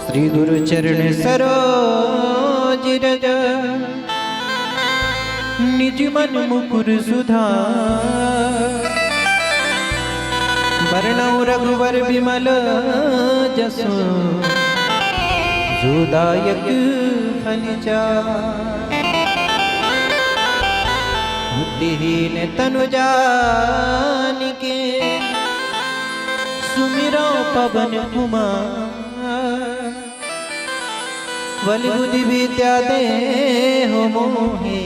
श्री गुरु चरण सरोज रज निज मन मुकुर सुधार वर्णौ रघुवर विमल जसो जोदायक फलचार बुद्धिहीन तनु जानिके सुमिरो पवन कुमार बल बुद्धि विद्या देहु मोहे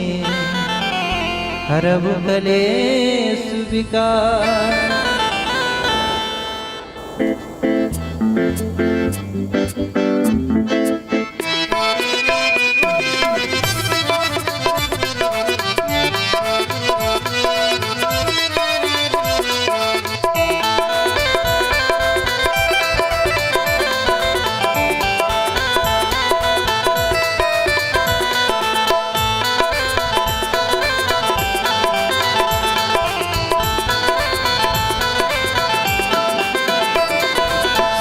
हरबु कलेश विकार।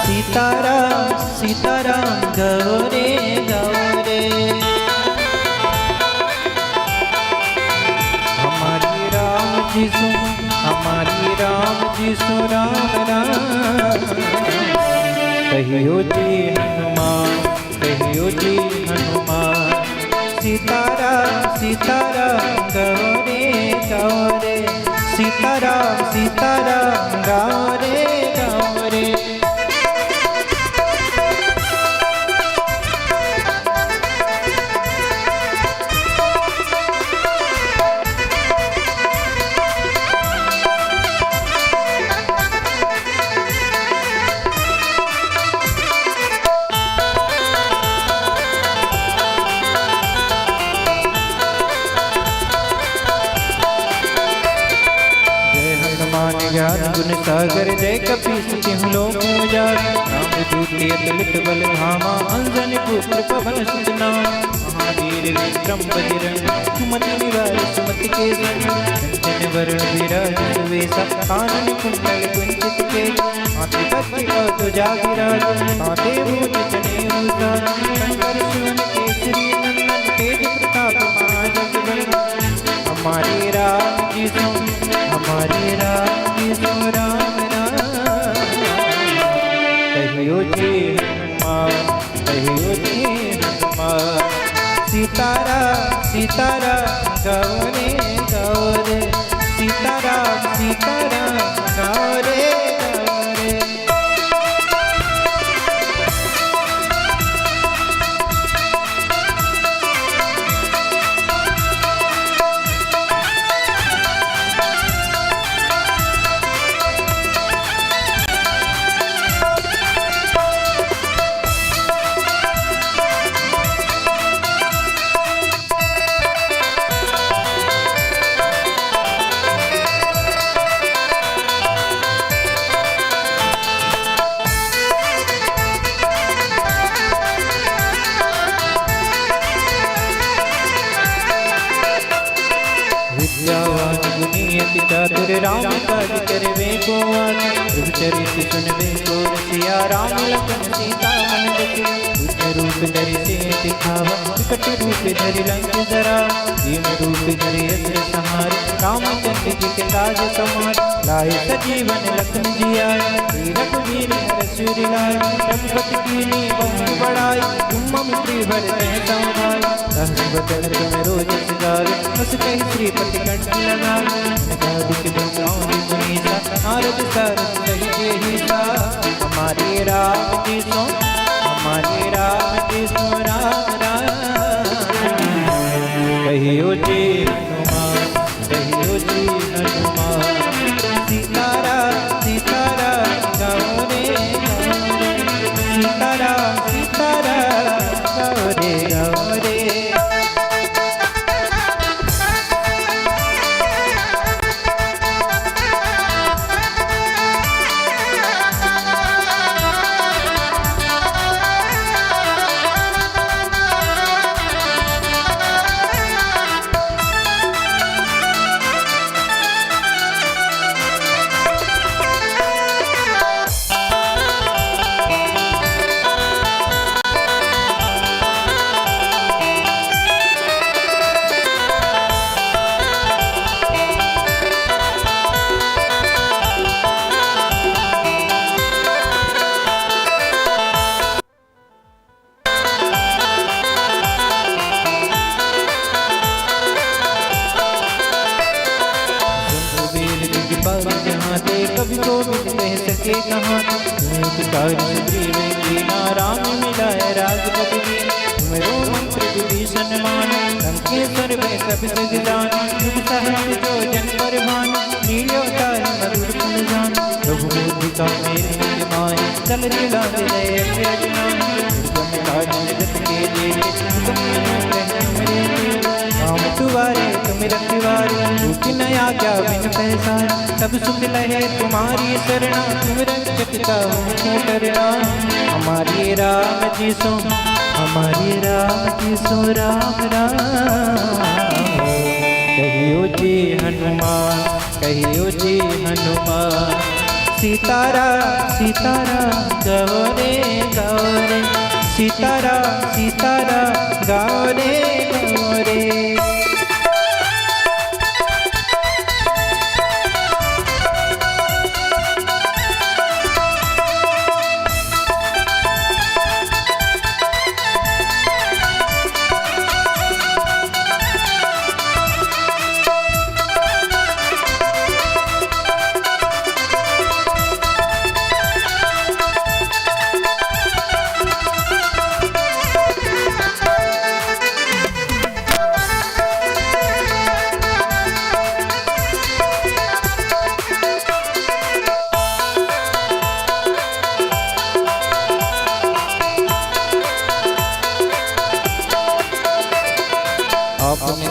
सीताराम सीताराम गौरे गौरे हमारी राम जी सो राम राम कहियो जी हनुमान कहियो जी हनुमान। सीताराम सीताराम गौरे गौरे सीताराम सीताराम गौरे गौरे। ज्ञान गुण सागर जय कपीस तिहु लोक उजागर राम दूत अतुलित बल धामा अंजनी पुत्र पवन सुत नाम। महावीर विक्रम बजरंग सुमति निवार सुमति के संग कंचन वरण विराज सुवेशा कानन कुंडल कुंचित केश हाथी पत्नी ध्वजा विराज हाथे भूत जनेऊ साज शंकर सुवन केसरी नंदन तेज प्रताप महाजग बंदन। हमारे राम जी सो हमारे राम राम राम कहियो जी हनुमान कहियो जी हनुमान। सीताराम सीताराम गौरे गौरे सीताराम सीताराम गौरे गौरे। विद्यावान गुणियति चातुर राम काज करवे को आतुर चरित सुनवे को रसिया राम लखन सीता मन बसिया। बुद्ध रूप धरि से दिखावा विकट रूप धरि लंक जरा भीम रूप धरि असुर संहार रामचंद्र जी के काज समार। लाए सजीवन लखन जियाए श्री रघुवीर हर सुर लाए रघुपति कीन्ही बहुत बड़ाई तुम मम प्रिय भरत सम भाई। सहस बदन तुम रोज सिगावे बस कही श्रीपति कंठ लगावे नगाधिक बंगाओं पुनीता नारद सारद सही केहिता। हमारे राम जी सो राम राम कहियो जी हनुमान कहियो जी हनुमान। सीताराम सीताराम गौरे गौरे सीताराम सीताराम गौरे गौरे। उपकार सुग्रीव कीना राम मिलाए राजपद दीना तुमरो मंत्र विभीषण मान लंकेश्वर में सब सिद्ध जान युग सहस्त्र जो जन पर भान लील्योतार मधुर फल जान रघुबूद्धि का मेरे निज माय चल जिला विजय अज्ञान तुम काज जगत के जेते तुम अनुग्रह मेरे राम तुवारे तुम रखवारे रूप नया क्या बिन पैसार सब सुख लहे तुम्हारी शरणा तुम रक्षक काहू करना हमारी राम जी सो हमारी राम जी सो राम राम कहियो जी हनुमान कहियो जी हनुमान सीतारा सीतारा गौरे गौरे सीतारा सीतारा गौरे गौरे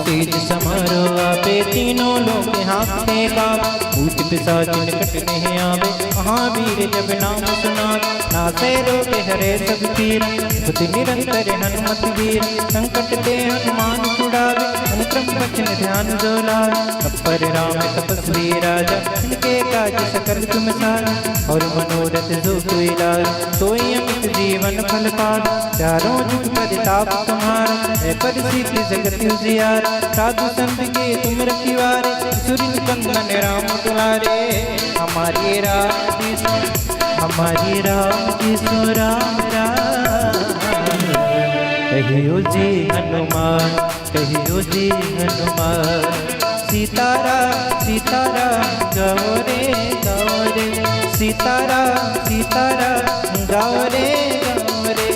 तेज समारो आपे तीनों लोग हाँकते काम भूत पिशाच निकट नहीं आवे महावीर जब नाम सुनावे नासे रोग हरे सब पीर बुद्धि निरंतर हनुमत वीर संकट ते हनुमान छुड़ावे अनुक्रम वचन ध्यान जो लावे अपर राम तपस्वी राजा इनके काज सकल तुम सारा और मनोरथ जो कोई लाए सोई अमित जीवन फल पावे चारों जुग प्रताप तुम्हारा है परिसिद्धि जगत उजियारा साधु संत के तुम रखिवारे सुरिन कंदन राम दुलारे हमारी राम की सो हमारी राम की सो राम राम कहियो जी हनुमान कहियो जी हनुमान सीतारा सीतारा गौरे गौरे सीतारा सीतारा गौरे गौरे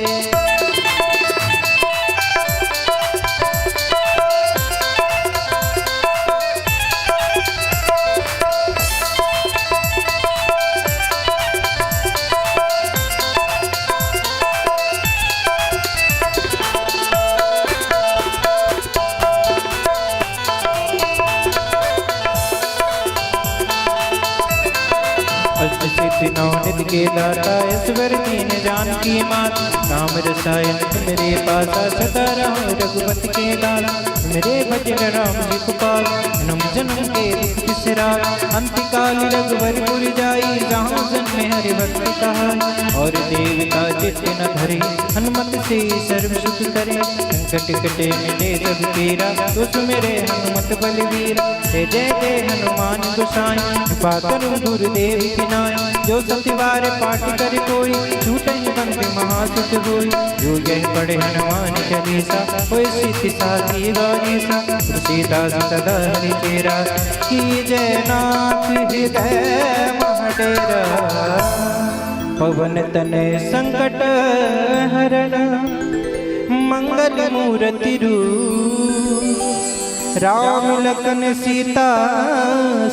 निधि के दाता ईश्वर दीन जानकी मात राम रसायन मेरे पासा सदा रहो रघुपति के दास मेरे भजन राम जी कुपाल जन्म जन्म के दुख बिसरा अंतकाल रघुवर पुर जाई जहाँ जन्म हरि भक्ति कहा और देवता चित्त न धरे हनुमत से सर्व सुख करे संकट कटे मिटे सब पीरा तुस मेरे हनुमत बलवीर जय जय जय हनुमान गोसाई कृपा करो गुरुदेव की नाय जो सतिवार पाठ कर कोई छूटे बंद महासुख होई जो यह पढ़े हनुमान चालीसा होय सिद्धि साधी गौरीसा तुलसीदास सदा हरि चेरा की जय नाथ हृदय महडेरा पवन तनय संकट हरण मंगल मूर्ति रूप राम लखन सीता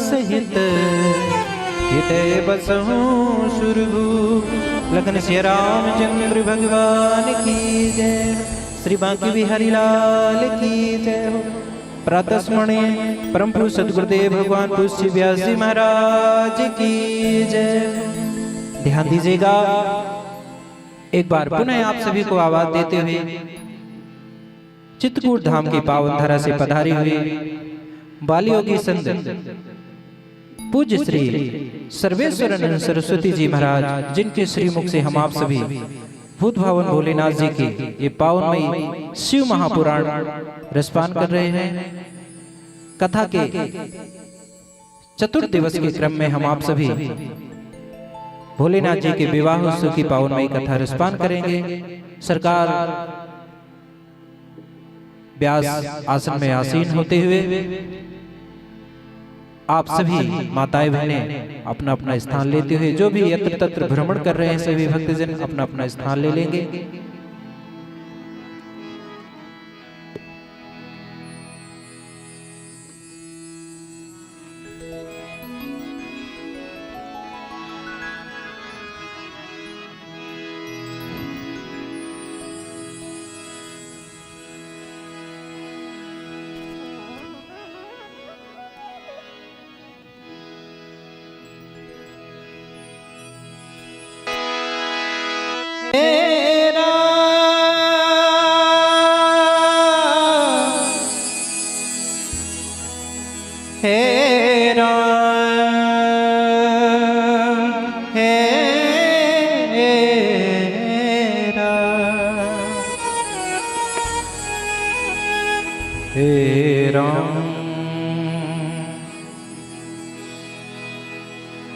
सहित हृदय बसहु सुरभु लखन सिया रामचंद्र भगवान की जय श्री बांकी बिहारी लाल की जय हो। प्रातः स्मरणीय परम पुरुष सद्गुरुदेव भगवान तुलसी व्यास जी महाराज की जय। ध्यान दीजिएगा, एक बार पुनः आप सभी को आवाज देते हुए चित्रकूट धाम की पावन धरा से पधारी हुई बालियोगी संत पूज्य श्री सर्वेश्वरानंद सरस्वती जी महाराज, जिनके श्रीमुख से हम आप सभी भूत भावन भोलेनाथ जी की ये पावनमयी शिव महापुराण रसपान कर रहे हैं। कथा के चतुर्थ दिवस के क्रम में हम आप सभी भोलेनाथ जी के विवाह उत्सव की पावनमयी कथा रसपान करेंगे। सरकार व्यास आसन में आसीन होते हुए आप सभी माताएं बहनें अपना अपना स्थान लेते हुए, जो भी यत्र तत्र भ्रमण कर रहे हैं सभी भक्तजन अपना अपना स्थान ले लेंगे।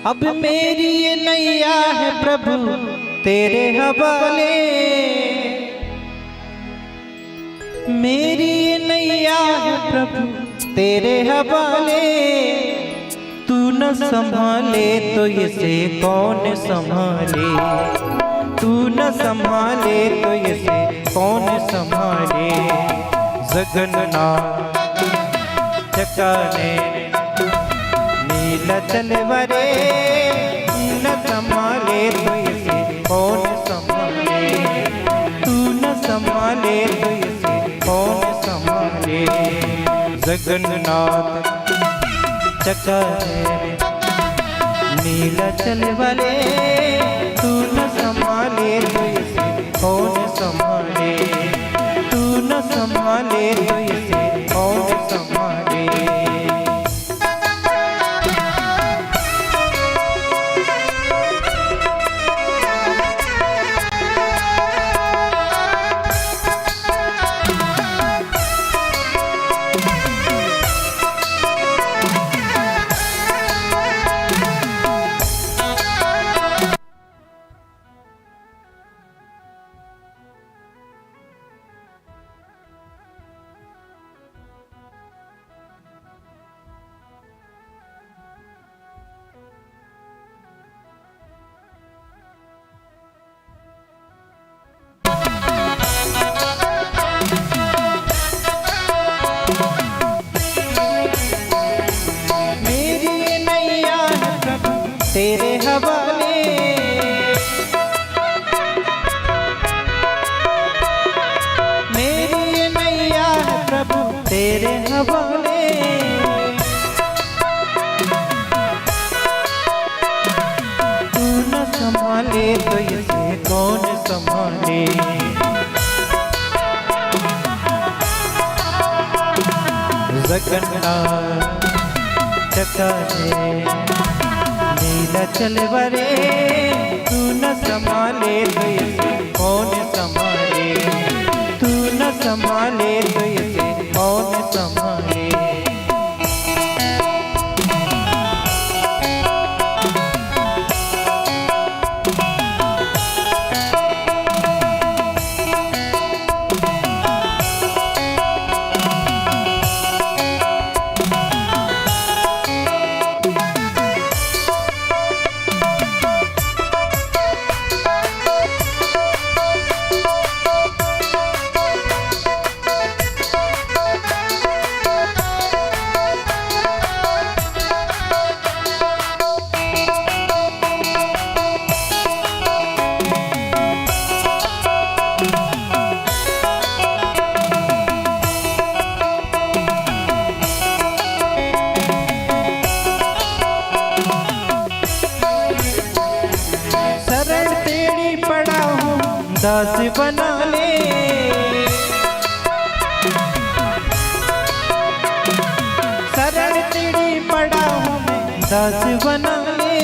अब मेरी ये नैया है प्रभु तेरे हवाले, मेरी ये नैया है प्रभु तेरे हवाले। तू न संभाले तो इसे कौन संभाले, तू न संभाले तो इसे कौन संभाले। जगन्नाथ चकाने नीलचल वरे, न संभाले तो इसे कौन संभाले, तू न संभाले तो इसे कौन संभाले। जगन्नाथ चकाने नीलचल वरे, तू न संभाले तो इसे कौन संभाले, तू न संभाले तो इसे कौन संभाले। तेरे हवाले, मेरी ये नैया है प्रभु तेरे हवाले। तू न संभाले तो इसे कौन संभाले। जगन्नाथ चकाने नीलचल वरे, तू न संभाले तो इसे कौन संभाले, तू न संभाले तो इसे कौन संभाले। दास बना ले, शरण तेरी पड़ा हूँ मैं दास बना ले।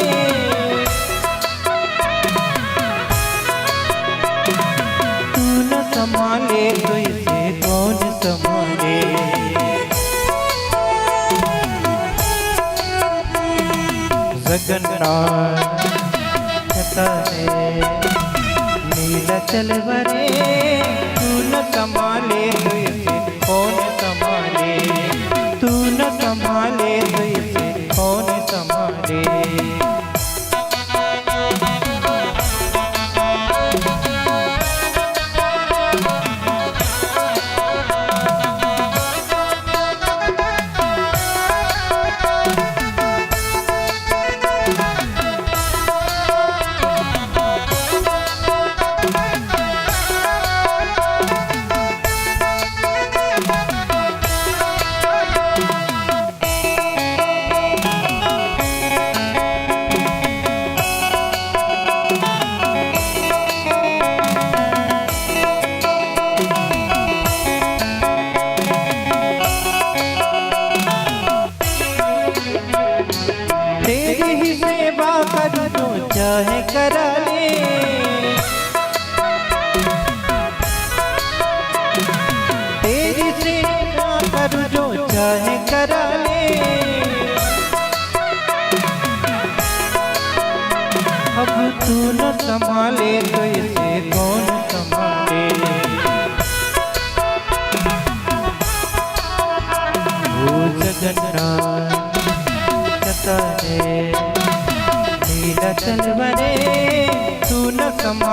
तू न संभाले तो इसे कौन संभाले। जगन्नाथ चकाने नीलचल वरे, तू न संभाले तो इसे कौन संभाले, तू न संभाले तो इसे कौन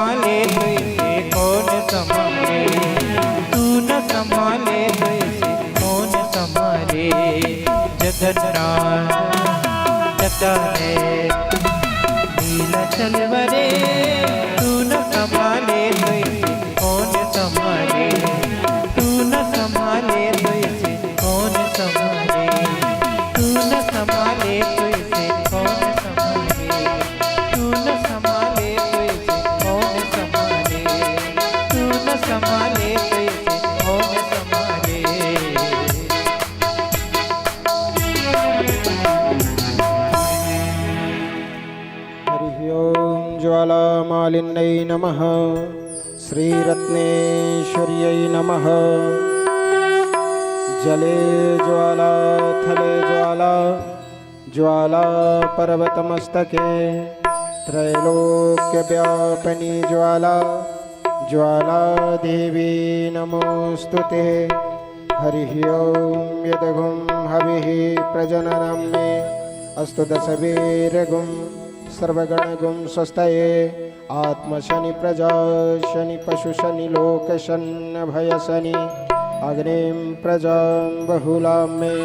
संभाले तो इसे कौन संभाले, तू न संभाले तो इसे कौन संभाले। जगन्नाथ जगता है नीलाचल वरे, तू न संभाले तो इसे कौन संभाले, तू न संभाले तो इसे कौन संभाले, तू न संभाले तो इसे कौन संभाले, तू न संभाले तो इसे कौन संभाले, तू न संभाले तो इसे कौन संभाले। हरि ओम ज्वालामालिन्यै नमः, श्रीरत्नेश्वर्यै नमः। जले ज्वाला थले ज्वाला, ज्वाला पर्वतमस्तके, त्रैलोक्यव्यापिनी ज्वाला, ज्वाला देवी नमोस्तुते। हरिः ओम यदगुं हविः प्रजननं मे, अस्तु दशवीरगुं सर्वगणगुं स्वस्तये। आत्मशनि प्रजा शनि पशु शनि लोक शनि भय शनि, अग्निं प्रजां बहुलां मे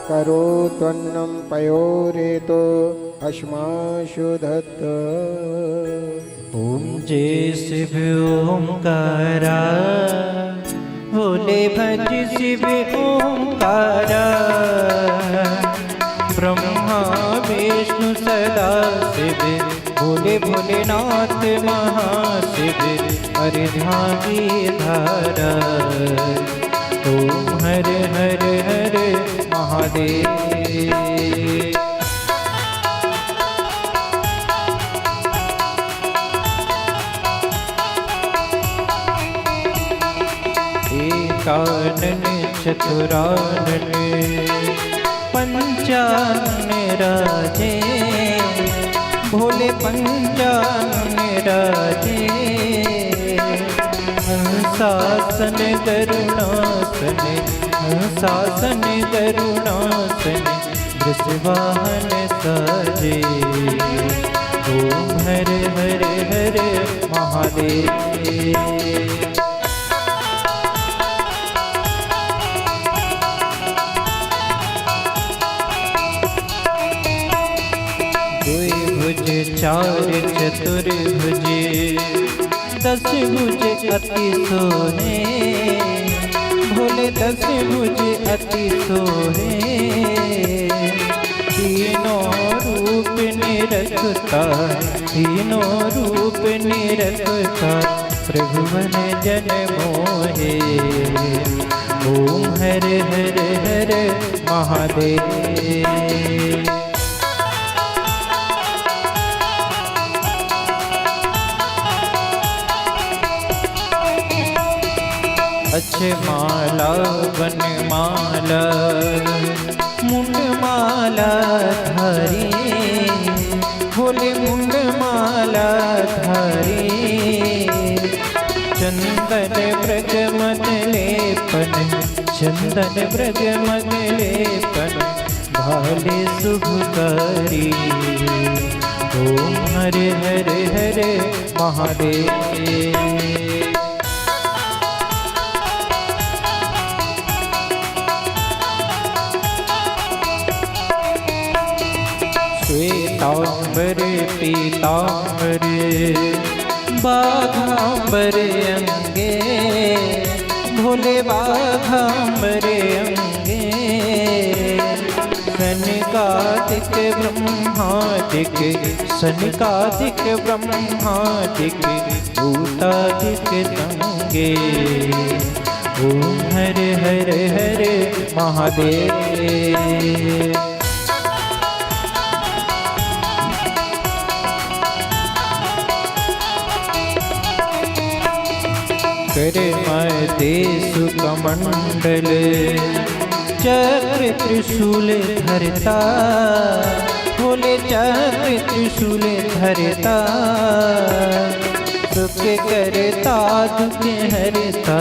करोत्वन्नं पयोरेतो अश्माशु दत्त। ओम जय शिव ओंकारा, भोले भज शिव ओंकारा। ब्रह्मा विष्णु सदा शिव, भोले भोलेनाथ महाशिव। हरि ध्यावी धारा, ओम हर हर हर महादेव। एकानन चतुरानन पंचानन राजे, भोले पंचानन राजे। हंसासन करुणासन, हंसासन करुणासन, वृषवाहन साजे। ओम हर हर हर महादेव। चार चतुर्भुज, दस भुज अति सोहे, भोले दस भुज अति सोहे। तीनों रूप निरखता, तीनों रूप निरखता, प्रभुवन जन मोहे। ओम हर हर हर महादेव। अच्छे माला वनमाला, मुंडमाला धारी, भोले मुंडमाला धारी। चंदन ब्रज मन लेपन, चंदन ब्रज मन लेपन, भाले शुभकारी। ओम हर हर हर महादेव। श्वेतांबर पीतांबर, बाघांबर अंगे, भोले बाघांबर अंगे। सनकादिक ब्रह्मादिक, सनकादिक ब्रह्मादिक, भूतादिक तंगे। ओम हर हर हर महादेव। करमते सुकमंडल, चक्र त्रिशूल धरता, भोले चक्र त्रिशूल धरता। सुख करता दुख हरता,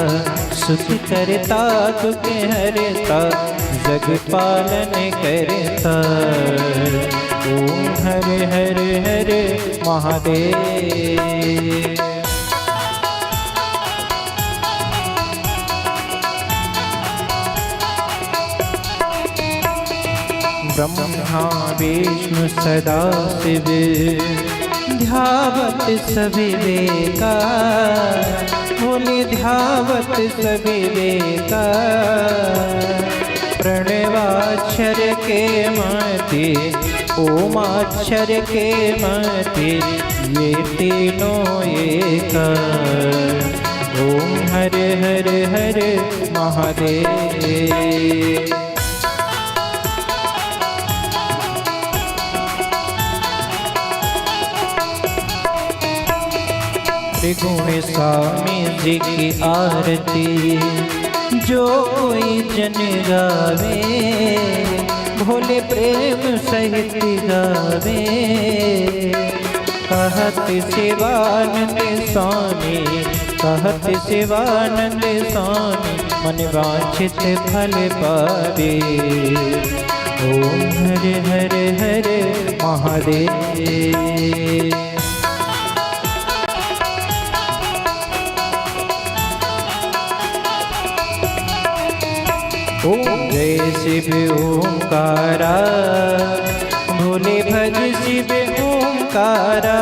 सुख करता दुख हरता, जग पालन करता। ओम हर हर हर महादेव। ब्रह्मा विष्णु सदा शिव ध्यावत सभी देका बोले ध्यावत सभी देका प्रणवाक्षर के मध्य ओमाक्षर के मध्य ये तीनों एक ओम हर हर हर महादेव। त्रिगुण स्वामी जी की आरती जो कोई जन गावे भोले प्रेम सहित गावे कहत शिवानंद स्वामी कहत शिवानंद स्वामी मन वांछित फल पावे ओम हर हर हर महादेव। ओम जय शिव ओंकारा भोले भज शिव ओंकारा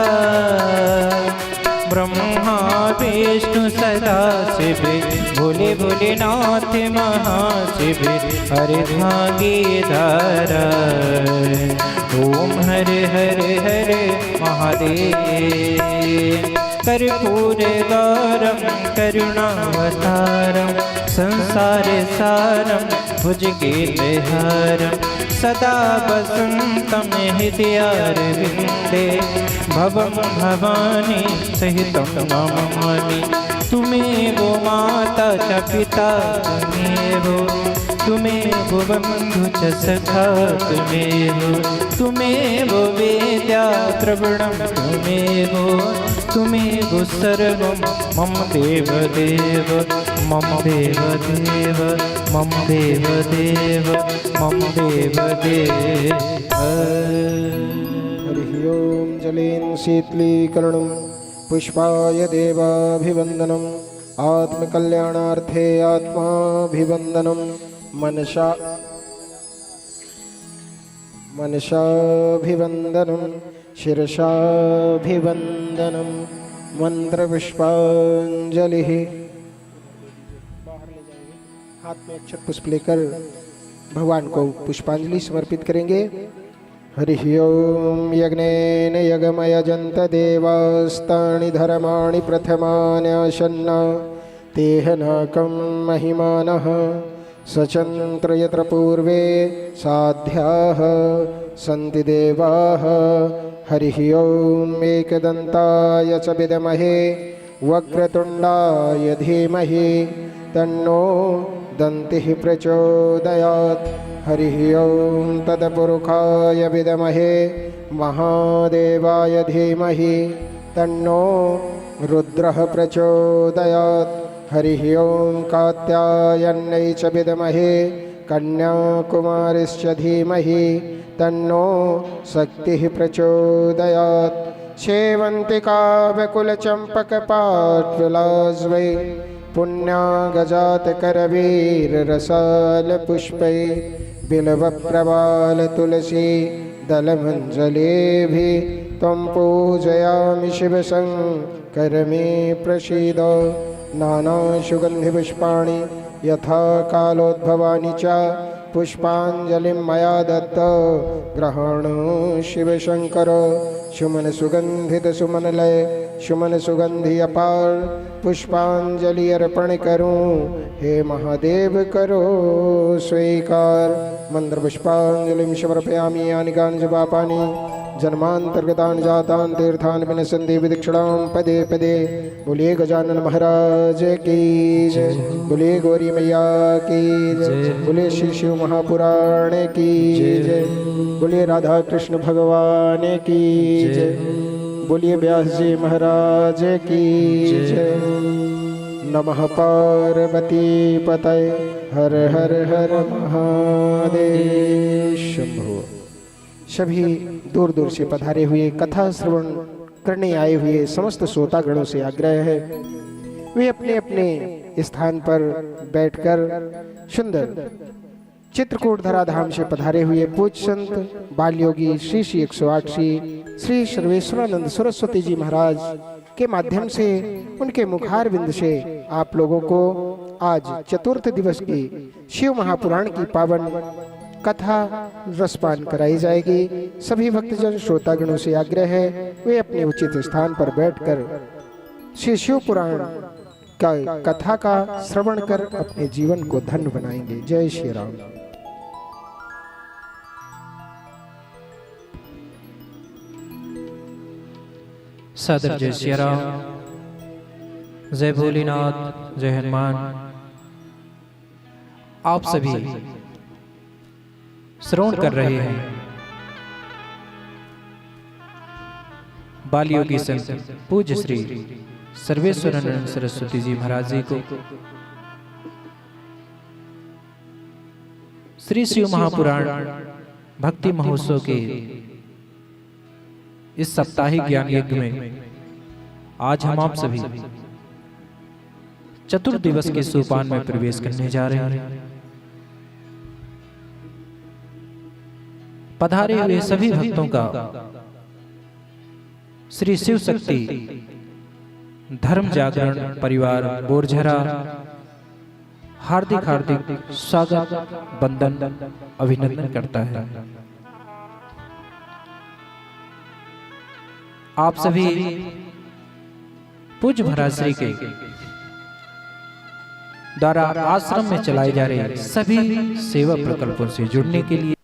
ब्रह्मा विष्णु सदा शिव भोले भोलेनाथ महाशिव हर भागीदारा ओम हर हर हर महादेव। कर्पूर गौरम करुणावतारम संसार सारम भुजगेन्द्रहारम सदा वसंतम हृदयारविंदे भवम भवानी सहितं नमामि। तुम्हें वो माता च पिता तुम्हें वो तुम्हें वो बंधु च सखा तुम्हें वो वेद्या द्रविणं तुम्हें वो सर्वं मम देव देव मम देव देव मम देव देव मम देव देव। हरि ओम जलेन शीतलीकरणं पुष्पाय देवाभिवन्दनम् आत्मकल्याणार्थे आत्माभिवन्दनं मनसाभिवन्दनं शिरसाभिवन्दनं मंत्रपुष्पांजलिः। हाथ में अक्षत पुष्प लेकर भगवान को पुष्पांजलि समर्पित करेंगे। हरि ओम यज्ञेन यज्ञमयजन्त देवास्तानि धर्माणि प्रथमान्यासन्ना तेह नाकं महिमानः सचन्त्र यत्र पूर्वे साध्याः सन्ति देवाः। हरि ओम एकदन्ताय च विद्महे वक्रतुण्डाय धीमहि तन्नो दन्तिः प्रचोदयात्। हरि ओम तत्पुरुषाय विद्महे महादेवाय धीमहि तन्नो रुद्रः प्रचोदयात्। हरि ओम कात्यायन्यै च विद्महे कन्याकुमारीश्च धीमहि तन्नो शक्तिः प्रचोदयात्। सेवन्तिका वकुलचम्पकपाटविलासवै पुण्यागजातकरवीररसालपुष्पै बिल्वप्रवालतुलसी दलमञ्जलेभिः त्वं पूजयामि शिवशङ्कर मे प्रसीद। नानासुगन्धिपुष्पाणि यथा कालोद्भवानि च पुष्पाञ्जलिं मया दत्त ग्रहण शिवशङ्कर। सुमन सुगंधित सुमनलय सुमन सुगंधि अपार पुष्पांजलि अर्पण करूं हे महादेव करो स्वीकार। मंत्र पुष्पांजलिं समर्पयामि यानि कानि च पापानि जन्मांतर्गतानि जातानि तीर्थानि विनश्यन्ति विदक्षिणां पदे पदे। बोलिए गजानन महाराज की जय, बोलिए गौरी मैया की जय, बोलिए श्री शिव महापुराण की जय, बोलिए राधा कृष्ण भगवान की जय, बोलिए व्यास जी महाराज की जय। नमः पार्वती पतये हर हर हर महादेव शंभो। सभी दूर दूर से पधारे हुए कथा श्रवण करने आए हुए समस्त श्रोतागणों से आग्रह है वे अपने अपने स्थान पर बैठकर सुंदर चित्रकूट धराधाम से पधारे हुए पूज्य संत बाल योगी श्री श्री 108 श्री सर्वेश्वरानंद सरस्वती जी महाराज के माध्यम से उनके मुखार बिंद से आप लोगों को आज चतुर्थ दिवस की शिव महापुराण की पावन कथा रसपान कराई जाएगी। सभी भक्तजन श्रोतागणों से आग्रह है वे अपने उचित स्थान पर बैठकर श्री शिव पुराण का कथा का श्रवण कर अपने जीवन को धन्य बनाएंगे। जय श्री राम। सादर जय श्री राम, जय भोलेनाथ, जय हनुमान। आप सभी श्रवण कर रहे हैं बाल योगी संत पूज्य श्री सर्वेश्वरानंद सरस्वती जी महाराज जी को श्री शिव महापुराण भक्ति महोत्सव के इस साप्ताहिक ज्ञान यज्ञ में आज हम आप सभी चतुर्थ दिवस के सोपान में प्रवेश करने जा रहे हैं। पधारे हुए सभी भक्तों का श्री शिव शक्ति धर्म जागरण परिवार बोरझरा हार्दिक हार्दिक स्वागत वंदन अभिनंदन करता है। आप सभी पूज्य महाराज श्री के द्वारा आश्रम में चलाए जा रहे सभी सेवा प्रकल्पों से जुड़ने के लिए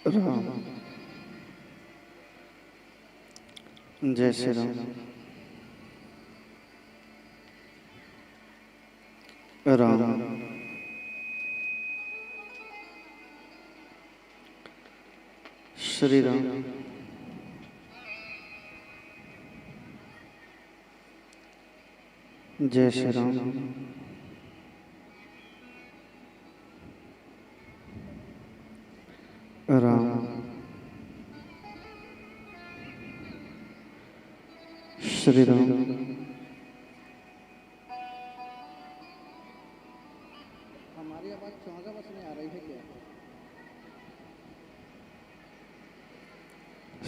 राम। जय श्री राम। राम। श्री राम। जय श्री राम। राम। श्री राम। हमारी आवाज चौंगा बस में आ रही है क्या?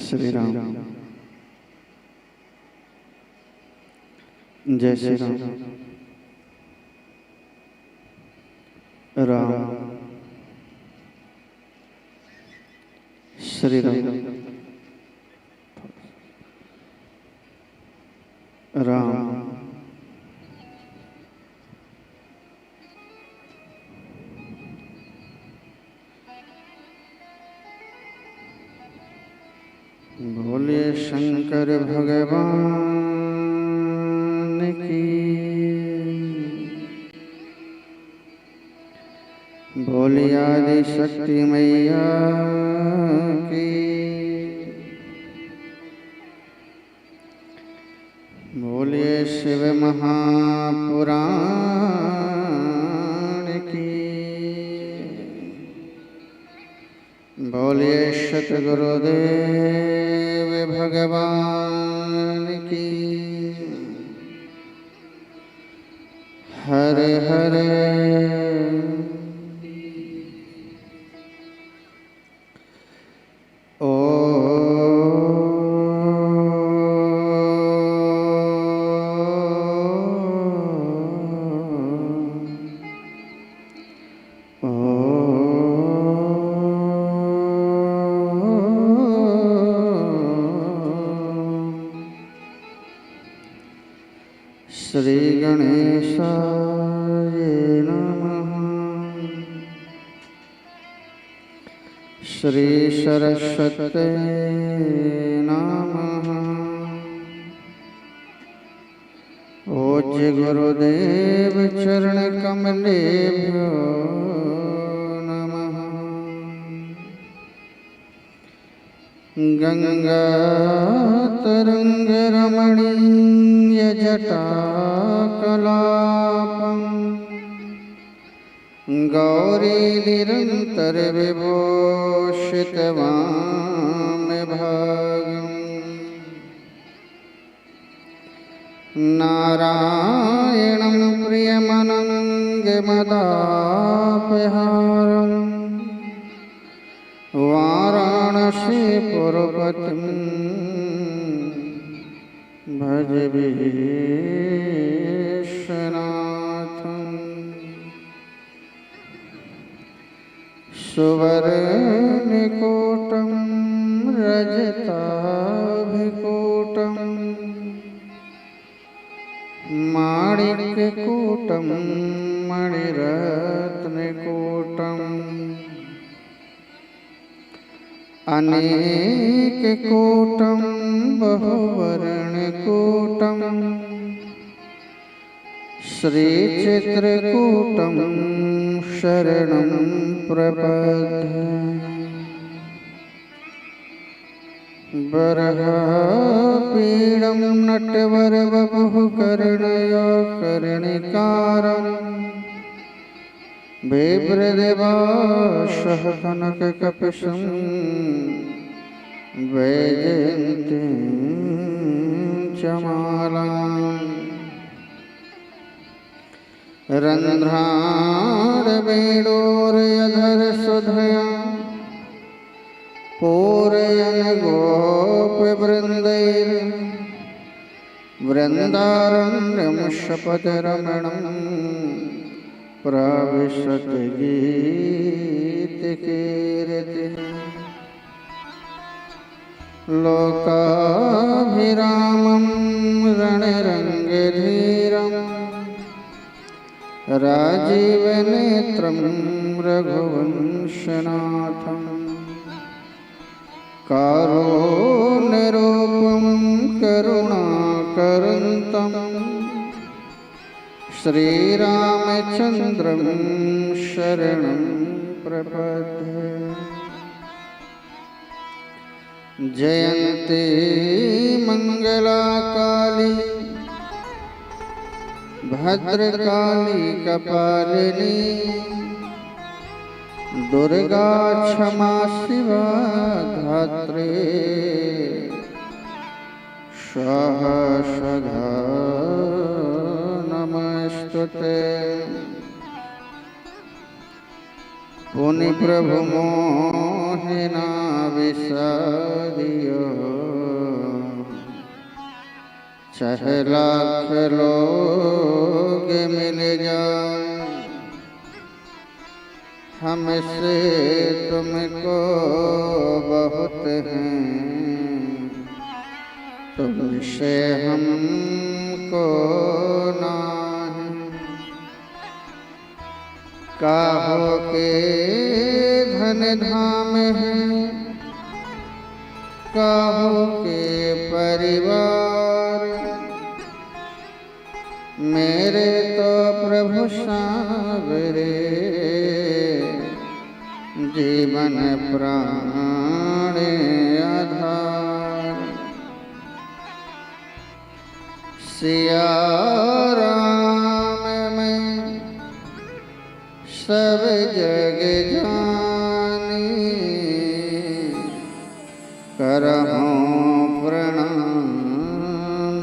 श्री राम। जय श्री राम। राम। श्री राम। राम। बोलिए शंकर भगवान की, बोलिए आदि शक्ति मैया की, बोलिए शिव महापुराण की, बोलिए सतगुरुदेव भगवान की। हरे हरे ओ श्री गणेशाय नमः। श्री सरस्वते नमः। पूज्य गुरुदेव चरण कमलेभ्यो नमः। गंगा तरंग रमणीय जटा कलापं गौरी निरंतर विभूषित वामभागं नारायणं प्रियमनङ्गमदापहारं वाराणसीपुरपतिं भज विश्वनाथं। सुवर्णकोटं रजताभिकोटं माणिक्यकोटं मणिरत्नकोटं अनेककोटं बहुवर्णकोटं श्रीचित्रकूटं शरणं प्रपद्ये। बर्हापीडं नटवरवपुः कर्णयो कर्णिकारं बिभ्रदेवाशः कनककपिशं वैजयन्तीं च मालाम् रन्ध्राणवेणोरयधरसुधया पूरयन् गोपवृन्दैर्वृन्दारण्यं शपथरमणं प्राविशत् गीतिकीर्तिः। लोकाभिरामं रणरङ्गधीरं राजीवनेत्रं रघुवंशनाथं कारुण्यरूपं करुणाकरन्तं श्रीरामचन्द्रं शरणं प्रपद्ये। जयन्ती मङ्गलाकाली भद्रकाली कपालिनी दुर्गा क्षमा शिवा धात्री स्वाहा सदा नमस्तुते। पुनि प्रभु मोहिना विसारियो चाहे लाख लोग मिल जाए हमसे तुमको बहुत हैं, तुमसे हमको नाही। काहो के धन धाम है, काहो के परिवार, मेरे तो प्रभु सावरे जीवन प्राण आधार। सिया राम में सब जग जानी, करहूं प्रणाम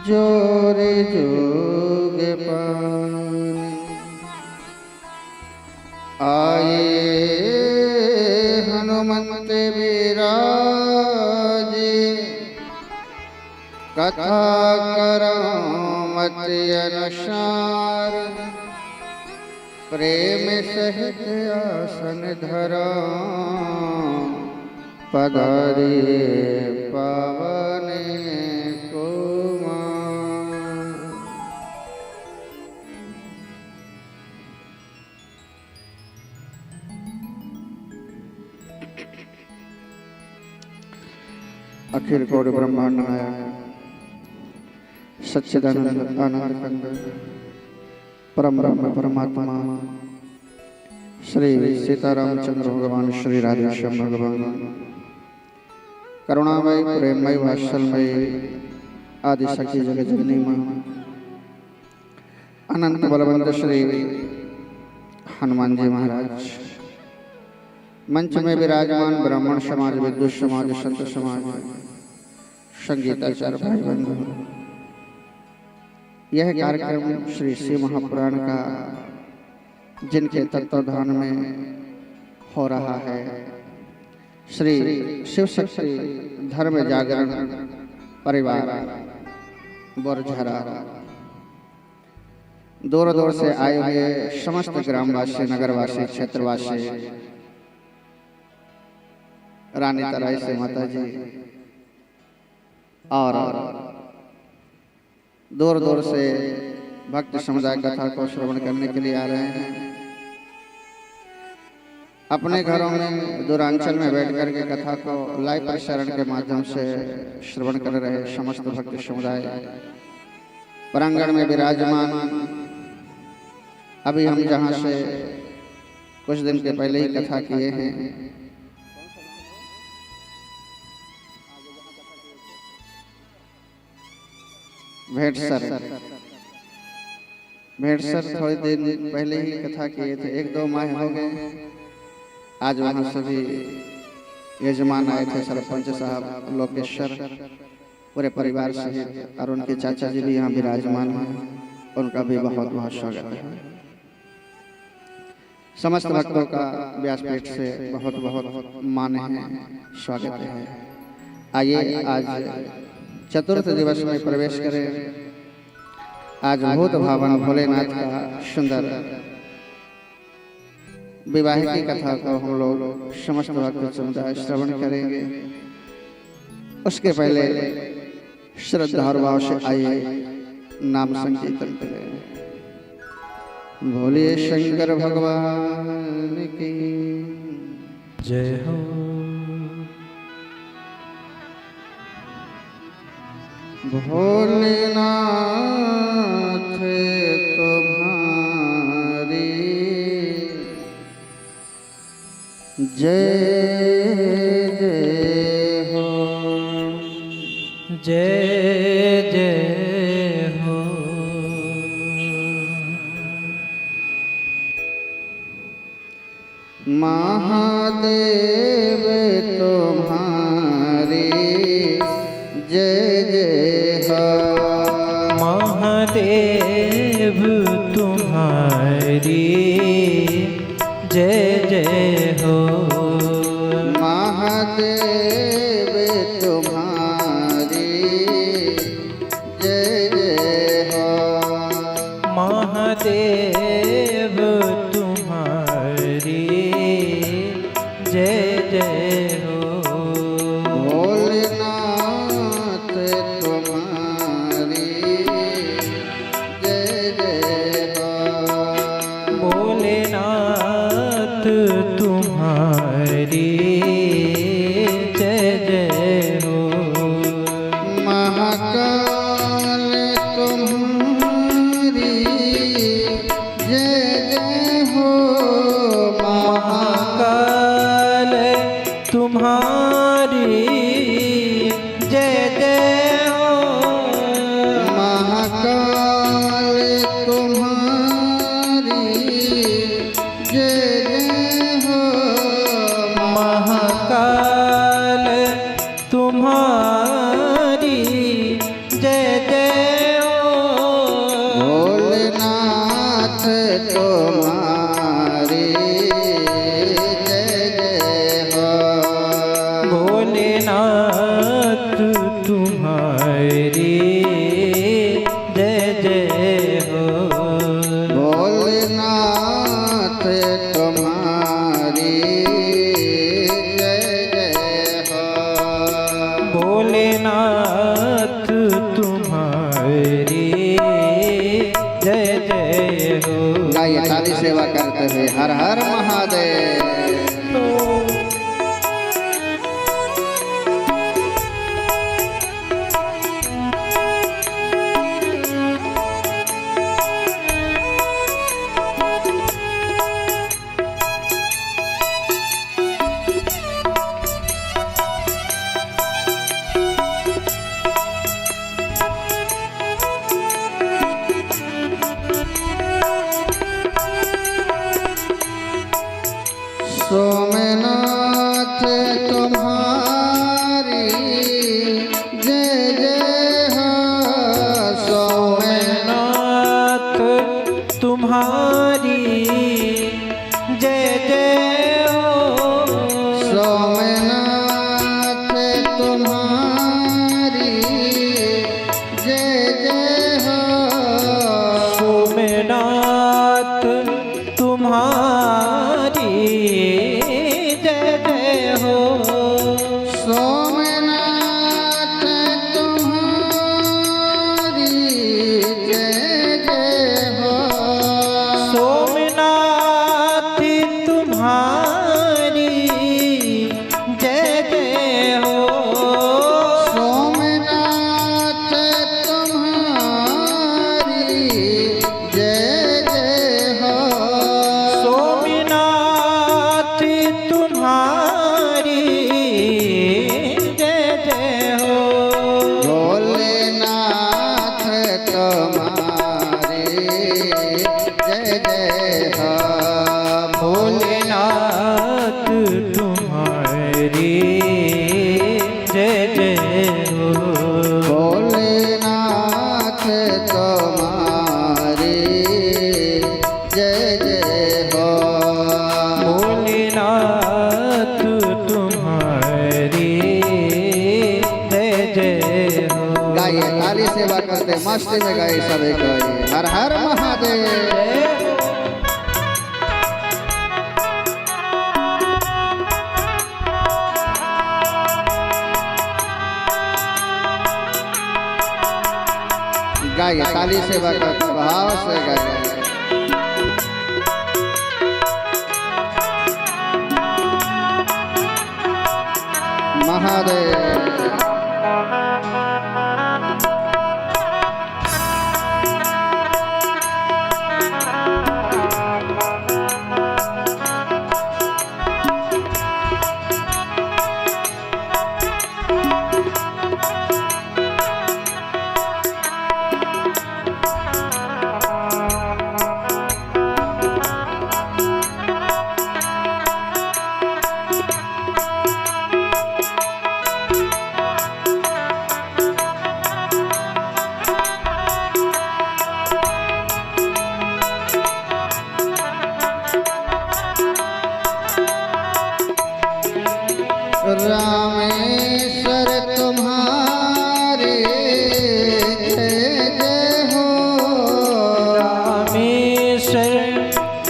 जोर जोग पानी। आए हनुमंत विराजे, कथा करो मत अनुसार, प्रेम सहित आसन धरो पधारे पावन कुमार। अखिल गौर ब्रह्मांड नायक सच्चिदानंद आनंद कंद परम ब्रह्म परमात्मा श्री सीतारामचंद्र भगवान, श्री राधेश्याम भगवान, करुणामय प्रेममय वात्सल्यमय आदि शक्ति जगत जननी मां, अनंत बलवंत श्री हनुमान जी महाराज, मंच में विराजमान ब्राह्मण समाज, विद्युत समाज, संत समाज, संगीताचार्य भाई बंधु, यह कार्यक्रम श्री शिव महापुराण का जिनके तत्वाधान में हो रहा है, श्री शिव शक्ति धर्म जागरण परिवार बोरझरा, दूर दूर से आए हुए समस्त ग्रामवासी, नगरवासी, क्षेत्रवासी, रानी तराई से माता जी और दूर दूर से भक्त समुदाय कथा को श्रवण करने के लिए आ रहे हैं। अपने घरों में दूरांचल में बैठ करके कथा को लाइव प्रसारण के माध्यम से श्रवण कर रहे समस्त भक्त समुदाय प्रांगण में विराजमान। अभी हम जहाँ से कुछ दिन के पहले ही कथा किए हैं, भेड़सर थोड़ी दिन पहले ही कथा किए थे, 1-2 माह हो गए। आज वहाँ सभी यजमान आए थे, सरपंच साहब लोकेश्वर पूरे परिवार सहित, और उनके चाचा जी भी यहाँ विराजमान हैं, उनका भी बहुत बहुत स्वागत है। समस्त भक्तों का व्यासपीठ से बहुत बहुत मान है, स्वागत है। आइए आज चतुर्थ दिवस में प्रवेश करें। आज भूत भावन भोलेनाथ का सुंदर विवाह की कथा को हम लोग समस्त भक्त समुदाय श्रवण करेंगे। उसके पहले श्रद्धा और भाव से आइए नाम संकीर्तन करें। भोले शंकर भगवान की जय हो। भोलेनाथ तुम्हारी जय जय हो। जय जय हो। महादेव तुम्हारी जय जय हो। महादेव तुम्हारी जय जय हो। महादेव तुम्हारी जय जय हो। महादेव तुम्हारी जय जय हो। भोलेनाथ तुम्हारी जय जय हो। भोलेनाथ तुम्हारी जय जय हो। महाकाल तुम्हारी जय जय हो। महाकाल तुम्हारी जय जय हो। महाकाल तुम्हारी जय जय हो। महाकाल तुम्हारी जय जय हो। भोलेनाथ तुम्हारी जय जय हो। भोलेनाथ तुम्हारी जय जय हो। भोलेनाथ तुम्हारी जय जय हो। भोलेनाथ तुम्हारी जय जय हो। गाइए ताली सेवा करते हुए हर हर महादेव। सोमनाथ तुम्हारी जय जय हो। सोमनाथ तुम्हारी जय जय हो। सोमनाथ तुम्हारी जय जय हो। सोमनाथ तुम्हारी जय जय हो। सोमनाथ तुम्हारी जय जय हो। सोमनाथ तुम्हारी जय जय हो। सोमनाथ तुम्हारी जय जय हो। सोमनाथ तुम्हारी जय जय हो। भोलेनाथ तुम्हारी जय जय हो। भोलेनाथ तुम्हारी जय जय हो। भोलेनाथ तुम्हारी जय जय हो। भोलेनाथ तुम्हारी जय जय हो। गाइए ताली सेवा करते मस्ती में गाइए सभी गाइए हर हर महादेव। गाइए ताली सेवा करते भाव से गाइए। महादेव।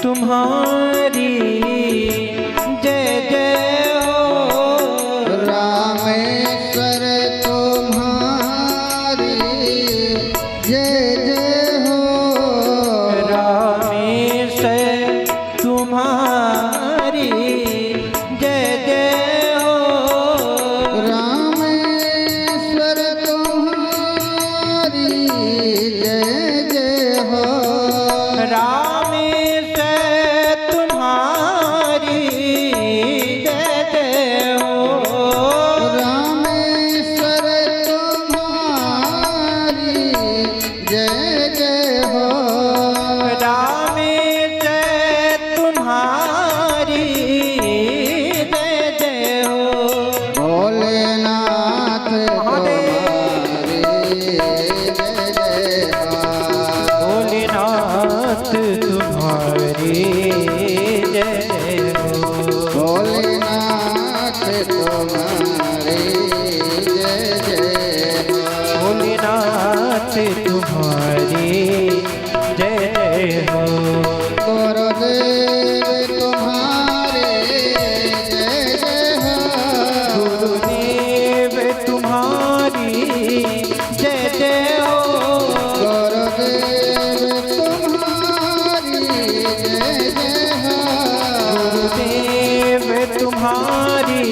तुम्हारी जय जय हो। रामेश्वर तुम्हारी जय जय हो। रामेश्वर तुम्हारी जय जय हो। रामेश्वर तुम्हारी जय जय हो। रामेश्वर तुम्हारी जय जय हो। रामेश्वर तुम्हारी जय जय हो। रामेश्वर तुम्हारी जय जय हो। भोलेनाथ तुम्हारी जय जय हो। भोलेनाथ तुम्हारी जय जय हो। भोलेनाथ तुम्हारी जय जय हो। भोलेनाथ तुम्हारी जय जय हो। गुरुदेव तुम्हारे जय जय हो। गुरुदेव तुम्हारी जय जय हो। गुरुदेव तुम्हारी जय जय हो। गुरुदेव तुम्हारी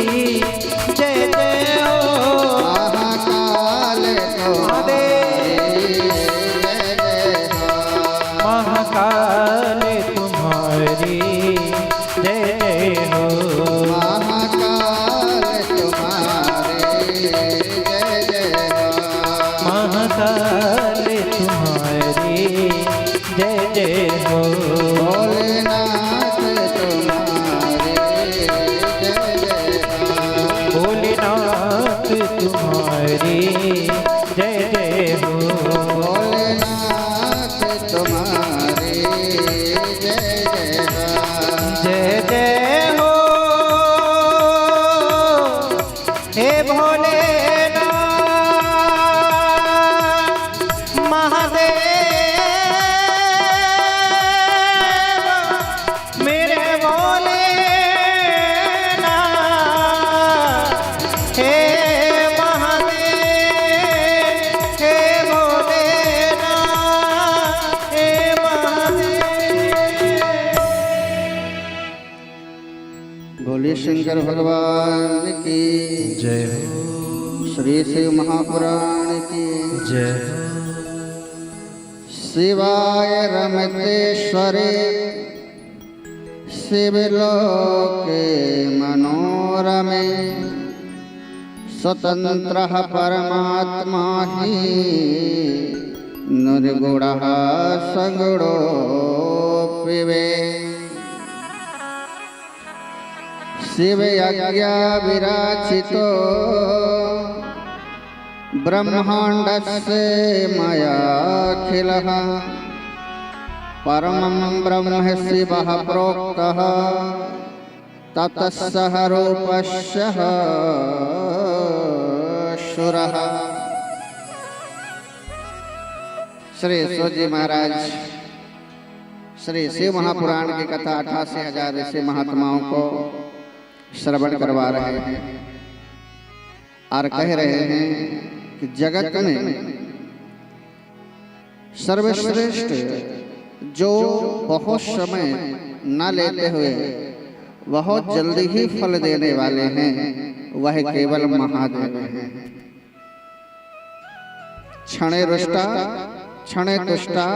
जय जय हो। महाकाल तुम्हारी जय जय हो। महाकाल तुम्हारी जय जय हो। महाकाल तुम्हारी जय जय हो। महाकाल तुम्हारी जय जय हो। भोलेनाथ तुम्हारी जय जय हो। भोलेनाथ तुम्हारी जय जय हो। भोलेनाथ तुम्हारी जय जय हो। जय जय हो हे भोलेनाथ महादेव मेरे भोलेनाथ हे महादेव हे भोलेनाथ हे महादेव। बोलिए शंकर भगवान की जय हो। श्री शिव महापुराण की जय शिवाय रमतेश्वरे शिवलोके मनोरमे स्वतंत्रः परमात्मा हि निर्गुणः सगुणोऽपि वे। शिवयज्ञ विराचितो ब्रह्माण्डस्य मयाखिलः परमं ब्रह्म शिवः प्रोक्तः ततः सह रूपस्य शुरः। श्री सूजी महाराज श्री शिव महापुराण की कथा 88,000 ऋषि महात्माओं को श्रवण करवा रहे हैं और कह रहे हैं कि जगत में सर्वश्रेष्ठ जो बहुत समय न लेते हुए बहुत जल्दी ही फल देने वाले हैं वह केवल महादेव हैं। क्षणे रुष्टा क्षणे तुष्टा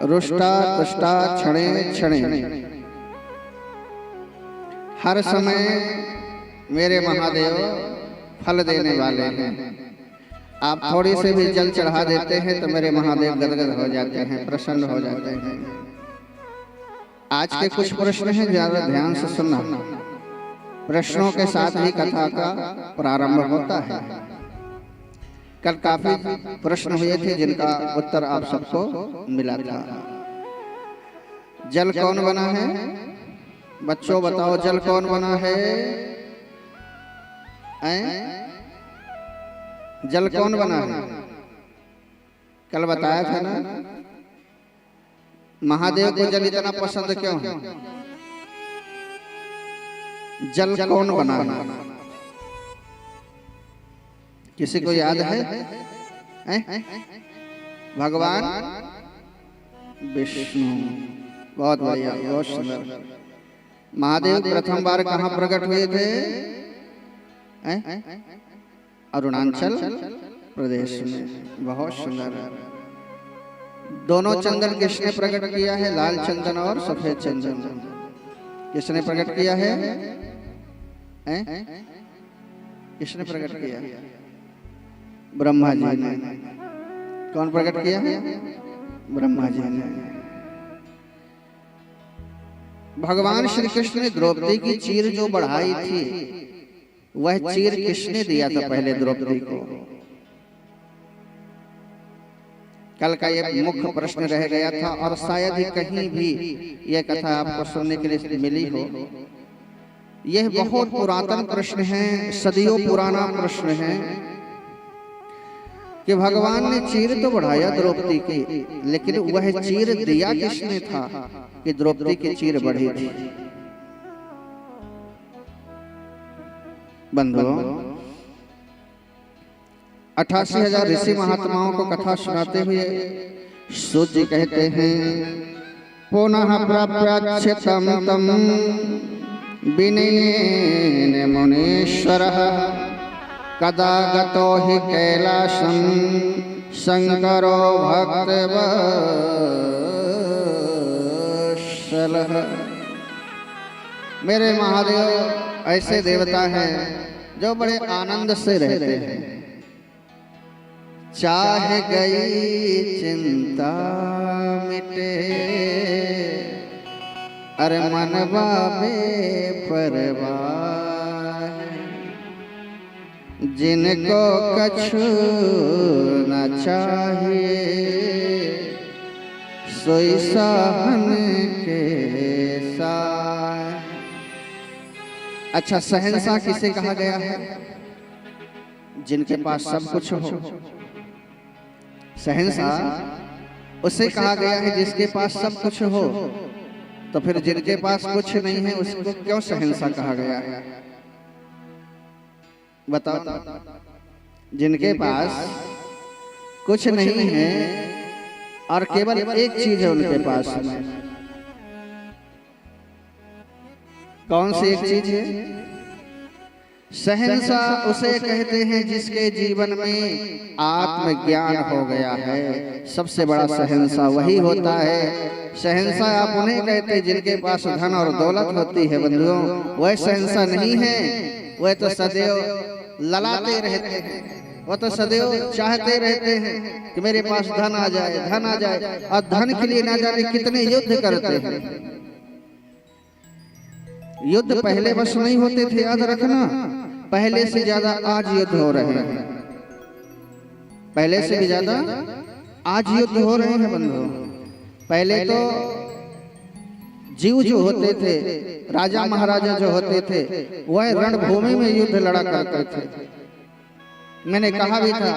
रुष्टा तुष्टा क्षणे क्षणे। हर समय मेरे महादेव फल देने वाले हैं। आप थोड़ी से भी जल चढ़ा देते हैं तो मेरे महादेव गदगद हो जाते हैं, प्रसन्न हो जाते हैं। आज के कुछ प्रश्न हैं, ज्यादा ध्यान से सुनना। प्रश्नों के साथ ही कथा का प्रारंभ होता है। कल काफी प्रश्न हुए थे जिनका उत्तर आप सबको मिला था। जल कौन बना है? बच्चों बताओ, जल कौन बना है? जल कौन बना है? कल बताया था ना, महादेव को जल इतना पसंद क्यों है? जल कौन बनाया? किसी को याद है? भगवान विष्णु। बहुत बढ़िया, बहुत सुंदर। महादेव प्रथम बार कहाँ प्रकट हुए थे? अरुणाचल प्रदेश में। बहुत सुंदर। दोनों चंदन किसने प्रकट किया है? लाल चंदन और सफेद चंदन किसने प्रकट किया है? किसने प्रकट किया? ब्रह्मा जी ने। कौन प्रकट किया है? ब्रह्मा जी ने। भगवान श्री कृष्ण ने द्रौपदी की चीर जो बढ़ाई थी, वह चीर किसने दिया था पहले द्रौपदी को? कल का ये मुख्य प्रश्न रह गया था और शायद ही कहीं भी यह कथा आपको सुनने के लिए मिली हो। यह बहुत पुरातन प्रश्न है, सदियों पुराना प्रश्न है कि भगवान ने चीर तो बढ़ाया द्रौपदी की, लेकिन वह चीर दिया किसने था कि द्रौपदी की चीर बढ़ी थी? बंधुओं, 88,000 ऋषि महात्माओं को कथा सुनाते हुए सूत जी कहते हैं, पुनः प्रप्राच्यतम तम विनयेन मुनीश्वरः कदा गतो हि कैलासं शंकरो भक्तवत्सलः। मेरे महादेव ऐसे देवता हैं जो बड़े आनंद से रहते हैं। चाहे गई चिंता मिटे, अरे मनवा बेपरवाह, जिनको कछु न चाहिए सोई सहन के साथ। अच्छा, शहंशाह किसे कहा गया है? जिनके पास सब कुछ हो। शहंशाह उसे कहा गया है जिसके पास सब कुछ हो। तो फिर जिनके पास कुछ नहीं है उसको क्यों शहंशाह कहा गया है? बताओ। जिनके पास कुछ नहीं है और केवल एक चीज है उनके पास में, कौन सी एक चीज है? शहंशाह उसे कहते हैं जिसके जीवन में आत्मज्ञान हो गया है। सबसे बड़ा शहंशाह वही होता है। शहंशाह आप उन्हें कहते हैं जिनके पास धन और दौलत होती है। बंधुओं, वह शहंशाह नहीं है। वह तो सदैव ललाते रहते हैं, वह तो सदैव चाहते रहते हैं कि मेरे पास धन आ जाए, धन आ जाए। और धन के लिए ना जाने कितने युद्ध करते हैं। युद्ध पहले बस नहीं होते थे, याद रखना। पहले से ज्यादा आज युद्ध हो रहे हैं। पहले से भी ज्यादा आज युद्ध हो रहे हैं बंधुओं। पहले तो जीव जो होते थे, राजा महाराजा जो होते थे, वह रणभूमि में युद्ध लड़ा करते थे। मैंने कहा भी था।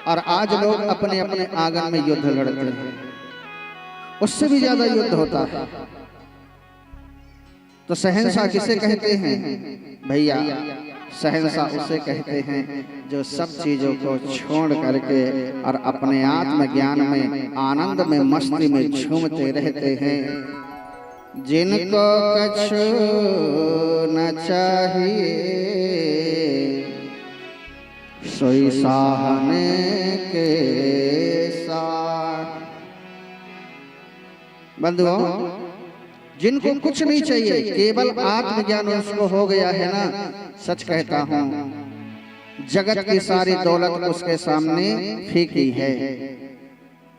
और आज लोग अपने अपने आंगन में युद्ध लड़ते हैं। उससे भी ज्यादा युद्ध होता है। तो शहंशाह किसे कहते हैं भैया? शहंशाह उसे कहते हैं जो सब चीजों को छोड़ करके और अपने आत्मज्ञान में, आनंद में, मस्ती में झूमते रहते हैं। जिनको कछु न चाहिए सोई सहने के साथ। बंधुओं, जिनको कुछ नहीं चाहिए, केवल आत्मज्ञान उसको हो गया है ना, सच कहता हूं, जगत की सारी दौलत उसके सामने फीकी है।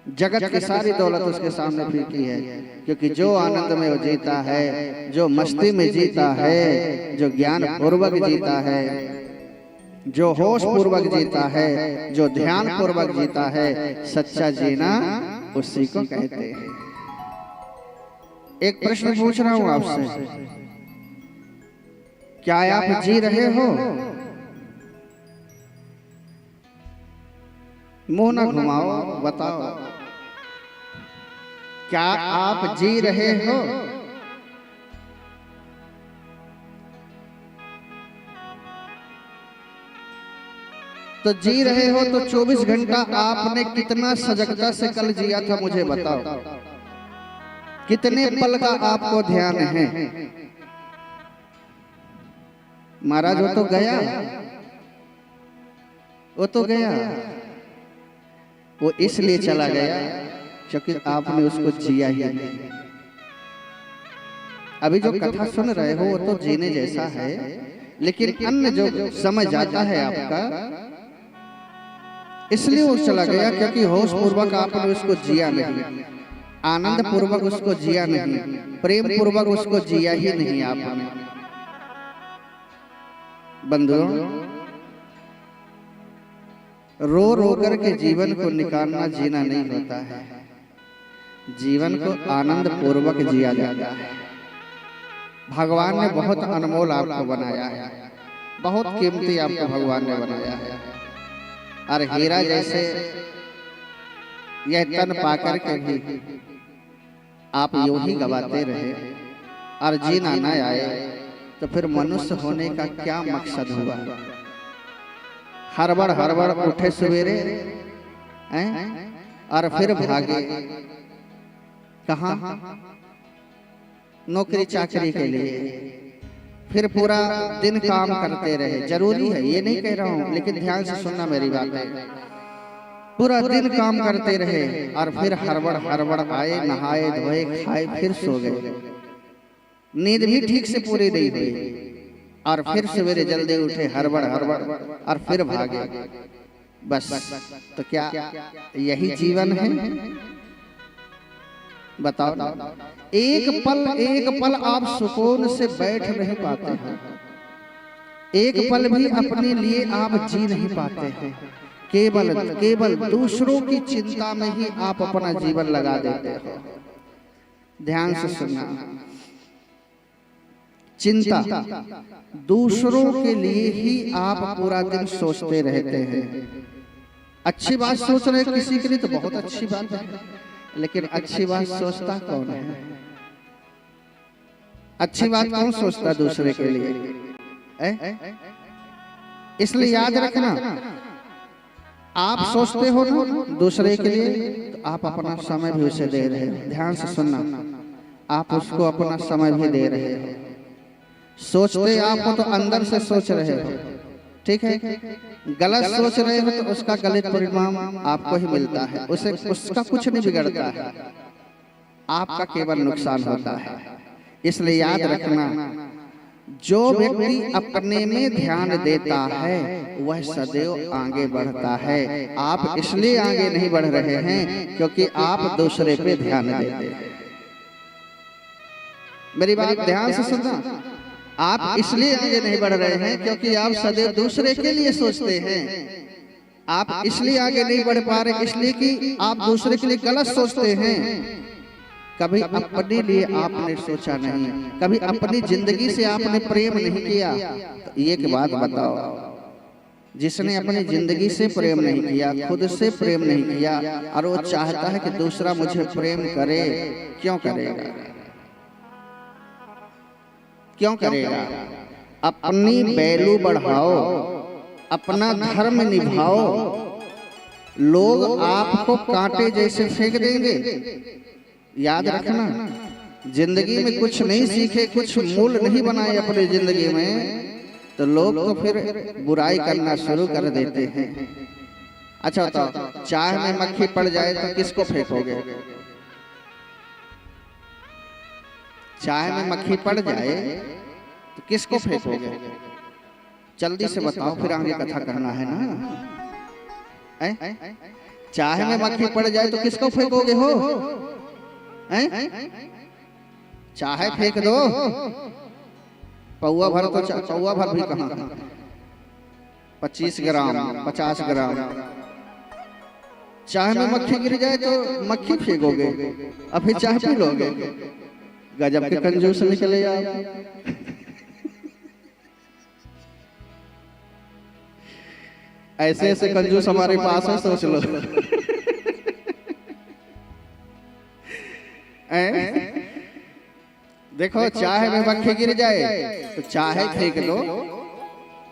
जगत की सारी दौलत उसके सामने फीकी है। क्योंकि जो आनंद में वो जीता है, जो मस्ती में जीता है, जो ज्ञान पूर्वक जीता है, जो होश पूर्वक जीता है, जो ध्यान पूर्वक जीता है, सच्चा जीना उसी को कहते हैं। एक प्रश्न पूछ रहा हूं आपसे, क्या आप जी रहे हो? मुंह ना घुमाओ, बताओ। क्या आप जी रहे हो? तो जी रहे हो तो 24 घंटा आपने कितना सजगता से कल जिया था मुझे बताओ। कितने पल का आपको ध्यान है? महाराज वो तो गया, वो तो गया, वो इसलिए चला गया क्योंकि आपने उसको जिया ही नहीं। अभी जो कथा सुन रहे हो वो तो जीने जैसा है, लेकिन अन्य जो समय जाता है आपका, इसलिए वो चला गया क्योंकि होश पूर्वक आपने उसको जिया नहीं, आनंद पूर्वक उसको जिया नहीं, प्रेम पूर्वक उसको जिया ही नहीं आपने। बंधुओं, रो रो करके जीवन को निकालना जीना नहीं होता है, जीवन को आनंद पूर्वक जिया जाता है। भगवान ने बहुत अनमोल आपको बनाया है, बहुत कीमती आपको भगवान ने बनाया है। और हीरा जैसे यह तन पाकर के भी आप यूं ही गवाते रहे और जीना न आए तो फिर मनुष्य होने का क्या मकसद हुआ? हड़बड़ हड़बड़ उठे सवेरे और फिर भागे कहाँ? नौकरी चाकरी के लिए। फिर पूरा दिन काम करते रहे, जरूरी है ये नहीं कह रहा हूं, लेकिन ध्यान से सुनना मेरी बात है। पूरा दिन काम करते रहे और फिर हड़बड़ हड़बड़ आए, नहाए धोए खाए फिर सो गए, नींद भी ठीक से पूरी नहीं हुई और फिर सवेरे जल्दी उठे, हड़बड़ हड़बड़ और फिर भागे। बस तो क्या यही जीवन है? बताओ। एक पल आप सुकून से बैठ नहीं पाते हैं, एक पल भी अपने लिए आप जी नहीं पाते हैं। केवल दूसरों की चिंता में ही आप अपना जीवन लगा देते हो। ध्यान से सुनना, चिंता दूसरों के लिए ही आप पूरा दिन सोचते रहते हैं। अच्छी बात सोच रहे किसी के लिए तो बहुत अच्छी बात है, लेकिन अच्छी बात सोचता कौन है? अच्छी बात कौन सोचता दूसरे के लिए? इसलिए याद रखना, आप सोचते हो ना दूसरे के लिए, तो आप अपना समय भी उसे दे रहे हो। ध्यान से सुनना, आप उसको अपना समय भी दे रहे हो। सोचते आप हो तो अंदर से सोच रहे हो, ठीक है? गलत सोच रहे हो तो उसका गलत परिणाम आपको ही मिलता है, उसे उसका कुछ नहीं बिगड़ता है, आपका केवल नुकसान होता है। इसलिए याद रखना, जो व्यक्ति अपने में ध्यान देता है वह सदैव आगे बढ़ता है। आप इसलिए आगे नहीं बढ़ रहे हैं क्योंकि आप दूसरे पे ध्यान देते हैं। मेरी बात ध्यान से सुनना, आप इसलिए आगे नहीं बढ़ रहे हैं क्योंकि आप सदैव दूसरे के लिए सोचते हैं। आप इसलिए आगे नहीं बढ़ पा रहे इसलिए कि आप दूसरे के लिए गलत सोचते हैं। कभी अपने लिए आपने सोचा नहीं, कभी अपनी जिंदगी से आपने प्रेम नहीं किया। तो एक बात बताओ, जिसने अपनी जिंदगी से प्रेम नहीं किया, खुद से प्रेम नहीं किया, और वो चाहता है कि दूसरा मुझे प्रेम करे, क्यों करेगा? क्यों करेगा? अपनी वैल्यू बढ़ाओ, अपना धर्म निभाओ। लोग आपको कांटे जैसे फेंक देंगे। याद रखना, जिंदगी में कुछ नहीं सीखे, कुछ मूल नहीं बनाए अपनी जिंदगी में, तो लोग तो फिर बुराई करना शुरू कर देते हैं। अच्छा बताओ, चाय में मक्खी पड़ जाए तो किसको फेंकोगे? चाय में मक्खी पड़ जाए तो किसको फेंकोगे? जल्दी से बताओ, फिर आगे कथा करना है ना। चाय में मक्खी पड़ जाए तो किसको फेंकोगे हो? चाहे फेंक दो, पौवा भर तो पौवा भर भी कहाँ, 25 ग्राम 50 ग्राम। चाय में मक्खी गिर जाए तो मक्खी फेंकोगे और फिर चाय पी लोगे। गजब के कंजूस निकले आप। ऐसे ऐसे कंजूस हमारे पास है, सोच लो। देखो चाय में मक्खी गिर जाए तो चाय फेंक दो,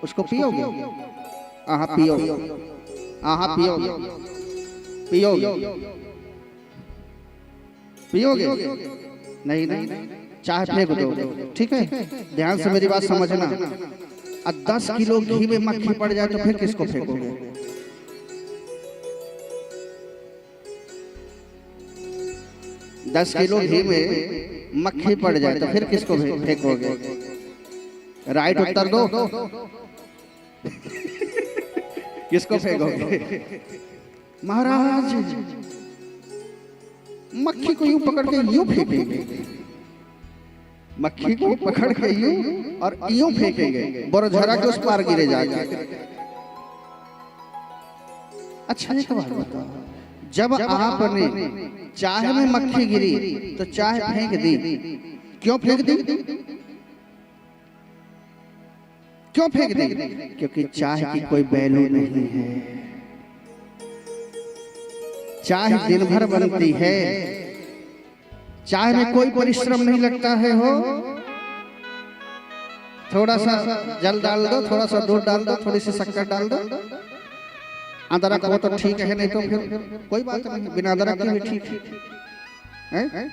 उसको पियोगे? आहा पियोगे, आहा पियोगे, पियोगे, पियोगे? नहीं नहीं, चाय फेंक दो, ठीक है? ध्यान से मेरी बात समझना। अब 10 किलो घी में मक्खी पड़ जाए तो फिर किसको फेंकोगे? 10 किलो घी में मक्खी पड़ जाए तो फिर किसको फेंकोगे? राइट उत्तर दो। किसको फेंकोगे? महाराज मक्खी को यूं पकड़ के यूं फेंकेंगे, मक्खी को पकड़ के यूं और यूं फेंकेंगे, बोरझरा के उस पार गिरे जाके। अच्छा एक बात बताओ, जब आपने चाय में मक्खी गिरी तो चाय फेंक दी, क्यों फेंक दी? क्यों फेंक दी? क्योंकि चाय की कोई वैल्यू नहीं है। चाय दिन भर बनती है, चाय में कोई परिश्रम नहीं लगता है। हो थोड़ा सा जल डाल दो, थोड़ा सा दूध डाल दो, थोड़ी सी शक्कर डाल दो, अदरक हो तो ठीक है, नहीं तो फिर कोई बात नहीं, बिना अदरक के भी ठीक है।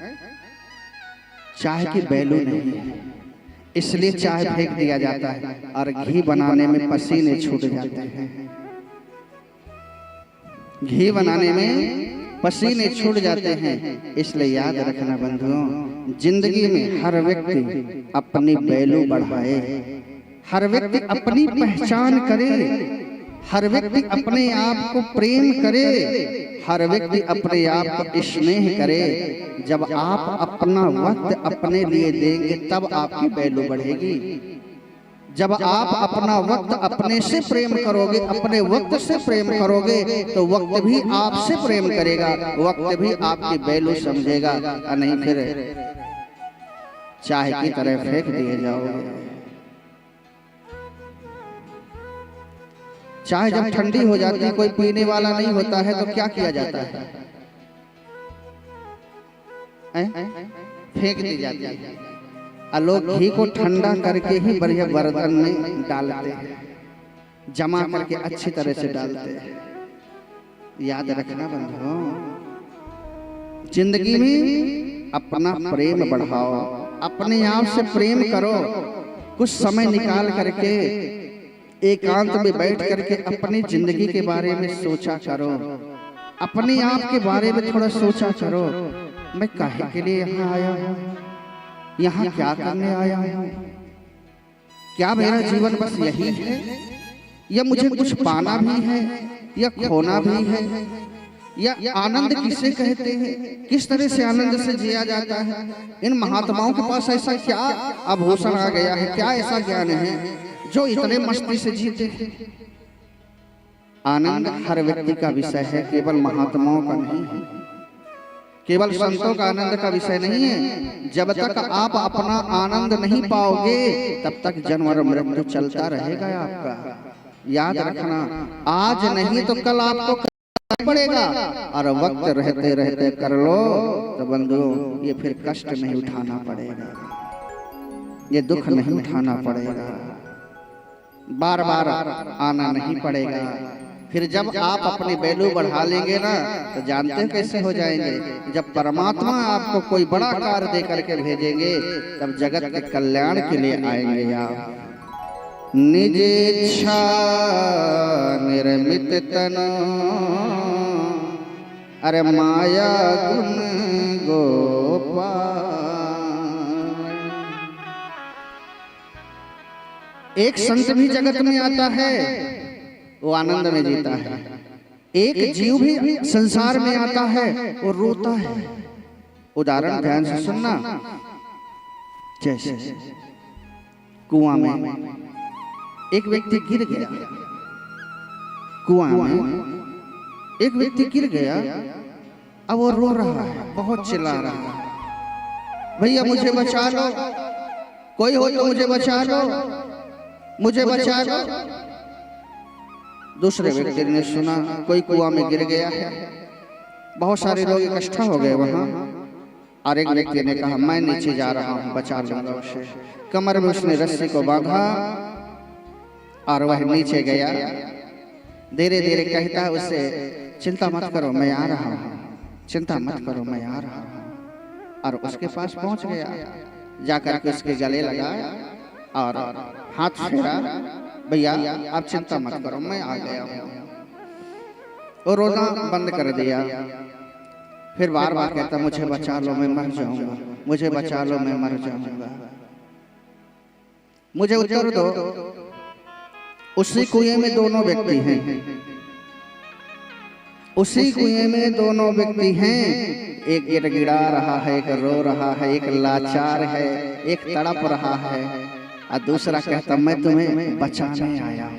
चाय की वैल्यू नहीं है, इसलिए चाय फेंक दिया जाता है और घी बनाने में पसीने छूट जाते हैं। घी बनाने में पसीने छूट जाते हैं। इसलिए याद रखना बंधुओं, जिंदगी में हर व्यक्ति अपनी वैल्यू बढ़ाए, हर व्यक्ति अपनी पहचान करे, हर व्यक्ति अपने आप को प्रेम करे, हर व्यक्ति अपने आप को स्नेह करे। जब आप अपना वक्त अपने लिए देंगे तब आपकी वैल्यू बढ़ेगी। जब आप अपना वक्त अपने से प्रेम करोगे, अपने वक्त से प्रेम करोगे, तो वक्त भी आपसे प्रेम करेगा, वक्त भी आपकी वैल्यू समझेगा। नहीं फिर चाय की तरह फेंक दिए जाओगे। चाय जब ठंडी हो जाती है, कोई पीने वाला नहीं होता है, तो क्या किया जाता है? फेंक दी जाती है। और लोग घी को ठंडा करके ही बढ़िया बर्तन में डालते हैं, जमा करके अच्छी तरह से डालते हैं। याद रखना बंधुओं, जिंदगी में अपना प्रेम बढ़ाओ, अपने आप से प्रेम करो। कुछ समय निकाल करके एकांत में बैठ करके अपनी जिंदगी के बारे में सोचा करो, अपने आप के बारे में थोड़ा सोचा करो। मैं काहे के लिए यहाँ आया हूँ, यहाँ क्या करने आया हूँ? क्या मेरा जीवन बस यही है, या मुझे कुछ पाना भी है या खोना भी है? या आनंद किसे कहते हैं, किस तरह से आनंद से जिया जाता है? इन महात्माओं के पास ऐसा क्या आभूषण आ गया है, क्या ऐसा ज्ञान है जो इतने मस्ती से जीते हैं? आनंद हर व्यक्ति का विषय है, केवल महात्माओं का नहीं है, केवल संतों का आनंद का विषय नहीं है। जब तक आप अपना आनंद नहीं पाओगे तब तक जन्म और मृत्यु चलता रहेगा आपका। याद रखना, आज नहीं तो कल आपको करना पड़ेगा, और वक्त रहते रहते कर लो तो बंधुओं ये फिर कष्ट नहीं उठाना पड़ेगा, ये दुख नहीं उठाना पड़ेगा, बार बार आना नहीं पड़ेगा। फिर जब आप अपनी वैल्यू बढ़ा लेंगे ना, तो जानते हैं कैसे हो जाएंगे? जब परमात्मा आपको कोई बड़ा कार्य दे करके भेजेंगे, तब जगत के कल्याण के लिए आएंगे आप। निज इच्छा निर्मित तन, अरे माया गुण गोपाल। एक संत भी जगत में आता है, वो आनंद में जीता है। एक जीव भी संसार में आता है, वो रोता है। उदाहरण ध्यान से सुनना। जैसे कुआं में एक व्यक्ति गिर गया, कुआं में एक व्यक्ति गिर गया, अब वो रो रहा है, बहुत चिल्ला रहा है, भैया मुझे बचा लो, कोई हो तो मुझे बचा लो, मुझे बचा लो। दूसरे व्यक्ति ने सुना कोई कुआं में गिर गया है, बहुत सारे लोग इकट्ठा हो गए वहां। और एक व्यक्ति ने कहा मैं नीचे जा रहा हूं, बचा लूंगा उसे। कमर में उसने रस्सी को बांधा और वह नीचे गया। धीरे धीरे कहता है उससे, चिंता मत करो मैं आ रहा हूं, चिंता मत करो मैं आ रहा हूं। और उसके पास पहुंच गया, जाकर के उसके गले लगाया और हाथ फेरा, भैया आप चिंता मत करो मैं आ गया हूं। और रोना बंद कर दिया। फिर बार बार कहता मुझे बचा लो मैं मर जाऊंगा, मुझे बचा लो मैं मर जाऊंगा, मुझे उत्तर दो। उसी कुएं में दोनों व्यक्ति हैं, उसी कुएं में दोनों व्यक्ति हैं। एक गिड़गिड़ा रहा है, एक रो रहा है, एक लाचार है, एक तड़प रहा है और दूसरा कहता मैं तुम्हें बचाने आया।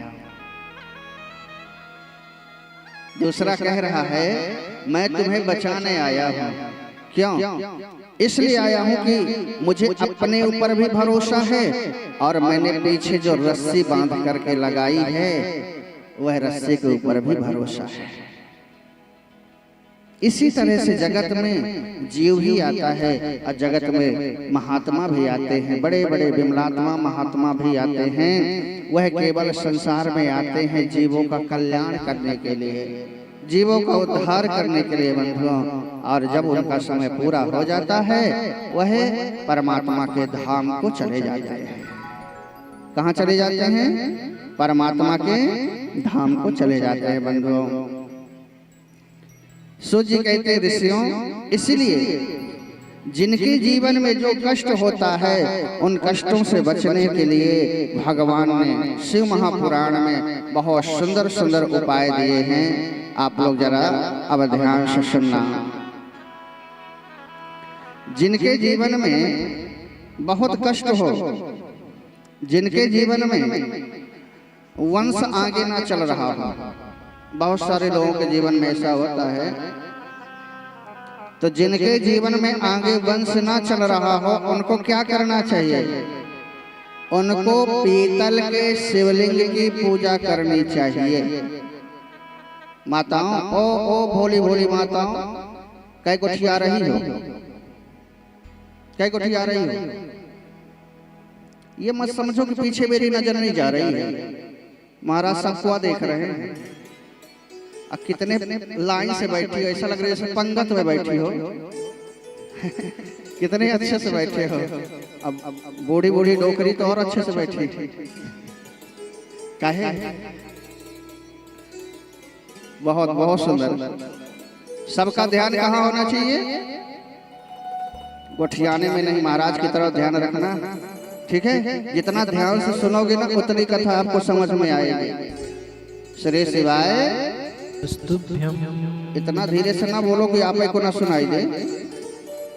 दूसरा कह रहा है मैं तुम्हें बचाने आया हूं। क्यों? इसलिए आया हूं कि मुझे अपने ऊपर भी भरोसा है और मैंने पीछे जो रस्सी बांध करके लगाई है वह रस्सी के ऊपर भी भरोसा है। इसी तरह से जगत में जीव ही आता है और जगत में महात्मा भी आते हैं, बड़े बड़े विमलात्मा महात्मा भी आते हैं। वह केवल संसार में आते हैं जीवों का कल्याण करने के लिए, जीवों का उद्धार करने के लिए बंधुओं। और जब उनका समय पूरा हो जाता है वह परमात्मा के धाम को चले जाते हैं। कहाँ चले जाते हैं? परमात्मा के धाम को चले जाते हैं बंधुओं। सूत जी कहते हैं ऋषियों, इसलिए जिनके जीवन में जो कष्ट होता है उन कष्टों से बचने के लिए भगवान ने शिव महापुराण में बहुत सुंदर सुंदर उपाय दिए हैं। आप लोग जरा अब ध्यान से सुनना। जिनके जीवन में बहुत कष्ट हो, जिनके जीवन में वंश आगे ना चल रहा हो, बहुत सारे लोगों के जीवन में ऐसा होता है, तो जिनके जीवन में आगे वंश ना चल रहा हो उनको क्या करना चाहिए? उनको पीतल के शिवलिंग की पूजा करनी चाहिए। माताओं, ओ भोली भोली माताओं, कै कोठी आ रही हो, कै कोठी आ रही हो? ये मत समझो कि पीछे मेरी नजर नहीं जा रही है, महाराज सबको देख रहे हैं। कितने लाइन से बैठी हो, ऐसा लग रहा है जैसे पंगत में बैठी हो। कितने अच्छे से बैठे हो। अब बूढ़ी बूढ़ी डोकरी तो और अच्छे से बैठी। काहे? बहुत बहुत सुंदर। सबका ध्यान कहाँ होना चाहिए? गोठियाने में नहीं, महाराज की तरफ ध्यान रखना, ठीक है? जितना ध्यान से सुनोगे ना उतनी कथा आपको समझ में आएगी। श्री शिवाय। इतना धीरे से ना बोलो कि आप को ना सुनाई दे।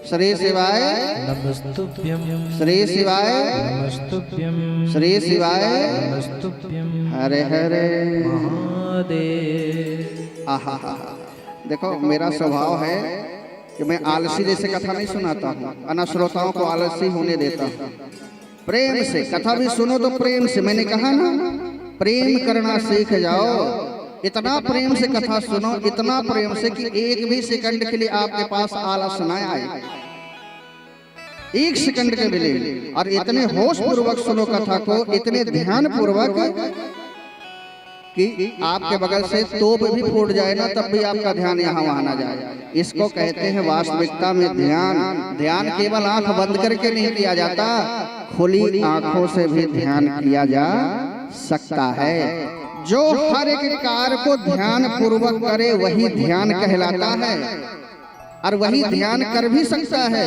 श्री शिवाय नमस्तुभ्यं, श्री शिवाय नमस्तुभ्यं, श्री शिवाय नमस्तुभ्यं, हरे हरे महादेव। आहा, देखो मेरा स्वभाव है कि मैं आलसी जैसे कथा नहीं सुनाता हूँ, अन्य श्रोताओं को आलसी होने देता हूँ। प्रेम से कथा भी सुनो तो प्रेम से, मैंने कहा ना प्रेम करना सीख जाओ। इतना प्रेम से कथा सुनो, इतना प्रेम से कि एक भी सेकंड के लिए आपके पास आलस न आए, एक सेकंड के लिए। और इतने होश पूर्वक सुनो कथा को, इतने ध्यान पूर्वक कि आपके बगल से तोप भी फूट जाए ना तब भी आपका ध्यान यहाँ वहां ना जाए। इसको कहते हैं वास्तविकता में ध्यान। ध्यान केवल आंख बंद करके नहीं किया जाता, खुली आंखों से भी ध्यान किया जा सकता है। जो हर एक कार्य को ध्यान पूर्वक करे वही ध्यान कहलाता है, और वही ध्यान कर भी सकता है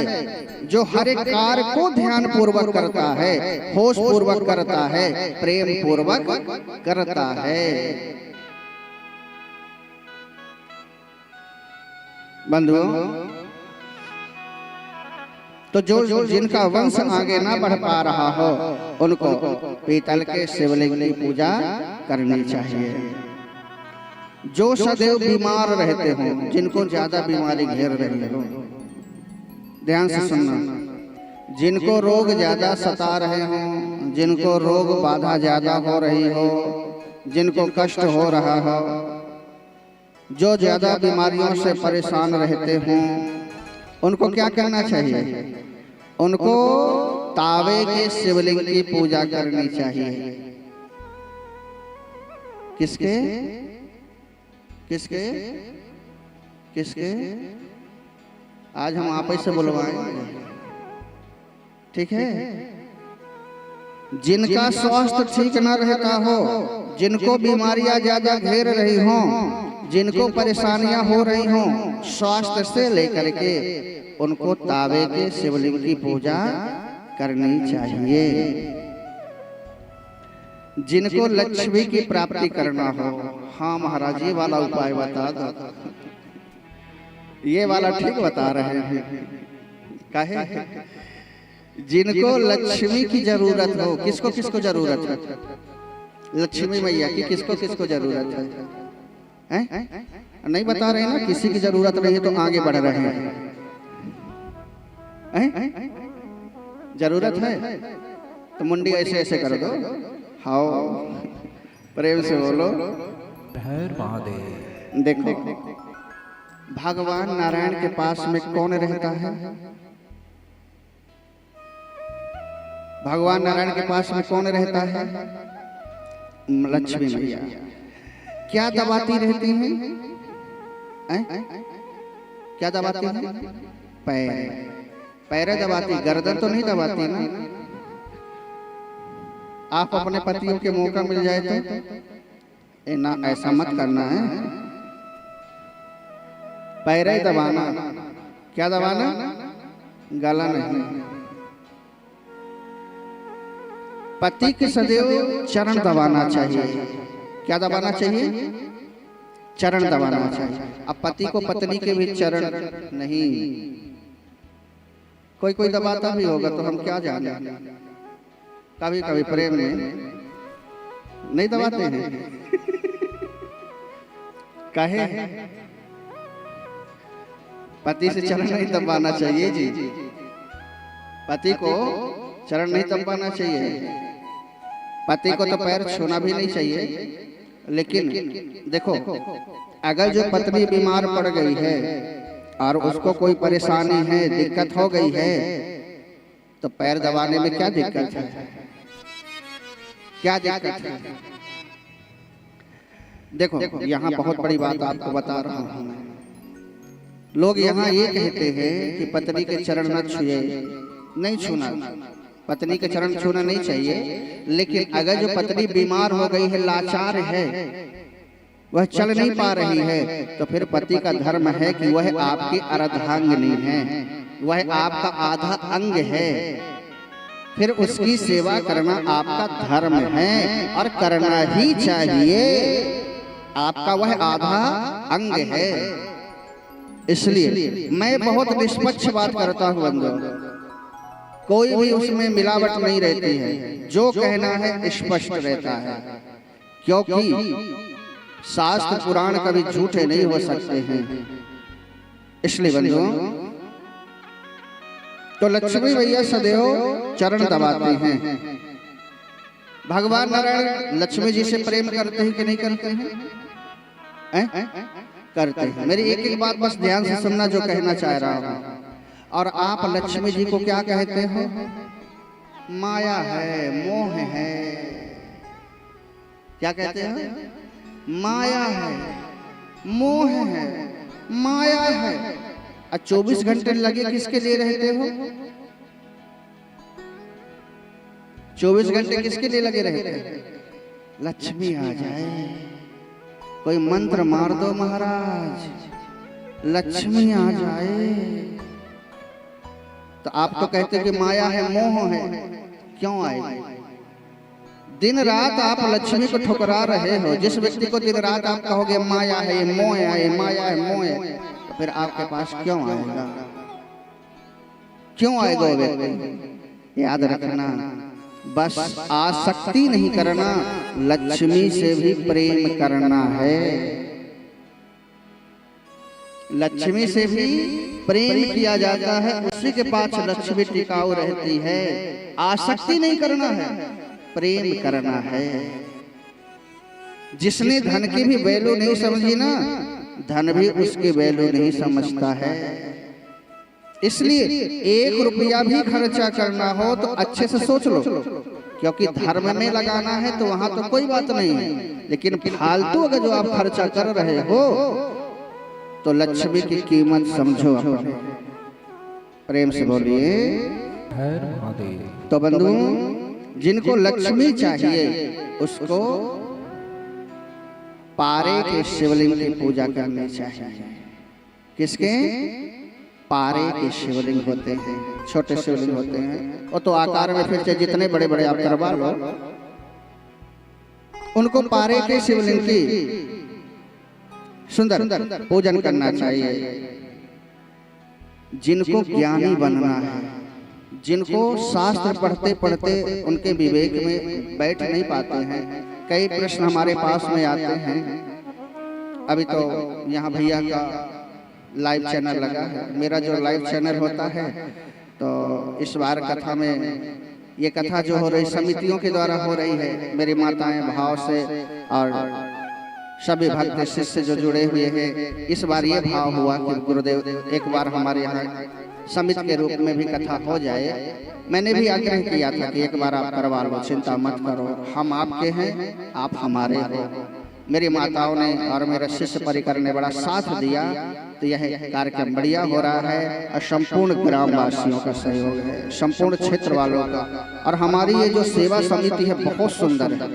जो हर एक कार्य को ध्यान पूर्वक करता है, होश पूर्वक करता है, प्रेम पूर्वक करता है। बंधुओं, तो जो जिनका वंश आगे ना बढ़ पा रहा हो उनको पीतल के शिवलिंग की पूजा करनी चाहिए। जो सदैव बीमार रहते हों, जिनको ज्यादा बीमारी घेर रही हो, ध्यान से सुनना, जिनको रोग ज्यादा सता रहे हों, जिनको रोग बाधा ज्यादा हो रही हो, जिनको कष्ट हो रहा हो, जो ज्यादा बीमारियों से परेशान रहते हों, उनको क्या करना चाहिए? उनको तावे के शिवलिंग की पूजा करनी चाहिए। किसके किसके किसके? आज हम आप ही से बुलवाएंगे, ठीक है? जिनका स्वास्थ्य ठीक न रहता हो, जिनको बीमारियां ज्यादा घेर रही हों, जिनको परेशानियां हो रही हों स्वास्थ्य से लेकर के, उनको तावे के शिवलिंग की पूजा करनी चाहिए। जिनको लक्ष्मी की प्राप्ति करना हो, हाँ महाराज ये वाला उपाय बता दो, ये वाला ठीक बता रहे हैं। काहे? जिनको लक्ष्मी की जरूरत हो, किसको किसको जरूरत है? लक्ष्मी मैया की किसको किसको जरूरत है? नहीं बता रहे ना, किसी की जरूरत नहीं है तो आगे बढ़ रहे हैं। जरूरत है तो मुंडी ऐसे ऐसे कर दो, हाओ प्रेम से बोलो हर महादेव। देखो भगवान नारायण के पास में कौन रहता है? भगवान नारायण के पास में कौन रहता है? लक्ष्मी मैया। क्या दबाती रहती हैं? क्या दबाती हैं? पैर। पैर दबाती, गर्दन तो नहीं दबाती ना। आप अपने पतियों के मौका मिल जाए तो ना ऐसा मत करना है, पैर दबाना। क्या दबाना? गला नहीं। पति के सदैव चरण दबाना चाहिए। क्या दबाना चाहिए? चरण दबाना चाहिए। अब पति को पत्नी के भी चरण नहीं, कोई कोई दबाता भी होगा तो हम क्या जाने। कभी कभी प्रेम में नहीं दबाते हैं। काहे? पति से चरण नहीं दबाना चाहिए जी, पति को चरण नहीं दबाना चाहिए। पति को तो पैर छूना भी नहीं चाहिए। लेकिन देखो, अगर जो पत्नी बीमार पड़ गई है और उसको कोई परेशानी है, दिक्कत हो गई है, तो पैर दबाने में क्या दिक्कत है? क्या दिक्कत है? देखो यहाँ बहुत बड़ी बात आपको बता रहा हूँ। लोग यहाँ ये कहते हैं कि पत्नी के चरण न छुए, नहीं छूना, पत्नी के चरण छूना नहीं चाहिए। लेकिन अगर जो पत्नी बीमार हो गई है, लाचार है, वह चल नहीं पा रही है, तो फिर पति का धर्म है कि वह आपकी अर्धांगिनी है, वह आपका आधा अंग है। फिर उसकी सेवा करना आपका धर्म है और करना ही चाहिए। आपका वह आधा अंग है। इसलिए मैं बहुत निष्पक्ष बात करता हूँ बंधु, कोई भी उसमें मिलावट नहीं रहती है। जो कहना है स्पष्ट रहता है, क्योंकि शास्त्र पुराण कभी झूठे नहीं हो सकते हैं। इसलिए बंधु, तो लक्ष्मी मैया सदैव चरण दबाते हैं। भगवान नारायण लक्ष्मी जी से प्रेम करते हैं कि नहीं करते हैं? करते हैं। मेरी एक एक बात बस ध्यान से सुनना जो कहना चाह रहा हूं। और आप लक्ष्मी जी को क्या कहते हो? माया है, मोह है। क्या कहते हैं? माया है, मोह है, माया है। 24 घंटे लगे किसके लिए रहते हो? 24 घंटे किसके लिए लगे रहते हैं? लक्ष्मी आ जाए, कोई मंत्र मार दो महाराज, लक्ष्मी आ जाए। तो आप तो कहते हैं कि माया है, मोह है, क्यों आए? दिन रात आप लक्ष्मी को ठुकरा रहे हो। जिस व्यक्ति को दिन रात आप कहोगे माया है, ये मोह है, ये माया है, मोह है, तो फिर आपके पास क्यों आएगा? क्यों आएगा वो व्यक्ति? याद रखना, बस आसक्ति नहीं करना, लक्ष्मी से भी प्रेम करना है। लक्ष्मी से भी प्रेम किया जाता है, उसी के पास लक्ष्मी टिकाऊ रहती है। आसक्ति नहीं करना है, प्रेम करना है। जिसने धन की भी वैल्यू नहीं समझी ना, धन भी उसकी वैल्यू नहीं समझता है। इसलिए 1 रुपया भी खर्चा करना हो तो अच्छे से सोच लो, क्योंकि धर्म में लगाना है तो वहां तो कोई बात नहीं है, लेकिन फालतू अगर जो आप खर्चा कर रहे हो तो लक्ष्मी की कीमत समझो। अपने प्रेम से बोलिए हर महादेव। तो बंधु, जिनको लक्ष्मी चाहिए उसको पारे के शिवलिंग की पूजा करनी चाहिए। किसके? पारे के शिवलिंग होते हैं, छोटे शिवलिंग होते हैं, वो तो आकार में फिर चाहे जितने बड़े बड़े आप करवा लो, उनको पारे के शिवलिंग की सुंदर पूजन करना चाहिए। जिनको ज्ञानी बनना है, जिनको शास्त्र पढ़ते पढ़ते उनके विवेक में बैठ नहीं पाते हैं, कई प्रश्न हमारे पास में आते हैं। अभी तो यहाँ भैया का लाइव चैनल लगा है, मेरा जो लाइव चैनल होता है, तो इस बार कथा में ये कथा जो हो रही समितियों के द्वारा हो रही है, मेरी माताएं भाव से और सभी भक्त शिष्य जो जुड़े हुए हैं, इस बार ये भाव हुआ कि गुरुदेव एक बार हमारे यहाँ समिति के रूप में भी कथा हो जाए। मैंने भी आग्रह किया था कि एक बार आप करवा लो, चिंता मत करो, हम आपके हैं, आप हमारे हो। मेरी माताओं ने और मेरे शिष्य परिकर ने बड़ा साथ दिया, तो यह कार्यक्रम बढ़िया हो रहा है और संपूर्ण ग्रामवासियों का सहयोग है, संपूर्ण क्षेत्र वालों का। और हमारी ये जो सेवा समिति है बहुत सुंदर है,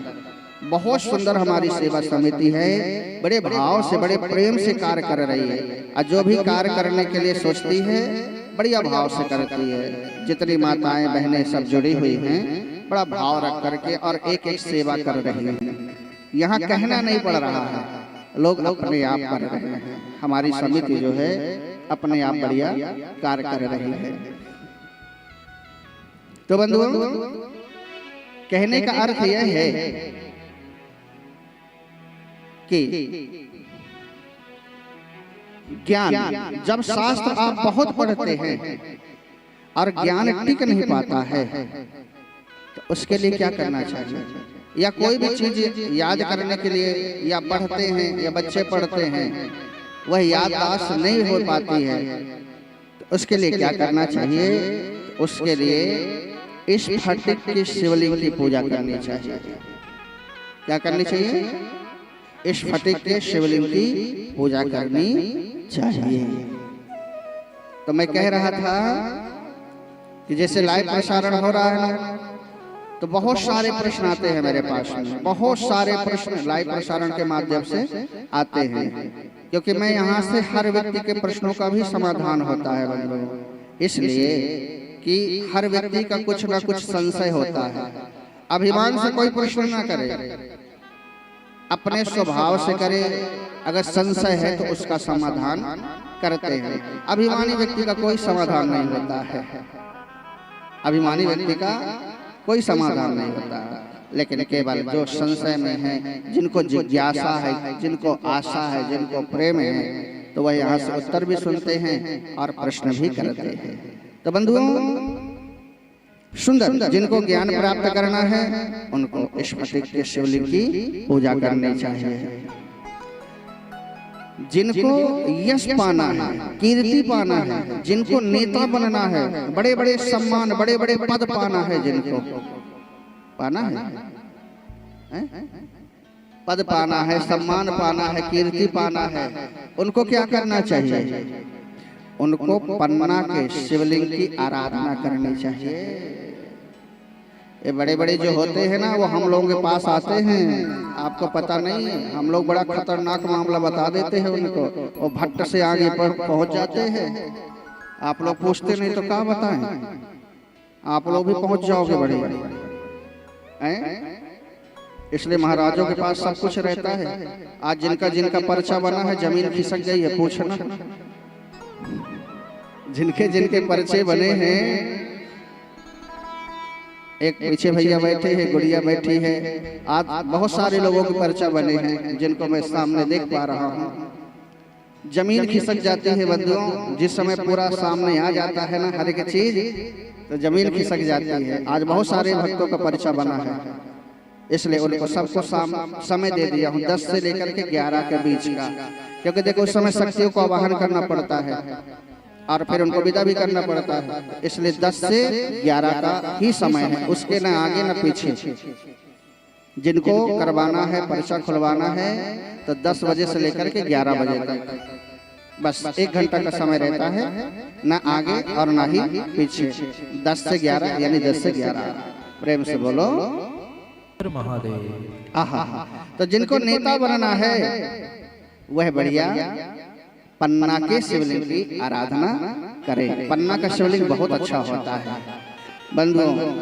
बहुत सुंदर हमारी सेवा समिति है, बड़े भाव से बड़े प्रेम से कार्य कर रही है, और जो भी कार्य करने के लिए सोचती है बढ़िया भाव से करती है। जितनी माताएं बहनें सब जुड़ी हुई हैं, बड़ा भाव रख करके और एक एक सेवा कर रही हैं। यहाँ कहना नहीं पड़ रहा है, लोग अपने आप कर रहे हैं। हमारी समिति जो है अपने आप बढ़िया कार्य कर रही है। तो बंधुओं, कहने का अर्थ यह है कि ज्ञान, जब शास्त्र आप बहुत पढ़ते हैं और ज्ञान टिक नहीं पाता है, तो उसके लिए क्या करना चाहिए? या कोई भी चीज याद करने के लिए या पढ़ते हैं या बच्चे पढ़ते हैं, वह याददाश्त नहीं हो पाती है, तो उसके लिए क्या करना चाहिए? उसके लिए इस स्फटिक की शिवलिंग की पूजा करनी चाहिए। क्या करनी चाहिए? इस स्फटिक के शिवलिंग की पूजा करनी चाहिए। तो मैं कह रहा था कि जैसे लाइव प्रसारण हो रहा है ना, तो बहुत सारे प्रश्न आते हैं मेरे पास में, बहुत सारे प्रश्न लाइव प्रसारण के माध्यम से आते हैं, क्योंकि मैं यहाँ से हर व्यक्ति के प्रश्नों का भी समाधान होता है बंधुओं। इसलिए कि हर व्यक्ति का कुछ ना कुछ संशय होता है। अभिमान से कोई प्रश्न ना करे, अपने स्वभाव से करे। अगर संशय है तो उसका समाधान करते हैं। अभिमानी व्यक्ति का कोई समाधान नहीं होता है, अभिमानी व्यक्ति का कोई समाधान नहीं होता, लेकिन केवल जो संशय में है, जिनको जिज्ञासा है, जिनको आशा है, जिनको प्रेम है, तो वह यहाँ से उत्तर भी सुनते हैं और प्रश्न भी करते हैं। तो बंधुओं, सुंदर, जिनको ज्ञान प्राप्त करना है उनको स्फटिक के शिवलिंग की पूजा करनी चाहिए। जिनको यश पाना है, कीर्ति पाना है, जिनको नेता बनना है, बड़े बड़े सम्मान, बड़े बड़े पद पाना है, जिनको पाना है, पद पाना है, सम्मान पाना है, कीर्ति पाना है, उनको क्या करना चाहिए? उनको पन्ना के शिवलिंग की आराधना करनी चाहिए। ये बड़े बड़े जो होते हैं ना, वो हम लोगों के पास आते हैं, आपको पता नहीं है, हम लोग बड़ा खतरनाक मामला बता देते हैं उनको, वो भट्ट से आगे पर पहुंच जाते हैं। आप लोग पूछते नहीं तो क्या बताएं, आप लोग भी पहुंच जाओगे बड़े बड़े। इसलिए महाराजों के पास सब कुछ रहता है। आज जिनका जिनका पर्चा बना है, जमीन खिसक गई है, पूछना। जिनके जिनके पर्चे बने हैं, एक पीछे भैया बैठे हैं, गुड़िया बैठी है, आज बहुत सारे लोगों के पर्चा बने हैं, जिनको मैं सामने देख पा रहा हूँ। जमीन खिसक जाती है बंधुओं, जिस समय पूरा सामने आ जाता है ना हर एक चीज, तो जमीन खिसक जाती है। आज बहुत सारे भक्तों का पर्चा बना है, इसलिए उनको सबको समय दे दिया हूँ 10 से लेकर के 11 के बीच का, क्योंकि देखो उस समय शक्तियों को आवाहन करना पड़ता है। और फिर उनको विदा भी करना पड़ता है। इसलिए 10 से 11 का ही समय है, उसके न आगे न पीछे। जिनको करवाना है, पर्चा खुलवाना है, तो 10 बजे से लेकर के 11 बजे तक बस 1 घंटा का समय रहता है, न आगे और न ही पीछे। 10 से 11 यानी 10 से 11। प्रेम से बोलो महादेव। आहा। तो जिनको नेता बनना है वह बढ़िया पन्ना के शिवलिंग की आराधना करें। पन्ना का शिवलिंग बहुत अच्छा होता है बंधुओं।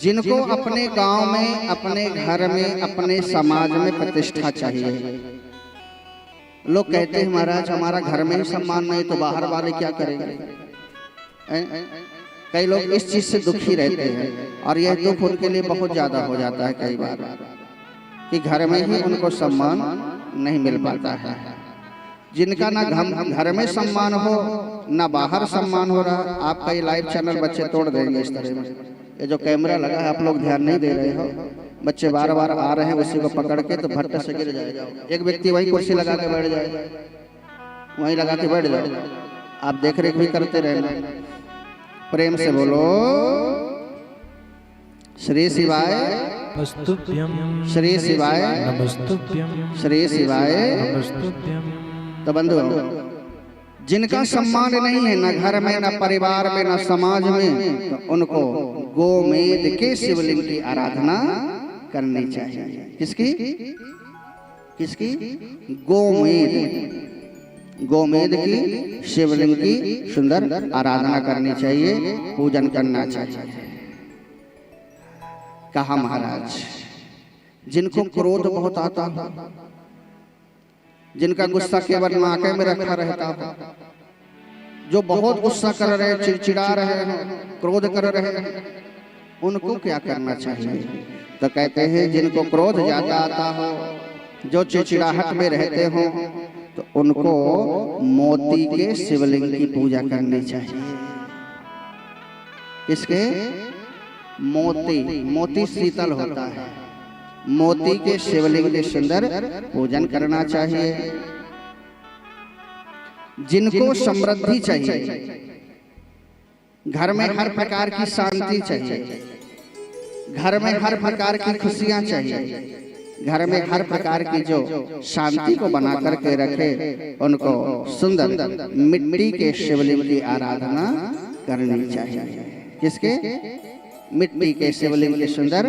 जिनको अपने गांव में, अपने घर में, अपने समाज में प्रतिष्ठा चाहिए। लोग कहते हैं महाराज हमारा घर में ही सम्मान नहीं तो बाहर वाले क्या करेंगे। कई लोग इस चीज से दुखी रहते हैं और यह दुख उनके लिए बहुत ज्यादा हो जाता है कई बार कि घर में ही उनको सम्मान नहीं मिल पाता है। जिनका ना घर में सम्मान हो ना बाहर सम्मान हो रहा। आपका ये लाइव चैनल बच्चे तोड़ देंगे इस तरह में। ये जो कैमरा लगा है आप लोग ध्यान नहीं दे रहे हो, बच्चे बार बार आ रहे हैं, उसी को पकड़ के तो भट्ट से गिर जाएगा। एक व्यक्ति वही कुर्सी लगा के बैठ जाए, वहीं लगा के बैठ जाए। आप देख रेख भी करते रहना। प्रेम से बोलो श्री शिवाय नमस्तुभ्यं, श्री शिवाय नमस्तुभ्यं, श्री शिवाय नमस्तुभ्यं। तो बंधुओं जिनका सम्मान नहीं है न घर में, न परिवार में, न समाज में, तो उनको गोमेद के शिवलिंग की आराधना करनी चाहिए। किसकी? किसकी? गोमेद। गोमेद की शिवलिंग की सुंदर आराधना करनी चाहिए, पूजन करना चाहिए। कहा महाराज जिनको क्रोध बहुत आता हो, जिनका गुस्सा केवल नाके में रखा रहता हो, जो बहुत गुस्सा कर रहे हैं, चिड़चिड़ा रहे हैं, क्रोध कर रहे हैं, उनको क्या करना चाहिए? तो कहते हैं जिनको क्रोध ज्यादा आता हो, जो चिड़चिड़ाहट में रहते हो, तो उनको मोती के शिवलिंग की पूजा करनी चाहिए। किसके? मोती। मोती शीतल होता है। मोती के शिवलिंग के सुंदर पूजन करना चाहिए। जिनको समृद्धि चाहिए, घर में हर प्रकार की शांति चाहिए, घर में हर प्रकार की खुशियां चाहिए, घर में हर प्रकार की जो शांति को बना करके रखे, उनको सुंदर मिट्टी के शिवलिंग की आराधना करनी चाहिए। किसके? मिट्टी के शिवलिंग की सुंदर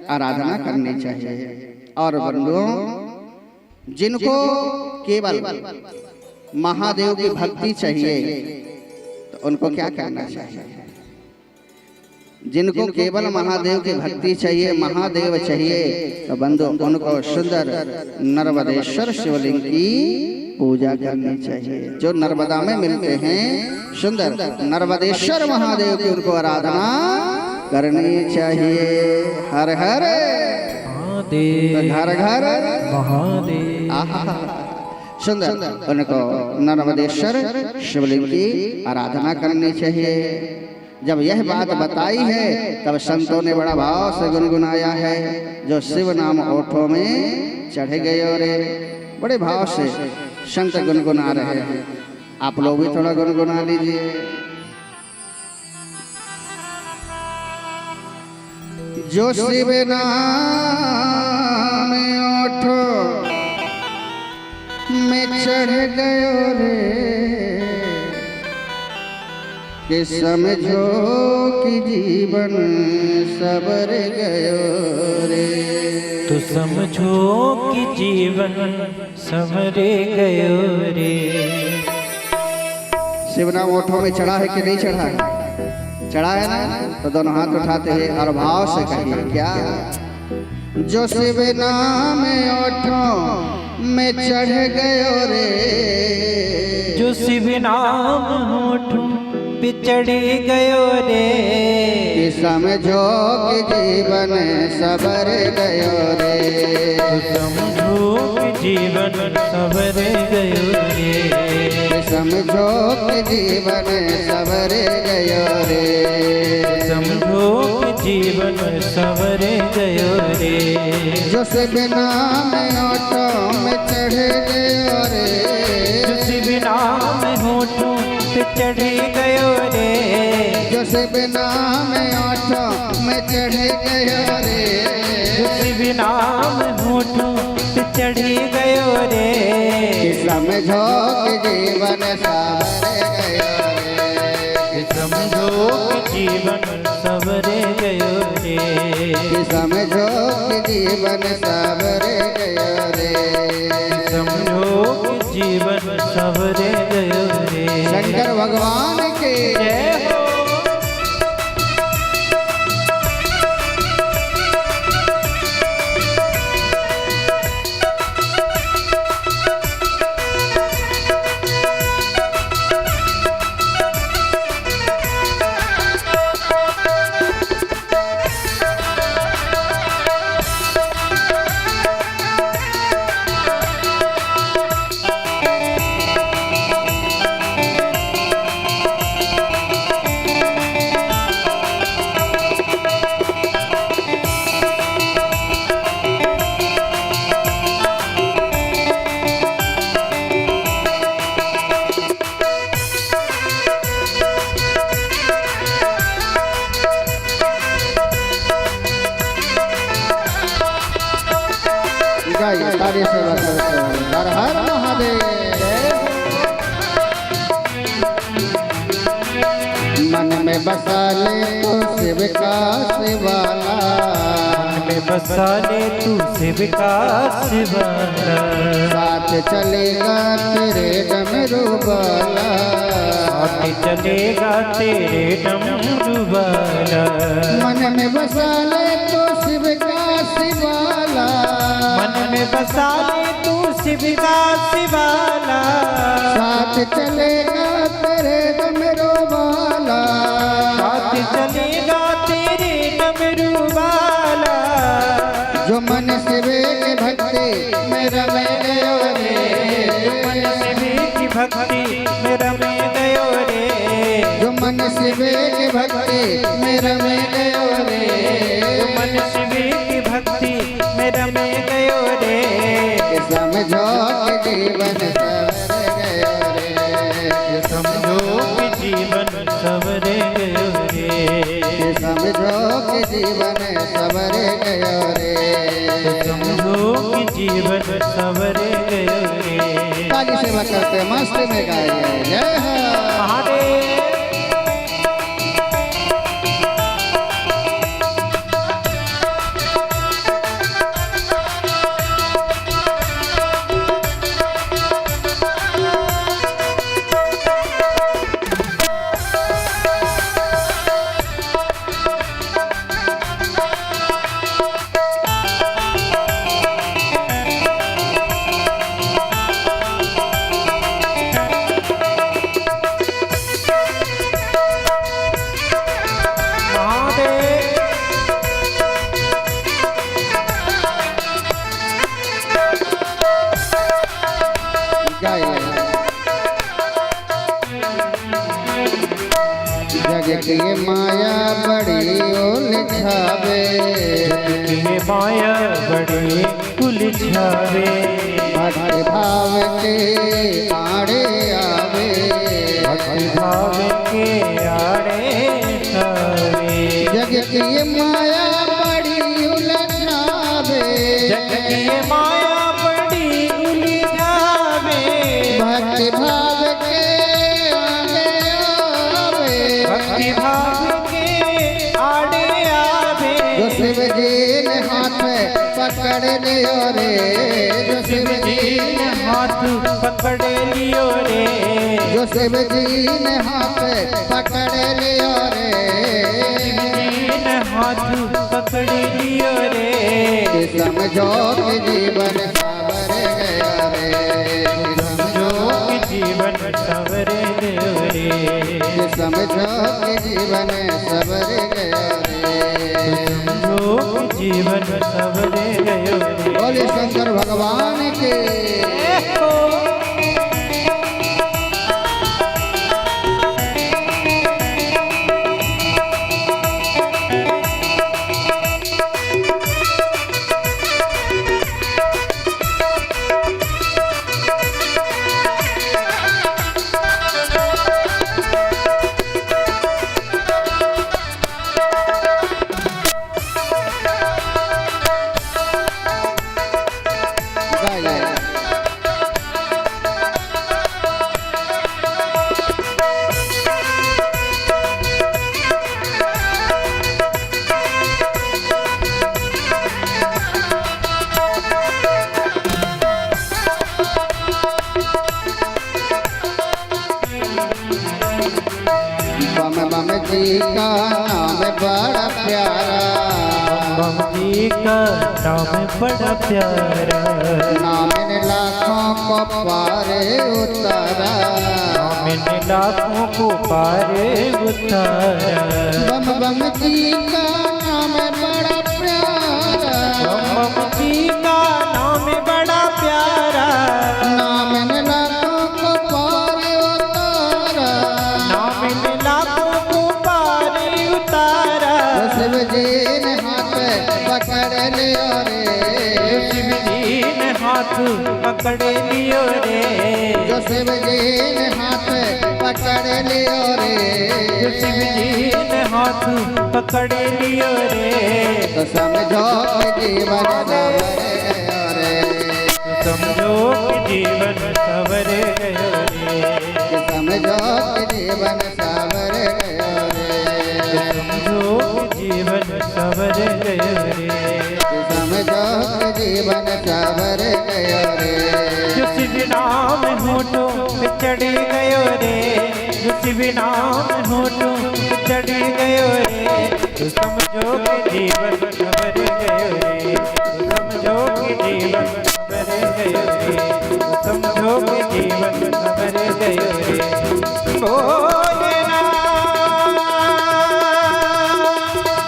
आराधना करनी चाहिए। और बंधुओं जिनको केवल महादेव की भक्ति चाहिए, तो उनको क्या करना चाहिए? जिनको केवल महादेव की भक्ति चाहिए, महादेव चाहिए, तो बंधु उनको सुंदर नर्मदेश्वर शिवलिंग की पूजा करनी चाहिए। जो नर्मदा में मिलते हैं, सुंदर नर्मदेश्वर महादेव की उनको आराधना करनी चाहिए। हर हर महादेव, घर घर महादेव। सुंदर उनको नर्मदेश्वर शिवलिंग की आराधना करनी चाहिए। जब यह बात बताई है तब संतों ने बड़ा भाव से गुनगुनाया है, जो शिव नाम ओठों में चढ़ गए रे। बड़े भाव से संत गुनगुना रहे हैं, आप लोग भी थोड़ा गुनगुना लीजिए। जो शिव नाम ओठों में चढ़ गयो रे, कि समझो कि जीवन सबर गयो रे। तो समझो कि जीवन संवरे गयो रे। शिव नाम ओठों में चढ़ा है कि नहीं चढ़ा है? चढ़ा है ना? तो दोनों हाथ उठाते हैं और भाव से कहिए क्या? जो शिव नाम ओठों में चढ़ गयो रे, जो शिव नाम होठों पे चढ़ गयो रे, कि समझो कि जीवन सबर गयो रे। तो समझो कि जीवन संवर गयो रे। समझो कि जीवन सबर गयो रे। समझो कि जीवन संवर गयो रे। जो शिव नाम ओठों में चढ़ गयो रे, जो शिव नाम होठों पे चढ़ी गयो रे जो शिव नाम ओठों में चढ़ गयो रे शिव नाम होठों पे चढ़ी गयो रे समझो कि जीवन सावरे गयो रे समझो कि जीवन सवरे गयो रे समझो कि जीवन सावरे गयो रे समझो कि जीवन सवरे गयो रे शंकर भगवान के जय हो। गाइए ताली से करते हैं हर हर महादेव मन में बसा ले तो शिव का शिवाला में बसा ले तू शिव का शिवाला साथ चलेगा तेरे डमरू वाला साथ चलेगा तेरे डमरू वाला मन में बसा ले तो शिव का शिवाला मन में बसा ले तू शिव का शिवाला साथ चलेगा तेरे डमरू वाला साथ चलेगा तेरे डमरू वाला जो मन शिव के भक्ति में रमे गयो रे मन शिव की भक्ति में रमे गयो रे जो मन शिव की भक्ति में रमे गयो रे मन शिव की भक्ति में रमे गयो रे कि समझो कि जीवन सवर गयो रे समझो कि जीवन सवरे गयो रे कि समझो कि जीवन सवर गयो रे समझो कि जीवन सवरे गयो रे ताली सेवा करते मस्त में गाइए जय हो महादेव जग की माया बड़ी उलझावे ये माया बड़ी उलझावे भक्ति भाव के आड़े आवे भक्ति भाव के आड़े आवे जग की माया बड़ी उलझावे जग की ये माया बड़ी उलझावे भक्ति भाव के आड़े आवे भक्ति भाव के आड़े आवे जो शिव जी ने हाथ पकड़ लियो रे जो शिव जी ने हाथ पकड़ लियो रे जो शिव जी ने हाथ पकड़ लियो रे हाथ पकड़ लियो रे कि समझो कि जीवन सावर गया रे समझो कि जीवन सवरे गयो रे कि समझो कि जीवन सवर गया रे समझो कि जीवन सवरे गयो रे बोले शंकर भगवान के बड़ा प्यारा, बम बम जी का नाम बड़ा प्यारा, नाम ने लाखों को पारे उतारा, नाम ने लाखों को पारे उतारा। बम बम जी का नाम बड़ा प्यारा, बम बम जी का नाम बड़ा प्यारा, नाम ने लाखों को पारे उतारा, नाम ने लाखों को पारे उतारा। शिव जी ने हाथ पकड़ लियो रे, शिव जी ने हाथ पकड़ लियो रे, जो शिव जी ने हाथ पकड़ लियो रे, जो शिव जी ने हाथ पकड़ लियो रे। तो समझो कि जीवन सवरे रे, समझो कि जीवन सवर गयो रे, कि समझो कि जीवन सवरे रे, समझो कि जीवन सवर गयो रे, कि समझो कि जीवन सवरे रे। जो शिव नाम होठों पे चढ़ गयो रे, जो शिव नाम होठों पे चढ़ गयो रे, तो समझो कि जीवन सवर गयो रे, तो समझो कि जीवन सवर गयो रे, तो समझो कि जीवन सवर गयो रे। भोलेनाथ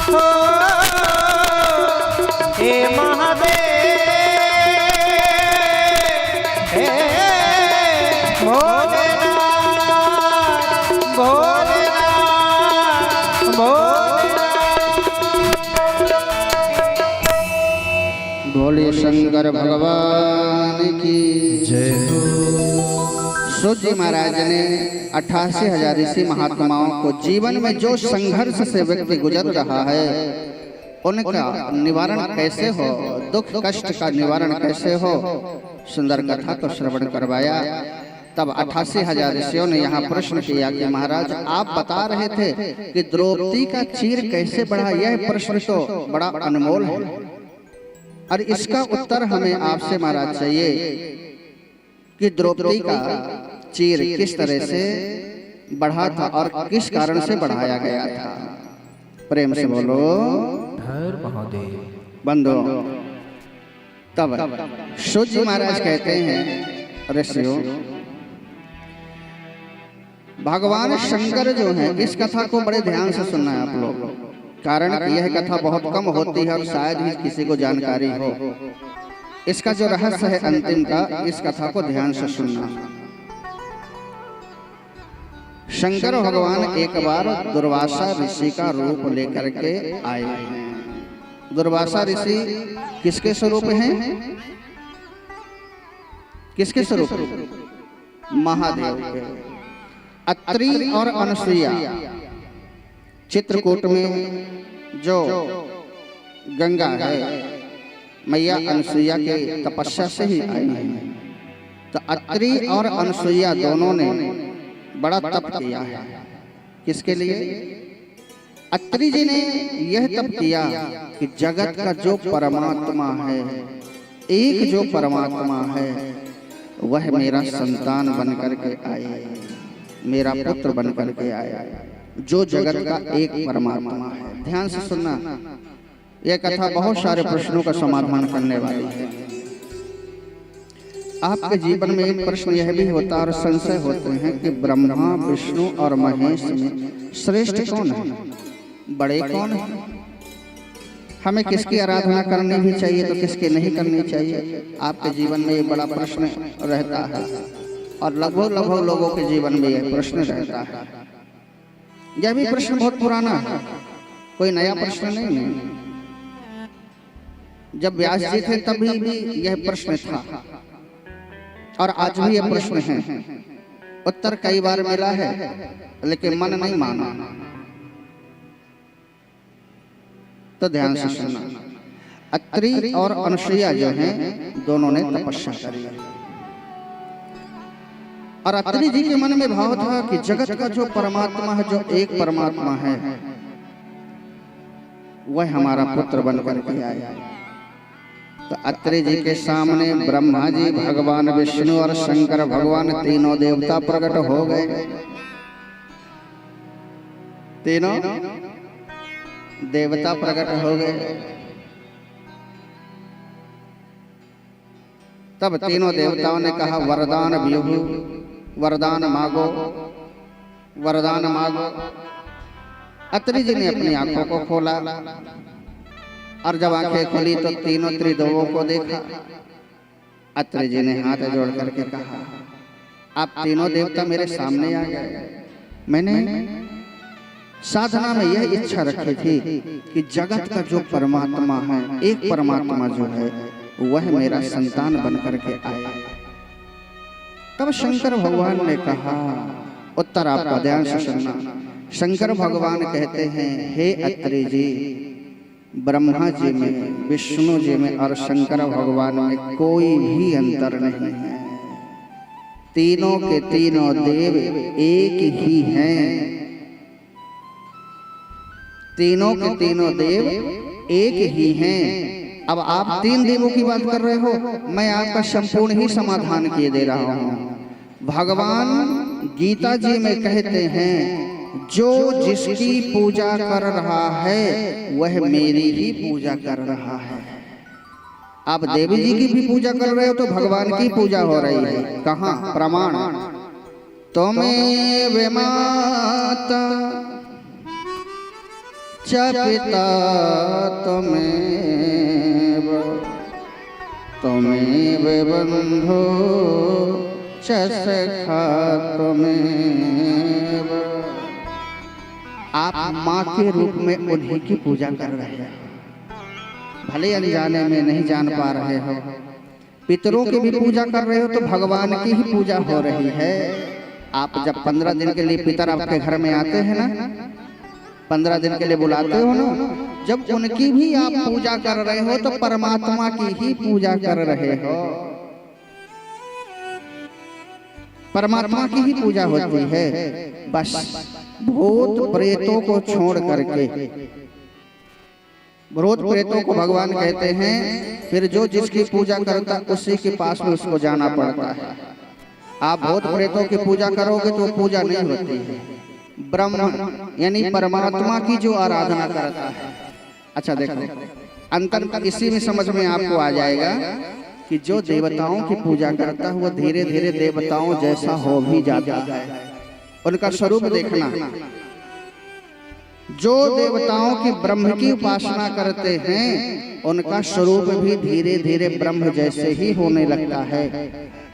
हो, हे महादेव, हे भोलेनाथ, भोलेनाथ, भोले शंकर भगवान की जय हो। सूत जी महाराज ने 88,000 ऋषि महात्माओं को जीवन में जो संघर्ष से व्यक्ति गुजर रहा है उनका निवारण कैसे हो, दुख कष्ट का निवारण कैसे हो, सुंदर कथा को श्रवण करवाया। तब 88,000 ऋषियों ने यहाँ प्रश्न किया कि महाराज आप बता रहे थे कि द्रौपदी का चीर कैसे बढ़ा, यह प्रश्न तो बड़ा अनमोल है और इसका उत्तर हमें आपसे महाराज चाहिए कि द्रौपदी का चीर किस तरह से बढ़ा था और किस कारण से बढ़ाया गया था। प्रेम से बोलो हर महादेव। बंधु। तब सूत जी महाराज कहते हैं ऋषियों, भगवान शंकर जो हैं इस कथा को बड़े ध्यान से सुनना है आप लोग, कारण कि यह कथा बहुत कम होती है और शायद ही किसी को जानकारी हो। इसका जो रहस्य है अंतिम का, इस कथा को ध्यान से सुनना। शंकर भगवान एक बार दुर्वासा ऋषि का रूप लेकर के आए हैं। दुर्वासा ऋषि किसके स्वरूप हैं? किसके स्वरूप? महादेव के। अत्रि और अनसुईया चित्रकूट में जो गंगा है, मैया अनसुईया के तपस्या से ही आई है। तो अत्रि और अनसुईया दोनों ने बड़ा तप किया है। किसके लिए? अत्रि जी ने यह तप किया कि जगत का जो परमात्मा है, एक जो परमात्मा है, वह मेरा संतान बनकर के आए, मेरा पुत्र बनकर के आया, जो जगत का एक परमात्मा है। ध्यान से सुनना, यह कथा बहुत सारे प्रश्नों का समाधान करने वाली है। आपके जीवन में एक प्रश्न यह भी होता और संशय होते हैं कि ब्रह्मा, विष्णु और महेश में श्रेष्ठ कौन है, बड़े कौन है, हमें किसकी आराधना करनी भी चाहिए तो किसकी नहीं करनी चाहिए। आपके जीवन में ये बड़ा प्रश्न रहता है और लगभग लोगों के जीवन में यह प्रश्न रहता है। यह भी प्रश्न बहुत पुराना है, कोई नया प्रश्न नहीं है। जब व्यास जी थे तभी भी यह प्रश्न था और आज भी यह प्रश्न है। उत्तर कई बार मिला है लेकिन मन नहीं माना। तो ध्यान से सुनना, अत्रि और अनसुईया जो हैं दोनों ने तपस्या करी और अत्रि जी के मन में भाव था कि जगत का जो परमात्मा है, जो एक परमात्मा है, वह हमारा पुत्र बनकर के आया। तो अत्रि जी के सामने ब्रह्मा जी, भगवान विष्णु और शंकर भगवान तीनों देवता प्रकट हो गए। तीनों देवता प्रकट हो गए। तब तीनों देवताओं ने कहा वरदान विभु, वरदान मांगो, वरदान मांगो। अत्रि जी ने अपनी आंखों को खोला और जब आंखें खुली तो तीनों त्रिदेवों को देखा। अत्रि जी ने हाथ जोड़ करके कहा आप तीनों देवता मेरे सामने आ गए। मैंने साधना में यह इच्छा रखी थी कि जगत का जो परमात्मा है, एक परमात्मा जो है वह मेरा संतान बन करके आए। तब शंकर भगवान ने कहा, उत्तर आपका ध्यान से सुनना। शंकर भगवान कहते हैं हे अत्रि जी, ब्रह्मा जी में, विष्णु जी में और शंकर भगवान में कोई भी अंतर नहीं है। तीनों के तीनों देव एक ही हैं। तीनों के तीनों देव एक ही हैं। अब आप तीन देवों की बात कर रहे हो, मैं आपका संपूर्ण ही समाधान किए दे रहा हूं। भगवान गीता जी में कहते हैं जो जिसकी पूजा कर रहा है वह मेरी ही पूजा कर रहा है। आप देवी जी की भी पूजा कर रहे हो तो भगवान की पूजा हो रही है। कहाँ प्रमाण? त्वमेव माता च पिता त्वमेव, त्वमेव बंधो च सखा त्वमेव। आप माँ के रूप में उन्हीं की पूजा कर रहे हैं, भले अनजाने में नहीं जान पा रहे हो। पितरों की भी पूजा कर रहे हो तो भगवान की ही पूजा हो रही है। आप जब 15 दिन के लिए पितर आपके घर में आते हैं ना, 15 दिन के लिए बुलाते हो ना, जब उनकी भी आप पूजा कर रहे हो तो परमात्मा की ही पूजा कर रहे हो। परमात्मा की ही पूजा होती है। बस भूत प्रेतों को छोड़ करके, भूत प्रेतों को भगवान कहते हैं फिर जो जिसकी पूजा करता उसी के पास में उसको जाना पड़ता है। आप भूत प्रेतों की पूजा करोगे तो पूजा नहीं होती है। ब्रह्म यानी परमात्मा की जो आराधना करता है। अच्छा देखो, अंतर इसी में समझ में आपको आ जाएगा कि जो देवताओं की पूजा करता है वह धीरे धीरे देवताओं जैसा हो भी जाता है। उनका स्वरूप देखना। जो देवताओं की ब्रह्म की उपासना करते हैं उनका स्वरूप भी धीरे धीरे ब्रह्म जैसे ही होने लगता है।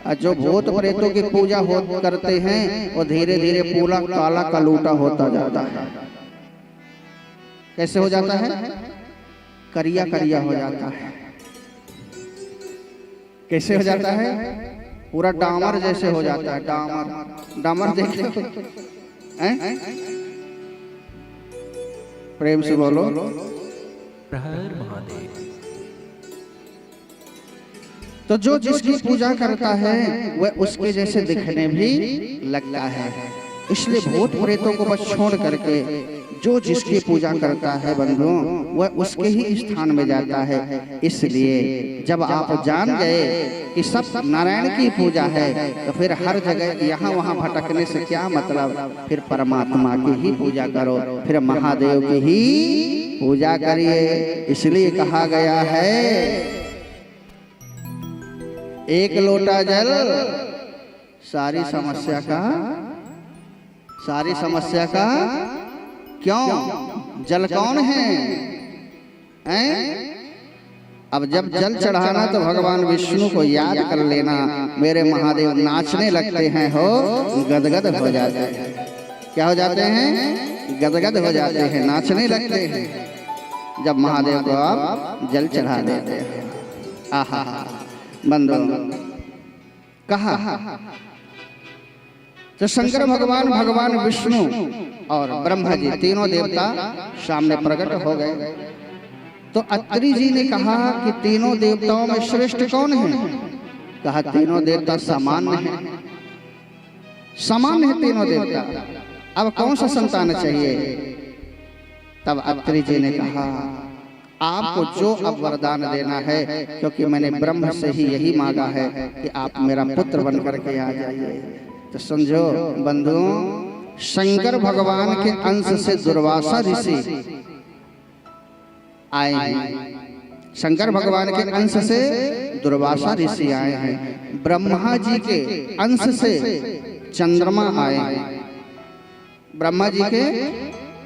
और जो भूत प्रेतों की पूजा करते हैं वो धीरे धीरे पूरा काला कलूटा होता जाता है। कैसे हो जाता है? करिया करिया हो जाता है। कैसे हो जाता है? पूरा डामर जैसे हो जाता है। डामर, डामर देखते हैं? प्रेम से बोलो हर महादेव। तो जो जिसकी पूजा करता है वह उसके जैसे दिखने भी लगता है। इसलिए भूत प्रेतों को बस छोड़ करके जो जिसकी पूजा करता है बंधुओं वह उसके ही स्थान में जाता है। इसलिए जब आप जान गए कि सब नारायण की पूजा है तो फिर हर जगह यहाँ वहाँ भटकने से क्या मतलब। फिर परमात्मा की ही पूजा करो, फिर महादेव की ही पूजा करिए। इसलिए कहा गया है एक लोटा जल सारी समस्या का क्यों? जल कौन है? अब जब जल चढ़ाना तो भगवान विष्णु को याद कर लेना। मेरे महादेव नाचने लगते हैं, हो गदगद हो जाते हैं। क्या हो जाते हैं? गदगद हो जाते हैं, नाचने लगते हैं जब महादेव को आप जल चढ़ा देते हैं। आहा बंदो कहा तो शंकर भगवान, भगवान विष्णु और ब्रह्मा जी तीनों देवता सामने प्रकट हो गए। तो अत्रि जी ने कहा कि तीनों देवताओं में श्रेष्ठ कौन है? कहा तीनों देवता सामान्य हैं। सामान्य है तीनों देवता, अब कौन सा संतान चाहिए? तब अत्रि जी ने कहा आपको जो अब वरदान देना है, क्योंकि मैंने ब्रह्म से ही यही मांगा है कि आप मेरा पुत्र बन करके आ जाइए। तो समझो बंधुओं, शंकर भगवान के अंश से दुर्वासा ऋषि आए हैं। शंकर भगवान के अंश से दुर्वासा ऋषि आए हैं। ब्रह्मा जी के अंश से चंद्रमा आए हैं। ब्रह्मा जी के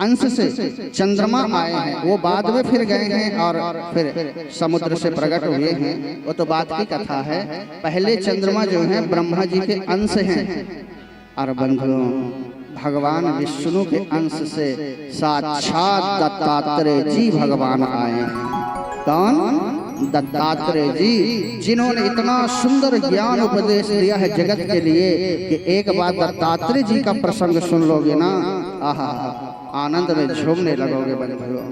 अंश से चंद्रमा आए हैं। वो बाद में फिर गए हैं और फिर समुद्र से प्रकट हुए हैं, वो तो बात की कथा है। पहले चंद्रमा जो है ब्रह्मा जी के अंश हैं। और बंधुओं, भगवान विष्णु के अंश से साक्षात दत्तात्रेय जी भगवान आए हैं। कौन? दत्तात्रेय जी, जिन्होंने इतना सुंदर ज्ञान उपदेश दिया है जगत के लिए कि एक बार दत्तात्रेय जी का प्रसंग सुन लोगे ना, आहा, आनंद में झूमने लगोगे बंधुओं,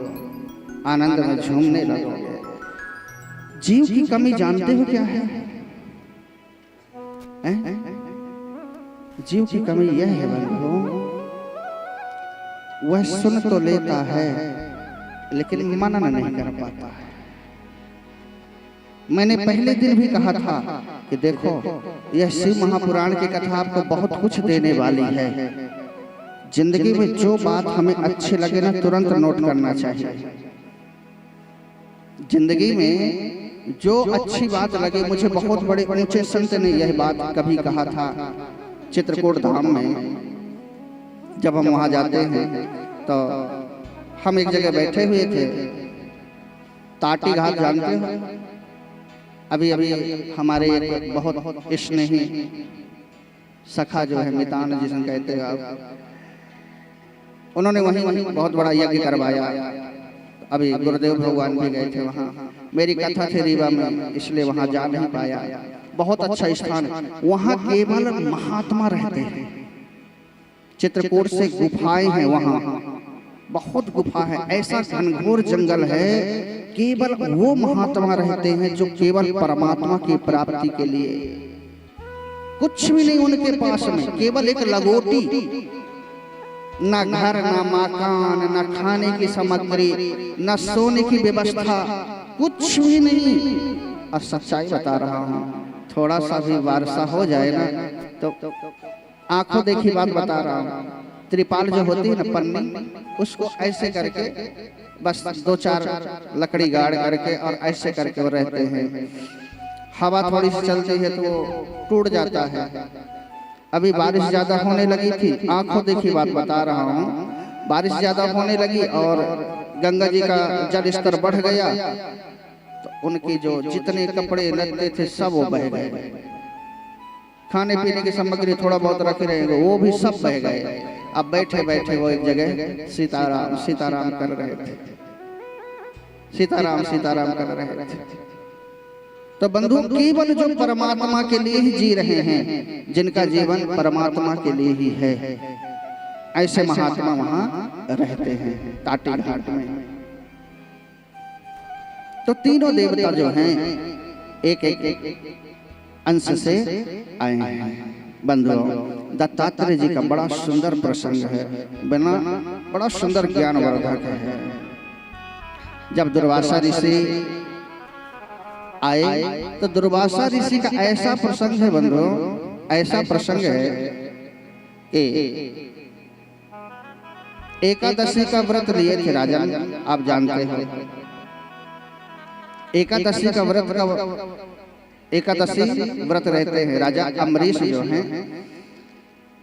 आनंद में झूमने लगोगे। जीव की कमी जानते हो क्या है? जीव की कमी यह है बंधुओं, वह सुन तो लेता है लेकिन मनन नहीं कर पाता है। मैंने पहले दिन भी कहा था कि देखो, यह शिव महापुराण की कथा आपको बहुत कुछ देने वाली है। जिंदगी में जो बात हमें अच्छी लगे ना, तुरंत नोट करना चाहिए। जिंदगी में जो अच्छी बात लगे, मुझे बहुत बड़े ऊंचे संत ने यह बात कभी कहा था चित्रकूट धाम में। जब हम वहां जाते हैं तो हम एक जगह बैठे हुए थे, ताटी घाट जानते हो? अभी अभी हमारे एक बहुत स्नेही सखा जो है मितान जिसे कहते हैं आप, उन्होंने वहीं बहुत बड़ा यज्ञ करवाया। अभी गुरुदेव भगवान भी गए थे वहाँ। मेरी कथा थी रीवा में, इसलिए वहाँ जा नहीं पाया। बहुत अच्छा स्थान है वहाँ, केवल महात्मा रहते हैं। चित्रकूट से गुफाएं हैं वहाँ, बहुत गुफा है, ऐसा घनघोर जंगल है। केवल वो महात्मा रहते हैं जो केवल परमात्मा की प्राप्ति के लिए, कुछ भी नहीं उनके पास में, केवल एक लगोटी, न घर, न मकान, न खाने की सामग्री, न सोने की व्यवस्था, कुछ भी नहीं। और सच्चाई बता रहा हूँ, थोड़ा सा भी वर्षा हो जाए ना तो आंखों देखी बात बता रहा हूँ, त्रिपाल जो होती है ना, पन्नी, उसको ऐसे करके बस 2-4 लकड़ी गाड़ करके और ऐसे करके वो रहते हैं। हवा थोड़ी सी चलती है तो वो टूट जाता है। अभी बारिश ज्यादा होने लगी थी, आंखों देखी बात बता रहा हूँ, बारिश ज्यादा होने लगी और गंगा जी का जल स्तर बढ़ गया, तो उनकी जो जितने कपड़े लत्ते थे सब वो बह गए। खाने पीने की सामग्री थोड़ा बहुत रखे रहेंगे, वो भी सब बह गए। अब बैठे बैठे वो एक जगह सीताराम सीताराम कर रहे थे, सीताराम सीताराम कर रहे थे। तो बंधु, केवल जो परमात्मा के लिए ही जी रहे हैं, जिनका जीवन परमात्मा के लिए ही है, ऐसे महात्मा वहां रहते हैं ताटी घाट में। तो तीनों देवता जो हैं एक एक अंश से आए हैं। बंधुओं, दत्तात्रेय जी का बड़ा सुंदर प्रसंग है, बड़ा सुंदर ज्ञानवर्धक है। जब दुर्वासा ऋषि आए तो दुर्वासा ऋषि का ऐसा प्रसंग है बंधुओं, ऐसा प्रसंग है कि एकादशी का व्रत लिए थे राजा, आप जानते हो एकादशी का व्रत एकादशी व्रत रहते हैं राजा अम्बरीश जो हैं,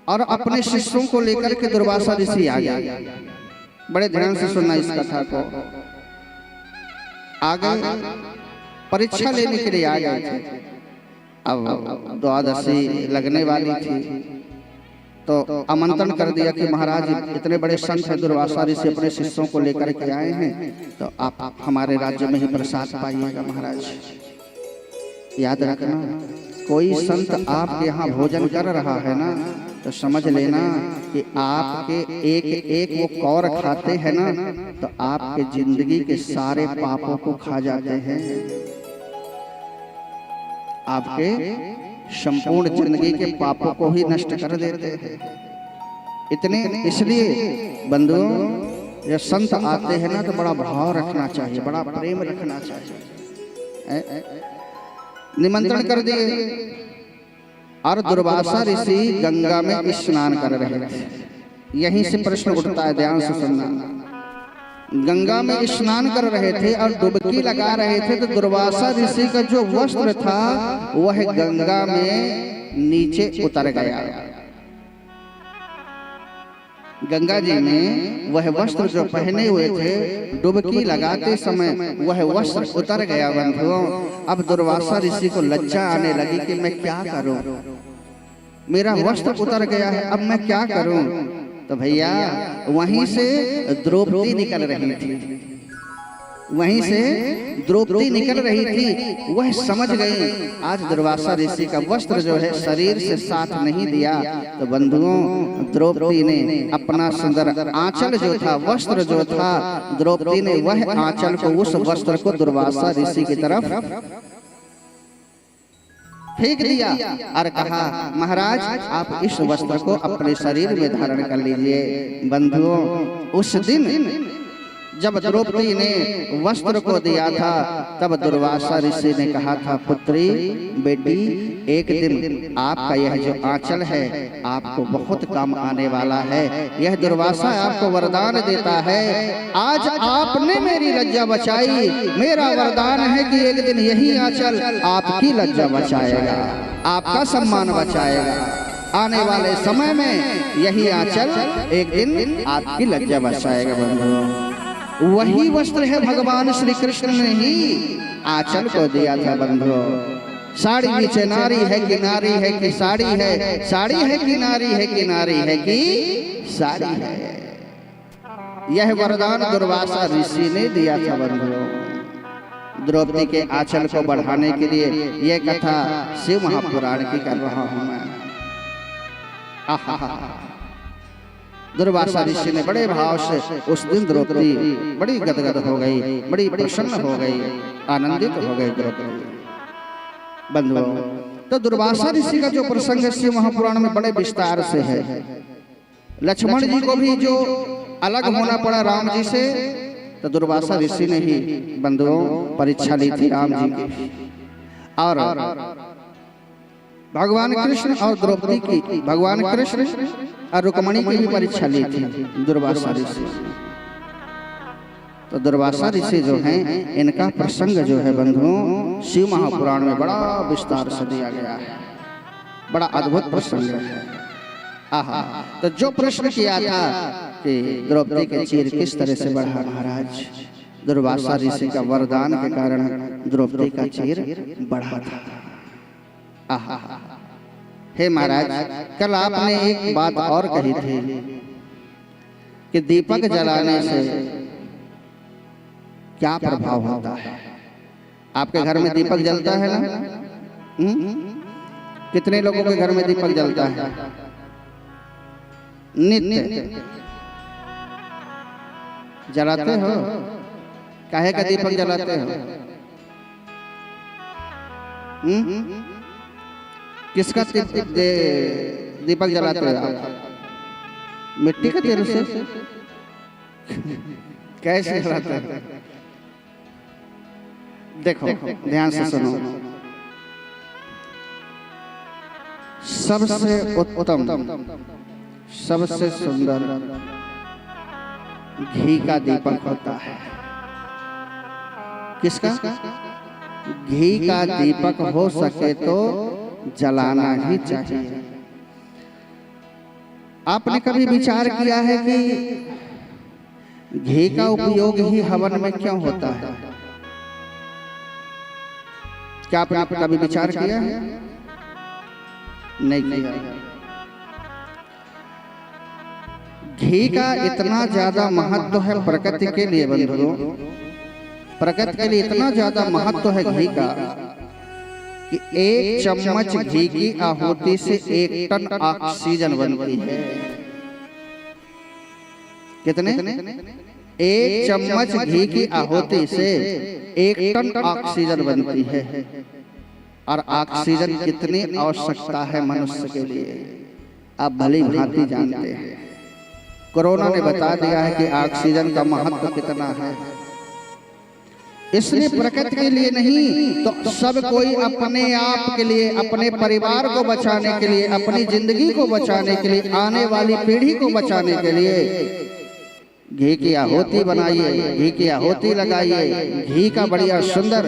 और अपने शिष्यों को लेकर के दुर्वासा ऋषि आ गए। बड़े ध्यान से सुनना इस कथा को। आगे परीक्षा लेने के लिए आ गए थे। अब द्वादशी लगने वाली थी तो आमंत्रण कर दिया कि महाराज इतने बड़े संत हैं, दुर्वासा ऋषि अपने शिष्यों को लेकर के आए हैं, तो आप हमारे राज्य में ही प्रसाद पाइएगा महाराज। याद रखना, कोई संत आपके यहाँ भोजन कर रहा है ना, तो समझ लेना कि आपके एक एक वो कौर खाते हैं ना, तो आपके जिंदगी के सारे पापों को खा जाते हैं, आपके संपूर्ण जिंदगी के पापों को ही नष्ट कर देते हैं। इतने इसलिए बंधुओं, ये संत आते हैं ना तो बड़ा भाव रखना चाहिए, बड़ा प्रेम रखना चाहिए। निमंत्रण कर दिए और दुर्वासा ऋषि गंगा में स्नान कर रहे थे। यहीं से प्रश्न उठता है, ध्यान से सुनना। गंगा में स्नान कर रहे थे और डुबकी लगा रहे थे, तो दुर्वासा ऋषि का जो वस्त्र था वह गंगा में नीचे उतर गया। गंगा जी में वह वस्त्र जो पहने हुए थे डुबकी लगाते समय वह वस्त्र उतर गया। बंधुओं, अब दुर्वासा ऋषि को लज्जा आने लगी कि मैं क्या करूं, मेरा वस्त्र उतर गया है, अब मैं क्या करूं। तो भैया वहीं से द्रौपदी निकल रही थी, वहीं से द्रौपदी निकल रही थी। वह समझ गई आज दुर्वासा ऋषि का वस्त्र जो है शरीर से साथ नहीं दिया। तो बंधुओं, द्रौपदी ने अपना सुंदर आंचल जो था, वस्त्र जो था, द्रौपदी ने वह आंचल को, उस वस्त्र को दुर्वासा ऋषि की तरफ फेंक दिया और कहा, महाराज आप इस वस्त्र को अपने शरीर में धारण कर लीजिए। बंधुओं, उस दिन जब द्रौपदी ने वस्त्र को दिया था तब दुर्वासा ऋषि ने कहा था, पुत्री बेटी, एक दिन आपका यह जो आंचल है आपको बहुत काम आने वाला है। यह दुर्वासा आपको वरदान देता है। आज आपने मेरी लज्जा बचाई, मेरा वरदान है कि एक दिन यही आंचल आपकी लज्जा बचाएगा, आपका सम्मान बचाएगा। आने वाले समय में यही आंचल एक दिन आपकी लज्जा बचाएगा। बंधुओं, वही वस्त्र है भगवान श्री कृष्ण ने ही आंचल को दिया था। बंधुओं, साड़ी नीचे नारी है कि नारी है कि साड़ी है, साड़ी है कि नारी है कि नारी है कि साड़ी है। यह वरदान दुर्वासा ऋषि ने दिया था। बंधुओं, द्रौपदी के आंचल को बढ़ाने के लिए यह कथा शिव महापुराण की कर रहा हूं मैं। दुर्वासा ऋषि ने बड़े भाव से उस दिन द्रौपदी बड़ी गदगद हो गई, बड़ी प्रसन्न हो गई, आनंदित हो गई द्रौपदी। बंधुओं, तो दुर्वासा ऋषि का जो प्रसंग है शिव महापुराण में बड़े विस्तार से है। लक्ष्मण जी को भी जो अलग होना पड़ा राम जी से, तो दुर्वासा ऋषि ने ही बंधुओं परीक्षा ली थी राम जी की। और भगवान कृष्ण और द्रौपदी की, भगवान कृष्ण और रुक्मणी की भी परीक्षा ली थी दुर्वासा ऋषि। तो दुर्वासा ऋषि जो हैं, इनका प्रसंग जो है बंधुओं शिव महापुराण में बड़ा विस्तार से दिया गया है, बड़ा अद्भुत प्रसंग है। आहा, तो जो प्रश्न किया था कि द्रौपदी के चीर किस तरह से बढ़ा महाराज, दुर्वासा ऋषि का वरदान के कारण द्रौपदी का चीर बढ़ा था। आहा, हे महाराज, कल आपने एक बात और कही थी कि दीपक जलाने से क्या प्रभाव होता है। आपके घर में दीपक जलता है ना? कितने लोगों के घर में दीपक जलता है? नित्य जलाते हो? काहे का दीपक जलाते हो? किसका दीपक जलाते हो आप? मिट्टी का तेल से? कैसे जलाते हैं? देखो ध्यान से सुनो, सबसे उत्तम, सबसे सुंदर घी का दीपक होता है। किसका? घी का दीपक हो सके तो जलाना ही चाहिए। आपने कभी विचार किया है कि घी का उपयोग ही हवन में क्यों होता है? क्या आपने कभी विचार किया है? नहीं किया। घी का इतना ज्यादा महत्व है प्रकृति के लिए बंधुओं, प्रकृति के लिए इतना ज्यादा महत्व है घी का कि एक चम्मच घी की आहुति से 1 टन ऑक्सीजन बनती है। कितने? 1 चम्मच घी की आहुति से 1 टन ऑक्सीजन बनती है। और ऑक्सीजन कितनी आवश्यकता है मनुष्य के लिए आप भली भांति जानते हैं। कोरोना ने बता दिया है कि ऑक्सीजन का महत्व कितना है। इसलिए प्रकृति के लिए नहीं तो सब कोई अपने आप के लिए, अपने परिवार को बचाने के लिए, अपनी जिंदगी को बचाने के लिए, आने वाली पीढ़ी को बचाने के लिए घी की आहुति बनाइए, घी की आहुति लगाइए, घी का बढ़िया सुंदर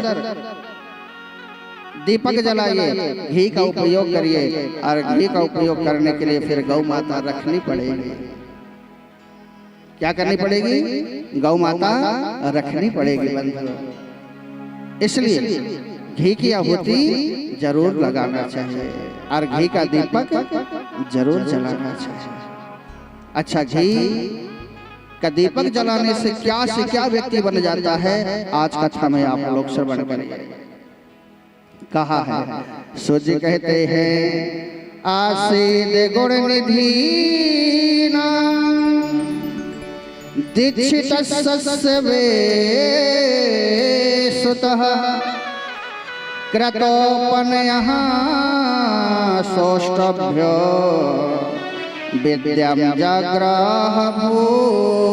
दीपक जलाइए, घी का उपयोग करिए। और घी का उपयोग करने के लिए फिर गौ माता रखनी पड़ेगी। क्या करनी पड़ेगी? गौ माता रखनी पड़ेगी बंधुओं। इसलिए घी की आहुति जरूर लगाना चाहिए और घी का दीपक जरूर जलाना चाहिए। अच्छा, घी का दीपक जलाने से क्या व्यक्ति बन जाता है, आज कथा में आप लोग श्रवण करिए। कहा है, सूर्य कहते हैं आसीद गुण निधि दीक्षित सुतः क्रतोपन यहाँ सोष्टभ्यो विद्याम जाग्राह भूरिसः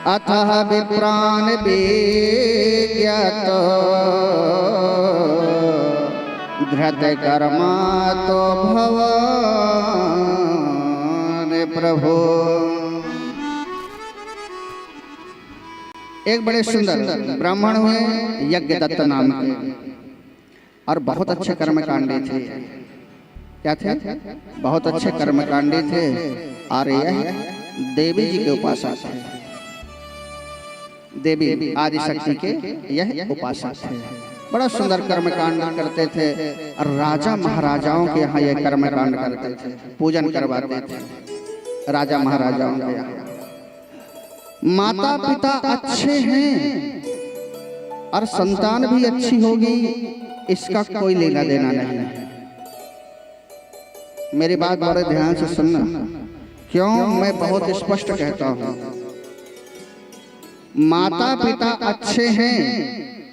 अतः विप्राण विज्ञात धृत कर्मा तो भवान प्रभु। एक बड़े सुंदर ब्राह्मण हुए यज्ञ दत्त नाम के और बहुत अच्छे कर्मकांडी थे। क्या थे? बहुत अच्छे कर्मकांडी थे और यह देवी जी के उपासक थे। देवी आदिशक्ति के यह उपासक थे। बड़ा सुंदर कर्मकांड करते थे और राजा महाराजाओं के यहाँ यह कर्मकांड करते थे, पूजन करवाते थे राजा महाराजाओं के यहाँ। माता पिता अच्छे हैं और संतान भी अच्छी होगी, इसका कोई लेना देना नहीं है। मेरी बात बड़े ध्यान से सुनना, क्यों मैं बहुत स्पष्ट कहता हूँ। माता पिता अच्छे हैं,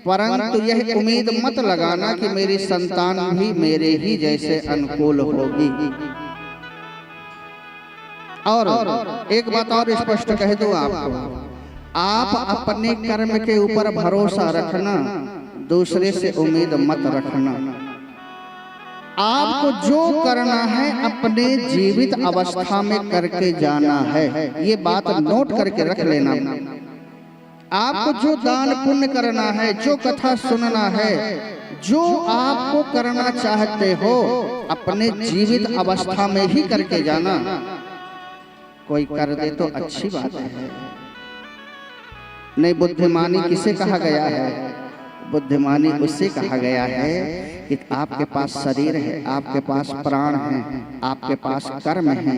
परंतु यह उम्मीद मत लगाना कि मेरी संतान भी मेरे ही जैसे अनुकूल होगी। और एक बात और स्पष्ट कह दूं आपको, आप अपने कर्म के ऊपर भरोसा रखना, दूसरे से उम्मीद मत रखना। आपको जो करना है अपने जीवित अवस्था में करके जाना है, ये बात नोट करके रख लेना। आपको जो दान पुण्य करना है, जो कथा सुनना है, जो आपको करना चाहते हो अपने जीवित अवस्था में ही करके जाना। कोई कर दे तो अच्छी बात है, नहीं। बुद्धिमानी किसे कहा गया है? बुद्धिमानी उससे कहा गया है कि आपके पास शरीर है, आपके पास प्राण है, आपके पास कर्म है,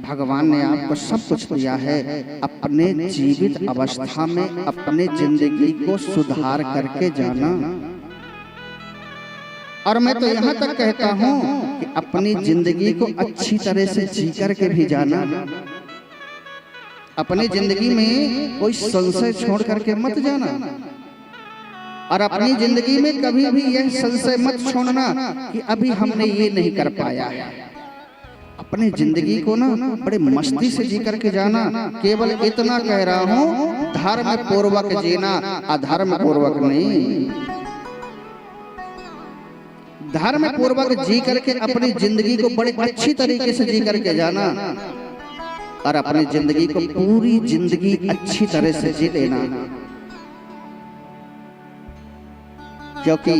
भगवान ने आपको सब कुछ दिया है। अपने जीवित अवस्था में अपने जिंदगी को सुधार करके जाना। और मैं तो यहाँ तक कहता हूँ कि अपनी जिंदगी को अच्छी तरह से जी करके भी जाना। अपनी जिंदगी में कोई संशय छोड़ करके मत जाना। और अपनी जिंदगी में कभी भी यह संशय मत छोड़ना कि अभी हमने ये नहीं कर पाया है। अपनी जिंदगी को ना बड़े मस्ती से जी करके जाना। केवल इतना कह रहा हूँ, धर्म पूर्वक जीना, अधर्म पूर्वक नहीं। धर्म पूर्वक जी करके अपनी जिंदगी को बड़े अच्छी तरीके से जी करके जाना और अपनी जिंदगी को पूरी जिंदगी अच्छी तरह से जी लेना, क्योंकि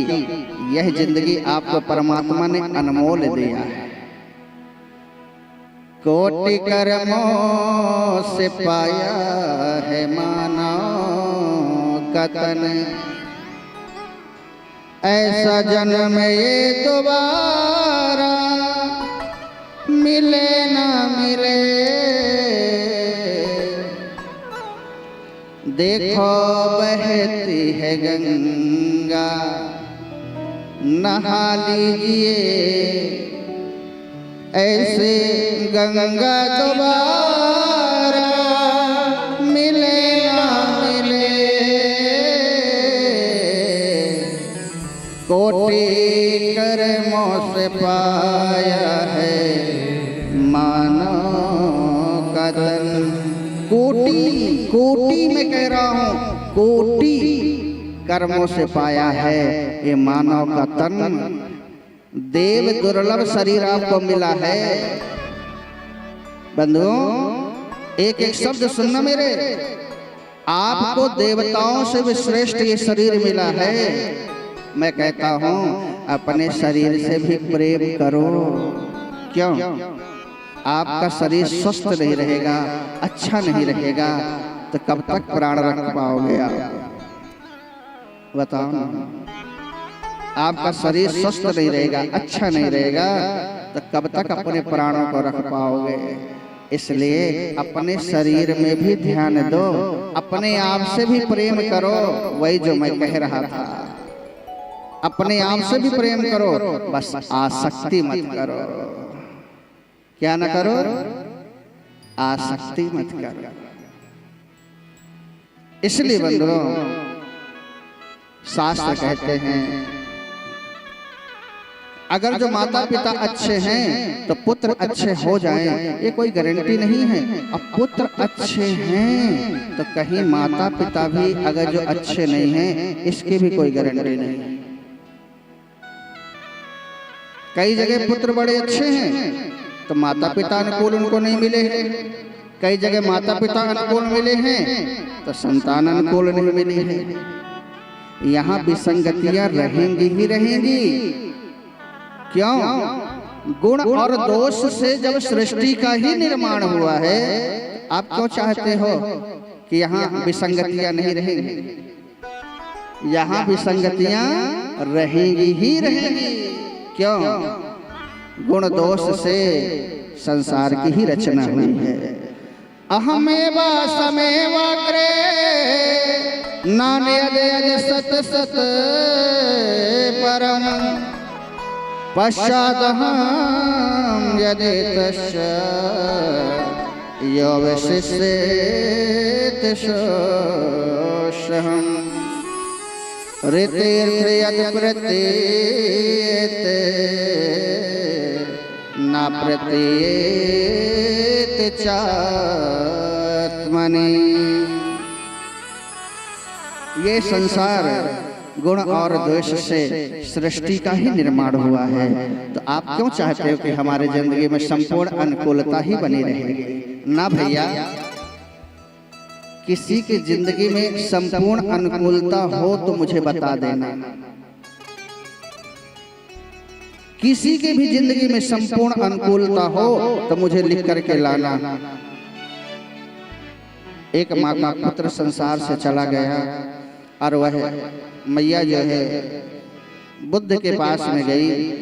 यह जिंदगी आपको परमात्मा ने अनमोल दिया है। कोटि कर्मों से पाया है मानव का तन, ऐसा जन्म ये दोबारा मिले ना मिले। देखो बहती है गंगा, नहा लीजिए, ऐसे गंगा दोबारा मिले ना मिले। कोटि कर्मों से पाया है मानव का धन। कोटि कोटि में कह रहा हूँ, कोटि कर्मों से पाया है ये मानव का तन। देव दुर्लभ शरीर आपको मिला है, बंधुओं, एक एक शब्द सुनना मेरे। आपको देवताओं से भी श्रेष्ठ ये शरीर मिला है। मैं कहता हूं अपने शरीर से भी प्रेम करो। क्यों? आपका शरीर स्वस्थ नहीं रहेगा, अच्छा नहीं रहेगा, तो कब तक प्राण रख पाओगे आप? बताओ। आपका शरीर स्वस्थ नहीं रहेगा, अच्छा नहीं रहेगा, तो कब तक अपने प्राणों को रख पाओगे? इसलिए अपने शरीर में भी ध्यान दो, अपने आप से भी प्रेम करो। वही जो मैं कह रहा था, अपने आप से भी प्रेम करो, बस आसक्ति मत करो। क्या न करो? आसक्ति मत करो। इसलिए बंधुओं, शास्त्र कहते हैं अगर जो माता पिता अच्छे हैं तो पुत्र अच्छे हो जाएं, ये कोई गारंटी नहीं है। अब पुत्र अच्छे हैं तो कहीं माता पिता भी अगर जो अच्छे नहीं हैं, इसकी भी कोई गारंटी नहीं। कई जगह पुत्र बड़े अच्छे हैं तो माता पिता अनुकूल उनको नहीं मिले हैं। कई जगह माता पिता अनुकूल मिले हैं तो संतान अनुकूल नहीं मिली है। यहाँ विसंगतियां रहेंगी ही रहेंगी। क्यों? गुण और दोष से जब सृष्टि का ही निर्माण हुआ है, आप क्यों चाहते हो कि यहाँ विसंगतियां नहीं रहेंगी? यहाँ विसंगतियां रहेंगी ही रहेंगी। क्यों? गुण दोष से संसार की ही रचना हुई है। अहमेवा समेवा करे नान्यदयज सत सत परम पश्चादहं यदि तस्य यो विशिष्येत सोऽहम् ऋतेऽर्थयत् प्रतीयते न प्रतीयते चात्मनि। ये संसार गुण और द्वेष से सृष्टि का ही निर्माण हुआ है। तो आप क्यों चाहते हो कि हमारे जिंदगी में संपूर्ण अनुकूलता ही बनी रहेगी? ना भैया, किसी की जिंदगी में संपूर्ण अनुकूलता हो तो मुझे बता देना। किसी की भी जिंदगी में संपूर्ण अनुकूलता हो तो मुझे लिख करके लाना। एक माँ का पुत्र संसार से चला गया और वह मैया जो है बुद्ध के पास में गई।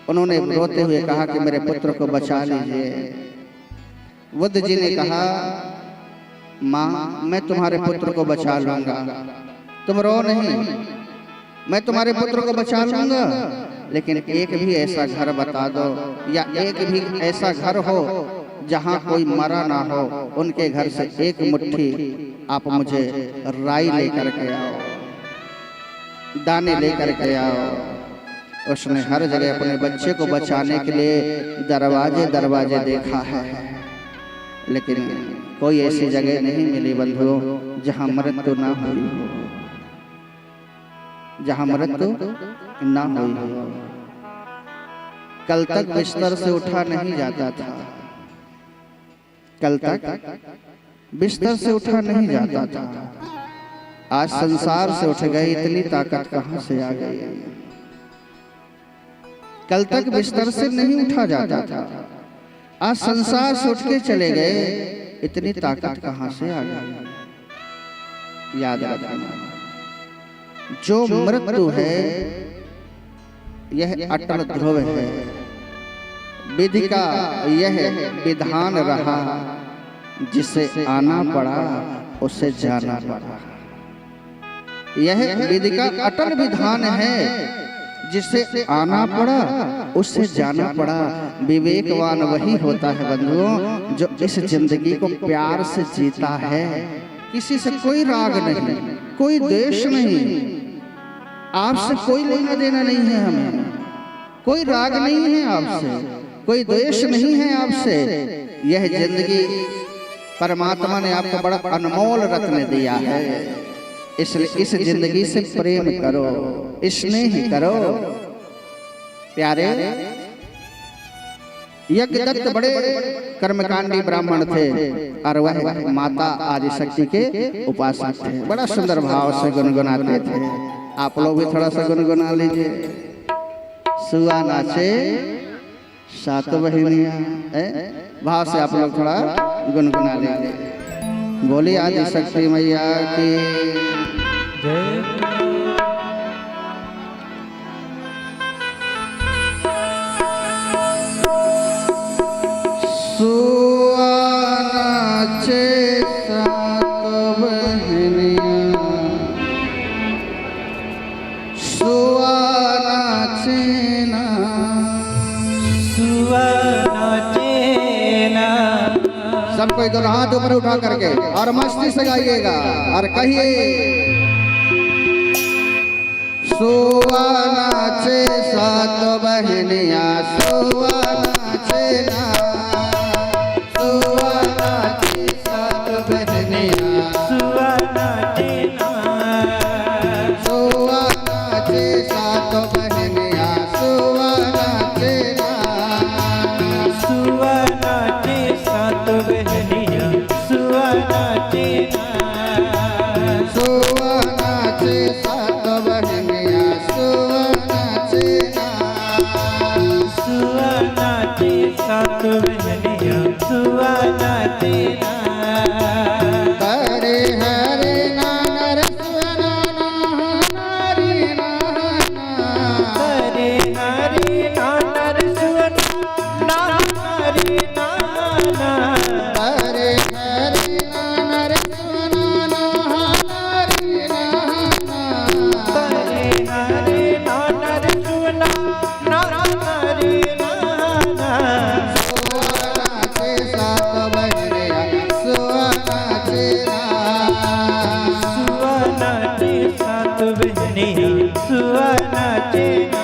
उन्होंने रोते हुए कहा कि मेरे पुत्र को बचा लीजिए। बुद्ध जी ने कहा, माँ मैं तुम्हारे पुत्र को बचा लूंगा, तुम रो नहीं, मैं तुम्हारे पुत्र को बचा लूंगा, लेकिन एक भी ऐसा घर बता दो या एक भी ऐसा घर हो जहाँ कोई मरा ना हो, उनके घर से एक मुट्ठी आप मुझे राई लेकर के आओ, दाने लेकर के आओ। उसने हर जगह अपने बच्चे को बचाने के लिए दरवाजे दरवाजे देखा है, लेकिन कोई ऐसी जगह नहीं मिली बंधुओं जहाँ मृत्यु ना हुई हो, जहाँ मृत्यु ना हुई हो। कल तक बिस्तर से उठा नहीं जाता था, कल तक बिस्तर से उठा नहीं जाता था, आज संसार से उठ गए, इतनी ताकत कहां से आ गई? कल तक बिस्तर से नहीं उठा जाता था, आज संसार से उठ के चले गए, इतनी ताकत कहां से आ गई? याद रखना, जो मृत्यु है यह अटल ध्रुव है। विधि का यह विधान रहा, जिसे आना पड़ा उसे जाना पड़ा। यह विधि का अटल विधान है, जिसे आना पड़ा उससे जाना पड़ा। विवेकवान वही होता है बंधुओं जो इस जिंदगी को प्यार से जीता है। किसी से कोई राग नहीं, कोई द्वेष नहीं, आपसे कोई लेना देना नहीं है, हमें कोई राग नहीं है आपसे, कोई द्वेष नहीं है आपसे। यह जिंदगी परमात्मा ने आपको बड़ा अनमोल रत्न दिया है, इसलिए इस जिंदगी से प्रेम करो, स्नेह करो। प्यारे, यज्ञदत्त बड़े कर्मकांडी ब्राह्मण थे और वह माता आदि शक्ति के उपासक थे। बड़ा सुंदर भाव से गुनगुनाते थे। आप लोग भी थोड़ा सा गुनगुना लीजिए। सुआ नाचे सात बहनिया, भाव से आप लोग थोड़ा गुनगुना लीजिए। बोली आदि शक्ति मैया की जय। सुआ नाचे सात बहनिया, सुआ नाचे ना, सुआ नाचे ना। सब कोई दोनों हाथ ऊपर उठा करके और मस्ती से गाइएगा और कहिए सुआ नाचे सात बहनिया, सुआ नाचे ना, सुआ नाचे सात बहनिया, सुआ नाचे ना, सुआ नाचे सात बहनिया, सुआ नाचे ना, सुआ नाचे सात बहनिया, सुआ नाचे ना, सुआ नाचे सात बहनिया, सुआ नाचे ना, सुआ नाचे सात बहनिया, सुआ नाचे ना। हरे हरे नानर सुना नारी नाना, हरे हरे नानर सुना नारी नाना, हरे हरे नानर सुना नारी नाना, हरे हरे नानर सुना नारी नाना। सुआ नाचे सात बहनिया, सुआ नाचे ना, सुआ नाचे सात बहनिया, सुआ नाचे ना।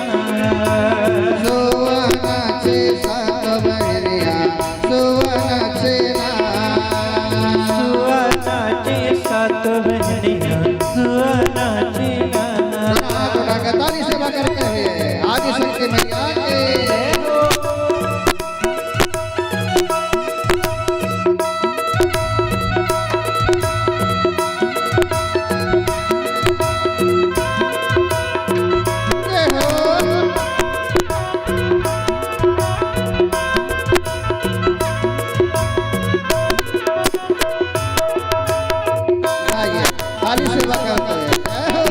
सुआ नाचे सात बहनिया, सुआ नाचे ना, सुआ नाचे सात बहनिया, सुआ नाचे ना। हाथ उठाकर ताली सेवा करते हुए आदि शक्ति मैया की जय हो। आइए, ताली सेवा करते हैं। जय हो।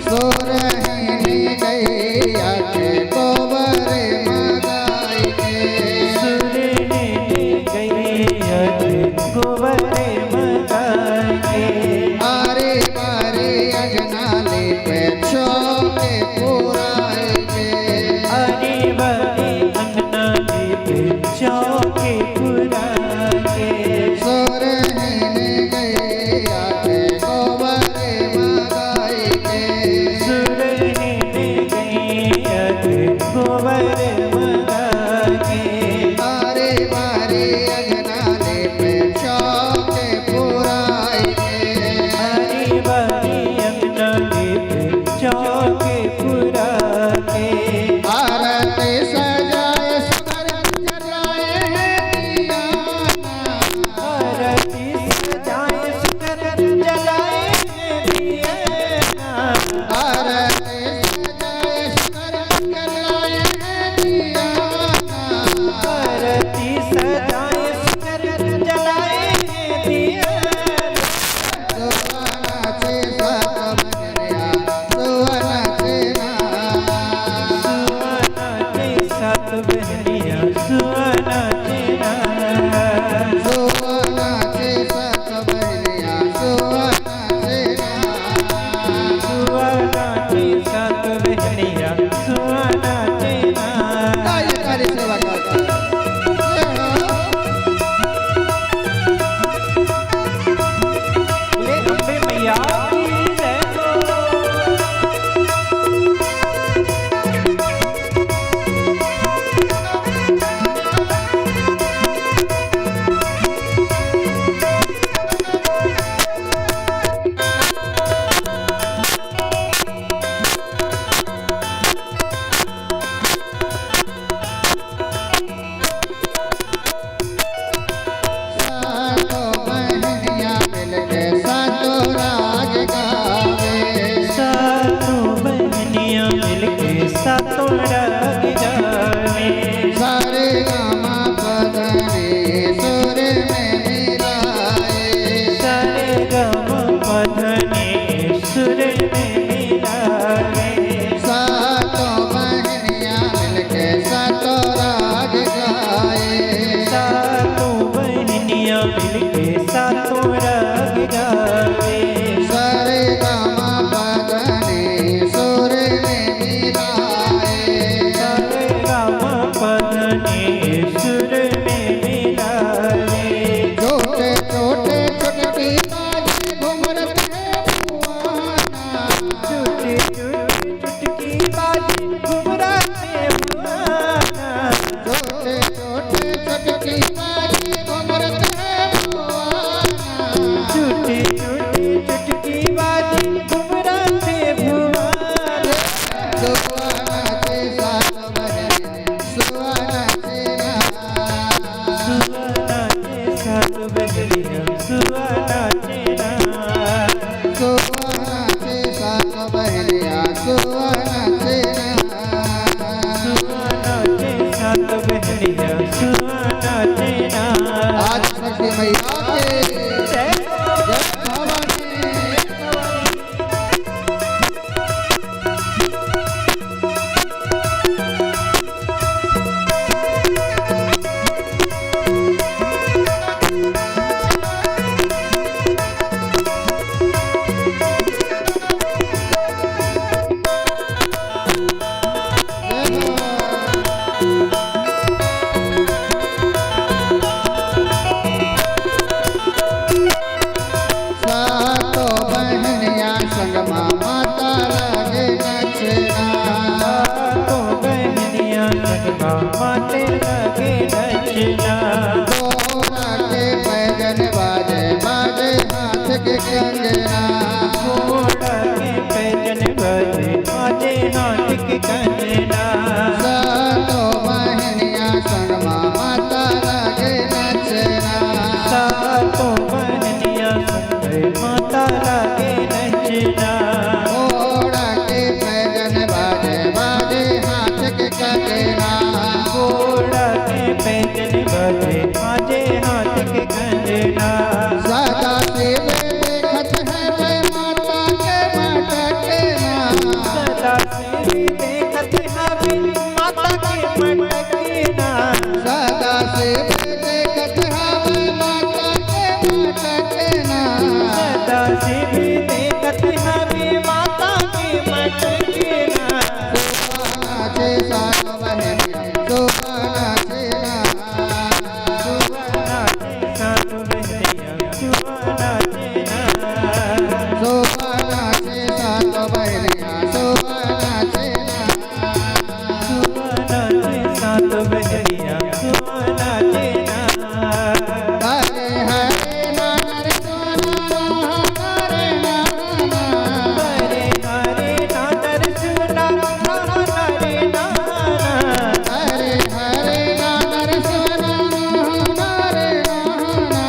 सोरहिनी गैया के गोबरे मगाई के, सुरने गैया के गोबरे मगाए, आरे बारे अजनाले पे चौके पुराए के, अरे बड़े अंगनाले पे चौके पुराए। सोरहिनी गैया के गोबरे मगाई के, सुरने गैया के गोबरे मगाए, आरे बारे अजनाले पे चौके पुराए के, हरी बड़ी अंगनाले पे चौके पुराए। आरती सजाए सुकर जलाए दिया, आरती सजाए सुकर जलाए दिया, आरती बहनिया सुआ नाचना। सात बहनिया सुआ नाचना। आज शक्ति मैया के जय भवानी। माते लगे नचना। घोड़ा के पैजन बाजे बाजे हाथ के कंगना। घोड़ा के पैजन बाजे बाजे हाथ के कंगना। सातों बहनिया संगमा माता लगे नचना। सातों बहनिया संग माता लगे नचना। घोड़ा के पैजन बाजे बाजे हाथ के कंगना। घोड़ा के पैजन बाजे बाजे हाथ के कंगना। सदा शिव देखत है जय माता के मटकना। सदा से देखत हवे माता के मटकना। सदा शिव देखत है माता के मटकना। सदा से देखत हवे माता के मटकना। नाचे सात बहनिया शोभा नाचना। सात बहनिया सुआ नाचना। शोभा नाचे सात बहनिया शोभा नाचना। सात बहनिया सुआ नाचना। हरे हरे नार सोना हरे नाना। हरे हरे नादर सुना हरे नाना। हरे हरे नार सोना हरे नाना।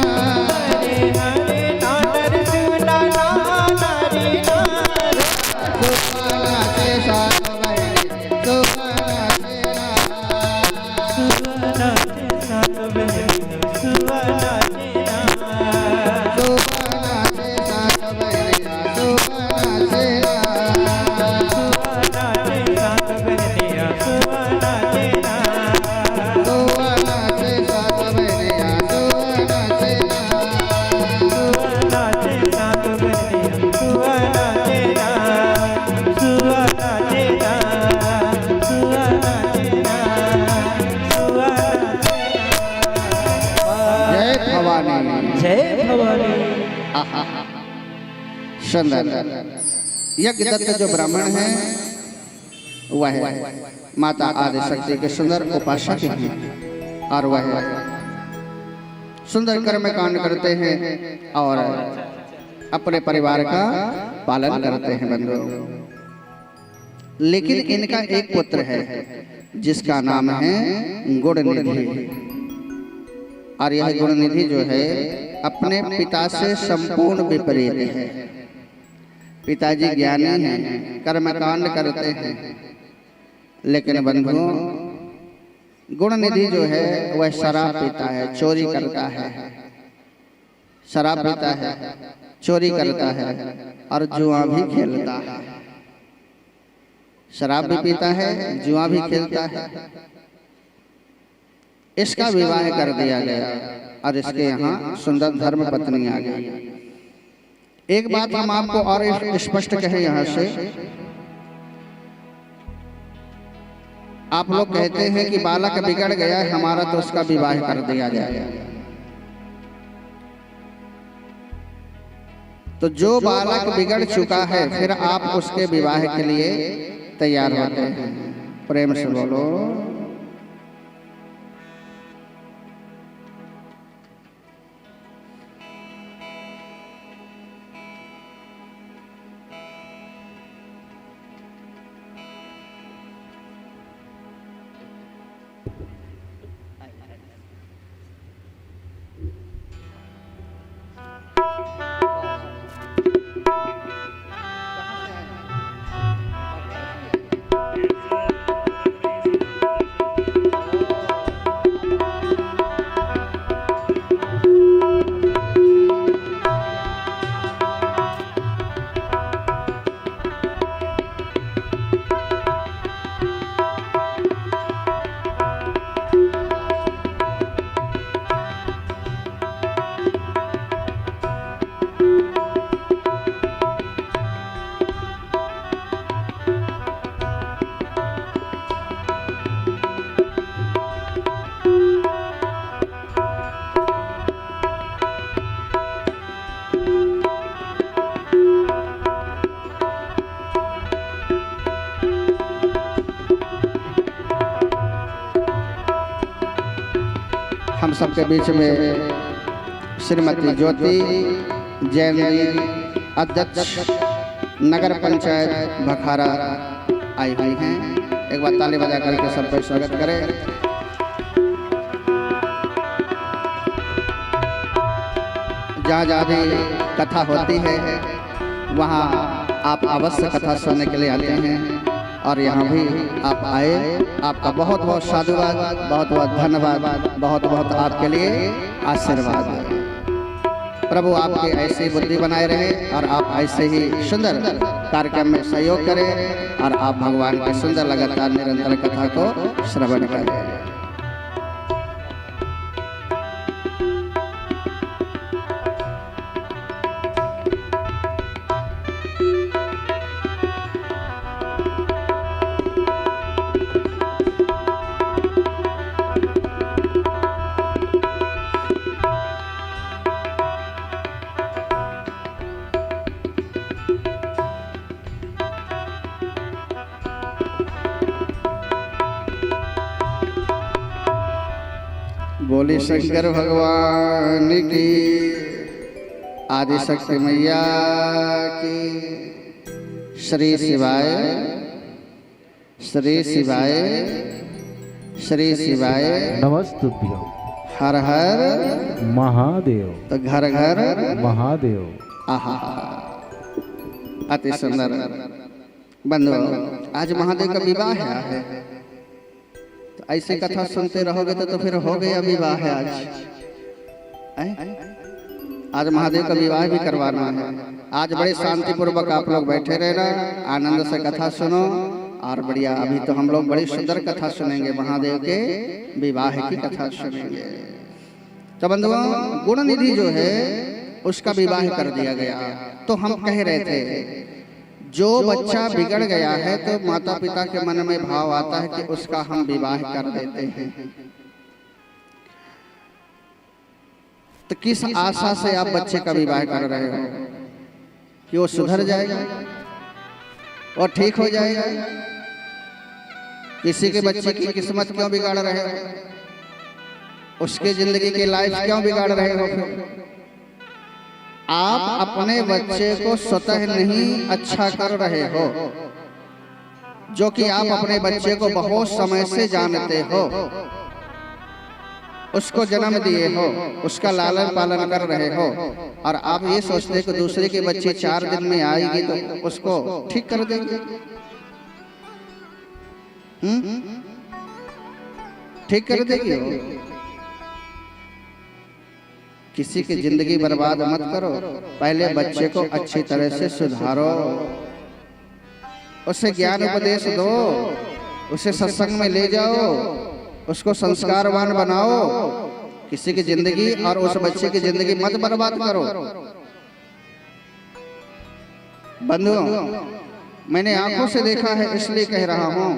हरे हरे नादर सुना हरे नाना। शोभा नाचे सात बहनिया शोभा नाचना। सात बहनिया सुआ नाचना। शोभा नाचे सात बहनिया शोभा नाचना। सात बहनिया सुआ नाचना। शोभा नाचे सात बहनिया शोभा नाचना। सात बहनिया सुआ नाचना। सुआ नाचना। सुआ नाचना। सुआ जय भवानी। जय भवानी। सुंदर यज्ञ दत्त जो ब्राह्मण है वह माता आदि शक्ति के सुंदर उपासक हैं और वह सुंदर कर्म कांड करते हैं और अपने परिवार का पालन करते हैं बंधुओं। लेकिन इनका एक पुत्र है जिसका नाम है गुणनिधि। और यह गुणनिधि जो है अपने पिता से संपूर्ण विपरीत है। पिताजी ज्ञानी हैं, कर्मकांड करते हैं, लेकिन बंधुओं गुणनिधि जो है वह शराब पीता है, चोरी करता है, शराब पीता है, चोरी करता है और जुआ भी खेलता है। शराब भी पीता है, जुआ भी खेलता है। इसका विवाह कर दिया गया और इसके यहाँ सुंदर धर्म पत्नी आ गई। एक बात हम आपको और स्पष्ट कहें यहाँ से, आप लोग कहते हैं कि बालक बिगड़ गया है हमारा तो उसका विवाह कर दिया जाए। तो जो बालक बिगड़ चुका है फिर आप उसके विवाह के लिए तैयार होते हैं। प्रेम से बोलो। हम सबके बीच में श्रीमती ज्योति जैन जी, अध्यक्ष नगर पंचायत भखारा आई हुई हैं। एक बार ताली बजा करके सबका स्वागत करें। जहाँ जहाँ भी कथा होती है वहाँ आप अवश्य कथा सुनने के लिए आते हैं और यहाँ भी आप आए। आपका बहुत बहुत साधुवाद, बहुत बहुत धन्यवाद, बहुत बहुत आपके लिए आशीर्वाद। प्रभु आपकी ऐसी बुद्धि बनाए रहे और आप ऐसे ही सुंदर कार्यक्रम में सहयोग करें और आप भगवान के सुंदर लगातार निरंतर कथा को श्रवण करें। बोले शंकर भगवान की, आदि शक्ति मैया की। श्री शिवाय, श्री शिवाय, श्री शिवाय नमस्तुभ्यं। हर हर महादेव। तो घर घर महादेव। आहा, अति सुंदर। बंधु, आज महादेव का विवाह है। ऐसे कथा सुनते रहोगे तो फिर हो गया विवाह है। आज महादेव का विवाह भी करवाना है। आज बड़े शांति पूर्वक आप लोग बैठे रहना, आनंद से कथा सुनो और बढ़िया। अभी तो हम लोग बड़ी सुंदर कथा सुनेंगे, महादेव के विवाह की कथा सुनेंगे। तो बंधुओं, गुण निधि जो है उसका विवाह कर दिया गया। तो हम कह रहे थे जो बच्चा बिगड़ गया है तो माता पिता के मन में भाव आता है कि उसका हम विवाह कर देते हैं। तो किस आशा से आप बच्चे का विवाह कर रहे हो? कि वो सुधर जाएगा और ठीक हो जाएगा? किसी के बच्चे की किस्मत क्यों बिगाड़ रहे हो? उसके जिंदगी की लाइफ क्यों बिगाड़ रहे हो? फिर आप अपने बच्चे को स्वतः नहीं अच्छा कर रहे हो, जो कि आप अपने बच्चे को बहुत समय से जानते हो, उसको जन्म दिए हो, उसका लालन पालन कर रहे हो और आप ये सोचते कि दूसरे के बच्चे 4 दिन में आएगी तो उसको ठीक कर देंगे। ठीक कर देगी? किसी की जिंदगी बर्बाद मत करो, पहले बच्चे को अच्छी तरह से सुधारो, उसे ज्ञान उपदेश दो, उसे सत्संग में ले जाओ, उसको संस्कारवान बनाओ। किसी की जिंदगी और उस बच्चे की जिंदगी मत बर्बाद करो। बंधुओं, मैंने आंखों से देखा है, इसलिए कह रहा हूं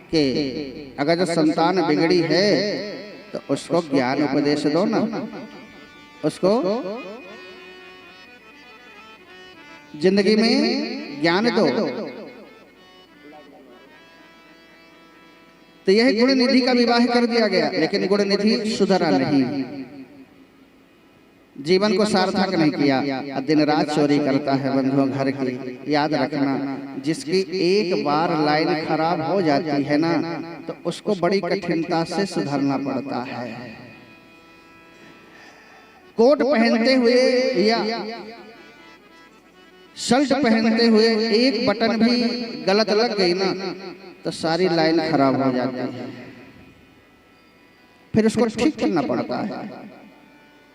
कि अगर जो संतान बिगड़ी है तो उसको ज्ञान उपदेश दो ना, उसको जिंदगी में ज्ञान दो। तो यह गुण निधि का विवाह कर दिया गया, लेकिन गुण निधि सुधरा नहीं, जीवन को सार्थक नहीं किया, दिन रात चोरी करता है। बंधुओं, घर की याद रखना, जिसकी एक बार लाइन खराब हो जाती है ना तो उसको बड़ी कठिनता से सुधरना पड़ता है। कोट पहनते हुए या शर्ट पहनते हुए एक बटन भी गलत लग गई ना तो सारी लाइन खराब हो जाती है, फिर उसको ठीक करना पड़ता है।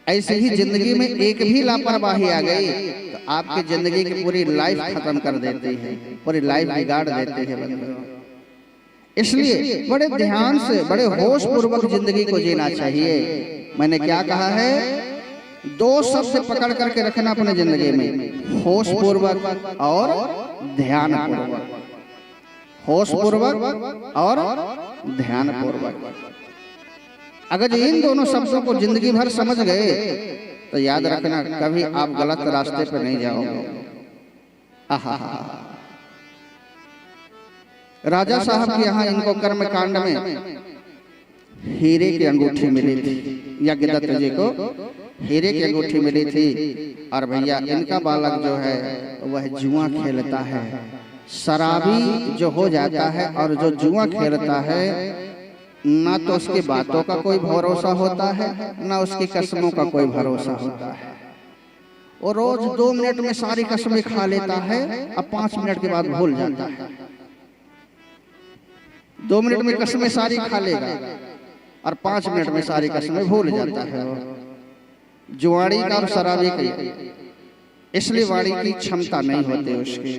ऐसे ही जिंदगी में एक भी लापरवाही आ गई तो आपकी जिंदगी की पूरी लाइफ खत्म कर देती है, पूरी लाइफ बिगाड़ देती है। बंधुओं, इसलिए बड़े ध्यान से, बड़े होश पूर्वक जिंदगी को जीना चाहिए। मैंने क्या कहा है? 2 शब्द पकड़ करके रखना अपने जिंदगी में, होश पूर्वक और ध्यान पूर्वक। होश पूर्वक और ध्यान पूर्वक। अगर इन दोनों शब्दों को जिंदगी भर समझ गए तो याद रखना कभी आप गलत रास्ते पर नहीं जाओगे। आहा, राजा साहब के यहाँ इनको कर्म कांड में हीरे की अंगूठी मिली थी। यज्ञदत्त जी को हीरे की अंगूठी मिली थी। और भैया इनका बालक जो है वह जुआ खेलता है, शराबी जो हो जाता है। और जो जुआ खेलता है ना तो उसकी बातों का कोई भरोसा होता है, ना उसकी कसमों का कोई भरोसा होता है। और रोज 2 मिनट में सारी कसमें खा लेता है, अब 5 मिनट के बाद भूल जाता है। 2 मिनट में कसमें सारी खा लेगा और 5 मिनट में सारी कसमें भूल जाता है। जुआड़ी का और शराबी की इसलिए वाणी की क्षमता नहीं होती उसकी।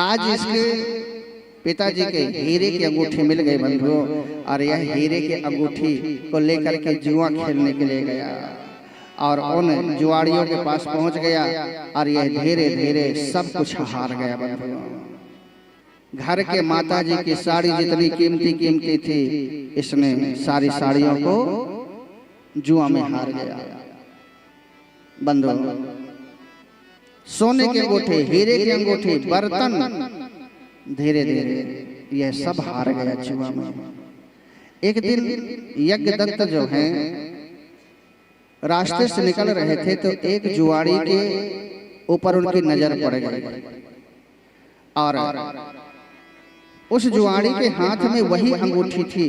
आज इसके पिताजी के हीरे की अंगूठी मिल गई बंधुओं, और यह हीरे की अंगूठी को लेकर के जुआ खेलने के लिए गया और उन जुआड़ियों के पास पहुंच गया। और यह धीरे धीरे सब कुछ हार गया बंधुओं। घर के माता जी की साड़ी जितनी कीमती थी, इसने सारी साड़ियों को जुआ में हार गया बंधुओं। सोने की अंगूठी, हीरे की अंगूठी, बर्तन, धीरे धीरे यह सब हार गया जुआ में। एक दिन यज्ञदत्त जो हैं रास्ते से निकल रहे थे तो एक जुआड़ी के ऊपर उनकी नजर पड़ गई। और उस जुआड़ी के हाथ में वही अंगूठी थी,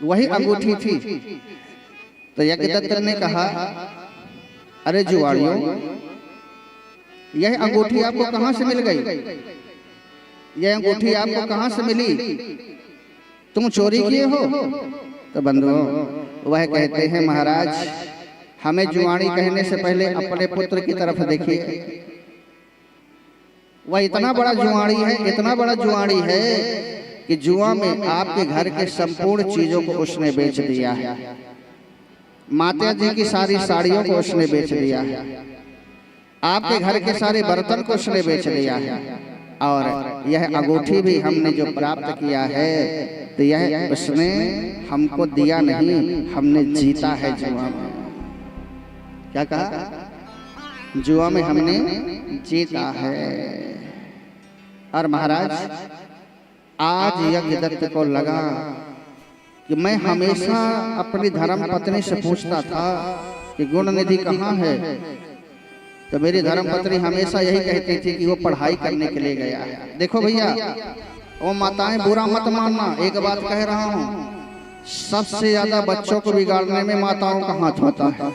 वही अंगूठी थी। तो यज्ञदत्त ने कहा, अरे जुआड़ियों, यह अंगूठी आपको कहां से मिल गई? यह अंगूठी आपको कहां से मिली? तुम चोरी किए हो? तो बंधुओं वह कहते हैं, महाराज हमें जुआड़ी कहने से पहले अपने पुत्र की तरफ देखिए। वह इतना बड़ा जुआड़ी है, इतना बड़ा जुआड़ी है कि जुआ में आपके घर के संपूर्ण चीजों को उसने बेच दिया है। माता जी की सारी साड़ियों को उसने बेच दिया है, आपके घर के सारे बर्तन को उसने बेच दिया है। और यह अंगूठी भी हमने जो प्राप्त किया है तो यह उसने हमको दिया नहीं, हमने जीता है जुआ में। क्या कहा? जुआ में हमने जीता है। और महाराज आज यज्ञदत्त को लगा कि मैं हमेशा अपनी धर्म पत्नी से पूछता था कि गुण निधि कहाँ है, तो मेरी धर्मपत्नी हमेशा यही कहती थी कि वो पढ़ाई करने के लिए गया है। देखो भैया, वो माताएं बुरा मत मानना, एक बात कह रहा हूँ, सबसे ज्यादा बच्चों को बिगाड़ने में माताओं का हाथ होता है।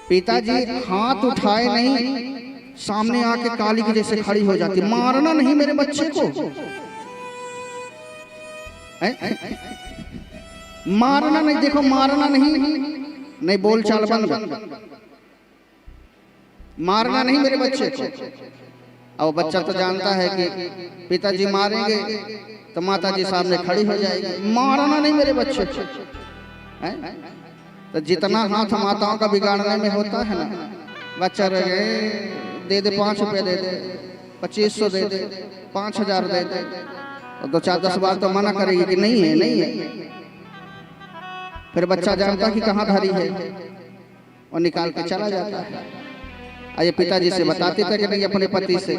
पिताजी हाथ उठाए नहीं, सामने आके काली की जैसे खड़ी हो जाती, मारना नहीं मेरे बच्चे को, मारना नहीं। देखो मारना नहीं, बोलचाल बंद, मारना नहीं मेरे बच्चे को। अब बच्चा तो जानता है कि पिताजी मारेंगे तो माताजी सामने खड़ी हो जाएगी, मारना नहीं मेरे बच्चे को। तो जितना हाथ माताओं का बिगाड़ने में होता है ना, बच्चा रह गए, दे दे 5 रुपए, दे दे 2500, दे दे 5000, दे दे, और 2-4-10 बार तो मना करेगी कि नहीं है, नहीं है। फिर बच्चा जानता कि कहाँ धारी है और निकाल के चला जाता है। ये पिताजी से बताते थे कि नहीं अपने पति से।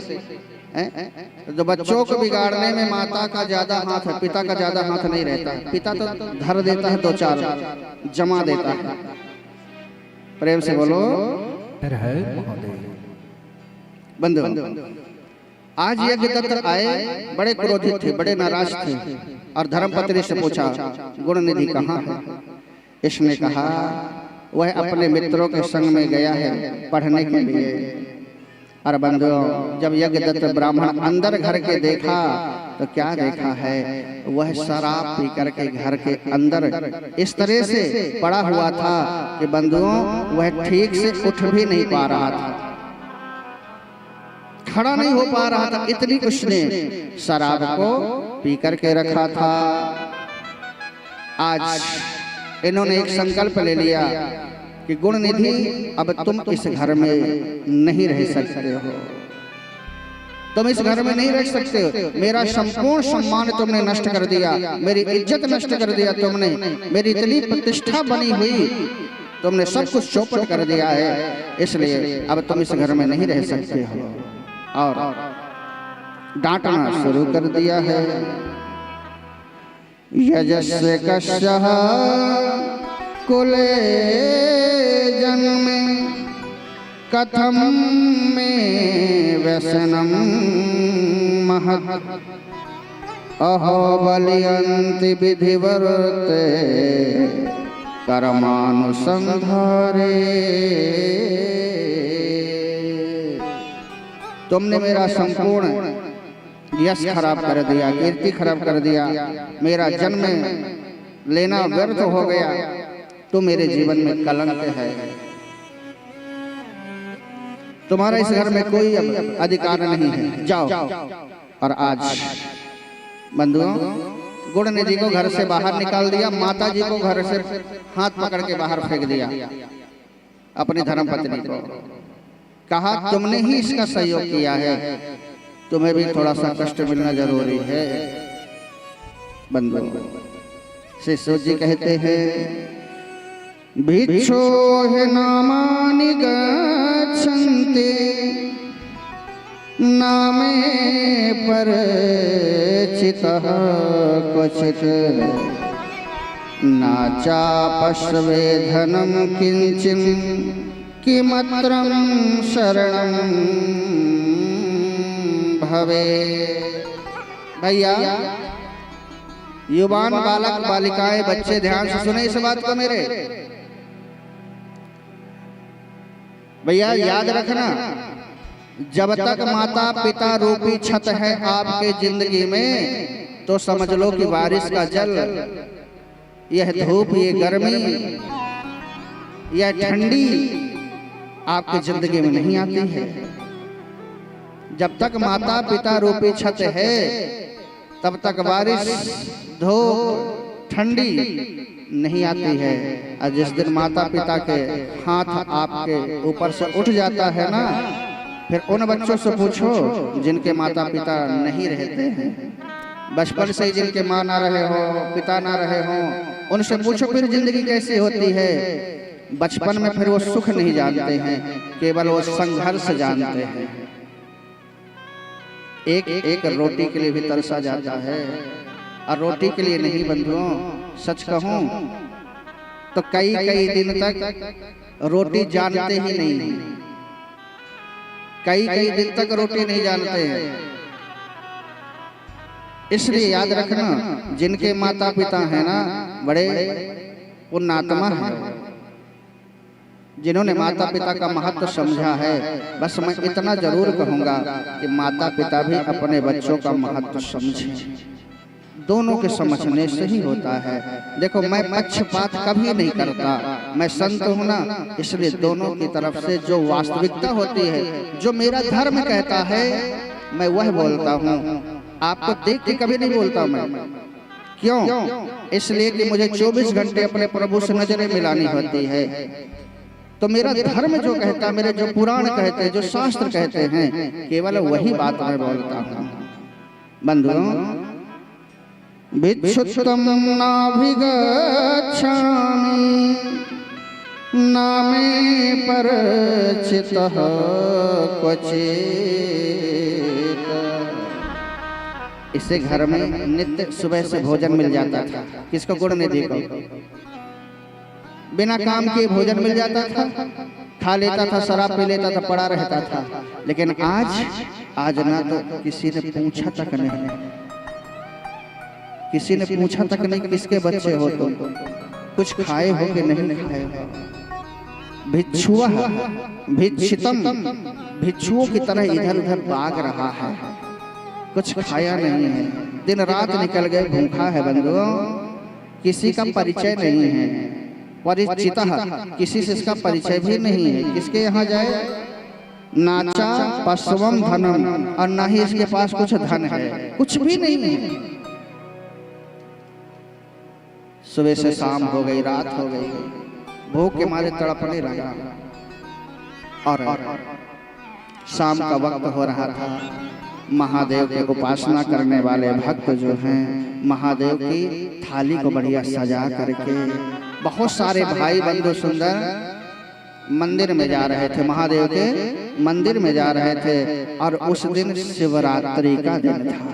जो बच्चों को बिगाड़ने में माता का ज्यादा हाथ है, पिता का ज्यादा हाथ नहीं रहता। पिता तो धर देता है, 2-4 जमा देता है। प्रेम से बोलो बंधु। आज यज्ञदत्त आए, बड़े क्रोधित थे, बड़े नाराज थे, और धर्मपत्नी से पूछा गुण निधि कहाँ है? इसने कहा वह अपने मित्रों के संग में गया है पढ़ने के लिए। और बंधुओं जब यज्ञदत्त ब्राह्मण अंदर घर के देखा तो क्या देखा है, वह शराब पी करके घर के अंदर इस तरह से पड़ा हुआ था कि बंधुओं वह ठीक से उठ भी नहीं पा रहा था, खड़ा नहीं हो पा रहा था, इतनी उसने शराब को पी करके रखा था। आज इन्होंने एक संकल्प ले लिया कि गुण निधि अब तुम इस घर में नहीं रह सकते हो, तुम इस घर में नहीं रह सकते हो। मेरा संपूर्ण सम्मान तुमने नष्ट कर दिया, मेरी इज्जत नष्ट कर दिया तुमने, मेरी इतनी प्रतिष्ठा बनी हुई तुमने सब कुछ चौपट कर दिया है, इसलिए अब तुम इस घर में नहीं रह सकते हो। और डांटना शुरू कर दिया है। यजस्य कश्यः कुले जन्मे कथम में व्यसनम महत् अहो बलियन्ति विधिवर्ते कर्मानुसंधारे। तुमने मेरा संपूर्ण यश खराब कर दिया, कीर्ति खराब कर दिया, मेरा जन्म लेना व्यर्थ हो गया, तो मेरे जीवन में कलंक है। तुम्हारा इस घर में कोई अधिकार नहीं है, जाओ। और आज बंधुओं, गुण निधि को घर से बाहर निकाल दिया, माता जी को घर से हाथ पकड़ के बाहर फेंक दिया, अपनी धर्मपत्नी को कहा तुमने ही इसका सहयोग किया है, तुम्हें भी थोड़ा सा कष्ट मिलना जरूरी है। बंधुओं, शिशु जी कहते हैं भिक्षो है नामानि गच्छन्ति नामे परिचितः क्वचित् नाचापश्वे धनं किंचिन् किमत्रं शरणं भवे। भैया, युवान बालक बालिकाएं बच्चे ध्यान से सुने इस बात को मेरे। भैया याद रखना, जब तक माता पिता रूपी छत है आपके जिंदगी में, तो समझ लो कि बारिश का जल, यह धूप, ये गर्मी, यह ठंडी आपकी जिंदगी में नहीं आती है। जब तक माता पिता रूपी छत है, तब तक बारिश, धूप, ठंडी नहीं आती है। और जिस दिन माता पिता के हाथ आपके ऊपर से उठ जाता है ना, फिर उन बच्चों से पूछो जिनके माता पिता नहीं रहते हैं, बचपन से जिनके माँ ना रहे हो, पिता ना रहे हो, उनसे पूछो फिर जिंदगी कैसी होती है। बचपन में फिर वो सुख नहीं जानते हैं, केवल वो संघर्ष जानते हैं। एक एक रोटी के लिए भी तरसा जाता है, और रोटी के लिए नहीं बंधुओं, सच कहूं तो कई कई दिन तक रोटी जानते ही नहीं, कई कई दिन तक रोटी नहीं जानते हैं। इसलिए याद रखना, जिनके माता पिता हैं ना, बड़े पुण्यात्मा हैं, जिन्होंने माता पिता का महत्व समझा है। बस मैं इतना जरूर कहूंगा कि माता पिता भी अपने बच्चों का महत्व समझें। दोनों के समझने से ही होता है। देखो, मैं पक्षपात कभी नहीं करता, मैं संत हूं ना, इसलिए दोनों की तरफ से जो वास्तविकता होती है, जो मेरा धर्म कहता है, मैं वह बोलता हूं। आपको देख के कभी नहीं बोलता मैं। क्यों? इसलिए कि मुझे 24 घंटे अपने प्रभु से नजरें मिलानी होती है। तो मेरा धर्म जो कहता, मेरे जो पुराण कहते हैं, जो शास्त्र कहते हैं, केवल वही बात मैं बोलता हूं। बंधुओं, भिक्षुत्वं नाभिगच्छामि नामे परिचितः क्वचित्। इसे घर में नित्य सुबह से भोजन मिल जाता था। किसको? गुण निधि को। बिना काम के भोजन मिल जाता था, खा लेता था, शराब पी लेता था, पड़ा रहता था। लेकिन आज ना तो किसी ने पूछा तक नहीं, किसी ने पूछा तक नहीं किसके बच्चे हो तुम, कुछ खाए हो कि नहीं खाए हो। भिक्षुआ भिक्षितम, भिक्षुओं की तरह इधर उधर भाग रहा है, कुछ खाया नहीं है, दिन रात निकल गए, भूखा है। बंधुओं, किसी का परिचय नहीं है, परिचित, किसी से इसका परिचय भी नहीं है। किसके यहाँ जाए? नाचा पशवम धनम, और ना ही इसके पास कुछ धन है, कुछ भी नहीं है। सुबह से शाम हो गई, रात हो गई, भूख के मारे तड़पने लगा, और शाम का वक्त हो रहा था। महादेव के उपासना करने वाले भक्त जो हैं, महादेव की थाली को बढ़िया सजा करके बहुत सारे भाई बंधु सुंदर मंदिर में जा रहे थे, महादेव के मंदिर में जा रहे थे और उस दिन शिवरात्रि का दिन था।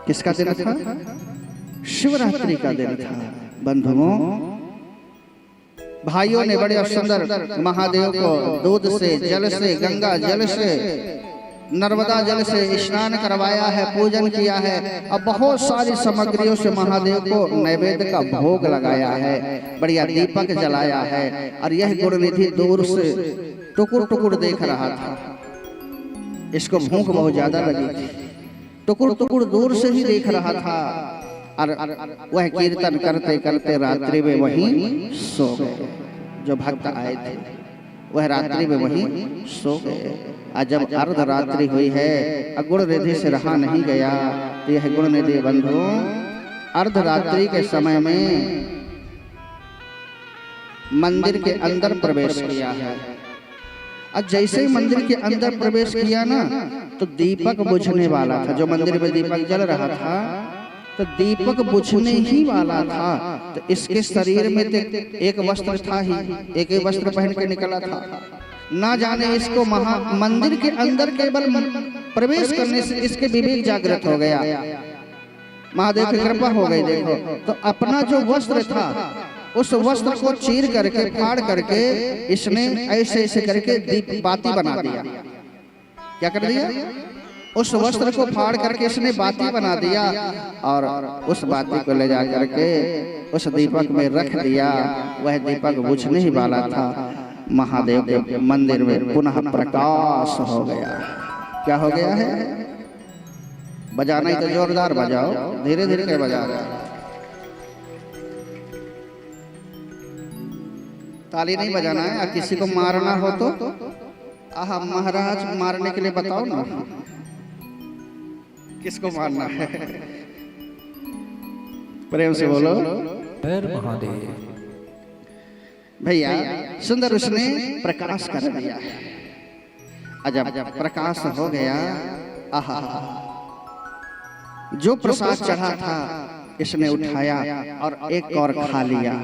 किसका दिन था? शिवरात्रि का दिन था। बंधुओं, भाइयों ने बड़े सुंदर महादेव को दूध से, जल से, गंगा जल से, नर्मदा जल से स्नान करवाया है, पूजन किया है और बहुत सारी सामग्रियों से महादेव को नैवेद्य का भोग लगाया है, बढ़िया दीपक जलाया है। और यह गुणनिधि दूर से टुकुर टुकुर देख रहा था। इसको भूख बहुत ज्यादा लगी थी, टुकुर टुकुर दूर से ही देख रहा था। और वह कीर्तन करते करते रात्रि में वहीं सो गए। जो भक्त आए थे वह रात्रि में वहीं सो गए। आज जब अर्धरात्रि हुई है, गुणनिधि से रहा नहीं गया, तो यह गुणनिधि बंधुओं अर्धरात्रि के समय में मंदिर के अंदर प्रवेश किया है। और जैसे ही मंदिर के अंदर प्रवेश किया ना, तो दीपक बुझने वाला था। जो मंदिर में दीपक जल रहा था, तो दीपक बुझने ही वाला था। तो इसके शरीर में तो एक वस्त्र था ही, एक ही वस्त्र पहन के निकला था। ना जाने इसको मंदिर के अंदर केवल प्रवेश करने से इसके विवेक जागृत हो गया, महादेव की कृपा हो गई। देखो, तो अपना जो वस्त्र था उस वस्त्र को चीर करके, फाड़ करके इसने ऐसे ऐसे करके दीप बाती बना दिया। क्या कर दिया? उस वस्त्र को फाड़ करके इसने बाती बना दिया और उस बाती को ले जा करके उस दीपक में रख दिया। वह दीपक बुझने ही वाला था। महादेव के मंदिर में पुनः प्रकाश हो गया। क्या हो गया है? बजाना ही तो जोरदार बजाओ, धीरे धीरे के बजा रहे। ताली नहीं बजाना है। और किसी को मारना हो तो आहा महाराज मारने के लिए बताओ ना, किसको मारना है? प्रेम से बोलो महादेव। भैया सुंदर उसने प्रकाश कर दिया है। अजब प्रकाश हो गया। आहा, जो प्रसाद चढ़ा था इसने उठाया और एक और खा लिया।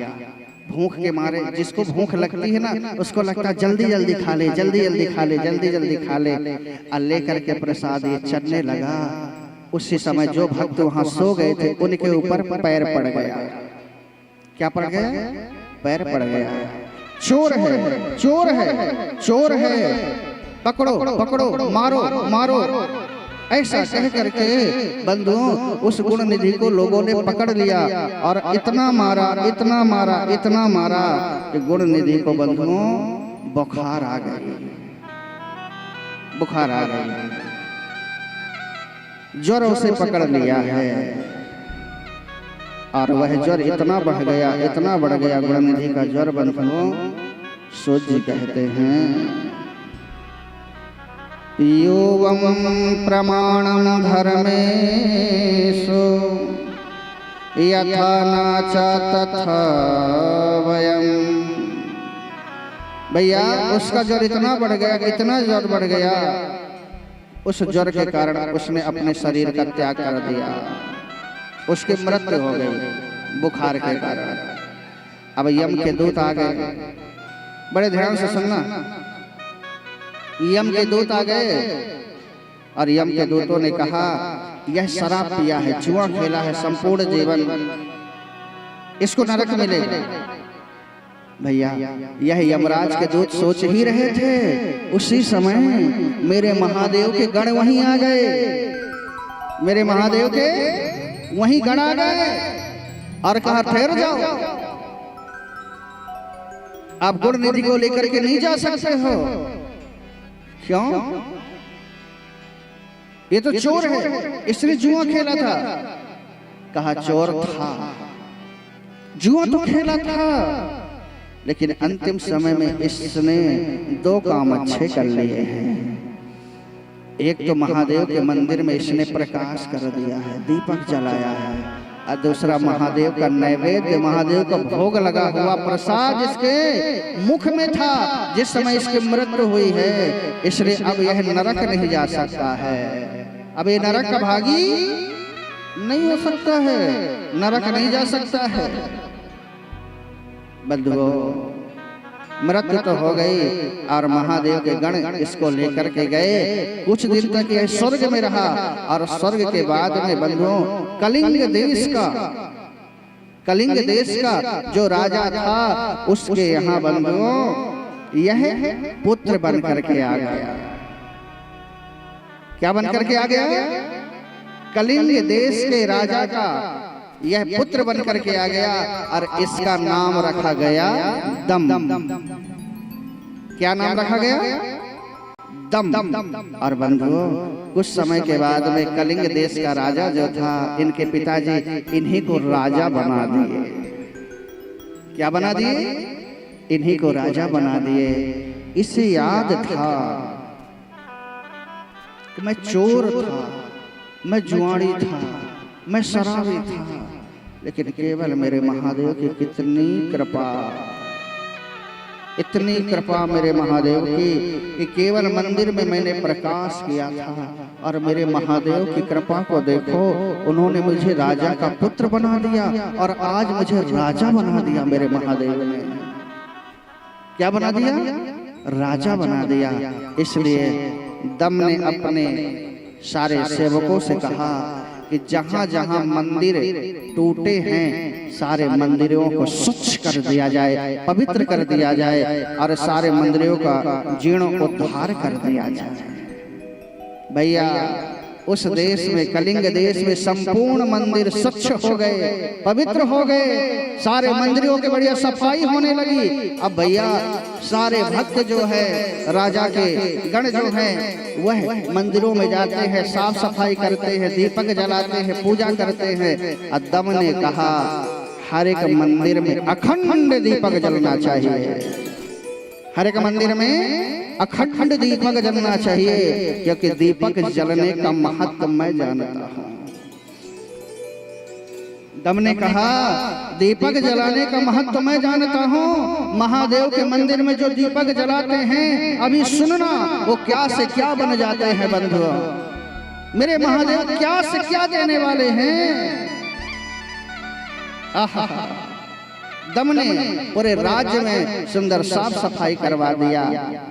भूख के मारे, जिसको भूख लगती है ना, उसको लगता है जल्दी जल्दी खा ले, जल्दी जल्दी खा ले, जल्दी जल्दी खा ले। और लेकर के प्रसाद ये चढ़ने लगा। उसी समय जो भक्त वहां सो गए थे उनके ऊपर पैर पड़ गया। क्या पड़ गया? पैर पड़ गया। चोर है, चोर है, चोर है, पकड़ो पकड़ो, मारो मारो, ऐसा कह करके बंधुओं उस गुणनिधि को लोगों ने पकड़ लिया और इतना मारा, इतना मारा, इतना मारा कि गुणनिधि को बंधुओं बुखार आ गई, बुखार आ गई। ज्वर उसे पकड़ लिया है और वह ज्वर इतना बढ़ गया, इतना बढ़ गया गुणनिधि का ज्वर बंधुओं, सूर्य कहते हैं योवम प्रमाणम धर्मेषु यथा नाचा तथा वयम। भैया उसका ज्वर इतना बढ़ गया, इतना ज्वर बढ़ गया, उस ज्वर के कारण उसने अपने शरीर का त्याग कर दिया। उसकी मृत्यु हो गई बुखार के कारण। अब यम के दूत आ गए। बड़े ध्यान से सुनना। यम के दूत आ गए और यम के दूतों ने कहा यह शराब पिया है, जुआ खेला है संपूर्ण जीवन, इसको नरक मिलेगा। भैया यह यमराज के दूत सोच ही रहे थे, उसी समय मेरे महादेव के गण वहीं आ गए, मेरे महादेव के वहीं गण आ गए और कहा ठहर जाओ, आप गुणनिधि को लेकर के नहीं जा सकते हो। क्यों? ये तो चोर है, इसने जुआ खेला था। कहा चोर था, जुआ तो खेला था, लेकिन अंतिम समय में इसने दो काम अच्छे कर लिए हैं। एक तो महादेव के मंदिर में इसने प्रकाश कर दिया है, दीपक जलाया है, और दूसरा महादेव का नैवेद्य, महादेव का भोग लगा हुआ प्रसाद इसके मुख में था जिस समय इसकी मृत्यु हुई है। इसलिए अब यह नरक नहीं जा सकता है, अब ये नरक का भागी नहीं हो सकता है, नरक नहीं जा सकता है। बंधुओं मृत्यु तो हो गई और महादेव के गण इसको लेकर के गए। कुछ दिन तक यह स्वर्ग में रहा और स्वर्ग के बाद में बंधुओं कलिंग देश का जो राजा था उसके यहाँ बंधुओं यह पुत्र बन करके आ गया। क्या बन करके आ गया? कलिंग देश के राजा का यह पुत्र बन करके आ गया और इसका नाम रखा गया दम। क्या नाम रखा गया? दम। और बंधुओं कुछ समय के बाद में कलिंग देश का राजा जो था, इनके पिताजी इन्हीं को राजा बना दिए। क्या बना दिए? इन्हीं को राजा बना दिए। इसे याद था कि मैं चोर था, मैं जुआड़ी था, मैं शराबी था, लेकिन केवल मेरे महादेव की कितनी कृपा, इतनी कृपा मेरे महादेव की कि केवल मंदिर में मैंने प्रकाश किया था और मेरे महादेव की कृपा को देखो, उन्होंने मुझे राजा का पुत्र बना दिया और आज मुझे राजा बना दिया। मेरे महादेव ने क्या बना दिया? राजा बना दिया। इसलिए दम ने अपने सारे सेवकों से कहा कि जहां जहां मंदिर टूटे हैं सारे मंदिरों को स्वच्छ कर दिया जाए, पवित्र कर दिया जाए और सारे मंदिरों का जीर्णोद्धार कर दिया जाए। भैया उस देश में, कलिंग देश में संपूर्ण मंदिर स्वच्छ हो गए, पवित्र हो गए, सारे मंदिरों के बढ़िया सफाई होने लगी। अब भैया सारे भक्त जो है, राजा के गण जो हैं, वह मंदिरों में जाते हैं, साफ सफाई करते हैं, दीपक जलाते हैं, पूजा करते हैं। दम ने कहा हर एक मंदिर में अखंड दीपक जलना चाहिए, हर एक मंदिर में अखंड दीपक जलना चाहिए, क्योंकि दीपक जलने का महत्व मैं जानता हूँ। दम ने कहा दीपक जलाने का महत्व मैं जानता हूँ। महादेव के मंदिर में जो दीपक जलाते हैं, अभी सुनना वो क्या से क्या बन जाते हैं बंधुओं। मेरे महादेव क्या से क्या देने वाले हैं। आहा, दम ने पूरे राज्य में सुंदर साफ सफाई करवा दिया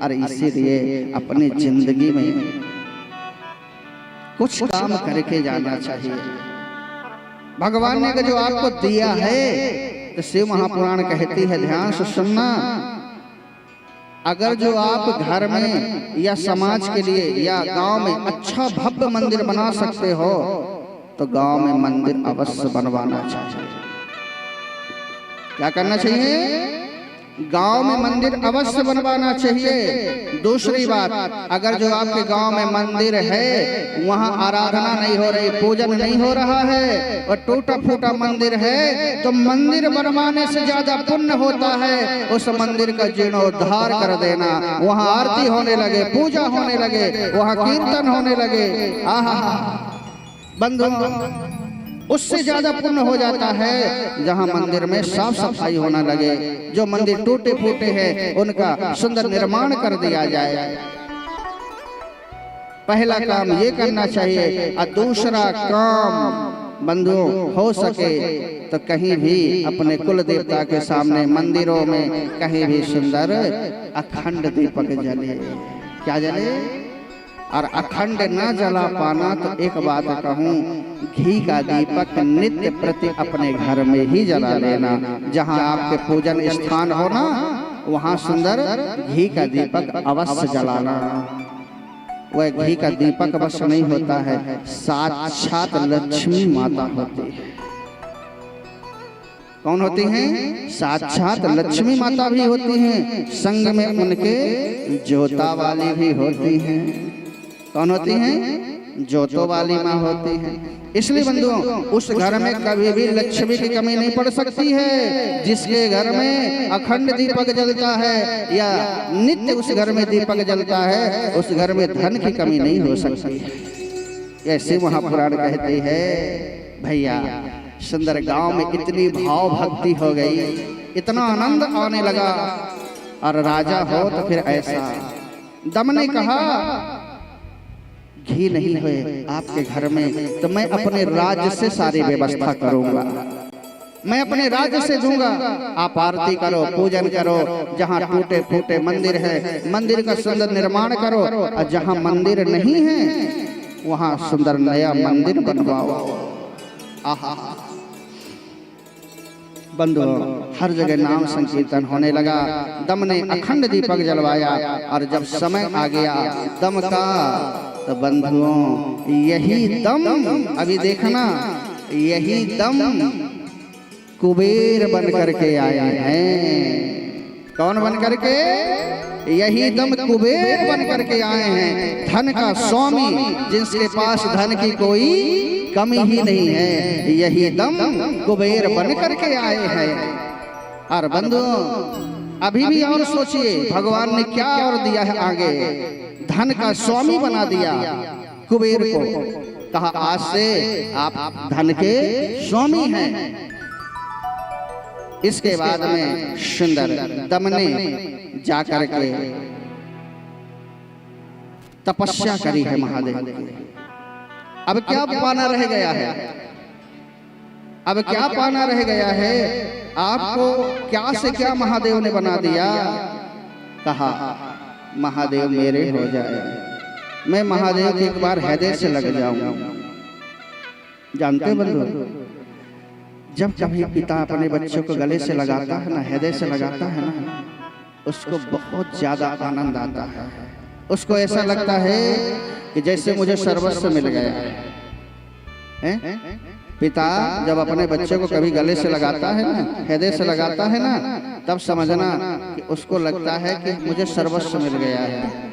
और इसीलिए अपनी जिंदगी में कुछ काम करके जाना चाहिए। भगवान ने जो आपको दिया है, तो शिव महापुराण कहती है, ध्यान से सुनना, अगर जो आप घर में या समाज के लिए या गांव में अच्छा भव्य मंदिर बना सकते हो तो गांव में मंदिर अवश्य बनवाना चाहिए। क्या करना चाहिए? गांव में मंदिर अवश्य बनवाना चाहिए। दूसरी बात, अगर जो आपके गांव में मंदिर है, वहां आराधना नहीं हो रही, पूजन नहीं हो रहा है और टूटा फूटा मंदिर है, तो मंदिर बनवाने से ज्यादा पुण्य होता है उस मंदिर का जीर्णोद्धार कर देना। वहां आरती होने लगे, पूजा होने लगे, वहां कीर्तन होने लगे। आहा बंधुओं, उससे ज्यादा पुण्य हो जाता है जहां मंदिर में साफ सफाई होना लगे। जो मंदिर टूटे फूटे हैं उनका सुंदर निर्माण कर दिया जाए। पहला काम ये करना चाहिए। और दूसरा काम बंधुओं, हो सके तो कहीं भी अपने कुल देवता के सामने मंदिरों में कहीं भी सुंदर अखंड दीपक जले। क्या जले? और अखंड न जला पाना तो एक बात कहूँ, घी का दीपक नित्य प्रति अपने घर में ही जला लेना। जहाँ आपके पूजन स्थान हो ना, वहाँ सुंदर घी का दीपक अवश्य जलाना। वह घी का दीपक बस नहीं होता है, साक्षात लक्ष्मी माता होती है। कौन होती हैं? साक्षात लक्ष्मी माता भी होती हैं, संग में उनके जोता वाली भी होती हैं। कौन होती हैं? जोतो वाली माँ होती हैं। इसलिए बंधुओं, उस घर में कभी भी लक्ष्मी की कमी नहीं पड़ सकती है। जिसके घर में अखंड दीपक जलता है या नित्य उस घर में दीपक जलता है, उस घर में धन की कमी नहीं हो सकती। ऐसे महापुराण कहते हैं। भैया सुंदर गांव में इतनी भाव भक्ति हो गई, इतना आनंद आने लगा। और राजा हो तो फिर ऐसा। दम ने कहा घी नहीं हुए आपके घर में तो मैं अपने राज्य से सारी व्यवस्था करूंगा। मैं अपने राज्य से दूंगा। आप आरती करो, पूजन करो, जहाँ टूटे फूटे मंदिर है मंदिर का सुंदर निर्माण करो, और जहाँ मंदिर नहीं है वहाँ सुंदर नया मंदिर बनवाओ। आहा बंधुओं, हर जगह नाम संकीर्तन होने लगा। दम ने अखंड दीपक जलवाया, और जब समय आ गया दम का, तो बंधुओं यही दम, अभी देखना, यही दम कुबेर बन करके आए हैं। कौन बन करके? यही दम कुबेर बन करके आए हैं, धन का स्वामी, जिसके पास धन की कोई कमी ही नहीं है। यही दम कुबेर बन करके आए हैं। और बंधुओं अभी भी और सोचिए, भगवान ने क्या और दिया है आगे। धन का स्वामी बना दिया कुबेर को, कहा आज से आप धन के स्वामी हैं। इसके बाद में सुंदर दम ने जाकर के तपस्या करी है महादेव की। अब क्या पाना रह गया है? अब क्या पाना रह गया है? आपको क्या से क्या महादेव ने बना दिया। कहा महादेव मेरे हो जाए, मैं महादेव के एक बार हृदय से लग जाऊं। जानते बंधु, जब कभी पिता अपने बच्चों को गले से लगाता है ना, हृदय से लगाता है ना, उसको बहुत ज्यादा आनंद आता है। उसको ऐसा लगता है कि जैसे मुझे सर्वस्व मिल गया है। पिता जब अपने बच्चे को कभी गले से लगाता है ना, हृदय से लगाता है ना, तब समझना कि उसको लगता है कि मुझे सर्वस्व मिल गया है।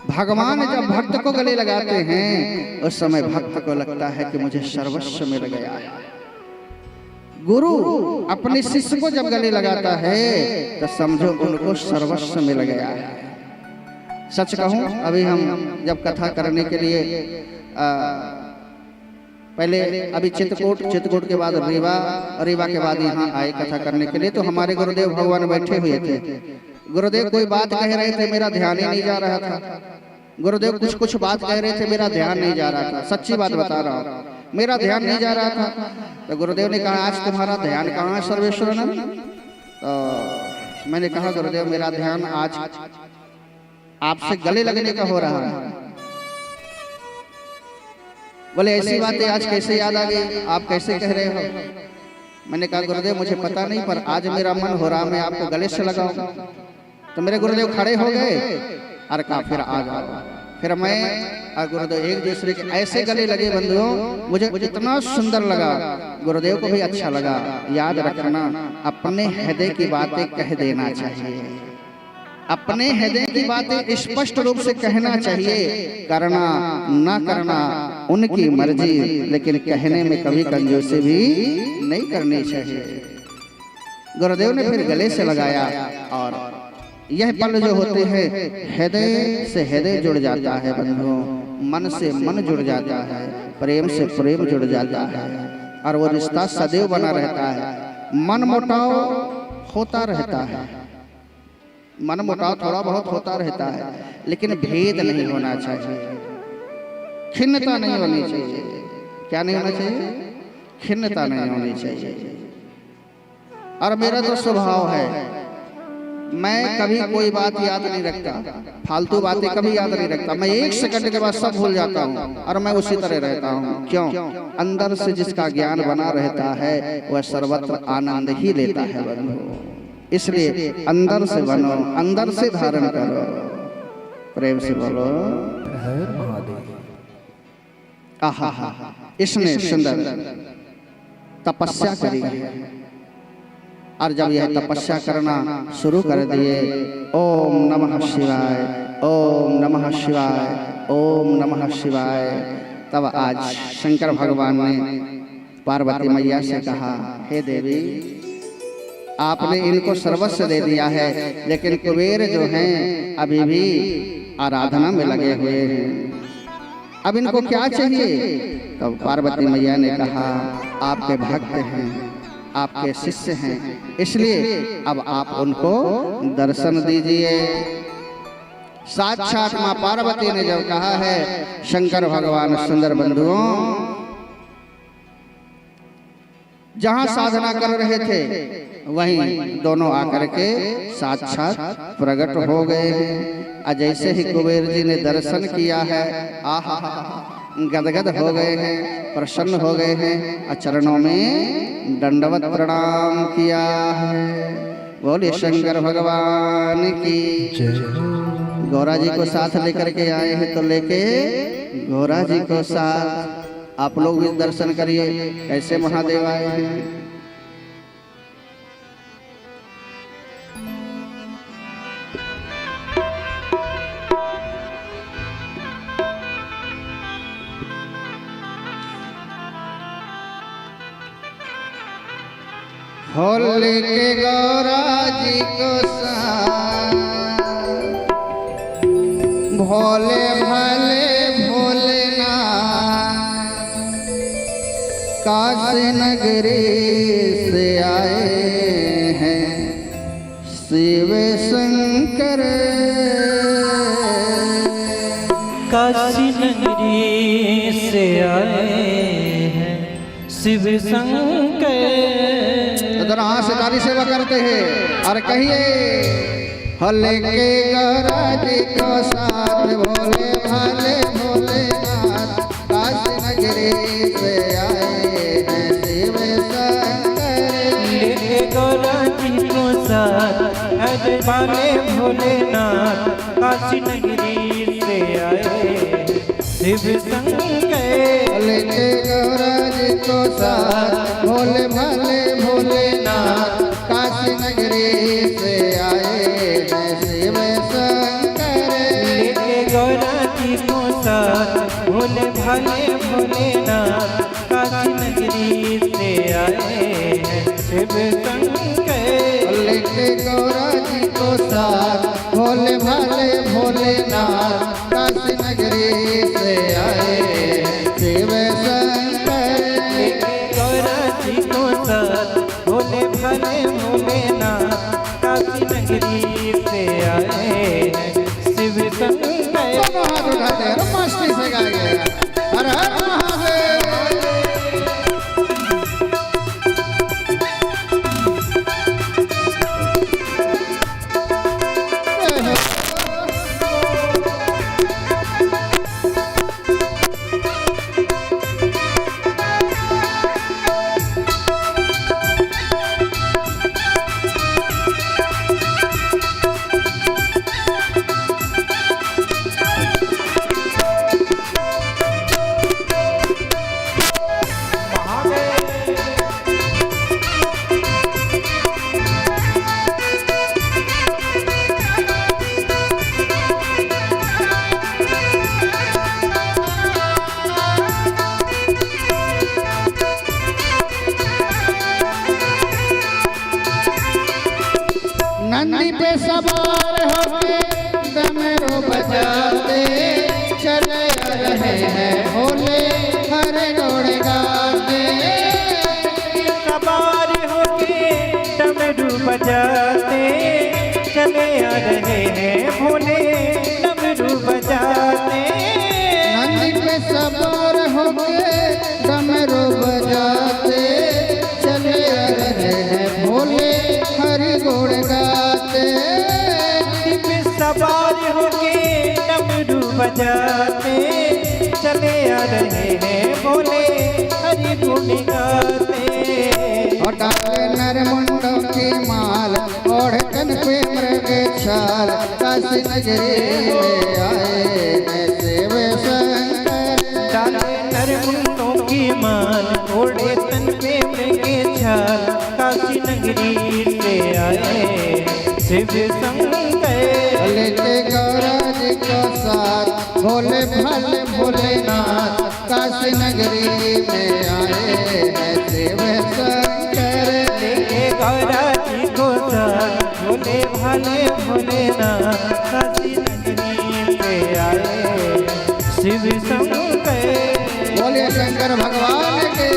भगवान जब भक्त को गले लगाते हैं, उस समय भक्त को लगता है कि मुझे सर्वस्व मिल गया है। गुरु अपने शिष्य को जब गले लगाता है, तो समझो उनको सर्वस्व मिल गया है। सच कहूं, अभी हम जब कथा करने के लिए पहले अभी चित्रकूट के बाद रीवा के बाद यहाँ आए कथा करने के लिए, तो हमारे गुरुदेव भगवान बैठे हुए थे। गुरुदेव कोई बात कह रहे थे, मेरा ध्यान ही नहीं जा रहा था। गुरुदेव कुछ बात कह रहे थे, मेरा ध्यान नहीं जा रहा था। सच्ची बात बता रहा हूँ, मेरा ध्यान नहीं जा रहा था। तो गुरुदेव ने कहा आज तुम्हारा ध्यान कहाँ है सर्वेश्वरानंद? तो मैंने कहा गुरुदेव मेरा ध्यान आज आपसे गले लगने का हो रहा है। बोले ऐसी बातें आज कैसे याद आ गई, आप कैसे कह रहे हो? मैंने कहा गुरुदेव मुझे पता नहीं, पर आज मेरा मन हो रहा मैं आपको गले से लगाऊं। तो मेरे गुरुदेव खड़े हो गए और कहा फिर आ जाओ। फिर मैं और गुरुदेव एक दूसरे के ऐसे गले लगे। बंधुओं मुझे इतना सुंदर लगा, गुरुदेव को भी अच्छा लगा। याद रखना, अपने हृदय की बातें कह देना चाहिए, अपने हृदय की बातें स्पष्ट रूप से कहना चाहिए। करना ना करना उनकी मर्जी, लेकिन कहने में कभी कंजूसी भी नहीं करनी चाहिए। गुरुदेव ने फिर गले से लगाया, और यह पल जो होते हैं हृदय से हृदय जुड़ जाता है बंधुओं, मन से मन जुड़ जाता है, प्रेम से प्रेम जुड़ जाता है, और वो रिश्ता सदैव बना रहता है। मन मुटाव होता रहता है, मन मुटाव थोड़ा बहुत होता रहता है, लेकिन भेद नहीं होना चाहिए, खिन्नता नहीं होनी चाहिए। क्या नहीं होना चाहिए? खिन्नता नहीं होनी चाहिए। और मेरा तो स्वभाव है, मैं कभी कोई बात याद नहीं रखता, फालतू बातें कभी याद नहीं रखता। मैं 1 सेकंड के बाद सब भूल जाता हूँ, और मैं उसी तरह रहता हूँ। क्यों? अंदर से जिसका ज्ञान बना रहता है वह सर्वत्र आनंद ही लेता है बंधु। इसलिए अंदर से बनो, अंदर से धारण करो, प्रेम से बोलो आहा। इसने सुंदर तपस्या करी है, और जब यह तपस्या करना शुरू कर दिए, ओम नमः शिवाय, ओम नमः शिवाय, ओम नमः शिवाय, तब आज शंकर भगवान ने पार्वती मैया से कहा, हे देवी आपने इनको सर्वस्व दे दिया है, लेकिन कुबेर जो हैं अभी भी आराधना में लगे हुए हैं, अब इनको क्या चाहिए? तब पार्वती मैया ने कहा, आपके भक्त हैं, आपके शिष्य हैं, इसलिए अब आप उनको दर्शन दीजिए। साक्षात मां पार्वती ने जब कहा है, शंकर भगवान सुंदर बंधुओं जहाँ साधना कर रहे थे वहीं दोनों आकर के साक्षात प्रकट हो गए हैं। और जैसे ही कुबेर जी ने दर्शन किया है, आहा गदगद हो गए हैं, प्रसन्न हो गए हैं और चरणों में दंडवत प्रणाम किया है। बोले शंकर भगवान की। गौरा जी को साथ लेकर के आए हैं तो लेके गौरा जी को साथ आप लोग भी दर्शन करिए कैसे महादेव आए हैं। होले के गौरा जी को भोले भले भोलेनाथ काशी नगरी से आए हैं शिव शंकर। काशी नगरी से आए हैं शिव शंकर। हाँ सितारी सेवा करते हैं और कहिए हले के गौरा जी को साथ भोले भाले भोलेनाथ काशी नगरी से आए हैं शिव शंकर। लेके गौरा जी को साथ अरे भाले भोलेनाथ काशी नगरी से आए शिव शंकर। लेके गौरा जी को साथ भोले भाले भोलेनाथ काशी नगरी से आए हैं शिव शंकर। लेके गौरा जी को साथ भोले भाले भोलेनाथ काशी नगरी से आए हैं शिव शंकर। लेके गौरा जी को साथ भोले भाले भोलेनाथ काशी नगरी से आए शिव शंकर। लेके गौरा जी को साथ भोले भाले भोलेनाथ काशी नगरी से आए हैं शिव शंकर। हाथ उठाते हैं मस्ती से गाएंगे हर हर महादेव। नंदी पे सवार होके डमरू बजाते चले रहे हैं भोले हरे गोड़ गाते। सवार होके डमरू बजाते चले आ रहे हैं भोले डमरू बजाते। नंदी पे सवार होके डमरू बजाते चले रहे हैं भोले हरि गोड़ गाते। पे सवार होके डमरू बजाते चले आ रहे हैं भोले हरि गुण गाते। और डाले नर मुंडों की माल और तन पे मृग छाल काशी नगरी में आए हैं शिव शंकर। डाले नर मुंडों की माल ओढ़े तन पे मृगे छाल काशी नगरी से आए शिव शंकर। लेके गौरा जी को साथ भोले भाले भोलेनाथ काशी नगरी में आए हैं शिव शंकर। लेके गौरा जी को साथ भोले भाले भोलेनाथ काशी नगरी से आए शिव शंकर। बोलिए शंकर भगवान के।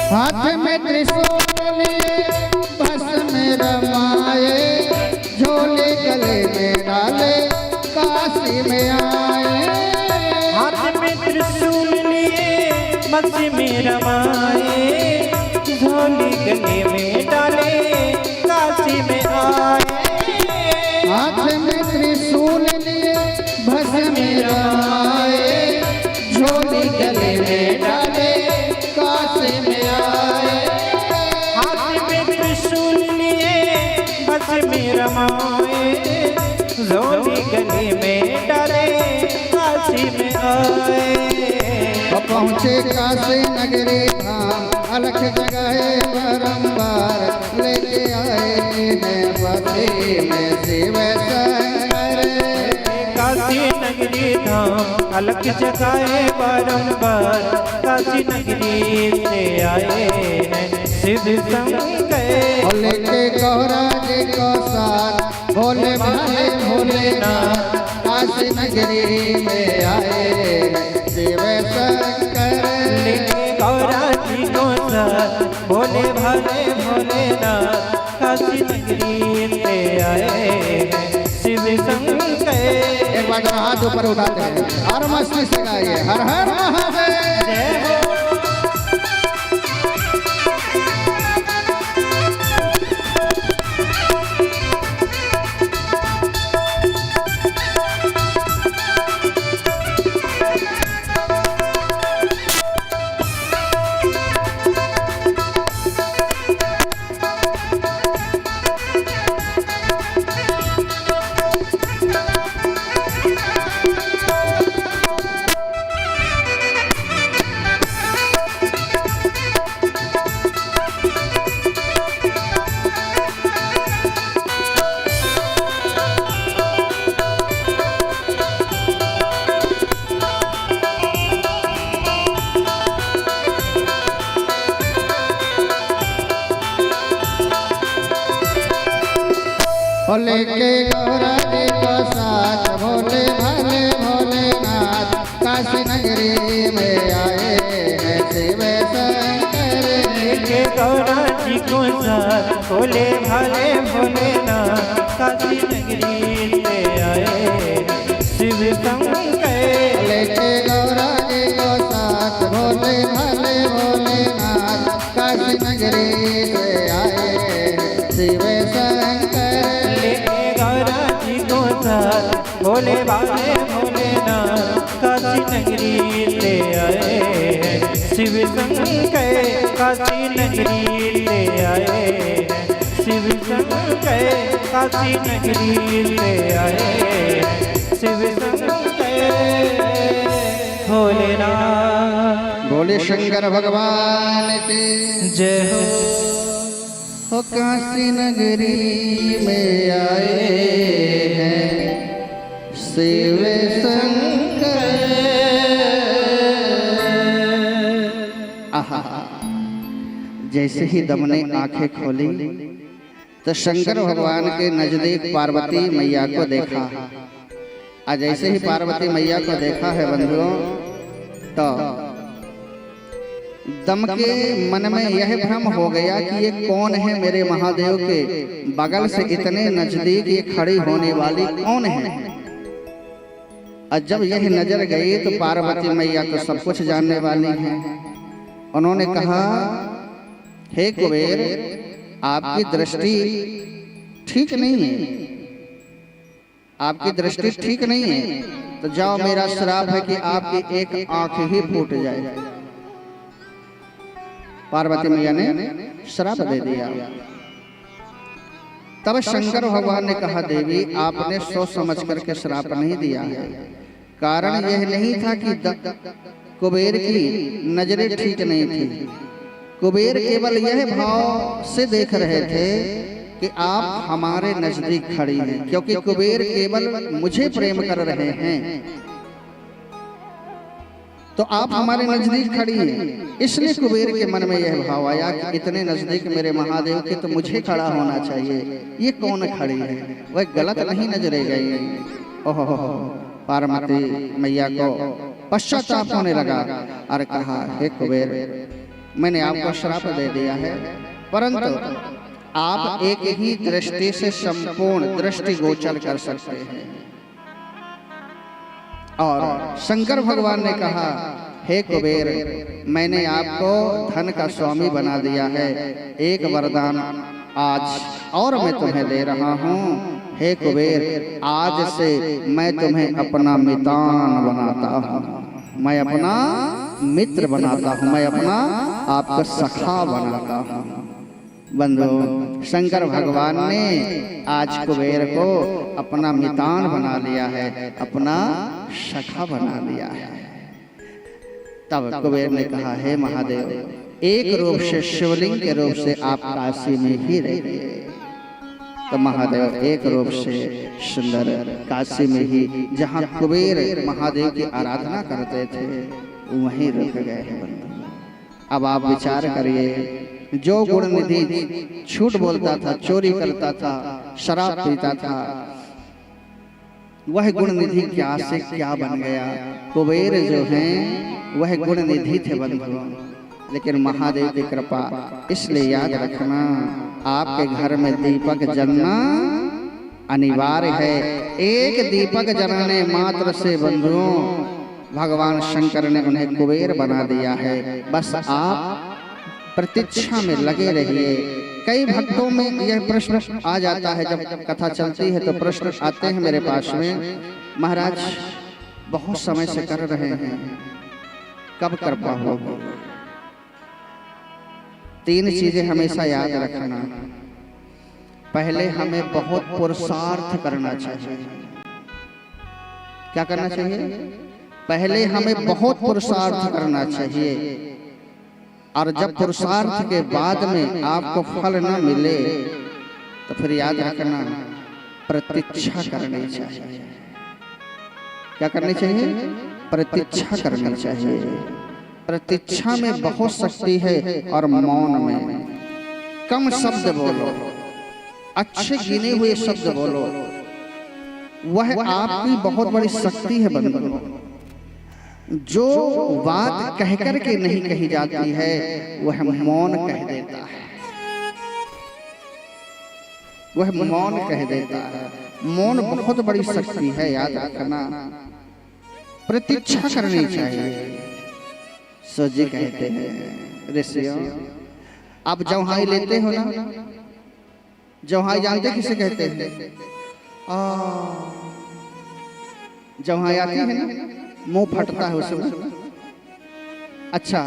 हाथ में त्रिशूल लिए भस्म रमाए, झोले गले में डाले काशी में आए। हाथ में त्रिशूल लिए भस्म में रमाए, झोली गले में डाले काशी में आए। हाथ में त्रिशूल लिए भस्म में रमाए, झोली गले में डाले काशी में आए। हाथ में त्रिशूल लिए भस्म में रमाए, झोली गले में डाले काशी में आए। पहुँचे काशी नगरी धाम, अलख जगाए बारंबार, लेके आए हैं बसे में शिव शंकर। काशी नगरी धाम अलख जगाए बारंबार, काशी नगरी से आए हैं शिव शंकर। लेके गौरा जी को साथ, भोले भाले भोलेनाथ, काशी नगरी में आए हैं शिव शंकर। लेके गौरा जी को साथ, भोले भाले भोलेनाथ, काशी नगरी से आए हैं शिव शंकर। एक बार हाथ ऊपर उठाते हैं, हर मस्ती से गाइए हर हर महादेव। जय हो। लेके गौरा जी को साथ, भोले भाले भोलेनाथ, काशी नगरी में आए हैं शिव शंकर। लेके गौरा जी को साथ, भोले भाले भोलेनाथ, काशी नगरी से आए शिव शंकर। लेके गौरा जी को साथ, भोले भाले भोलेनाथ, काशी नगरी से आए हैं शिव शंकर। लेके गौरा जी को साथ, भोले भाले भोलेनाथ, काशी नगरी से आए हैं शिव शंकर। काशी नगरी से आए हैं शिव शंकर। काशी नगरी से आए हैं शिव शंकर। भोलेनाथ बोले शंकर भगवान की जय हो। हो काशी नगरी में आए हैं शिव शंकर। आहा, जैसे ही दम ने आंखें खोली तो शंकर भगवान के नजदीक पार्वती मैया को देखा। आज जैसे ही पार्वती मैया को देखा है बंधुओं, तो दम के मन में यह भ्रम हो गया कि ये कौन है, मेरे महादेव के बगल से इतने नजदीक ये खड़ी होने वाली कौन है। और जब यह नजर गई तो पार्वती मैया तो सब कुछ जानने वाली हैं। उन्होंने कहा, हे कुबेर, आपकी दृष्टि ठीक नहीं है, आपकी दृष्टि ठीक नहीं है, तो जाओ, मेरा श्राप है कि आपकी एक आंख ही फूट जाए। पार्वती मैया ने श्राप दे दिया। तब शंकर भगवान ने कहा, देवी, आपने सोच समझ करके श्राप नहीं दिया है। कारण यह नहीं था कि कुबेर की नजरें ठीक नहीं थी। कुबेर केवल यह भाव से देख रहे थे कि आप हमारे नजदीक खड़ी हैं, क्योंकि कुबेर केवल मुझे प्रेम कर रहे हैं, तो आप हमारे नजदीक खड़ी हैं। इसलिए कुबेर के मन में यह भाव आया कि इतने नजदीक मेरे महादेव के, तो मुझे खड़ा होना चाहिए। ये कौन खड़ी है, वह गलत नहीं नजरे गई। ओहो, पार्वती मैया को पश्चाताप होने लगा और कहा, हे कुबेर, मैंने आपको श्राप दे दिया है, परंतु आप एक ही दृष्टि से संपूर्ण दृष्टि गोचर कर सकते हैं। और शंकर भगवान ने कहा, हे कुबेर, मैंने आपको धन का स्वामी बना दिया है, एक वरदान आज और मैं तुम्हें दे रहा हूँ। हे कुबेर, आज से मैं तुम्हें अपना मितान बनाता हूँ, मैं अपना मित्र बनाता हूँ, मैं अपना आपका सखा बनाता हूँ। बंधु, शंकर भगवान ने आज कुबेर को अपना मितान बना लिया है, अपना सखा बना लिया है। तब कुबेर ने कहा, हे महादेव, एक रूप से शिवलिंग के रूप से आप काशी में ही रहिए। तो महादेव एक रूप से सुंदर काशी में ही, जहाँ कुबेर महादेव की आराधना करते थे, वहीं रुक गए हैं। अब आप विचार करिए, जो गुण निधि झूठ बोलता था, चोरी करता था, शराब पीता था, वह गुण निधि क्या से क्या बन गया। कुबेर जो हैं वह गुण निधि थे बंधु, लेकिन महादेव की कृपा। इसलिए याद रखना, आपके घर में दीपक जलना अनिवार्य है। एक दीपक जलाने मात्र से बंधुओं भगवान शंकर ने उन्हें कुबेर बना दिया है। बस आप प्रतीक्षा में लगे रहिए। कई भक्तों में यह प्रश्न आ जाता है, जब कथा चलती है तो प्रश्न आते हैं मेरे पास में, महाराज बहुत समय से कर रहे हैं, कब कर पाओगे? तीन चीजें हमेशा याद रखना। पहले हमें बहुत पुरुषार्थ करना चाहिए। क्या करना चाहिए? पहले हमें बहुत पुरुषार्थ करना चाहिए, और जब पुरुषार्थ के बाद में आपको फल न मिले तो फिर याद रखना, प्रतीक्षा करनी चाहिए। क्या करनी चाहिए? प्रतीक्षा करनी चाहिए। प्रतीक्षा में बहुत शक्ति है, और मौन में कम शब्द बोलो, अच्छे गिने हुए शब्द बोलो, वह आपकी बहुत बड़ी शक्ति है बंधु। जो बात कहकर के नहीं कही जाती है, वह मौन कह देता है, वह मौन कह देता है। मौन बहुत बड़ी शक्ति है, याद रखना। प्रतीक्षा करनी चाहिए। सो जी कहते हैं ऋषियों, आप जौहाई लेते हो ना, जौहाई जानते किसे कहते हैं? जौहाई आती है ना, मुंह फटता है उसमें। अच्छा,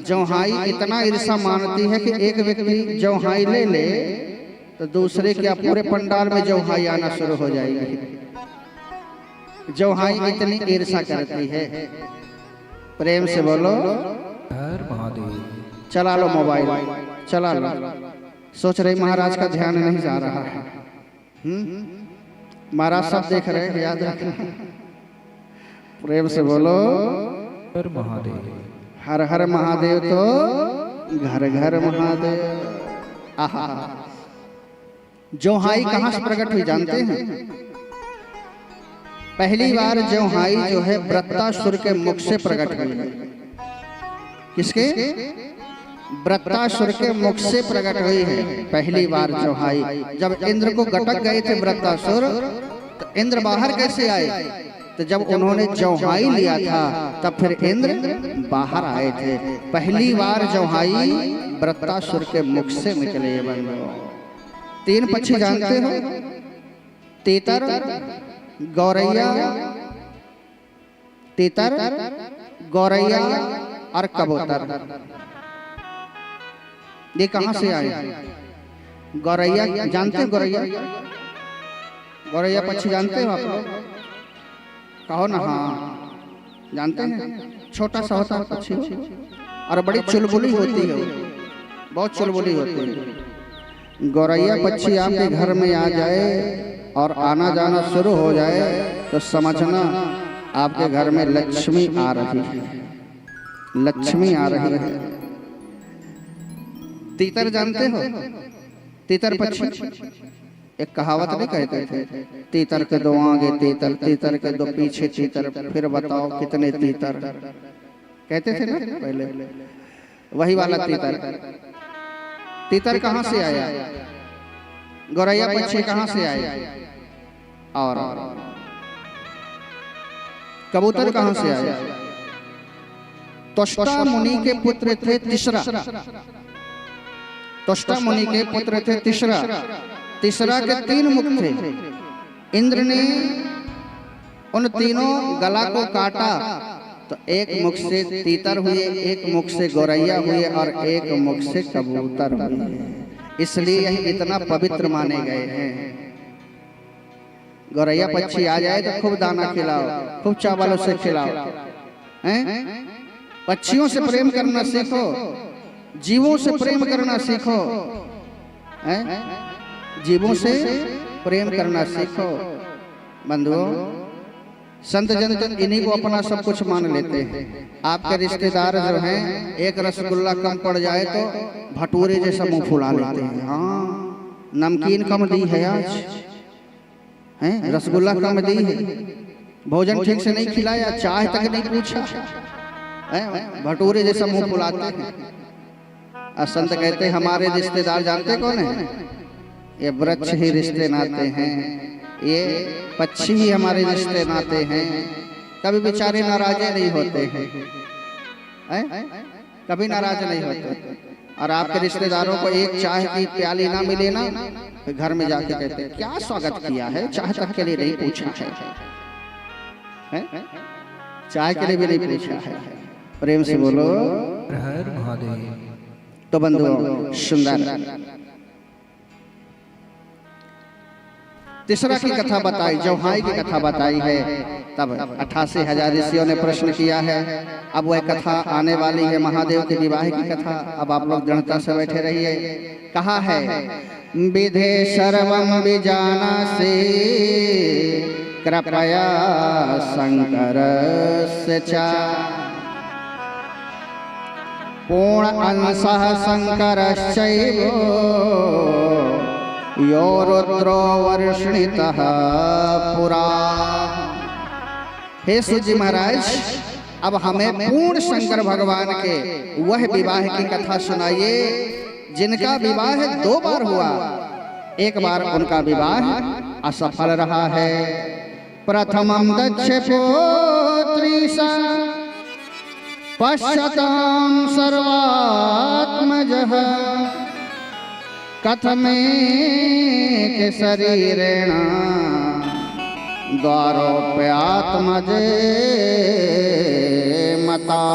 जौहाई इतना ईर्षा मानती है कि एक व्यक्ति जौहाई ले ले तो दूसरे क्या पूरे पंडाल में जौहाई आना शुरू हो जाएगी। जौहाई इतनी ईर्षा करती है। प्रेम से बोलो हर महादेव। चला लो मोबाइल, चला लो। सोच रहे महाराज का ध्यान नहीं जा रहा है। महाराज सब देख रहे हैं, याद रखना। प्रेम से बोलो हर महादेव। हर हर महादेव तो घर घर महादेव। आहा, जौहाई कहाँ से प्रकट हुई जानते हैं? पहली बार जौहाई जो है वृत्तासुर के मुख से प्रकट हुई। किसके? वृत्तासुर के मुख से प्रकट हुई है पहली बार जौहाई। जब इंद्र को गटक गए थे वृत्तासुर, तो इंद्र बाहर कैसे आए? तो जब उन्होंने जौहाई लिया था तब फिर इंद्र बाहर आए थे। पहली बार जौहाई वृत्तासुर के मुख से निकले। तीन पक्षी जानते हो? तीतर, गौरैया, तीतर, गौरैया और कबूतर। ये कहाँ से आए? गौरैया जानते हैं? गौरैया, गौरैया पक्षी जानते हो आप लोग? कहो ना। हाँ जानते हैं। छोटा सा होता है पक्षी और बड़ी चुलबुली होती है, बहुत चुलबुली होती है। गौरैया पक्षी आपके घर में आ जाए और आना जाना शुरू हो जाए तो समझना आपके घर में लक्ष्मी आ रही है, लक्ष्मी आ रही है। तीतर जानते हो? तीतर पक्षी, एक कहावत नहीं कहते थे, तीतर के दो आगे तीतर, तीतर के दो पीछे तीतर, फिर बताओ कितने तीतर, कहते थे ना पहले। वही वाला तीतर। तीतर कहाँ से आया, गौरैया पक्षी कहाँ से आए, और कबूतर कहाँ से आया। त्वष्टा मुनि के पुत्र थे तीसरा, त्वष्टा मुनि के पुत्र थे तीसरा। तीसरा के 3 मुख थे। इंद्र ने उन तीनों गला को काटा तो एक मुख से तीतर हुए, एक मुख से गौरैया हुए और एक मुख से कबूतर हुए। इसलिए यही इतना पवित्र माने गए हैं। गौरैया पक्षी आ जाए तो खूब दाना खिलाओ, खूब चावलों से खिलाओ, हैं? पक्षियों से प्रेम करना सीखो, जीवों से प्रेम करना सीखो, हैं? जीवों से प्रेम करना सीखो। बंधुओं, संत जन इन्हीं को अपना सब कुछ मान लेते हैं। आपके रिश्तेदार जो हैं, एक रसगुल्ला कम पड़ जाए तो भटूरे जैसा मुंह फुला लेते हैं। हाँ, नमकीन कम दी है आज, हैं? रसगुल्ला कम दी है, भोजन ठीक से नहीं खिलाया, चाय तक नहीं पूछा, भटूरे जैसा मुंह फुलाते हैं। संत कहते हमारे रिश्तेदार जानते कौन है? ये वृक्ष ही रिश्ते नाते हैं, ये पक्षी ही हमारे रिश्ते नाते हैं। कभी बेचारे नाराजे नहीं होते हैं, कभी नाराज नहीं होते। और आपके रिश्तेदारों को एक चाय की प्याली ना मिले ना, फिर घर में जाके कहते हैं क्या स्वागत किया है, चाय तक के लिए नहीं पूछा है, चाय के लिए भी नहीं पूछा है। प्रेम से बोलो हर महादेव। तो बंधुओं, सुंदर तीसरा की कथा बताई, जौहाई की कथा बताई है। तब 88,000 ऋषियों ने प्रश्न किया है। अब वह कथा आने वाली है, महादेव के विवाह की कथा। अब आप लोग दृढ़ता से बैठे रहिए। कहा है, विधे सर्वं विजानासि कृपया शंकरस्य च पूर्ण अंशः शंकरश्चैव यो रुद्रो वर्षणितः पुरा। हे सूजी महाराज, अब हमें पूर्ण शंकर भगवान के वह विवाह की कथा सुनाइए जिनका विवाह 2 बार हुआ। एक बार उनका विवाह असफल रहा है। प्रथमं दक्ष पुत्री पश्चातां सर्वात्मजः कथमे के शरीरेण द्वारोप्यात्मजे मता।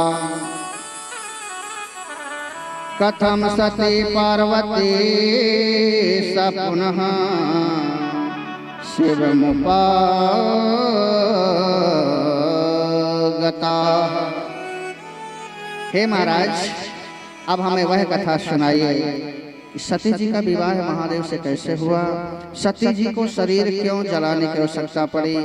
कथम सती पार्वती स पुनः शिवमुपागता। हे महाराज, अब हमें वह कथा सुनाइए, सती जी का विवाह महादेव से कैसे हुआ, सती जी को शरीर क्यों जलाने की आवश्यकता पड़ी,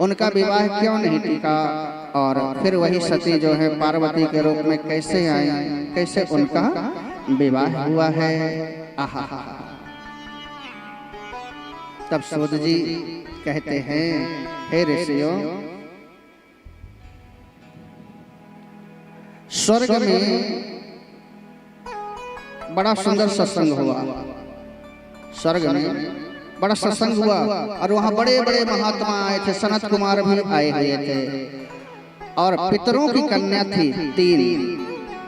उनका विवाह क्यों नहीं टिका, और फिर वही सती जो है पार्वती के रूप में कैसे आई, कैसे उनका विवाह हुआ है। आहा। तब सूत जी कहते हैं, हे ऋषियों, स्वर्ग में बड़ा सुंदर सत्संग हुआ। स्वर्ग में बड़ा सत्संग हुआ और वहाँ बड़े बड़े महात्मा आए थे, सनत कुमार भी आए हुए थे। और पितरों की कन्या थी 3,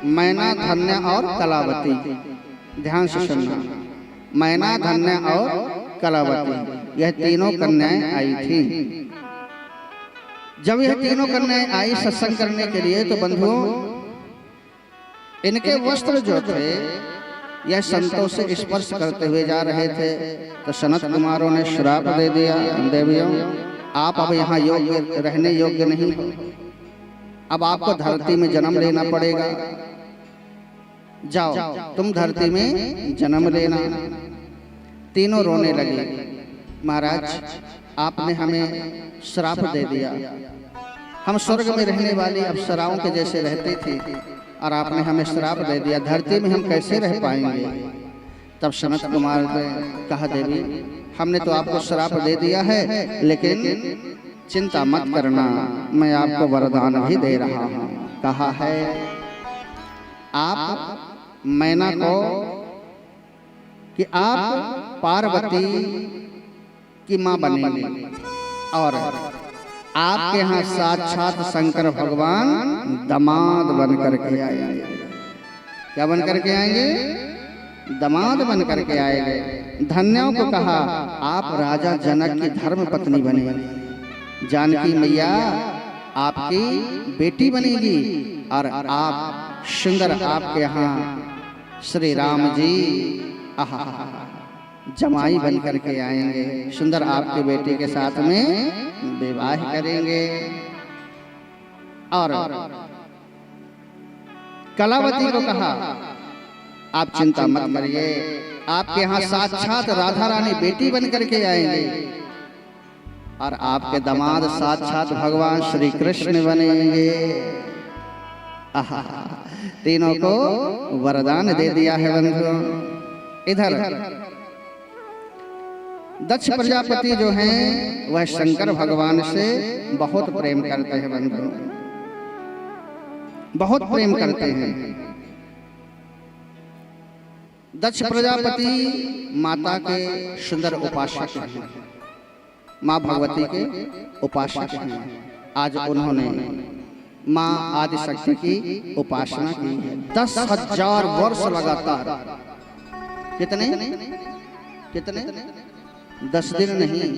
मैना, धन्या और कलावती। ध्यान से सुनना, मैना, धन्या और कलावती, यह तीनों कन्याएं आई थी। जब यह तीनों कन्याएं आई सत्संग करने के लिए, तो बंधुओं, इनके वस्त्र जो थे यह संतों से स्पर्श करते हुए जा रहे थे। तो सनत कुमारों ने श्राप दे दिया, देवियों आप अब यहाँ योग्य रहने योग्य नहीं हो, अब आपको धरती में जन्म लेना पड़ेगा, जाओ तुम धरती में जन्म लेना। तीनों रोने लगे, महाराज आपने हमें श्राप दे दिया, हम स्वर्ग में रहने वाली अप्सराओं के जैसे रहते थे और आपने हमें श्राप दे दिया, धरती में हम कैसे रह पाएंगे। तब सनत कुमार ने कहा, देवी हमने तो आपको श्राप दे दिया है, लेकिन चिंता मत करना, मैं आपको वरदान भी दे रहा हूँ। कहा है, आप मैना को कि आप पार्वती की माँ बनेंगे और आपके यहाँ साक्षात शंकर भगवान दामाद बन करके आएंगे। क्या बन करके आएंगे? दामाद बन करके आएंगे। धन्यों को कहा आप राजा जनक की धर्म पत्नी बनेंगे। जानकी मैया आपकी बेटी बनेगी और आप सुंदर आपके यहाँ श्री राम जी जमाई बन करके आएंगे। सुंदर आपकी बेटी के साथ में विवाह करेंगे। और कलावती को कहा आप चिंता मत करिए, आपके यहाँ साक्षात राधा रानी बेटी बन करके आएंगे और आपके दामाद साक्षात भगवान श्री कृष्ण बनेंगे। तीनों को वरदान दे दिया है बंधुओं। इधर दक्ष प्रजापति जो हैं वह शंकर भगवान से बहुत प्रेम करते हैं बंधुओं, बहुत प्रेम करते हैं। दक्ष प्रजापति माता के सुंदर उपासक हैं, माँ भगवती के उपासक हैं। आज उन्होंने माँ आदिशक्ति की उपासना की है 10,000 वर्ष लगातार। कितने कितने 10 दिन नहीं,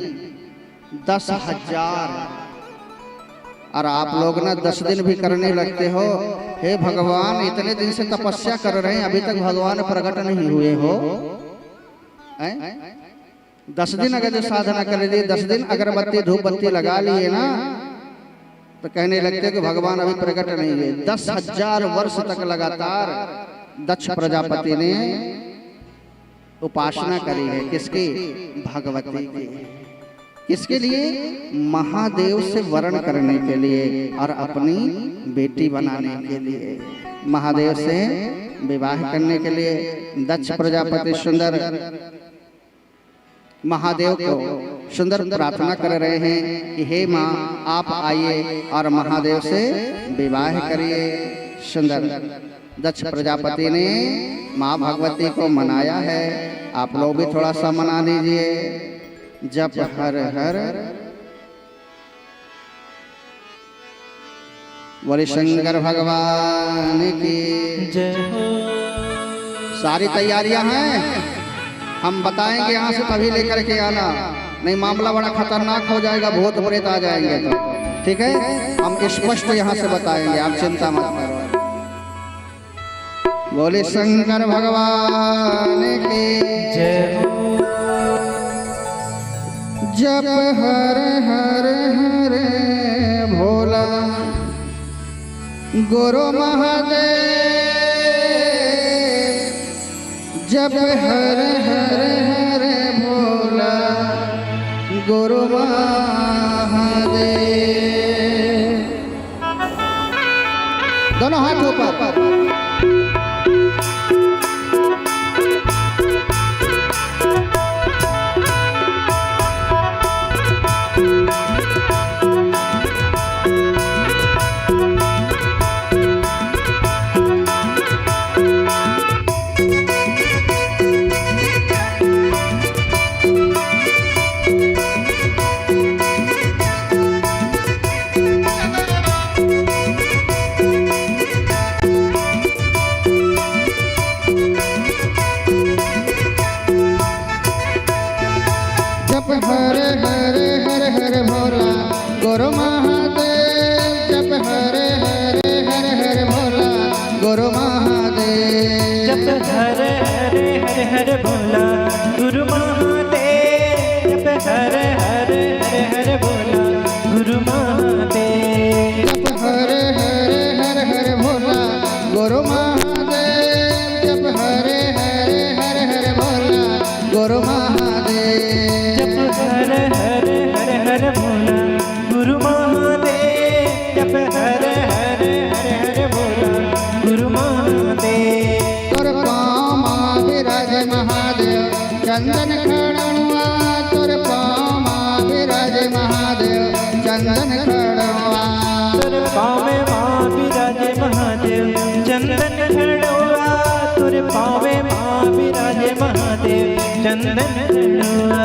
10,000। और आप लोग ना 10 दिन भी करने लगते हो। हे भगवान, इतने दिन से तपस्या कर रहे हैं, अभी तक भगवान प्रकट नहीं हुए हो। 10 दिन अगर जो साधना कर ली, 10 दिन अगरबत्ती धूप बत्ती लगा लिए ना, तो कहने लगते कि भगवान अभी प्रकट नहीं हुए। 10,000 वर्ष तक लगातार दक्ष प्रजापति ने उपासना करी है। किसकी? भगवती की। किसके लिए? महादेव से वरण करने के लिए और अपनी बेटी बनाने के लिए, महादेव से विवाह करने के लिए दक्ष प्रजापति सुंदर महादेव को सुंदर प्रार्थना कर रहे हैं कि हे माँ आप आइए और महादेव से विवाह करिए। सुंदर दक्ष प्रजापति ने माँ भगवती को मनाया है। आप लोग भी थोड़ा सा मना लीजिए। जप हर हर बोले शंकर भगवान की जय हो। सारी तैयारियां हैं, हम बताएंगे यहाँ से तभी लेकर के आना, नहीं मामला बड़ा खतरनाक हो जाएगा, भूत प्रेत आ जाएंगे तो। ठीक है, हम स्पष्ट यहाँ से बताएंगे, आप चिंता मत करो। बोले शंकर भगवान की जय हो। जप हर हर हर भोला गुरु महादेव, जप हर हर हर भोला गुरु महादेव। दोनों हाथ ऊपर। हर हर हर हर भोला गुरु महादेव, जप हर हर हर हर भोला गुरु महादेव, जप हर हर हर हर भोला गुरु महादेव, जप हर हर हर हर भोला गुरु महादेव, जप हर हर हर हर भोला गुरु महादेव, जप हर हर हर हर भोला गुरु महादेव, हर हर हर हर भोला गुरु महादेव, जप हर हर हर हर भोला गुरु महादेव। तुर पामा विराज महादेव चंदन खड़ुआ, तुर पामा विराज महादेव चंदन चंदन खड़ुआ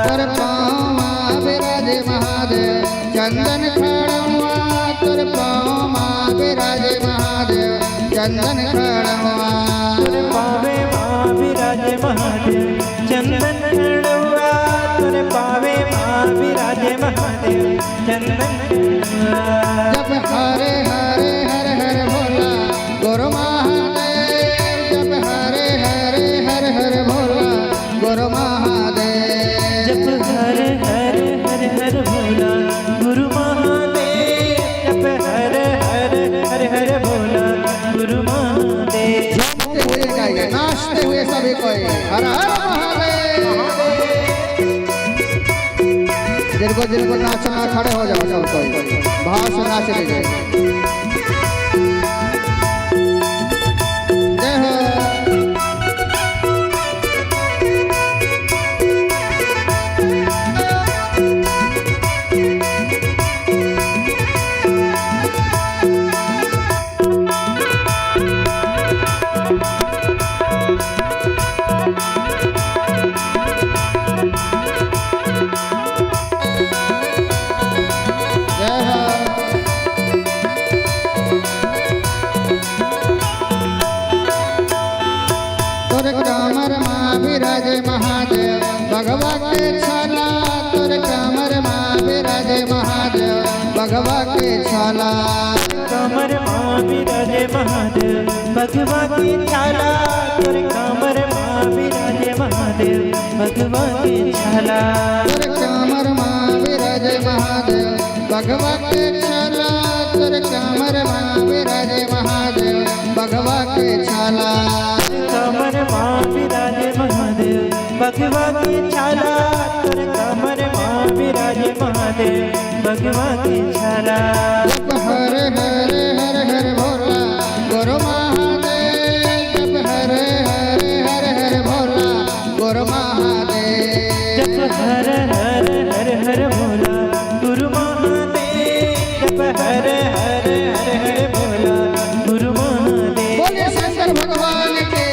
तुर पाँव माँ विराजे महादेव चंदन खड़ुआ तुर पाँव माँ विराजे महादेव चंदन खड़ुआ तुर पावे माँ विराजे महादेव चंदन खड़ुआ तुर पावे माँ विराजे महादेव चंदन खड़ुआ जब हरे हरे हर हर भोला गुरु महादेव जब हरे हरे हर हर भोला गुरु महादेव जप हर हर हर हर भोला गुरु महादेव जप हर हर हर हर भोला गुरु महादेव झूमते हुए गाइए नाचते हुए सभी कोई हर हर महादेव जिनको जिनको नाचना खड़े हो जाओ सब कोई भाव से नाच लीजिए जय हो जय हो तुर कामर माँ विराजे महादेव भगवा के छाला तुर कामर माँ विराजे महादेव भगवा के छाला कमर माँ विराजे महादेव भगवा की छाला तुर कमर माँ विराजे महादेव भगवा की छाला तुर कामर माँ विराजे महादेव भगवा के छाला तुर कामर माँ विराजे महादेव भगवा के छाला कमर माँ विराजे महादेव भगवा की छाला तुर कमर माँ विराजे महादेव भगवा की छाला जप हरे हरे हर हर भोला गुरु महादेव जप हरे हरे हर हर भोला गुरु महादेव जप हर हर हर हर भोला गुरु महादेव जप हर हर हर हर भोला गुरु महादेव बोले शंकर भगवान के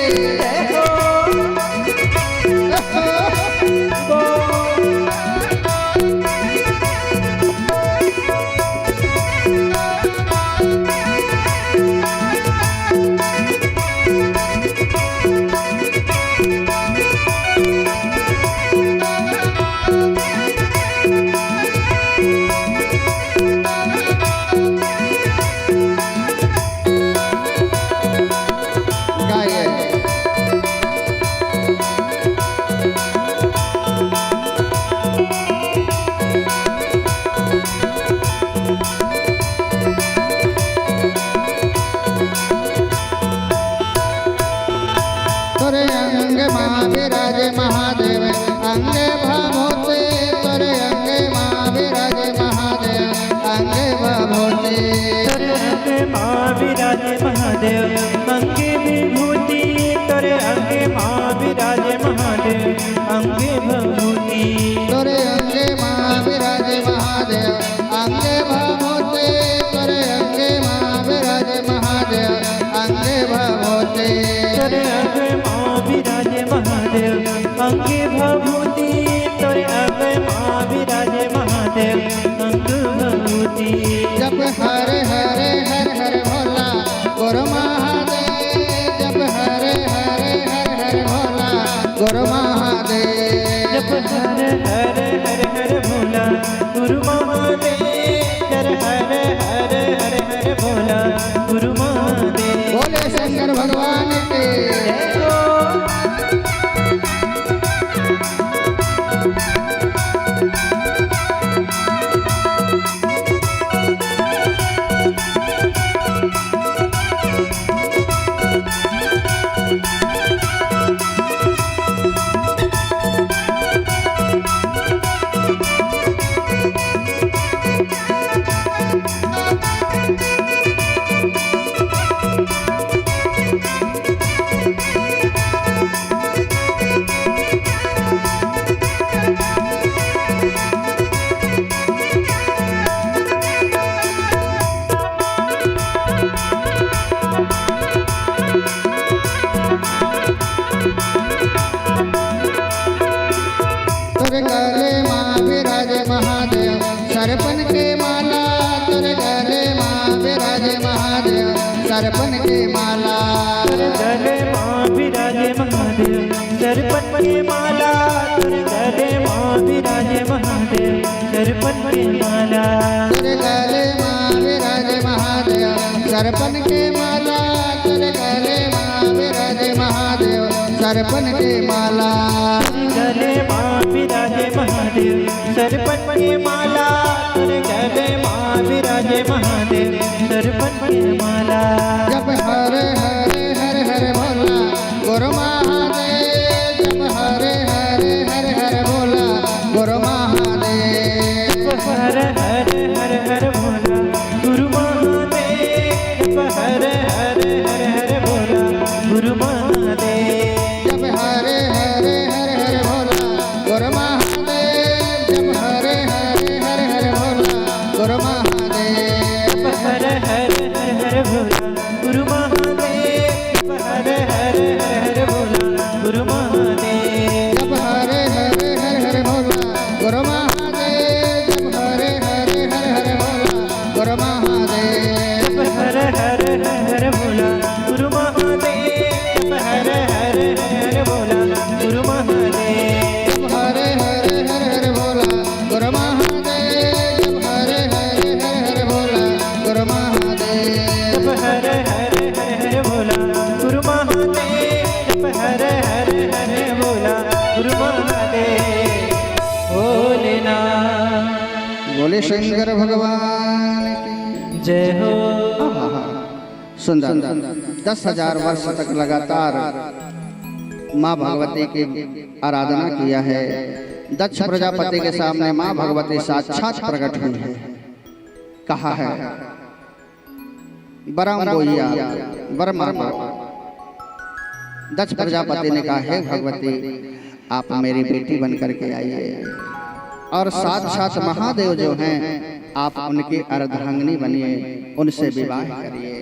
गाइए तुरे अंग माँ विराजे महादेव अंगे भाभोते तुरे अंगे माँ विराजे महादेव अंगे भाभोते तोरे अंगे माँ विराजे महादेव अंगे विभूति तोरे अंगे माँ विराजे महादेव अंगे भभूति तुरे अंगे माँ विराजे महादेव अंगे भाभोते तुरे अंगे माँ विराजे महादेव अंगे भाभोते तोरे अंगे माँ विराजे महादेव अंगे भभूति तोरे अंगे माँ विराजे महादेव अंग भभूति जप हरे हरे हर हर भोला गुरु महादेव जप हरे हरे हर हर भोला गुरु महादेव जप हर हर हर हर भोला गुरु महादेव हर हर हर हर हर भोला गुरु महादेव बोले शंकर भगवान के सरपन के माला तेरे गले माँ विराजे महादेव, सरपन के माला तेरे गले माँ विराजे महादेव, सरपन के माला तेरे गले माँ विराजे महादेव, सरपन के माला गले माँ विराजे महादेव, सरपन के माला तेरे गले माँ विराजे महादेव, सरपन के माला। जब हरे हरे हरे हरे भोला गुरु महादेव, जब हरे हरे हरे हरे भोला गुरु महादेव, हर हर हर हर भोला गुरु महादेव, जब हर हर हर हर भोला गुरु महादेव, जब हरे हरे हरे हरे भोला गुरु महादेव, जब हरे हरे हरे हरे भोला गुरु महादेव, हर हर हर हर भोला गुरु महादेव, हर हर हर हर भोला गुरु महादेव, जब हरे हरे हरे हरे भोला गुरु महादेव, जब हरे हरे हरे हरे भोला गुरु महादेव, हर हर हर हर भोला गुरु महादेव, हर हर हर हर भोला गुरु महादेव, जब हरे हरे हरे हरे भोला गुरु महादेव, जब हरे हरे हरे हरे भोला गुरु महादेव, हर हर हर हर भोला गुरु महादेव, हर हर हर भोला गुरु महादेव। भोलेनाथ बोले शंकर भगवान की जय हो। सुंदर 10,000 वर्ष तक लगातार माँ भगवती की आराधना किया है। दक्ष प्रजापति के सामने माँ भगवती साक्षात प्रकट हुई है। कहा है बरम बोइया वर मांगो। दक्ष प्रजापति ने कहा है भगवती आप मेरी बेटी बन करके आइए और साक्षात महादेव जो हैं आप उनकी अर्धांगिनी बनिए, उनसे विवाह करिए।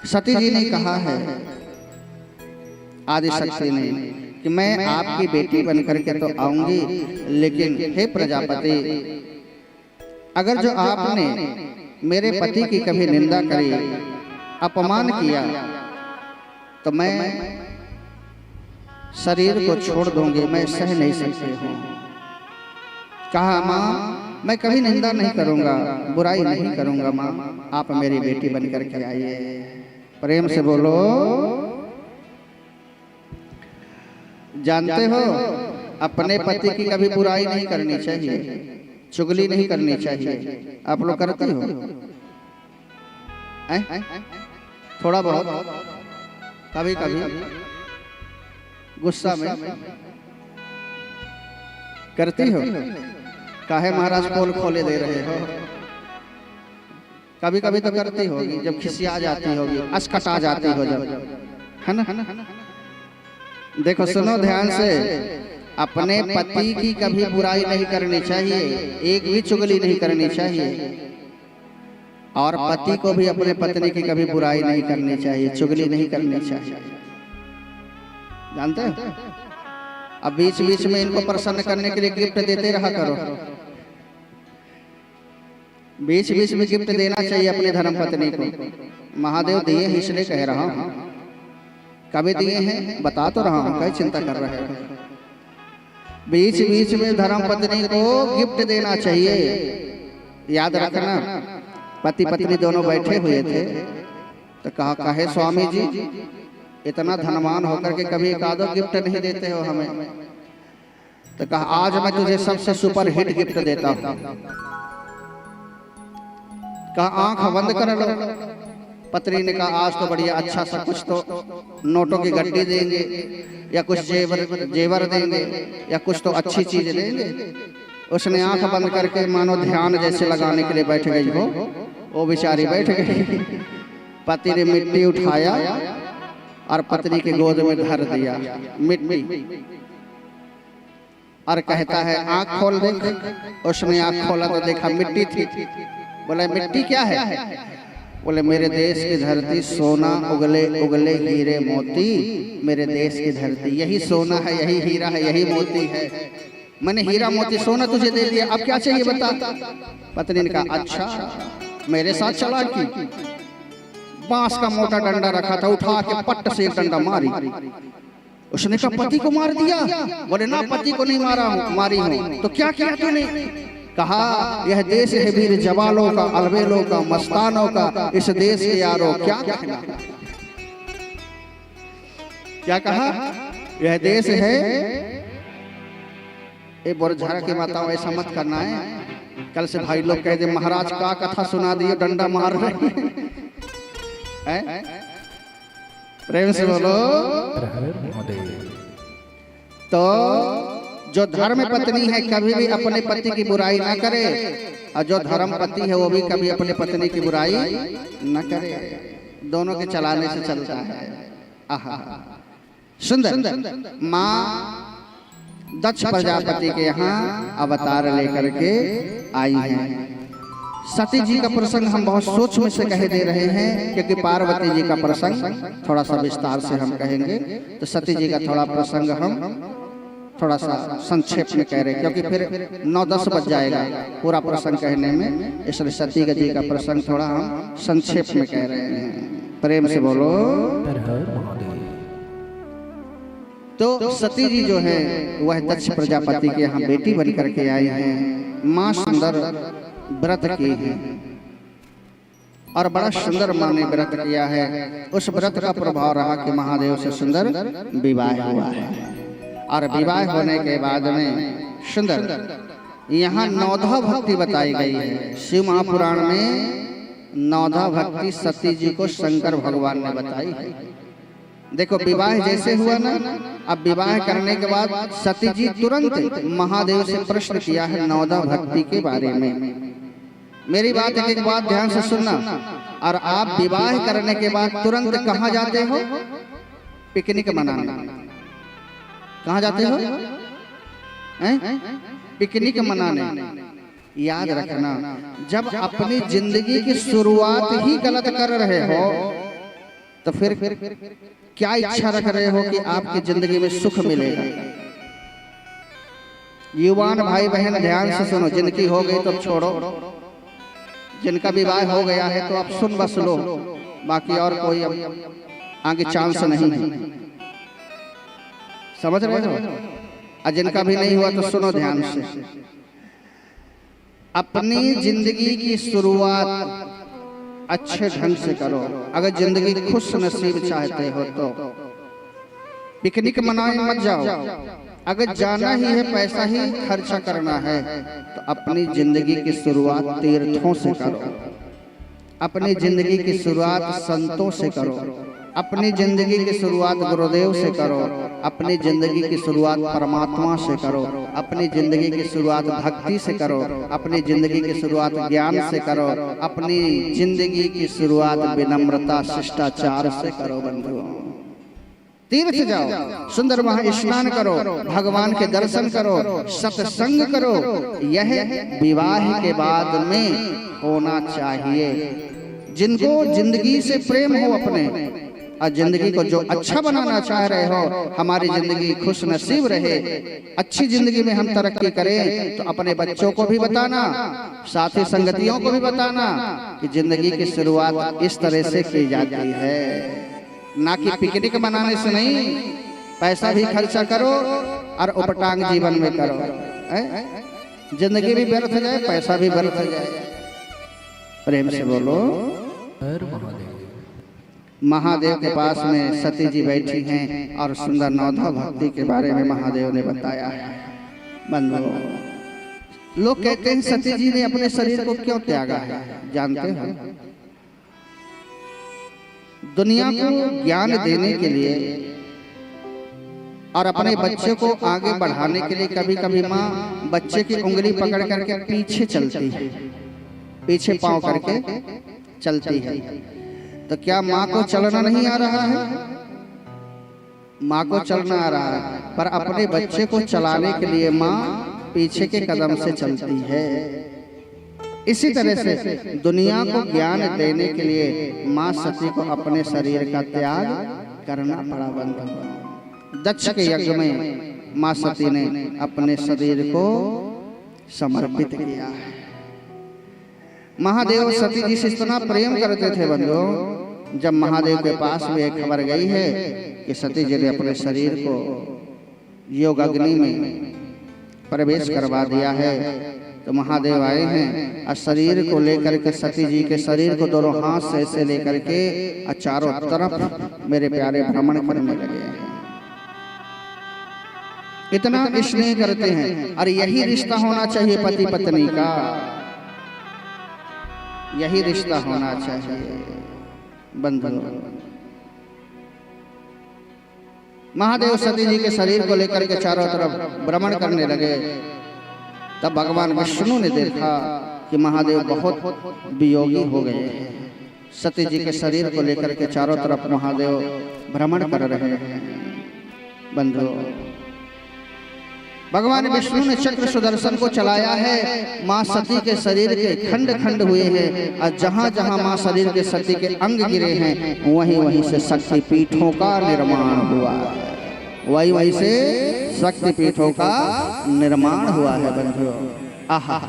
सती जी ने कहा है आदि शक्ति ने कि मैं आपकी बेटी बन करके तो आऊंगी, लेकिन हे प्रजापति अगर जो आपने मेरे पति की कभी निंदा करी, अपमान किया, तो मैं शरीर को छोड़ दूंगी, मैं सह नहीं सकती हूँ। कहा माँ मैं कभी निंदा नहीं करूंगा, बुराई नहीं करूंगा माँ, आप मेरी बेटी बन करके आइए। प्रेम से बोलो। जानते हो अपने पति की कभी बुराई नहीं करनी चाहिए, चुगली नहीं करनी चाहिए। आप लोग करते हो? थोड़ा बहुत कभी कभी गुस्सा में करती हो? काहे महाराज पोल खोले दे रहे हो? कभी कभी तो करती होगी, जब खिसिया जाती होगी, अस्कट आ जाती हो जब, है ना? देखो सुनो ध्यान से, अपने पति की कभी बुराई नहीं करनी चाहिए, एक भी चुगली नहीं करनी चाहिए, और पति को भी अपने पत्नी की कभी बुराई नहीं करनी चाहिए, चुगली नहीं करनी चाहिए। जानते हो? अब बीच बीच में इनको प्रसन्न करने के लिए गिफ्ट देते रहा करो। बीच बीच में गिफ्ट देना चाहिए अपने धर्म पत्नी को। महादेव दिए हैं इसलिए कह रहा हूं, कभी दिए हैं बता तो रहा हूं, कई चिंता कर रहे हो। बीच बीच में धर्म पत्नी को गिफ्ट देना चाहिए। याद रखना, पति पत्नी दोनों बैठे हुए थे तो कहे स्वामी जी इतना धनवान होकर के कभी एक आधो गिफ्ट नहीं देते हो हमें। तो कहा आज मैं तुझे सबसे सुपर हिट गिफ्ट देता हूं। कहा आंख बंद कर लो। पत्नी ने कहा आज तो बढ़िया अच्छा सा कुछ तो नोटों की गड्डी देंगे या कुछ जेवर देंगे या कुछ तो अच्छी चीज देंगे। उसने आंख बंद करके मानो ध्यान जैसे लगाने के लिए बैठ गई हो, वो बेचारी बैठ गई। पति ने मिट्टी उठाया और पत्नी के गोद में धर दिया मिट्टी, और कहता है आंख खोल देख। उसने आंख खोला तो देखा मिट्टी थी। बोले मिट्टी क्या है? बोले मेरे देश की धरती सोना उगले उगले हीरे मोती, मेरे देश की धरती यही सोना है, यही हीरा है, यही मोती है। मैंने हीरा मोती सोना तुझे दे दिया, अब क्या चाहिए बता। पत्नी ने कहा अच्छा मेरे साथ चला की। बांस का मोटा डंडा रखा था, उठा के पट्ट से एक डंडा मारी। उसने कहा पति को मार दिया? बोले ना, पति को नहीं मारी हूं। तो क्या किया तूने? कहा यह देश है वीर जवानों का, अलबेलों का, मस्तानों का, इस देश के यारों क्या कहना। क्या कहा? यह देश है। ए बोरझारा की माताओं, ऐसा मत करना है। कल से भाई लोग कह दे महाराज का कथा सुना दिए, डंडा मार रहे हैं। प्रेम से बोलो। तो जो धर्म पत्नी है कभी भी अपने पति की बुराई ना करे, और जो धर्म पति है वो भी कभी अपने पत्नी की बुराई न करे। दोनों के चलाने से चलता है। आहा, सुंदर। माँ दक्ष प्रजापति के यहाँ अवतार लेकर के आई हैं। सती जी का प्रसंग हम बहुत सूक्ष्म से कह दे रहे हैं, क्योंकि पार्वती जी का प्रसंग थोड़ा सा विस्तार से हम कहेंगे। तो सती जी का थोड़ा प्रसंग हम थोड़ा सा संक्षेप में कह रहे हैं, क्योंकि फिर 9-10 बज जाएगा पूरा प्रसंग कहने में। इसलिए सती जी का प्रसंग थोड़ा हम संक्षेप में कह रहे हैं। प्रेम से बोलो। तो सती जी जो है वह दक्ष प्रजापति के यहाँ बेटी बन करके आई हैं। माँ सुंदर व्रत की है और बड़ा सुंदर माँ ने व्रत किया है। उस व्रत का प्रभाव रहा कि महादेव से सुंदर विवाह हुआ है। और विवाह होने के बाद में सुंदर यहाँ नौधा भक्ति बताई गई है। शिव महापुराण में नौधा भक्ति सती जी को शंकर भगवान ने बताई है। देखो विवाह जैसे हुआ ना, अब विवाह करने के बाद सती जी तुरंत महादेव से प्रश्न किया है नौधा भक्ति के बारे में। मेरी बात एक बात ध्यान से सुनना। और आप विवाह करने के बाद तुरंत कहाँ जाते हो? पिकनिक मनाने। कहाँ जाते हो? पिकनिक मनाने। याद रखना, जब अपनी जिंदगी की शुरुआत ही गलत कर रहे हो तो फिर क्या इच्छा रख रहे हो कि आपकी जिंदगी में सुख मिलेगा? युवान भाई बहन ध्यान से सुनो। जिनकी हो गई तो छोड़ो, जिनका विवाह हो गया है तो आप सुन बस लो, बाकी और कोई अब आगे चांस नहीं है। समझ रहे हो? और जिनका भी नहीं हुआ तो सुनो ध्यान से। अपनी जिंदगी की शुरुआत अच्छे ढंग से करो। अगर जिंदगी खुश नसीब चाहते हो तो पिकनिक मनाने मत जाओ। अगर जाना ही है, पैसा ही खर्चा करना है, तो अपनी जिंदगी की शुरुआत तीर्थों से करो। अपनी जिंदगी की शुरुआत संतों से करो। अपनी जिंदगी की शुरुआत गुरुदेव से करो। अपनी जिंदगी की शुरुआत परमात्मा से करो। अपनी जिंदगी की शुरुआत भक्ति से करो। अपनी जिंदगी की शुरुआत ज्ञान से करो। अपनी जिंदगी की शुरुआत विनम्रता शिष्टाचार से करो। बंधुओं, तीर्थ जाओ, सुंदर वहां स्नान करो, भगवान के दर्शन करो, सत्संग करो। यह विवाह के बाद में होना चाहिए। जिनको जिंदगी से प्रेम हो अपने, और जिंदगी को जो अच्छा बनाना चाह रहे हो, हमारी जिंदगी खुश नसीब रहे, अच्छी जिंदगी में हम तरक्की करें, तो अपने बच्चों को भी बताना, साथी संगतियों को भी बताना कि जिंदगी की शुरुआत इस तरह से की जाती है। ना कि पिकनिक मनाने से नहीं। पैसा भी खर्चा करो और उपटांग जीवन में करो। जिंदगी भी व्यर्थ जाए, पैसा भी व्यर्थ जाए। प्रेम से बोलो। महादेव के पास में सती जी बैठी हैं और सुंदर नौधा भक्ति के बारे में महादेव ने बताया है। बंधुओं, लोग कहते हैं सती जी ने अपने शरीर को क्यों त्यागा है? जानते हो? दुनिया को ज्ञान देने के लिए और अपने बच्चे को आगे बढ़ाने के लिए कभी कभी माँ बच्चे की उंगली पकड़ करके पीछे चलती है, पीछे पांव करके चलती है। तो क्या माँ को चलना नहीं आ रहा है? माँ को चलना आ रहा है, पर अपने बच्चे को चलाने के लिए माँ पीछे के कदम से चलती है। इसी तरह से दुनिया को ज्ञान देने के लिए माँ सती को अपने शरीर का त्याग करना पड़ा। बंधु, दक्ष के यज्ञ में माँ सती ने अपने शरीर को समर्पित किया है। महादेव सती जी से इतना प्रेम करते थे बंधु, जब महादेव के पास में एक खबर गई है कि सती जी ने अपने शरीर को योग अग्नि में प्रवेश करवा दिया है। तो महादेव आए हैं और शरीर को लेकर के सती जी के शरीर को दोनों हाथ से ऐसे लेकर के चारों तरफ मेरे प्यारे भ्रमण करने लगे हैं। इतना स्नेह करते हैं। और यही रिश्ता होना चाहिए पति पत्नी का, यही रिश्ता होना चाहिए बंधुओं। महादेव सती जी के शरीर को लेकर के चारों तरफ भ्रमण करने लगे। तब भगवान विष्णु ने देखा कि महादेव बहुत वियोगी हो गए हैं। सती जी के शरीर को लेकर के चारों तरफ महादेव भ्रमण कर रहे हैं। बंधुओं, भगवान विष्णु ने चक्र सुदर्शन को चलाया है। माँ सती के शरीर के खंड खंड हुए हैं और जहाँ जहाँ माँ शरीर के सती के अंग गिरे हैं वहीं वहीं से शक्ति पीठों का निर्माण हुआ है। वहीं वहीं से शक्ति पीठों का निर्माण हुआ है। बंधुओं, आहा,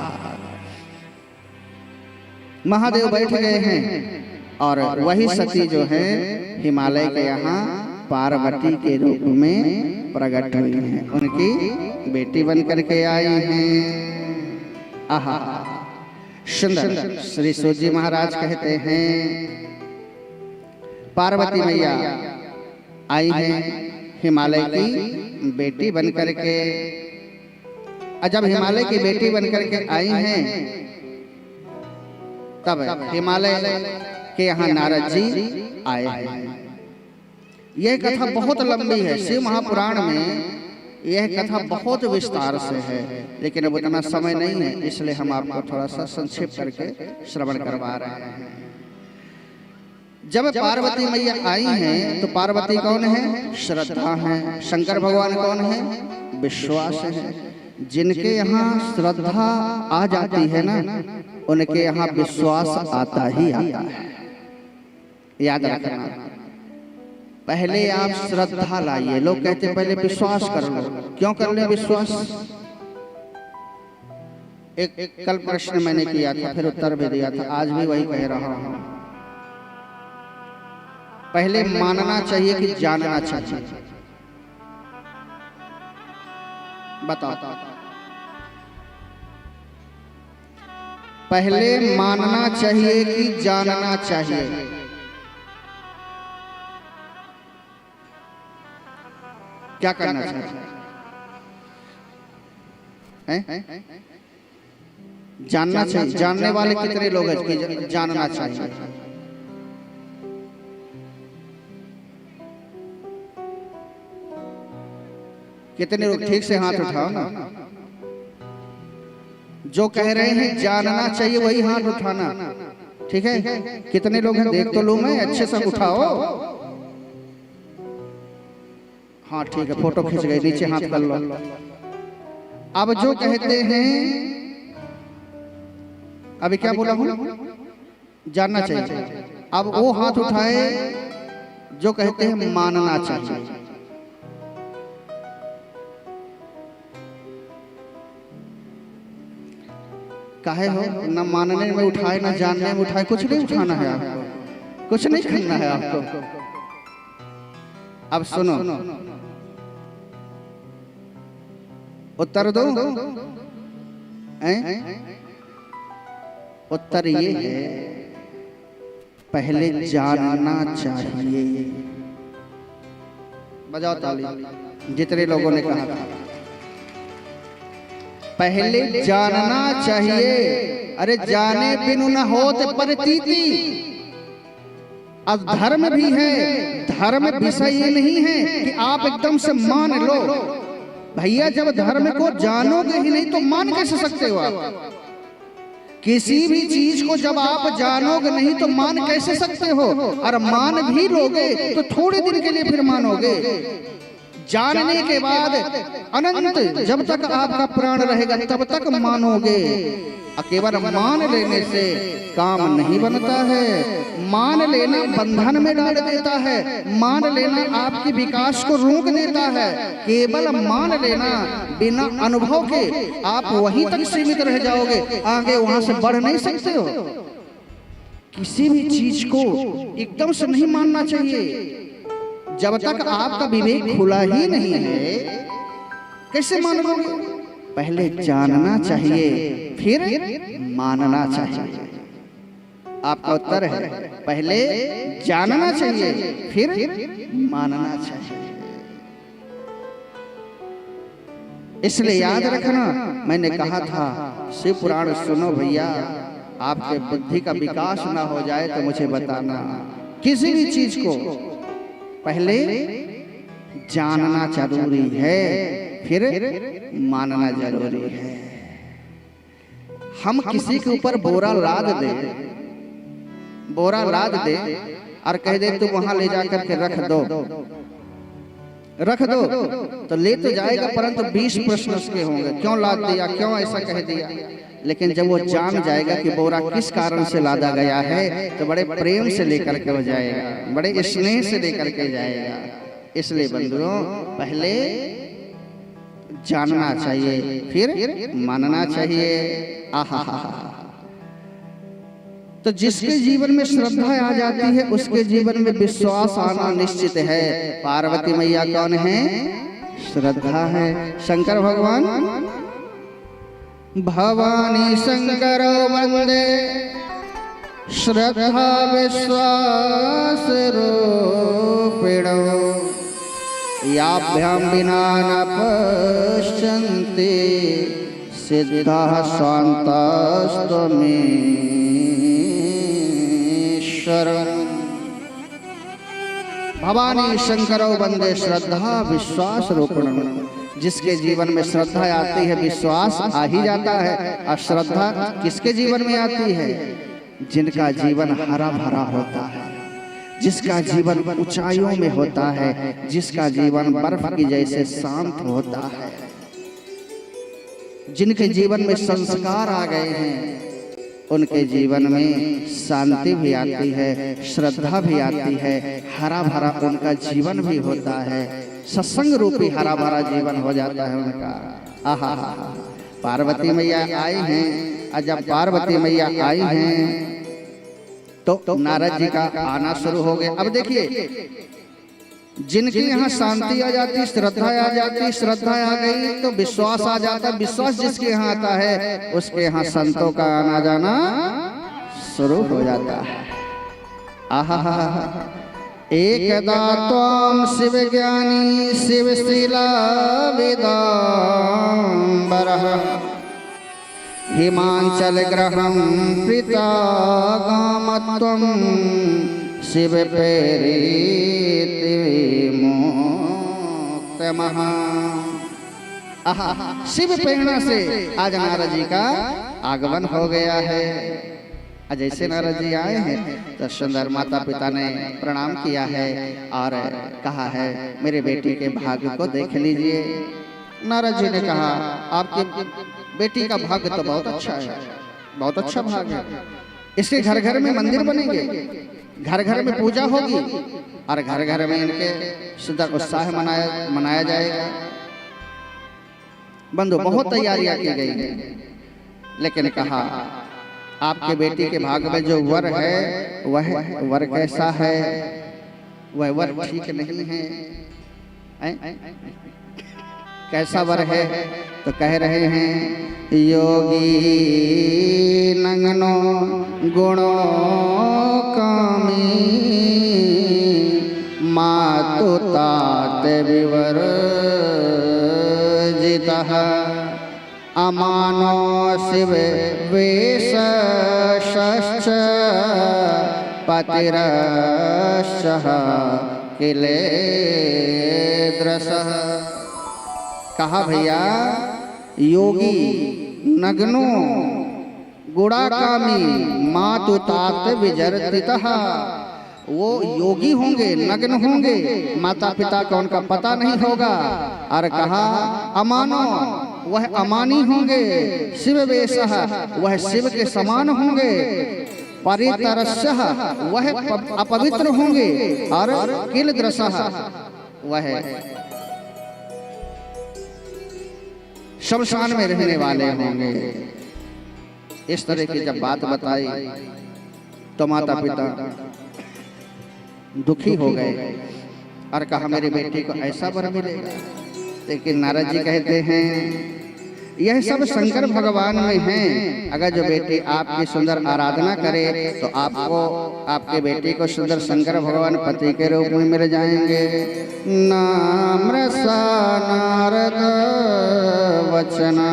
महादेव बैठ गए हैं और वही सती जो है हिमालय के यहाँ पार्वती के रूप में प्रकट हुई हैं। उनकी बेटी बन करके आई हैं। आहा, सुंदर। श्री सूत जी महाराज कहते हैं पार्वती मैया आई हैं हिमालय की बेटी बन करके। जब हिमालय की बेटी बन करके आई हैं तब हिमालय के यहाँ नारद जी आए हैं। यह कथा बहुत लंबी है। शिव महापुराण में यह कथा बहुत विस्तार से है, लेकिन अब उतना समय नहीं है, इसलिए हम आपको थोड़ा सा संक्षिप्त करके श्रवण करवा रहे हैं। जब पार्वती मैया आई हैं तो पार्वती कौन है? श्रद्धा है। शंकर भगवान कौन है? विश्वास है। जिनके यहाँ श्रद्धा आ जाती है ना, उनके यहाँ विश्वास आता ही आता है। याद रखना, पहले आप श्रद्धा लाइए। लोग कहते हैं पहले विश्वास कर लो। क्यों कर ले विश्वास? एक कल प्रश्न मैंने किया था, फिर उत्तर भी दिया था, आज भी वही कह रहा हूं। पहले मानना चाहिए कि जानना चाहिए? बताओ। पहले मानना चाहिए कि जानना चाहिए? क्या करना चाहिए? जानना चाहिए। जानने वाले कितने लोग हैं कि जानना चाहिए? कितने लोग? ठीक से हाथ उठाओ ना। जो कह रहे हैं जानना चाहिए वही हाथ उठाना। ठीक है? कितने लोग हैं देख तो लूं मैं, अच्छे से उठाओ। हाँ ठीक है, फोटो खींच गए, नीचे हाथ कर लो। अब जो कहते हैं, अभी क्या बोला हूं? जानना चाहिए। अब वो हाथ उठाए जो कहते हैं मानना चाहिए। काहे हो? न मानने में उठाए न जानने में उठाए। कुछ नहीं उठाना है आपको, कुछ नहीं करना है आपको। अब सुनो, उत्तर दो। उत्तर ये है, पहले जानना चाहिए। बजाओ ताली जितने लोगों ने कहा था। पहले जानना चाहिए। अरे जाने बिनु न होत प्रतीति। अब धर्म भी है। धर्म विषय ये नहीं है कि आप एकदम से मान लो। भैया जब धर्म को जानोगे ही नहीं तो मान कैसे सकते हो आप? किसी भी चीज को जब आप जानोगे नहीं तो मान कैसे सकते हो? और मान भी लोगे तो थोड़े दिन के लिए फिर मानोगे। जानने के बाद अनंत जब तक आपका प्राण रहेगा तब तक मानोगे। केवल मान लेने से काम नहीं बनता है। मान लेना बंधन में डाल देता है। मान लेना आपके विकास को रोक देता है। केवल मान लेना बिना अनुभव के आप वहीं तक सीमित रह जाओगे, आगे वहां से बढ़ नहीं सकते हो। किसी भी चीज को एकदम से नहीं मानना चाहिए। जब तक आपका विवेक खुला ही नहीं है कैसे मानोगे? पहले जानना चाहिए फिर मानना चाहिए। आपका उत्तर है पहले जानना चाहिए फिर मानना चाहिए। इसलिए याद रखना, मैंने कहा था शिव पुराण सुनो भैया, आपके बुद्धि का विकास ना हो जाए तो मुझे बताना। किसी भी चीज को पहले जानना जरूरी है फिर मानना जरूरी है। हम किसी के ऊपर बोरा लाद दे और कह दे तू वहां ले जाकर के रख दो तो ले तो जाएगा, परंतु 20 प्रश्न उसके होंगे, क्यों लाद दिया, क्यों ऐसा कह दिया। लेकिन जब वो जान जाएगा कि बोरा किस कारण से लादा गया है तो बड़े प्रेम से लेकर के हो जाएगा, बड़े स्नेह से लेकर के जाएगा। इसलिए बंधुओं पहले जानना चाहिए फिर मानना चाहिए। आहा तो जिसके जीवन में श्रद्धा आ जाती है उसके जीवन में विश्वास आना निश्चित है। पार्वती मैया कौन है? श्रद्धा है। शंकर भगवान भवानी शंकर वंदे श्रद्धा विश्वास रूपिणो याभ्याम विना न पश्यन्ति सिद्धाः स्वान्तस्त्वमीश्वरम्। भवानी शंकरो वंदे श्रद्धा विश्वास रूपिणम्। जिसके जीवन में श्रद्धा आती है विश्वास आ ही जाता है। और श्रद्धा किसके जीवन में आती है? जिनका जीवन हरा भरा होता है, जिसका जीवन ऊंचाइयों में होता है, जिसका जीवन बर्फ की जैसे शांत होता है, जिनके जीवन में संस्कार आ गए हैं उनके जीवन में शांति भी आती है, श्रद्धा भी आती है, हरा भरा उनका जीवन भी होता है, सत्संग रूपी हरा भरा जीवन हो जाता है उनका। आहा पार्वती मैया आई हैं, और जब पार्वती मैया आई हैं तो नारद जी का आना शुरू हो गया। अब देखिए जिनके यहाँ शांति आ जाती, श्रद्धा आ जाती, श्रद्धा आ गई तो विश्वास आ जाता, विश्वास जिसके यहाँ आता है उसके यहाँ संतों का आना जाना शुरू हो जाता है। आहा एकदा त्वां शिव ज्ञानी शिवशिला वेदांबरः हिमांचल ग्रहं प्रीतागामत्वं शिव प्रेरिति मोक्तमः। शिव प्रेरणा से आज नारद जी का आगमन हो गया है। जैसे नारद जी आए हैं तो सुंदर माता पिता ने प्रणाम किया है और कहा है मेरे बेटी के भाग्य को देख लीजिए। नारद जी ने कहा आपकी बेटी का भाग्य तो बहुत अच्छा है, बहुत अच्छा भाग्य है। इसके घर घर में मंदिर बनेंगे, घर घर में पूजा होगी और घर घर में इनके सुंदर उत्साह मनाया जाएगा। बंधु बहुत तैयारियां की गई है, लेकिन कहा आपके बेटी के भाग में जो वर है वह वर कैसा है? वह वर ठीक नहीं है। कैसा वर है? तो कह रहे हैं योगी नंगनो गुणो कामी मातु तात विवर्जितः अमानो शिव वेशश्च पतिरश्च किलेद्रसः। कहा भैया योगी नग्नो गुणाकामी मातु तात विजर्तितः। वो योगी होंगे, नग्न होंगे, माता पिता का उनका पता नहीं होगा। और कहा अमानो वह अमानी होंगे, शिव वेशः वह शिव के समान होंगे, परितरस्यः वह अपवित्र होंगे, और किलदृशः वह शमशान में रहने वाले होंगे। इस तरह की जब बात बताई तो माता पिता दुखी हो गए और कहा मेरी बेटी को ऐसा वर मिलेगा। लेकिन नारद जी कहते हैं यह सब शंकर भगवान में है। अगर जो बेटी आपकी सुंदर आराधना करे तो आपको आपके बेटी को सुंदर शंकर भगवान पति के रूप में मिल जाएंगे। नाम रसा नारद वचना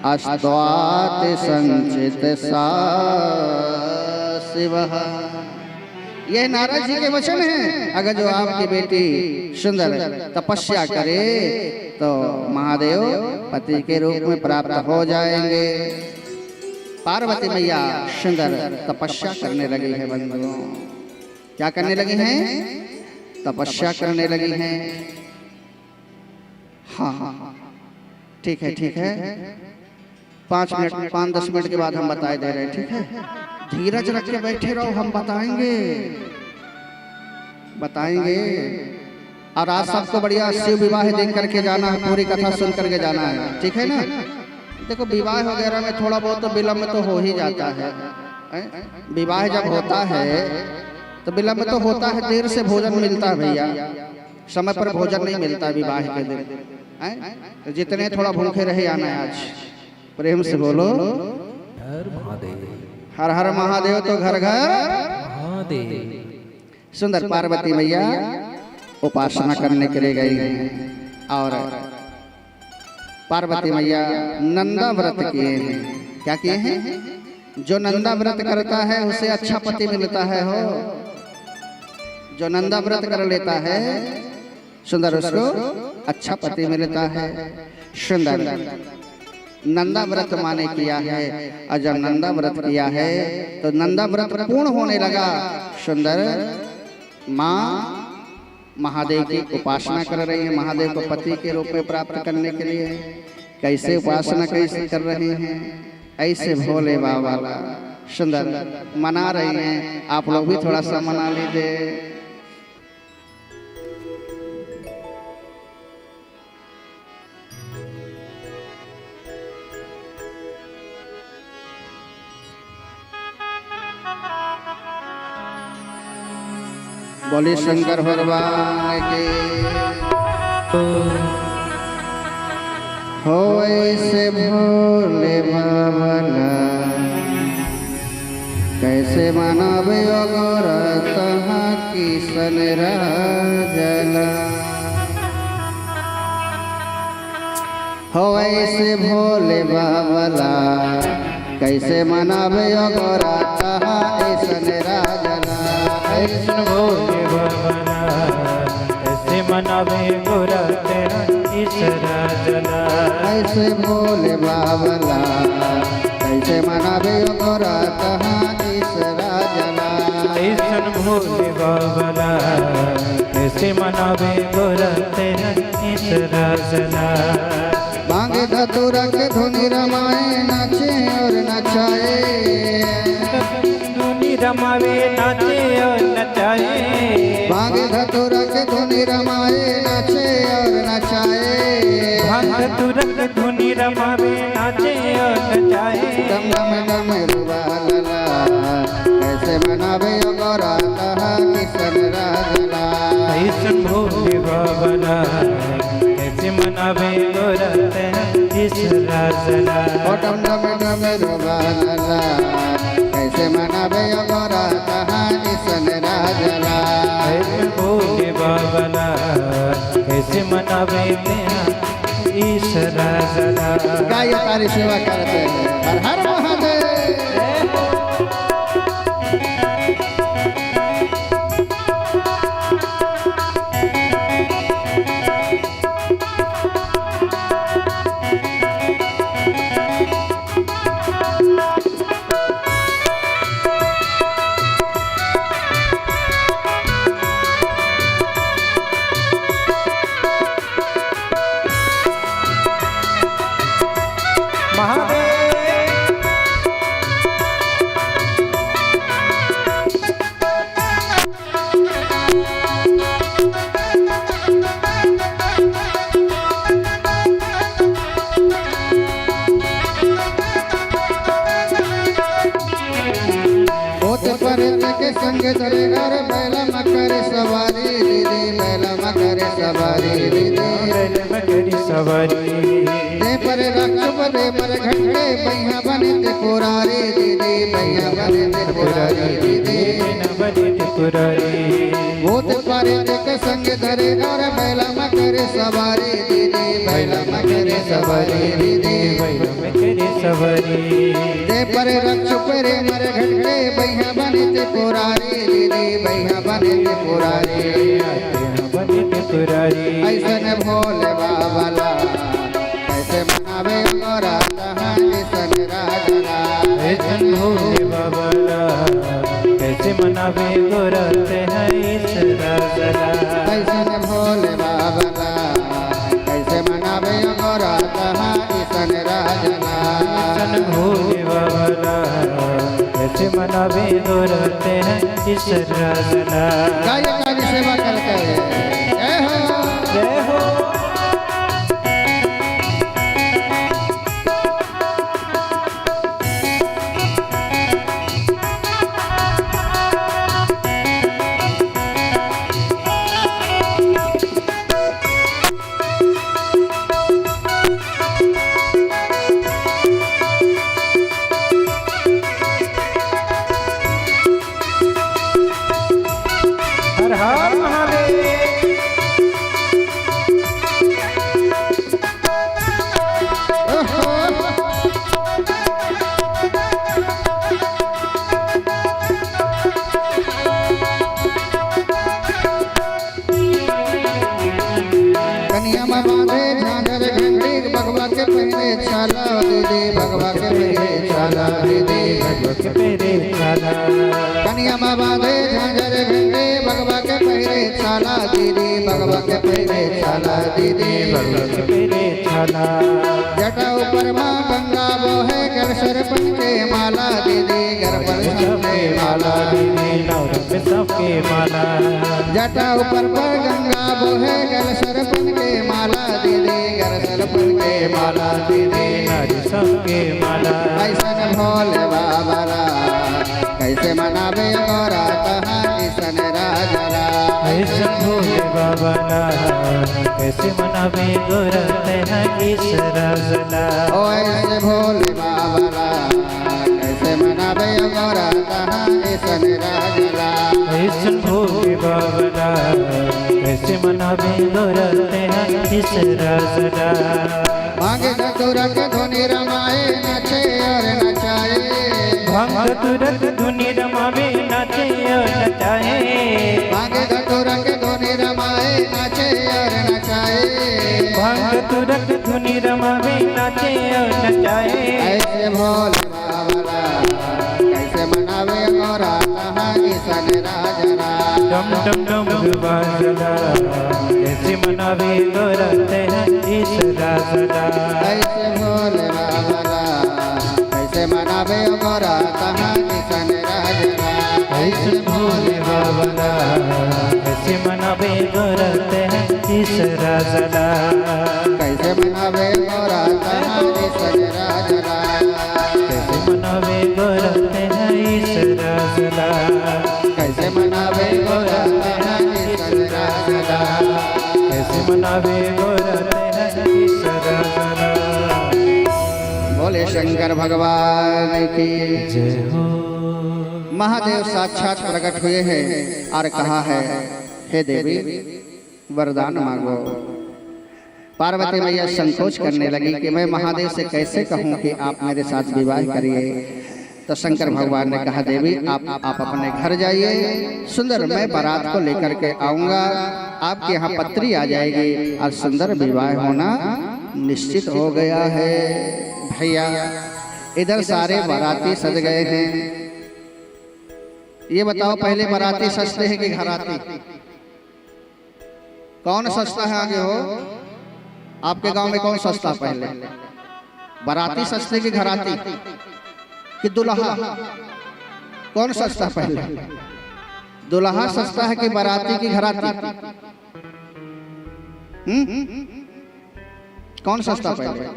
अष्ट्वात संचित सा शिव। यह नारद जी के वचन हैं। अगर जो आपकी बेटी सुंदर तपस्या करे तो महादेव पति के रूप में प्राप्त हो जाएंगे। पार्वती मैया सुंदर तपस्या करने लगी है बंधुओं। क्या करने लगी हैं? तपस्या करने लगी हैं। हाँ ठीक है ठीक है, 5-10 मिनट के बाद हम बताए दे रहे हैं। ठीक है, धीरज रख के बैठे रहो, हम बताएंगे। और आज सबको बढ़िया शिव विवाह देख करके जाना है, पूरी कथा सुन करके जाना है। ठीक है ना? देखो विवाह वगैरह में थोड़ा बहुत तो विलम्ब तो हो ही जाता है। विवाह जब होता है तो विलम्ब तो होता है, देर से भोजन मिलता है भैया, समय पर भोजन नहीं मिलता विवाह के दिन। तो जितने थोड़ा भूखे रहे आना है आज। प्रेम से बोलो हर हर महादेव। तो घर घर महादेव। सुंदर पार्वती मैया उपासना करने के लिए गई हैं और पार्वती मैया नंदा व्रत किए हैं। क्या किए हैं? जो नंदा व्रत करता है उसे अच्छा पति मिलता है। हो जो नंदा व्रत कर लेता है सुंदर, उसको अच्छा पति मिलता है। सुंदर नंदा व्रत माने किया है, और जब नंदा व्रत किया है तो नंदा व्रत पूर्ण होने लगा। सुंदर माँ महादेव की उपासना कर रही है, महादेव को पति के रूप में प्राप्त करने के लिए। कैसे उपासना कैसे कर रहे हैं? ऐसे भोले बाबा सुंदर मना रही हैं। आप लोग भी थोड़ा सा मना लीजिए। बोले शंकर भगवान के हो ऐसे भोले बाबा कैसे मनावे अगोर कहाँ किशन राजला। हो ऐसे भोले बाबा कैसे मनावे अगोर कहाँ किशन राजला। ऐसे भोले बाबा कैसे मनावे गोरा तेरा ईसरा जला। ऐसे भोले बाबा कैसे मनावे गोरा कहाँ ईसरा जला। ऐसे भोले बाबा कैसे मनावे गोरा तेरा ईसरा जला। मांगे धतूरा के धुनी रमाए नाचे और नचाए। रमावे नाचे और नचाए। भांग धतूरा के धुनी रमाए नाचे और नचाए। भांग धतूरा के धुनी रमावे नाचे और नचाए। डम डम डम रुबा लला कैसे मनावे गोरा कहा किशन राजला। ऐसे भोले बाबा कैसे मनावे गोरा तेरा ईसरा जला। डम डम डम रुबा लला कैसे मनावे गोरा कहा किशन राजला। ऐसे भोले बाबा कैसे मनावे तेरा ईसरा जला। गाय तारी सेवा करते हैं। हर हर महादेव। के संग दरगार बैला मकर सवारी दीदी बैला मकर सवारी दीदी बैल मकरी सवारी दे पर रक्षप दे पर घंटे बैया बने ते पुरारी दीदी बैया बने ते पुरारी दीदी बने पुरारी भूत पारे के संग धरे और बैला मकर सवारी दीदी बैला मकर सवारी दीदी बैल मकरी सवारी दे पर रक्षप रे मर घंटे बैया बने ते पुरारी दीदी बैया बने ते पुरारी बने पुरारी ऐसन भोले बाबा कैसे मनावे मोरा कहानी सन राजना ऐसन भोले बाबा कैसे मनावे गोरते हैं इस राजना कैसन भोले बाबा कैसे मनावे मोरा कहानी सन राजना ऐसन भोले बाबा कैसे मनावे गोरते हैं इस राजना गायक की सेवा करते हैं जय हो जय हो हर हर महादेव कन्या में बांधे झांझर घंटी भगवा के पहने छाला दीदी भगवा के पहने छाला दीदी के पेरे छाला कन्या में बांधे झांझर घंटे भगवा के पहने छाला दीदी भगवा के पहने छाला दीदी के पेरे छाला जटा ऊपर माँ गंगा वो है घर सरपन के माला दीदी घर पर सबके माला दीदी नौरंग पे सबके माला जटा ऊपर पर गंगा वो है घर सरपन के माला दीदी घर सरपन के माला दीदी नारी सबके माला ऐसन भोले बाबा कैसे मनावे मोरा कहानी सन राजरा ऐसन भोले बाबा कैसे मनावे गोरते हैं इस राजना ओ ऐसे भोले बाबा कैसे मनावे मोरा कहानी सन राजरा ऐसन भोले बाबा कैसे मनावे गोरते हैं इस राजना मांगे धतूरा के धुनी रमाए नचे और नचाए भंग तुरंत धुनी रमावे नाचे और नचाए मांगे धतूरा के धुनी रमाए नचे और नचाए भंग तुरंत धुनी रमावे नाचे और नचाए ऐसे भोले बाबा कैसे मनावे मोरा कहानी सन राजरा डम डम डम बाजला कैसे मनावे गोरते हैं इस राजना ऐसे भोले बाबा कैसे मनावे मोरा कहानी सन राजरा ऐसे भोले बाबा कैसे मनावे गोरते हैं इस राजना कैसे मनावे मोरा कहानी सन राजरा कैसे मनावे गोरते हैं इस राजना कैसे मनावे मोरा कहानी सन राजरा कैसे मनावे गोरते हैं इस राजना बोले शंकर भगवान की जय हो महादेव साक्षात प्रकट हुए हैं और कहा है हे देवी वरदान मांगो पार्वती मैया संकोच करने लगी कि मैं महादेव से कैसे कहूं कि आप मेरे साथ विवाह करिए तो शंकर भगवान ने कहा देवी आप अपने घर जाइए सुंदर मैं बारात को लेकर के आऊंगा आपके यहाँ पत्री आ जाएगी और सुंदर विवाह होना निश्चित हो गया है। भैया इधर सारे बाराती सज गए हैं, ये बताओ पहले बाराती सजते हैं कि घराती? कौन सजता है आगे हो? आपके गांव में कौन सजता पहले? बाराती सजते कि घराती कि दुल्हा? कौन सजता पहले? दुल्हा सजता है कि बाराती की घराती? कौन सजता पहले?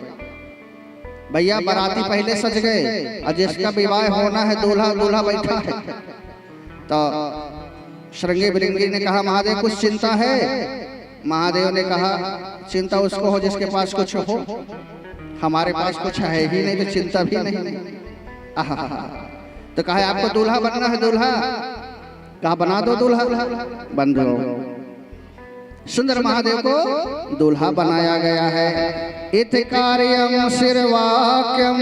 भैया बाराती पहले सज गए और जिसका विवाह होना है दूल्हा दूल्हा बैठा है तो श्रृंगी भृंगी ने कहा महादेव कुछ चिंता है? महादेव ने कहा चिंता उसको हो जिसके पास कुछ हो, हमारे पास कुछ है ही नहीं तो चिंता भी नहीं। आहा, तो कहा आपको दूल्हा बनना है? दूल्हा कहा बना दो दूल्हा। बन दो। सुंदर महादेव को दूल्हा बनाया गया है। इत कार्यम शिरवाक्यम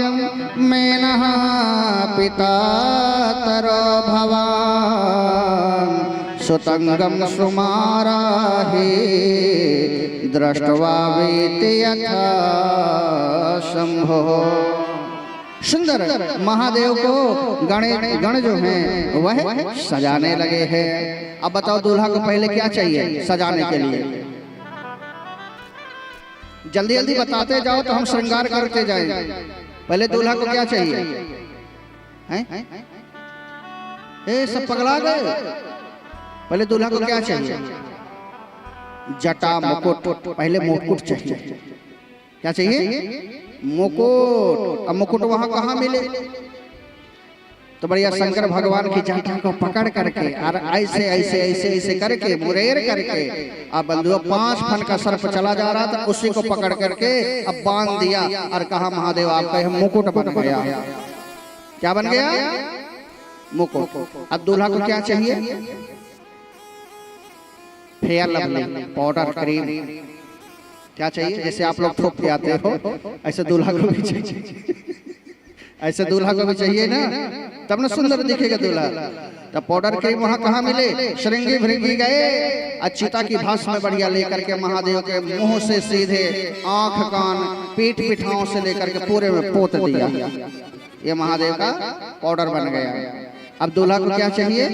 मेनः पिता तरो भवान सुतंगम सुमाराहि दृष्ट्वा वीति यथा शंभो। सुंदर महादेव को गण जो हैं वह सजाने लगे हैं। अब बताओ दूल्हा को पहले क्या चाहिए सजाने के लिए? जल्दी जल्दी बताते जाओ तो हम श्रृंगार करते जाएं। पहले दूल्हा को क्या चाहिए? हैं? ए सब पगला गए। पहले दूल्हा को क्या चाहिए? जटा मुकुट। पहले मुकुट चाहिए। क्या चाहिए? मुकुट। अब मुकुट वहां कहाँ मिले? तो बढ़िया शंकर भगवान की जटा को पकड़ करके और ऐसे ऐसे ऐसे ऐसे करके मुरेर करके अब बंधुओं 5 फन का सर्प चला जा रहा था, उसी को पकड़ करके अब बांध दिया और कहा महादेव आपका यह मुकुट बन गया। क्या बन गया? मुकुट। अब दूल्हा को क्या चाहिए? Fair lovely powder cream. क्या चाहिए? जैसे आप लोग थोप के आते हो ऐसे दूल्हा को भी चाहिए। ऐसे दूल्हा को भी चाहिए ना, तब ना सुंदर दिखेगा दूल्हा। तब पाउडर क्रीम वहां कहाँ मिले? श्रृंगी भृंगी गए अच्युता की भाष में बढ़िया लेकर के महादेव के मुंह से सीधे आंख कान पीठ पिठाओं से लेकर के पूरे में पोत दिया। ये महादेव का पाउडर बन गया। अब दूल्हा को क्या चाहिए?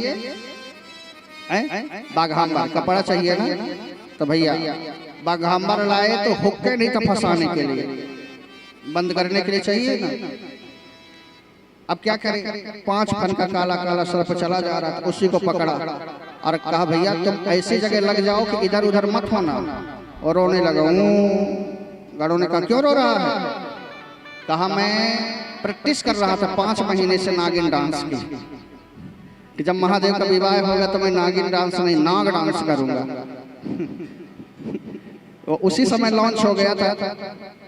बाघांबर कपड़ा चाहिए ना, तो भैया बाघांबर लाए तो हुक्के नहीं तो फंसाने के लिए, बंद करने के लिए चाहिए ना। अब क्या करें? 5 फन का काला काला सर्प चला जा रहा था, उसी को पकड़ा और कहा भैया तुम ऐसी जगह लग जाओ कि इधर उधर मत होना। और रोने लगा। गणों ने कहा क्यों रो रहा है? कहा मैं प्रैक्टिस कर रहा था 5 महीने से नागिन डांस की, कि जब महादेव का विवाह होगा तो मैं नागिन डांस नहीं नाग डांस करूंगा। वो उसी समय लॉन्च हो गया था।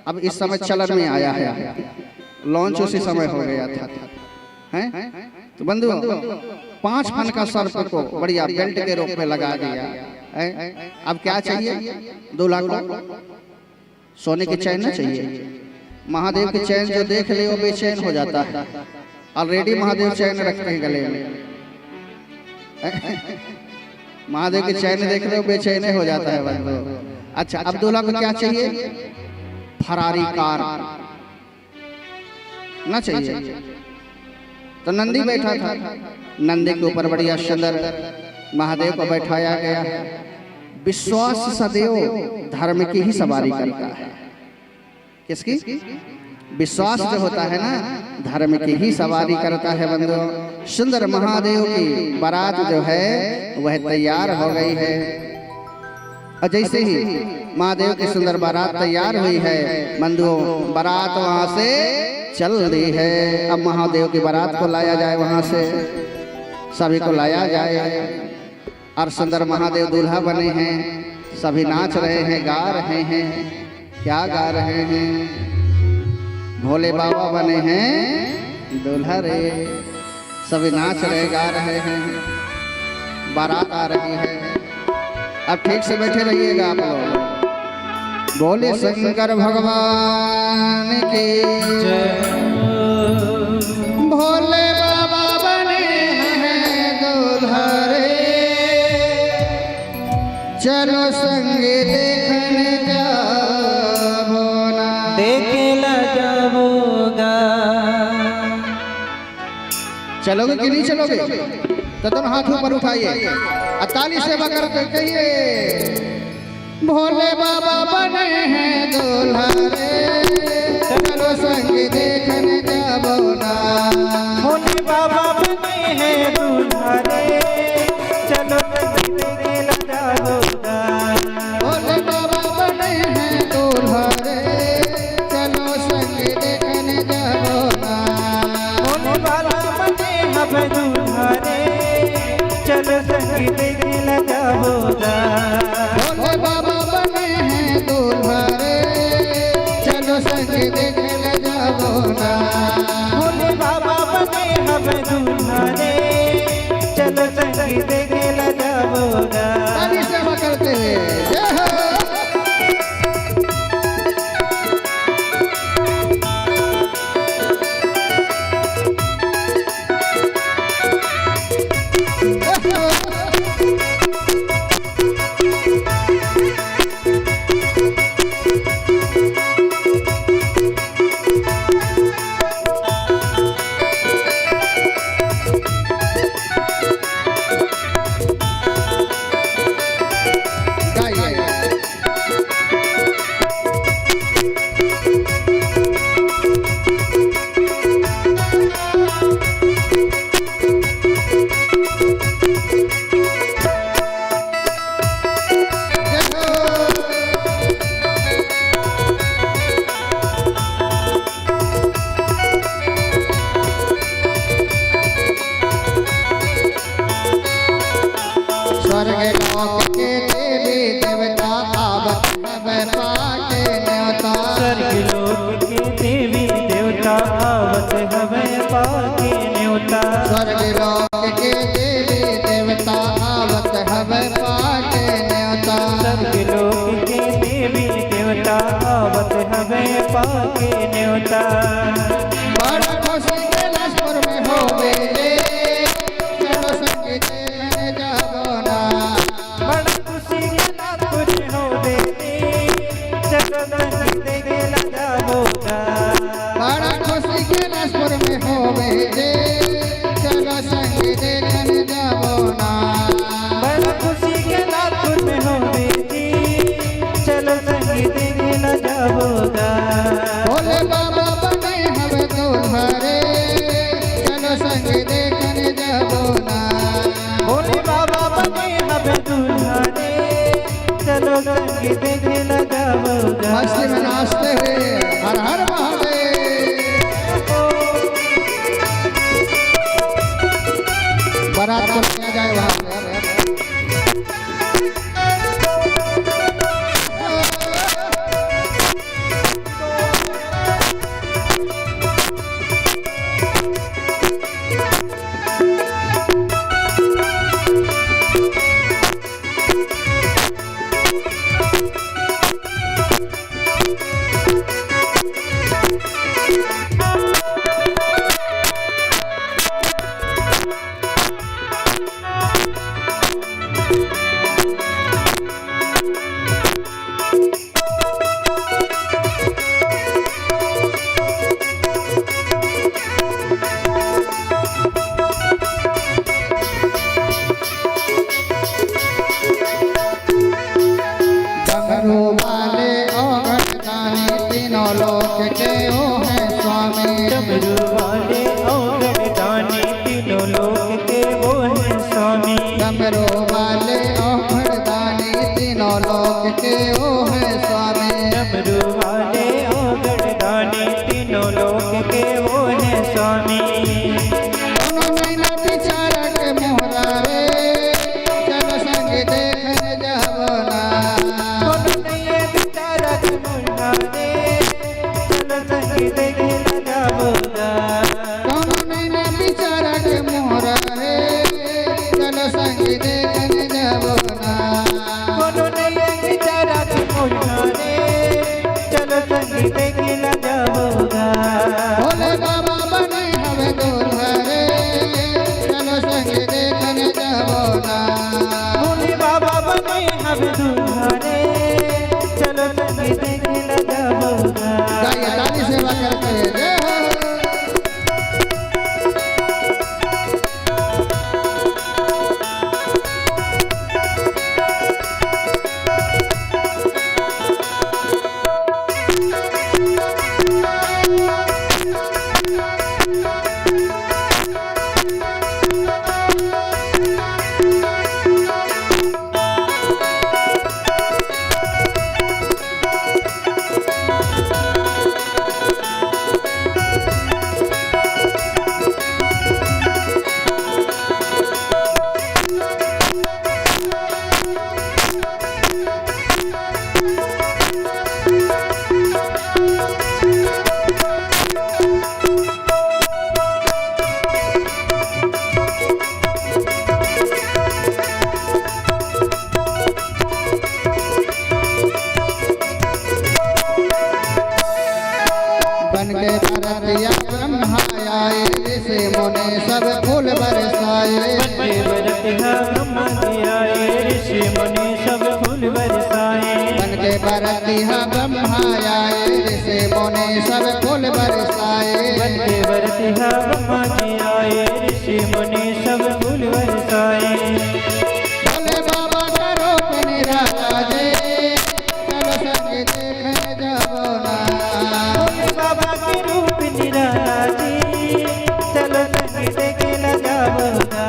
अब इस समय चलन में आया है, लॉन्च उसी समय हो गया था। हैं? तो बंधु 5 फन का सर्प को बढ़िया बेल्ट के रूप में लगा दिया। अब क्या चाहिए दूल्हा को? सोने की चैन ना चाहिए। महादेव की चैन जो देख ले वो बेचैन हो जाता है। ऑलरेडी महादेव चैन रखते हैं गले में। महादेव की चैन देख ले वो बेचैन हो जाता है बंधु। अच्छा अब दूल्हा को क्या चाहिए? फरारी कार ना चाहिए। तो नंदी बैठा था, नंदी के ऊपर बढ़िया सुंदर महादेव को बैठाया गया है। विश्वास सदैव धर्म की ही सवारी करता है। किसकी? विश्वास जो होता है ना धर्म की ही सवारी करता है बंधुओं। सुंदर महादेव की बारात जो है वह तैयार हो गई है। और जैसे ही महादेव की सुंदर बारात तैयार हुई है बंधुओं, बारात वहां से चल रही है। अब महादेव की बारात को लाया जाए, वहां से सभी को लाया जाए और सुंदर महादेव दूल्हा बने हैं। सभी नाच रहे हैं, गा रहे हैं। क्या गा रहे हैं? भोले बाबा बने हैं दूल्हा रे। सभी नाच रहे, गा रहे हैं, बारात आ रही है। अब ठीक से बैठे रहिएगा आप लोग। बोले शंकर भगवान की जय। भोले बाबा बने हैं दूल्हा रे, चलो संगे देखने जाबो ना। देखेला जाबोगा। चलोगे कि नहीं चलोगे? तो दोनों हाथ ऊपर उठाइए और ताली सेवा करके कहिए भोले बाबा बने हैं दूल्हा रे, चलो संग देखने जाबो ना। भोले बाबा बने हैं दूल्हा रे, चलो संग देखने जाबो ना। भोले बाबा बने हैं दूल्हा रे, चलो संग देखने जाबो ना। भोले बाबा बने हैं दूल्हा रे, चलो संग देखने पाके न्योता बड़ा खुशी कैलाशपुर में होवे चलो संगीत देखने जाबो ना बड़ा खुशी कैलाशपुर में होवे चलो संगीत देखने जाबोगा बड़ा खुशी कैलाशपुर में होवे चलो संगीत देखने जाबो ना बड़ा खुशी कैलाशपुर में होवे चलो संगीत देखने जाबोगा भोले बाबा बने हमें दुल्हरे चलो संगीत देखने जाबो ना भोले बाबा बने हमें दुल्हने चलो संगीत देखने जाबोगा मस्ती में नाचते हुए हर हर महादेव बारात को लिया जाए वहाँ डमरू वाले और गाने तीनों लोक के ओ है स्वामी डमरू वाले और दानी तीनों लोक के वो है स्वामी डमरू वाले और गाने तीनों लोक के ओ है स्वामी डमरू वाले और दानी तीनों लोक के वो है स्वामी दोनों महीना बिचारा के मोहरा रे चलो संग देखने जाबो ना बेचारा मुन्नारे चलो संगीत देखने जाबोगा दोनों महीना बिचारा के मोहरा रे चलो संग देखने जाबो ना कोनो नहीं बेचारा मुन्नारे चलो संगीत देखने जाबोगा भोले बाबा बने हमें दुल्हरे चलो संग देखने जाबो ना भोले बाबा बने हम दुल्हने चलो संगीत देखने जाबोगा गाइए ताली सेवा करते हैं जय हो बन के भरतिया ब्रह्मा आए ऋषि मुनि सब फूल बरसाए बंदे बरतिहा ब्रह्मा जी आए ऋषि मुनि सब फूल बरसाए बन के भरतिया ब्रह्मा आए ऋषि मुनि सब फूल बरसाए बंदे बरतिहा ब्रह्मा जी आए ऋषि मुनि सब फूल बरसाए भोले बाबा करो निराजे चलो संग देखने जाबो ना भोले बाबा के रूप निराजी चलो संगीत देखने जाबोगा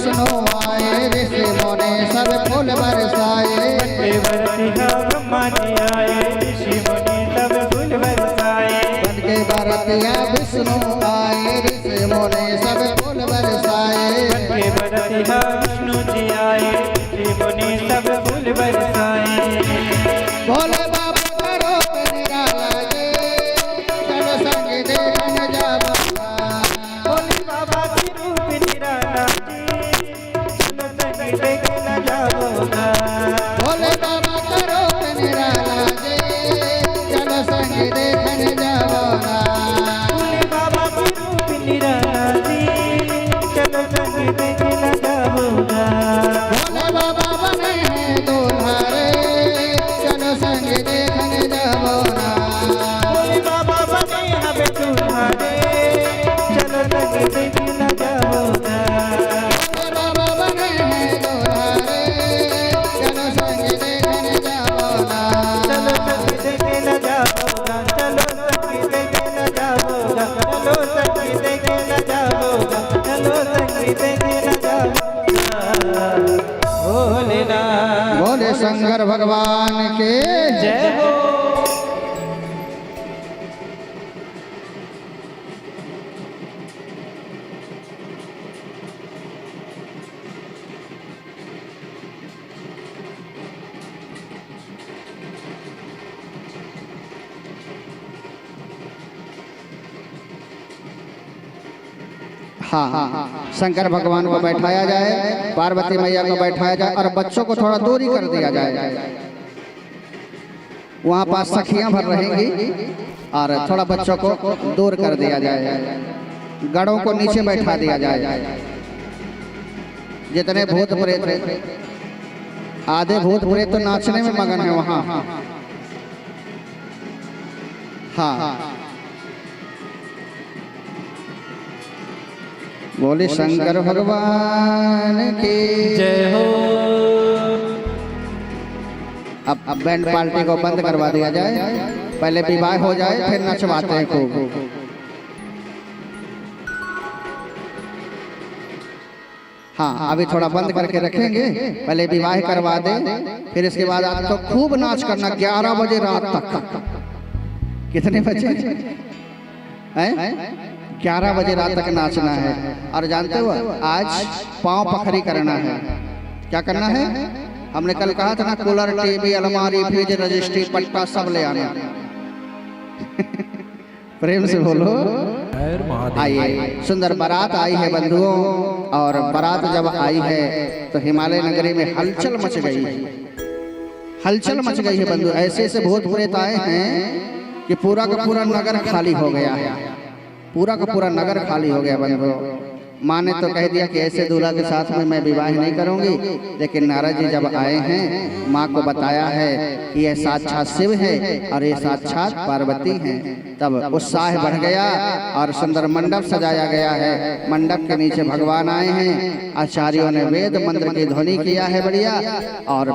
विष्णु आए, ऋषि मुनि सब फूल बरसाए। बनके बरतिया ब्रह्मा जी आए, ऋषि मुनि सब फूल बरसाए। बनके बरतिया विष्णु आए, ऋषि मुनि सब फूल बरसाए। बनके बरतिया विष्णु जी आए, ऋषि मुनि सब फूल बरसाए। भोले बाबा करो निराला जी, चलो संग देखन जाबा। भोले बाबा की रूप निराला जी, चलो संग देखना जाओगा। भोले बाबा करो निराला जी, चलो संग देखन जाबा। भोले बाबा की रूप निराला जी, चलो संग देखना जाओगा। भोले बाबा बने हैं दुल्हारे, चलो संग देखन जाबा। भोले बाबा बने हमें तुम्हारे, चलो संग देखना जाओगा। भोले बाबा बने हैं दुल्हारे, चलो संग देखन जाबा। चलो संग देखना जाओगा, चलो संग देखना जाओगा, चलो संग देखना जाओगा, चलो संग देखना जाओगा। भोलेनाथ बोले शंकर भगवान के जय हो। हाँ, शंकर भगवान को बैठाया जाए, पार्वती मैया को बैठाया जाए और बच्चों को थोड़ा दूरी कर दिया जाए। वहाँ पास सखियां भर रहेंगी और थोड़ा बच्चों को दूर कर दिया जाए। गढ़ों को नीचे बैठा दिया जाए। जितने भूत प्रेत हैं, आधे भूत प्रेत तो नाचने में मगन है वहाँ। हाँ, बोले शंकर भगवान की जय हो। अब बैंड पार्टी को बंद करवा दिया जाए, पहले विवाह हो जाए फिर नचवाते हैं खूब। हाँ, अभी थोड़ा बंद करके रखेंगे, पहले विवाह करवा दें, फिर इसके बाद आप तो खूब नाच करना 11 बजे रात तक। कितने बजे हैं? 11 बजे रात तक नाचना है। और जानते हो आज पांव पखरी करना है। क्या करना है? हमने कल कहा था ना, कूलर, टीवी, अलमारी, फ्रिज, रजिस्ट्री, पट्टा सब ले आना। प्रेम से बोलो। आइए, सुंदर बारात आई है बंधुओं, और बारात जब आई है तो हिमालय नगरी में हलचल मच गई है। हलचल मच गई है बंधु। ऐसे ऐसे भूत प्रेत आए हैं कि पूरा का पूरा नगर खाली हो गया है। पूरा का पूरा नगर खाली हो गया बंधु। माँ ने तो कह दिया कि ऐसे दूल्हा के साथ में मैं विवाह नहीं करूंगी, लेकिन नारद जी जब आए हैं, माँ को बताया है कि यह साक्षात शिव है और ये साक्षात पार्वती हैं। तब उत्साह बढ़ गया और सुंदर मंडप सजाया गया है। मंडप के नीचे भगवान आए हैं, आचार्यों ने वेद मंत्र की ध्वनि किया है बढ़िया, और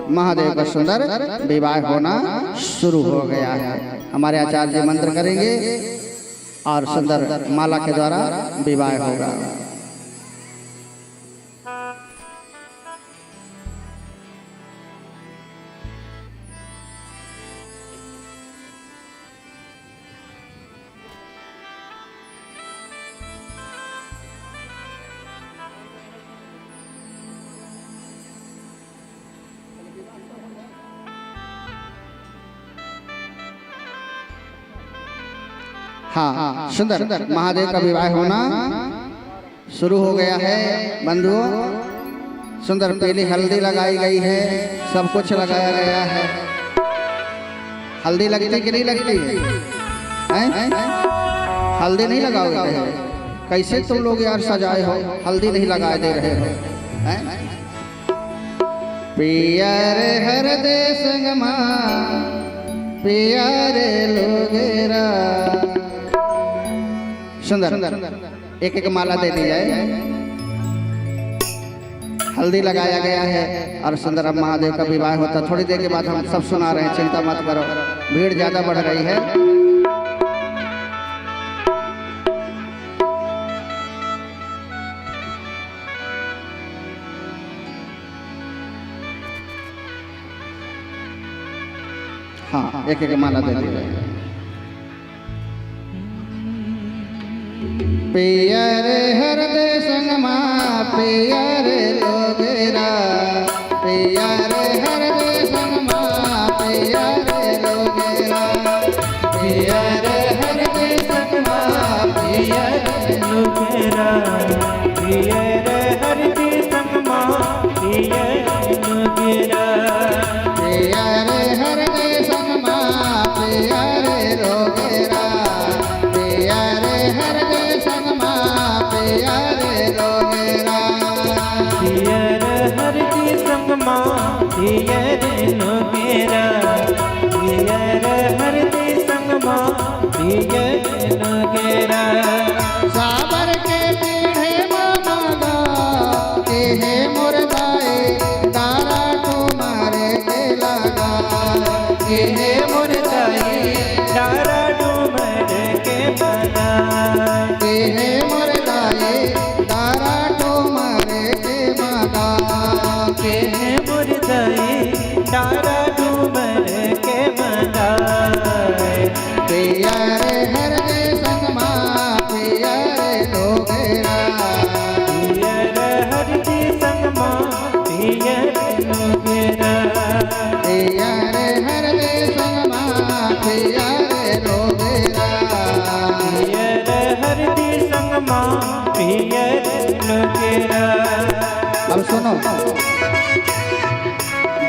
महादेव का सुंदर विवाह होना शुरू हो गया है। हमारे आचार्य जी मंत्र करेंगे और सुंदर माला के द्वारा विवाह होगा। हाँ, सुंदर महादेव का विवाह होना शुरू हो गया है बंधुओं। सुंदर पीली हल्दी लगाई गई है, सब कुछ लगाया गया है। हल्दी लगती कि नहीं लगती है? हल्दी नहीं लगाओगे? कैसे तुम लोग यार सजाए हो, हल्दी नहीं लगा दे रहे हो? पियर हरदे संगमा पियारे लोगेरा। सुंदर एक एक माला दे दी जाए। हल्दी लगाया गया है और सुंदर अब महादेव का विवाह होता। थोड़ी देर के बाद हम सब सुना रहे हैं, चिंता मत करो, भीड़ ज्यादा बढ़ रही है। हाँ, एक एक माला दे दीजिए। पियर हृदय संगमा पियर लोगेरा, पियर हृदय संगमा पियर लोगेरा, पियर हृदय संगमा पियर लोगेरा, पियर हृदय संगमा पियर लोगेरा, पियर हृदय संगमा पियर लोगेरा, पियर हृदय संगमा पियर लोगेरा, पियर हृदय संगमा पियर लोगेरा, पियर हृदय संगमा पियर लोगेरा, साबर के पीढ़े मांगा के हे मुर्दाए तारा तुम्हारे के लगा, के हे मुर्दाई डारा डूमर के बना, के हे मुर्दाए तारा तुम्हारे के मगा, के हे मुर्दाई डारा डूमर के बना, पियर हृदय संगमा पियर लोगेरा, पियर हृदय संगमा पियर लोगेरा, पियर हृदय संगमा पियर लोगेरा, पियर हृदय संगमा पियर लोगेरा। अब सुनो,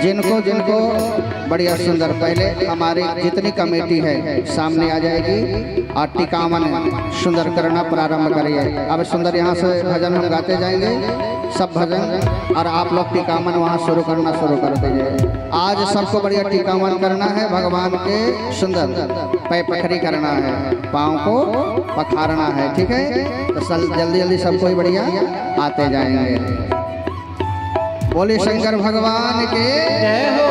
जिनको जिनको बढ़िया सुंदर, पहले हमारी जितनी कमेटी है सामने आ जाएगी और टिकावन सुंदर करना प्रारंभ करिए। अब सुंदर यहाँ से भजन हम गाते जाएंगे, सब भजन, और आप लोग टिकावन वहाँ शुरू करना शुरू कर दीजिए। आज सबको बढ़िया टिकावन करना है, भगवान के सुंदर पैर पखरी करना है, पाँव को पखारना है, ठीक है। तो जल्दी जल्दी सबको बढ़िया आते जाएंगे। बोले शंकर भगवान के जय हो।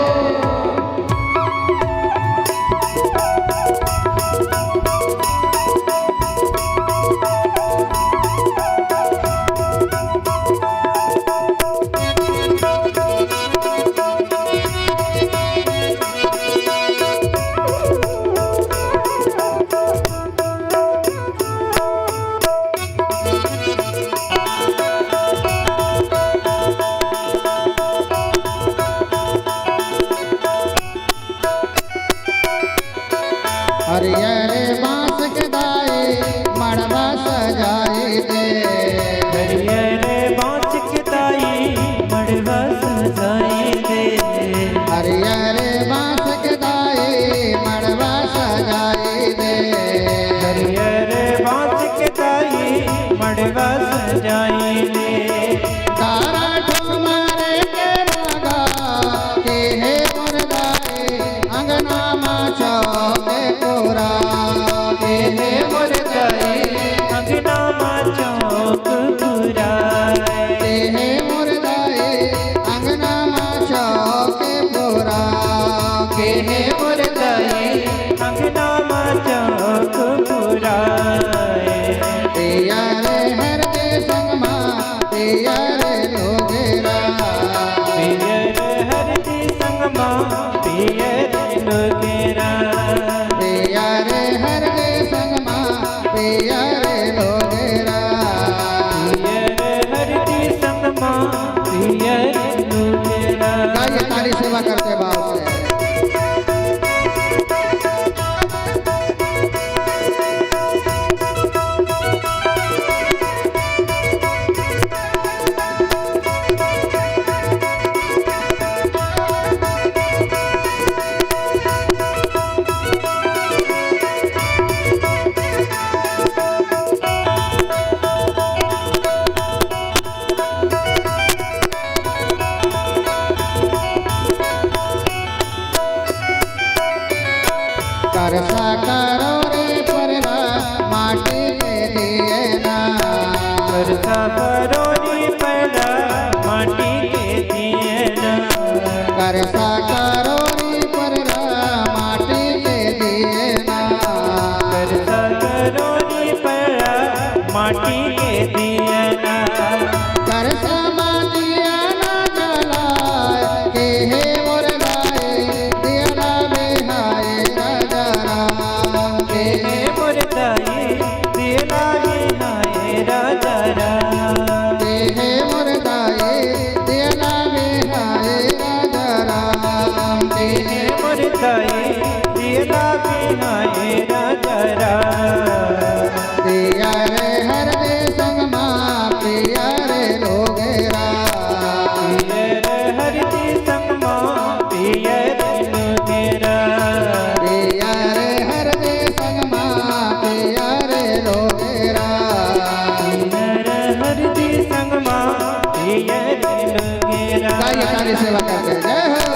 हरियर बांस के दाए मड़वा सजाए दे, हरियर बाँस के दाई मड़वा सजाए दे, हरियर बांस के दाए मड़वा सजाए दे, हरियर बाँस के दाई मड़वा सजाए दे, तारा ठुमरे के मगा के हे मुर्दाए अंगना माचा के कोरा, के हे मुर्दाई अंगना मा चौक पुराए, के हे मुर्दाए अंगना माचा के कोरा, के हे मुर्दाई अंगना मा चौक पुराए, पियर हृदय संगमा पियर लोगेरा, पियर हृदय संगमा पियर लोगेरा, पियर हृदय संगमा पियर लोगेरा, पियर हृदय संगमा पियर लोगेरा। गाइए ताली सेवा करते भाव से। करसा करो रे परला माटी के दिए ना, करसा करोरी पैदा माटी के दिए ना, करसा करो रे परला माटी के दिए ना, करसा करोरी पैदा माटी के दिए ना, करसा मातिया ना जलाए के हे मुर्दाए दिया ना बेहाए लोगेरा। गाइए ताली सेवा करके जय हो।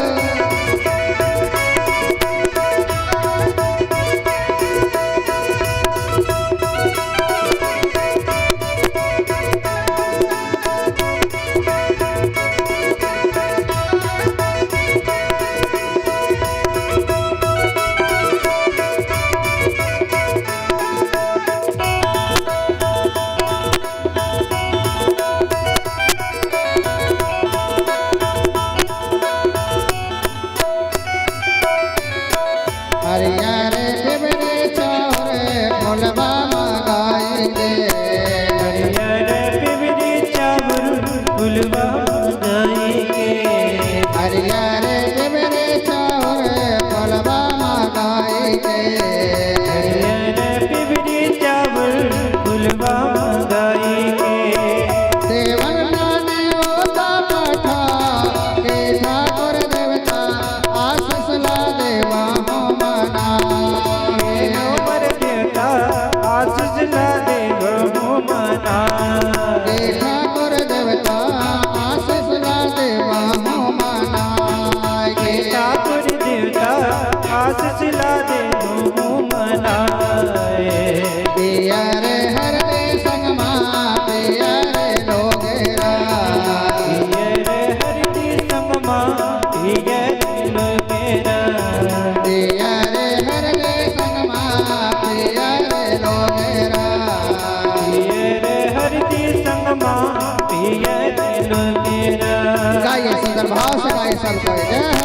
हरियारे पिबरे चौरे फुलवा गाएंगे। हरियर पिबरी चावल फुलवा गाएंगे। हरियारे पिबरे चौरे फुलवा गाएंगे। हरियर पिबरी चावल फुलवा गाएंगे। देवन नाने ओता पाठा के ठाकुर देवता आशीष ला देवा हो मना। उमर देवता आशीष ला देव मना। के ठाकुर देवता आशीष ला देवा हो मना। के ठाकुर देवता आशीष ला देव मनाए। पिया रे हर दे संग मां पिया रे लोगेरा। पियर हरदी संग मां पियर लोगेरा। पिया रे हर दे संग मां पिया रे लोगेरा। पियर हरदी संग मां पियर लोगेरा। गाइए सुंदर भाव से गाइए सब कोई जय हो।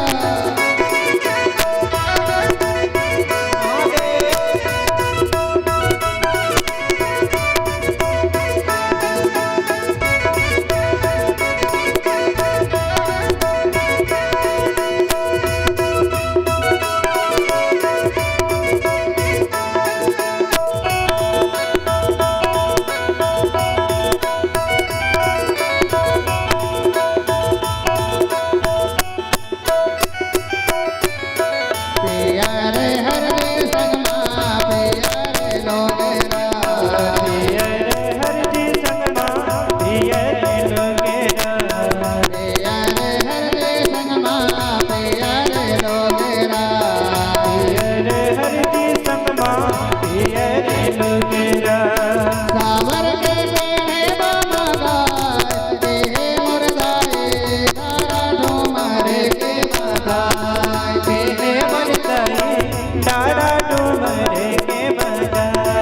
पिया रे हर दे संग मां पिया रे लोगेरा। पियर हरदी संग मां पियर लोगेरा। पिया रे हर दे संग मां पिया रे लोगेरा। पियर हरदी संग मां पियर लोगेरा। सावर के बेड़े बाबा गाय देहे मुर्दाए तारा ढूमरे के बधाई। देहे मुर्दाए तारा ढूमरे के बधाई।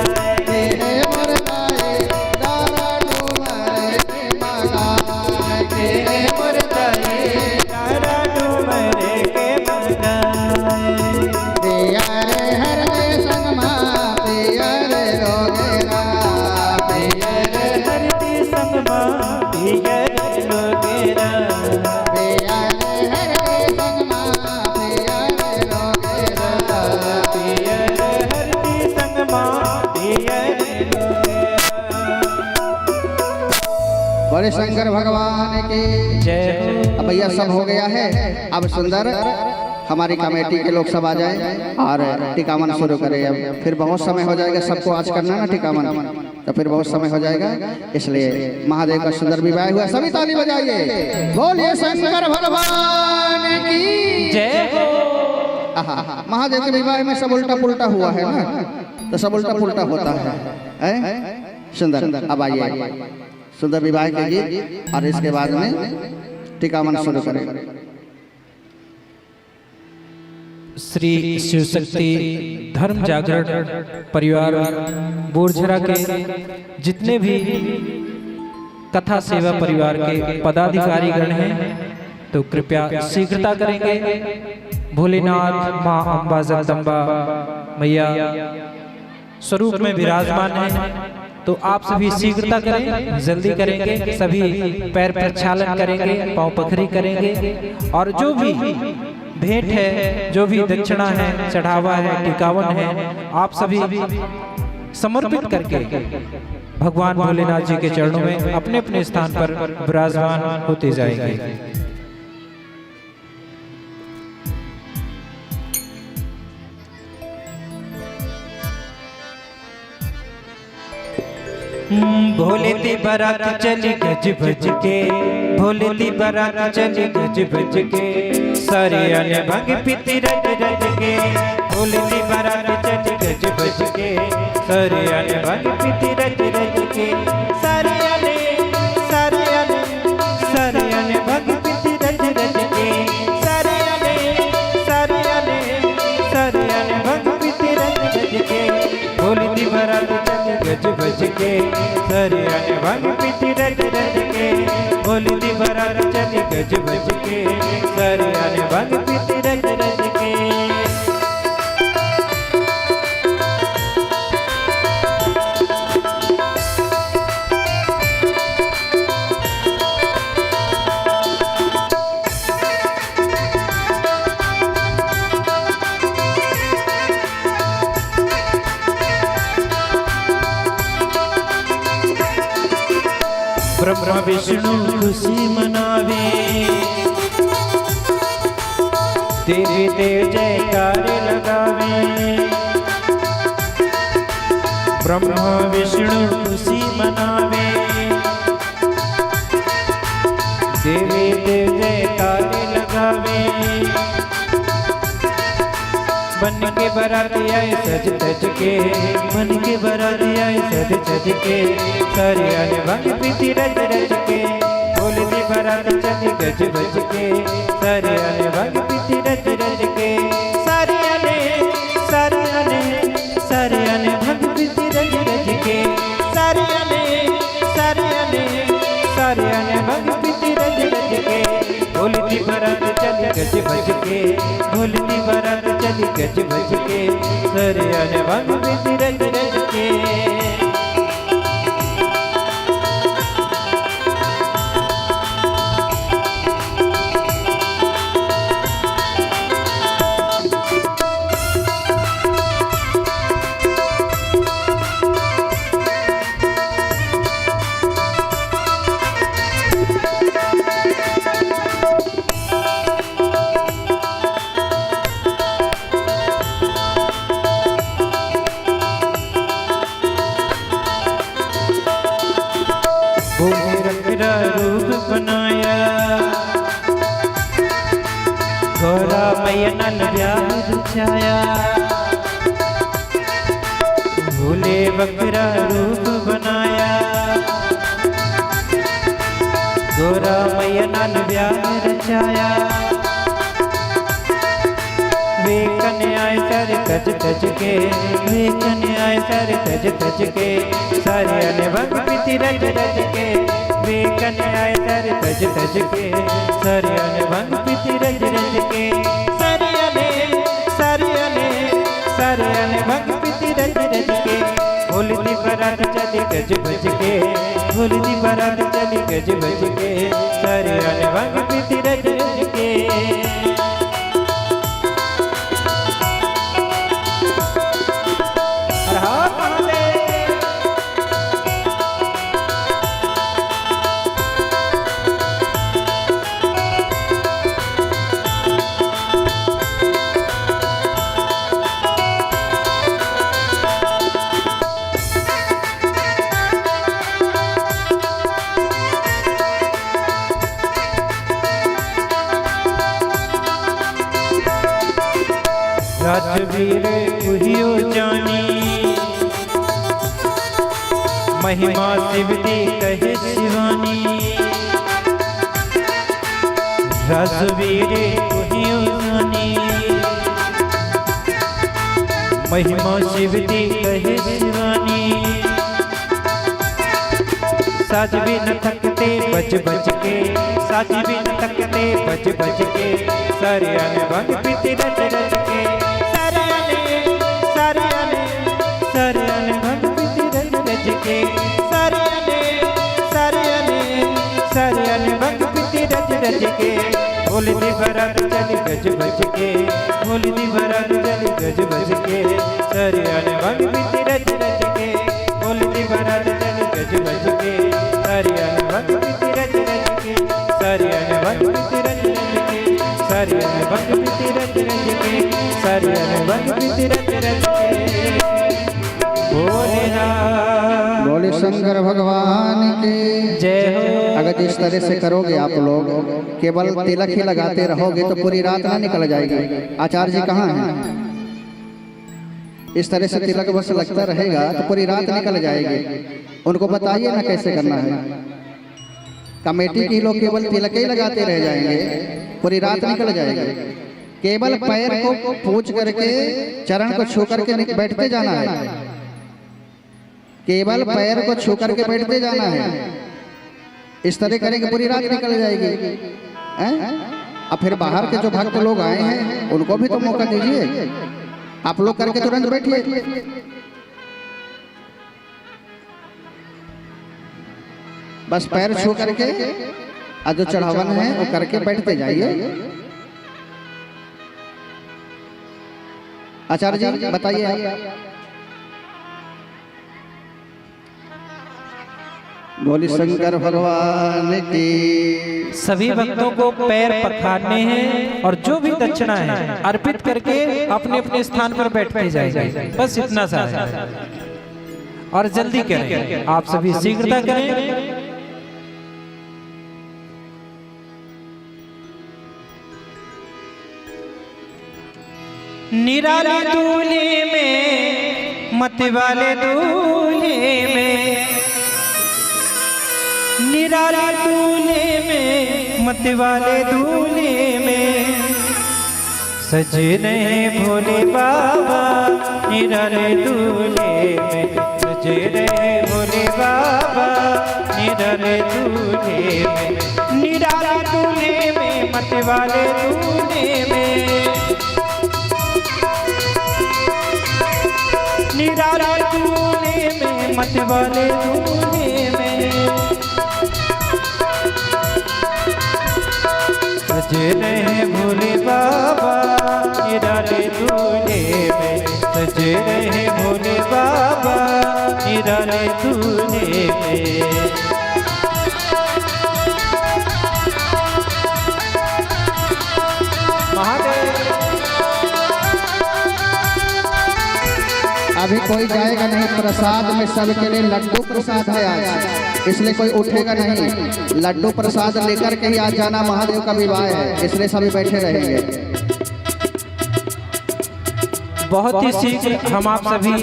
देहे मुर्दाए तारा ढूमरे के बधाई। देहे मुर्दाए तारा ढूमरे के बधाई। पिया रे हर दे संग मां पिया रे लोगेरा। पियर हरदी संग मां पियर लोगेरा। पिया रे हर दे संग मां पिया रे लोगेरा। पियर हरदी संग मां पियर लोगेरा। बड़े शंकर भगवान की जय हो। अब भैया सब हो गया है। अब सुंदर हमारी कमेटी के लोग सब आ जाएं और टिकावन शुरू करें। अब फिर बहुत समय हो जाएगा, सबको आज करना ना टिकावन, तो फिर बहुत समय हो जाएगा। इसलिए महादेव का सुंदर विवाह हुआ, सभी ताली बजाइए, बोलिए शंकर भगवान की जय हो। आहा, महादेव के विवाह में सब उल्टा पुल्टा हुआ है ना, तो सब उल्टा पुल्टा होता है। सुंदर अब आइए सुंदर विवाह के गीत और इसके बाद में टिकावन शुरू करें। श्री शिव शक्ति धर्म जागरण परिवार बोरझरा के जितने भी कथा सेवा परिवार के पदाधिकारीगण हैं तो कृपया शीघ्रता करेंगे। भोलेनाथ माँ अम्बा जगदम्बा मैया स्वरूप में विराजमान है, तो आप सभी शीघ्रता करें, जल्दी करेंगे। सभी पैर प्रक्षालन करेंगे, पांव पखरी करेंगे और जो भी भेंट है, जो भी दक्षिणा है, चढ़ावा है, टिकावन है, आप सभी समर्पित करके भगवान भोलेनाथ जी के चरणों में अपने अपने स्थान पर विराजमान होते जाएंगे। भोले दी बारात चली गज बज के, भोले दी बारात चली गज बज के, सारे आने भांग पीती रज रज के। भोले दी बारात चली गज बज के, सारे आने भांग पीती रज रज के। सारे आने भांग पीती रज रज के। सारे आने भांग पीती रज रज के। भोले दी बारात चली गज बज के, सारे आने भांग पीती रज रज के। भोले दी बारात चली गज बज के, सारे आने भांग पीती रज रज के। ब्रह्मा विष्णु खुशी मनावे, देवी देव जयकार लगावे। ब्रह्मा विष्णु खुशी मनावे, देवी देव जयकार लगावे। बन के बाराती आए सज धज के, बन के बाराती आए सज धज के, सारे आने भांग पीती रज रज के। भोले दी बारात चली गज बज के, सारे आने भांग पीती रज रज के। सारे आने भांग पीती रज रज के। सारे आने भांग पीती रज रज के। भोले दी बारात चली गज बज के, भोले दी बारात चली गज बज के, सारे आने भांग पीती रज रज के। मेरा रूप बनाया, गौरा मैया नल ब्याह रचाया। भोले बकरा रूप बनाया, गौरा मैया नल ब्याह रचाया। वे कन्याएं सर तज तज के, वे कन्याएं सर तज तज के, सारे आने भांग पीती रज रज के। वे कन्याएं सर तज तज के, सारे आने भांग पीती रज रज के। सारे आने भांग पीती रज रज के। भोले दी बारात चली गज बज के, भोले दी बारात चली गज बज के, सारे आने भांग पीती रज रज के। राजवीर कुहियो जानी, महिमा शिव दी कहे शिवानी। राजवीर कुहियो जानी, महिमा शिव दी कहे शिवानी। साज भी न थकते बज बज के, साज भी न थकते बज बज के, सारे आने भांग पीती रज रज के। सारे आने भांग पीती रज रज के। सारे आने भांग पीती रज रज के। भोले दी बारात चली गज बज के, भोले दी बारात चली गज बज के, सारे आने भांग पीती रज रज के। भोले दी बारात चली गज बज के, सारे आने भांग पीती रज रज के। सारे आने भांग पीती रज रज के, सारे आने भांग पीती रज रज के, सारे आने भांग पीती रज रज के। भोलेनाथ। बोले शंकर भगवान की जय हो। अगर इस तरह से करोगे आप लोग, केवल तिलक ही लगाते रहोगे तो पूरी रात ना निकल जाएगी। आचार्य जी कहाँ हैं? इस तरह से तिलक बस लगता रहेगा तो पूरी रात निकल जाएगी। उनको बताइए ना कैसे करना है। कमेटी के लोग केवल तिलक ही लगाते रह जाएंगे, पूरी रात निकल जाएगी। केवल पैर को पूछ करके, चरण को छू करके बैठते जाना है। केवल पैर को छू करके बैठते जाना है। इस तरह करेंगे पूरी रात निकल जाएगी। अब फिर बाहर के जो भक्त लोग आए हैं उनको भी तो मौका दीजिए। आप लोग करके तुरंत बैठिए। बस पैर छू करके जो चढ़ावन है वो करके बैठते जाइए। आचार्य जी बताइए आप। बोली शंकर भगवान की। सभी भक्तों को पैर पखारने हैं और जो भी दक्षिणा है अर्पित करके अपने अपने स्थान पर बैठते जाएंगे। बस इतना सा है और जल्दी करें। आप सभी शीघ्रता करें। निराले दूल्हे में, मत वाले दूल्हे में, निराले दूल्हे में, मत वाले दूल्हे में, सजे रहे भोले बाबा। निराले दूल्हे में, सजे रहे भोले बाबा। निराले दूल्हे में, निराले दूल्हे में, मत वाले दूल्हे में, निराले दूल्हे में, मत वाले दूल्हे में, सजे रहे भोले बाबा। निराले दूल्हे में, सजे रहे भोले बाबा। निराले दूल्हे में। अभी कोई जाएगा नहीं, प्रसाद में सबके लिए लड्डू प्रसाद है आज, इसलिए कोई उठेगा नहीं। लड्डू प्रसाद लेकर के ही आज जाना। महादेव का विवाह है, इसलिए सभी बैठे रहेंगे। बहुत ही शीघ्र हम आप सभी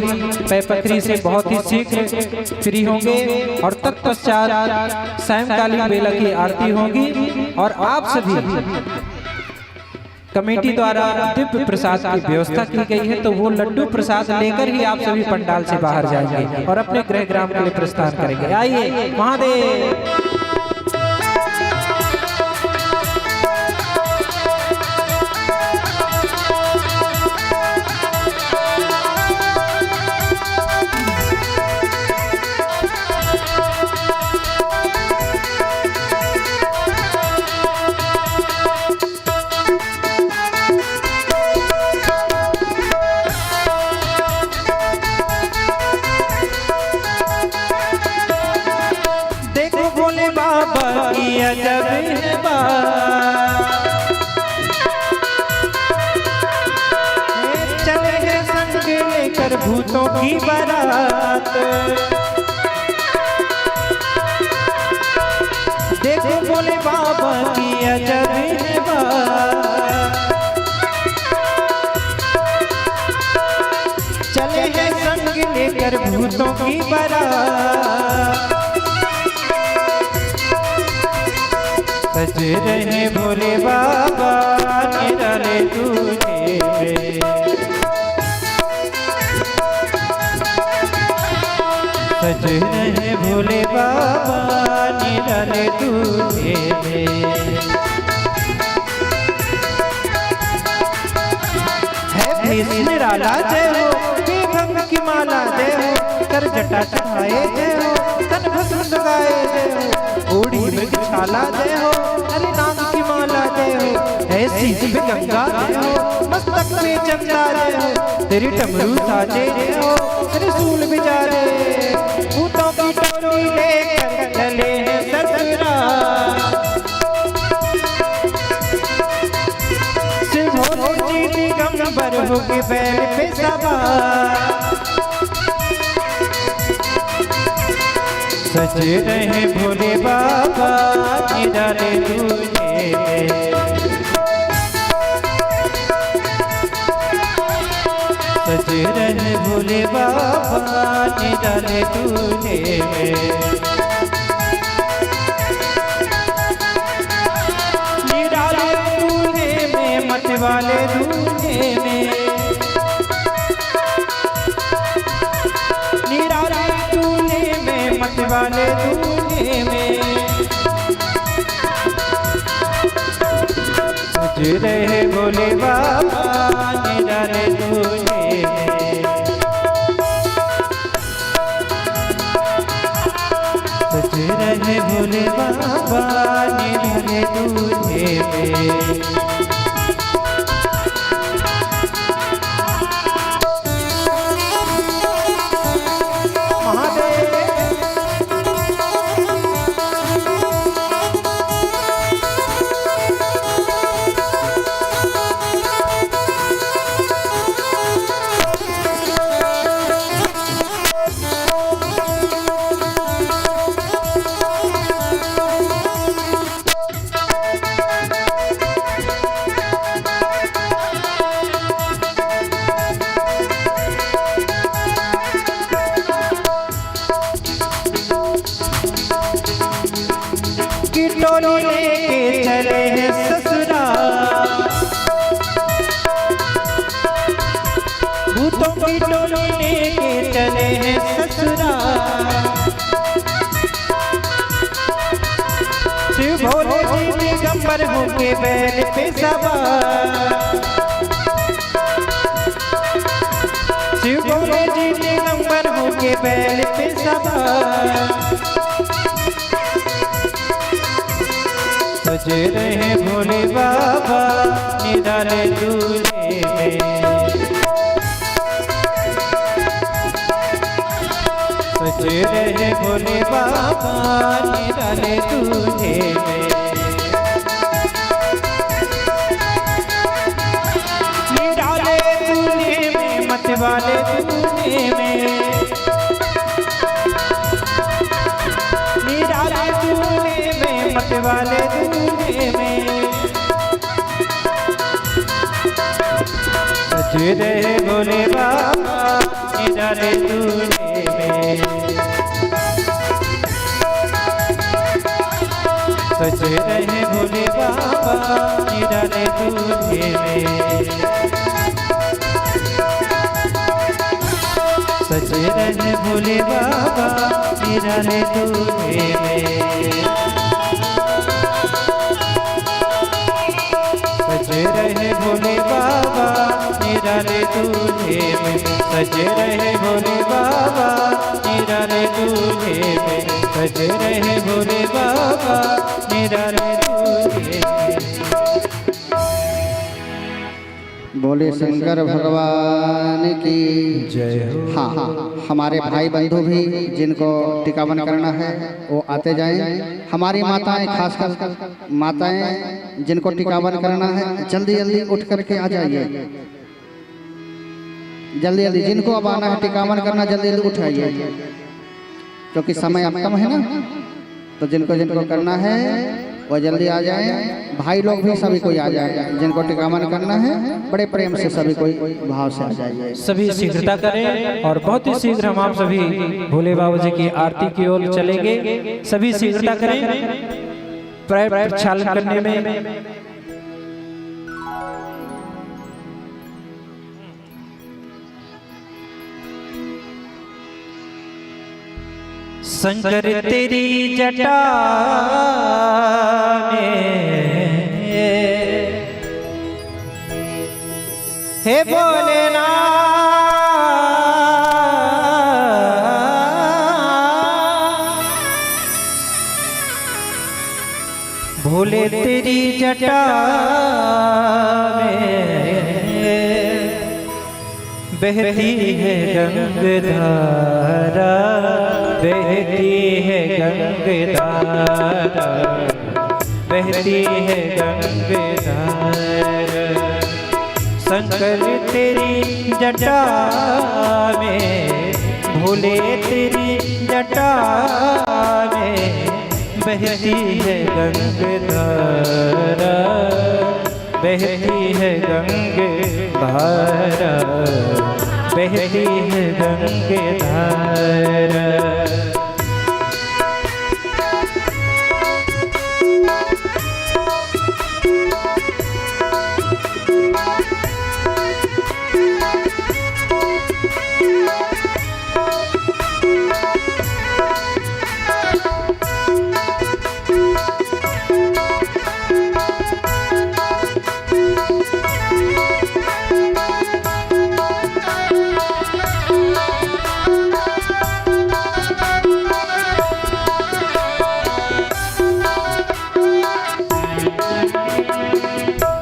पैपत्री से बहुत ही शीघ्र फ्री होंगे और तत्पश्चात सायंकालीन बेला की आरती होगी और आप सभी कमेटी द्वारा दिव्य प्रसाद की व्यवस्था की गई है। तो वो लड्डू प्रसाद लेकर ही आप सभी पंडाल से बाहर जाएंगे और अपने गृह ग्राम के लिए प्रस्थान करेंगे। आइए महादेव। अजब है बात, चले हैं संग लेकर भूतों की बारात। देखो भोले बाबा की अजब है बात, चले हैं संग लेकर भूतों की बारात। सजे रहे भोले बाबा। निराले दूल्हे में, सजे रहे भोले बाबा। निराले दूल्हे में। है भेष निराला जय हो, भंग की माला जय हो, कर जटा चढ़ाए जय हो, तन भस्म लगाए जय हो, ओढ़ी में छाला जय हो, हरि नाम की माला जय हो, ऐसी पे गंगा जय हो, मस्तक में चंदा जय हो, तेरी डमरू साजे जय हो, त्रिशूल बिचारे, भूतों की टोली लेकर चले हैं ससुरा। शिव भोले जी दिगंबर हो के बैल पे सवार, सज रहे भोले बाबा निराले दूल्हे में। सज रहे भोले बाबा निराले दूल्हे में। निराले दूल्हे में मत वाले दूल्हे में। निराले दूल्हे में मत वाले दूल्हे में। सज रहे भोले बाबा निराले दूल्हे में। सज रहे भोले बाबा निराले दूल्हे में। टोली लेके चले हैं ससुराल। भूतों की टोली लेके चले हैं ससुराल। शिव भोले जी दिगंबर होके बैल पे सवार। शिव भोले जी दिगंबर होके बैल पे सवार। सज रहे भोले बाबा निराले दूल्हे में। सज रहे भोले बाबा निराले दूल्हे में। निराले दूल्हे में मत वाले दूल्हे में। निराले दूल्हे में मत वाले दूल्हे में। सज रहे भोले बाबा निराले दूल्हे में। सज रहे भोले बाबा निराले दूल्हे में। सज रहे भोले बाबा निराले दूल्हे में। सज रहे भोले बाबा निराले दूल्हे में। सज रहे भोले बाबा निराले दूल्हे में। सज रहे भोले बाबा निराले दूल्हे में। बोले शंकर भगवान की जय हो। हाँ, हमारे भाई बंधु भी जिनको टिकावन करना है वो आते जाएं। हमारी माताएं, खासकर माताएं जिनको टिकावन करना है जल्दी जल्दी उठ करके आ जाइए। जल्दी जल्दी जिनको अब आना है टिकावन करना जल्दी जल्दी उठ आइए, क्योंकि समय अब कम है ना। तो जिनको जिनको करना है वो जल्दी आ जाए। भाई लोग भी सभी कोई आ जाए। जिनको टिकावन करना है बड़े प्रेम से सभी कोई भाव से आ जाइए। सभी शीघ्रता करें और बहुत ही शीघ्र हम आप सभी भोले बाबा जी की आरती की ओर चलेंगे। सभी शीघ्रता करें प्रक्षालन करने में। शंकर तेरी जटा में हे भोलेनाथ, भोले तेरी जटा में बहती है गंगाधारा, बहती है गंगाधारा, बहती है गंगाधारा। शंकर तेरी जटा में भोले तेरी जटा में बहती है गंगाधारा, बहती है गंगाधारा, बहती है गंगाधारा।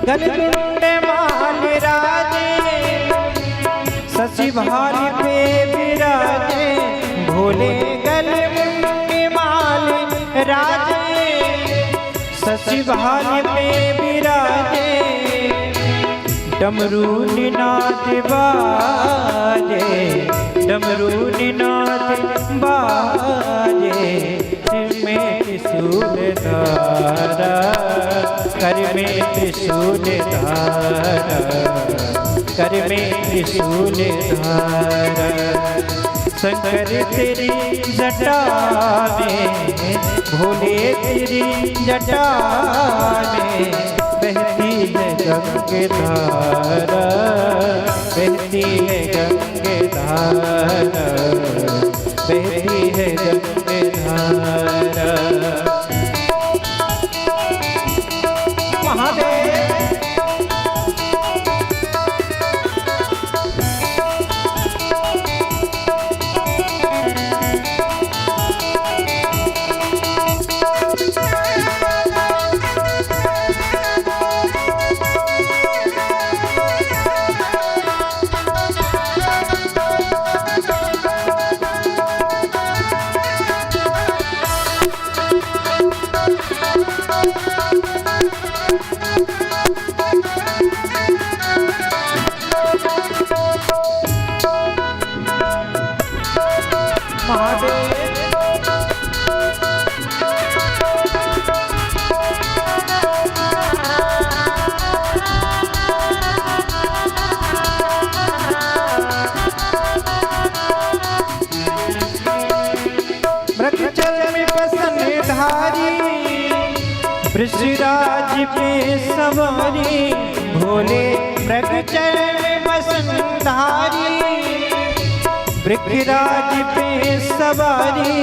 गलकुंड माल राजे शशि भाल पे विराजे, भोले गलकुंड माल राजे शशि भाल पे विराजे, डमरू निनाद बाजे, डमरू निनाद बाजे, में त्रिशूल धारा, कर में त्रिशूल धारा, कर में त्रिशूल धारा। शंकर तेरी जटा में, भोले तेरी जटा में बहती है गंगाधारा, बहती है गंगाधारा, बहती है गंगाधारा। वृषराज पे सवारी, भोले मृगचल में बसंधारी, वृक्षराज पे सवारी,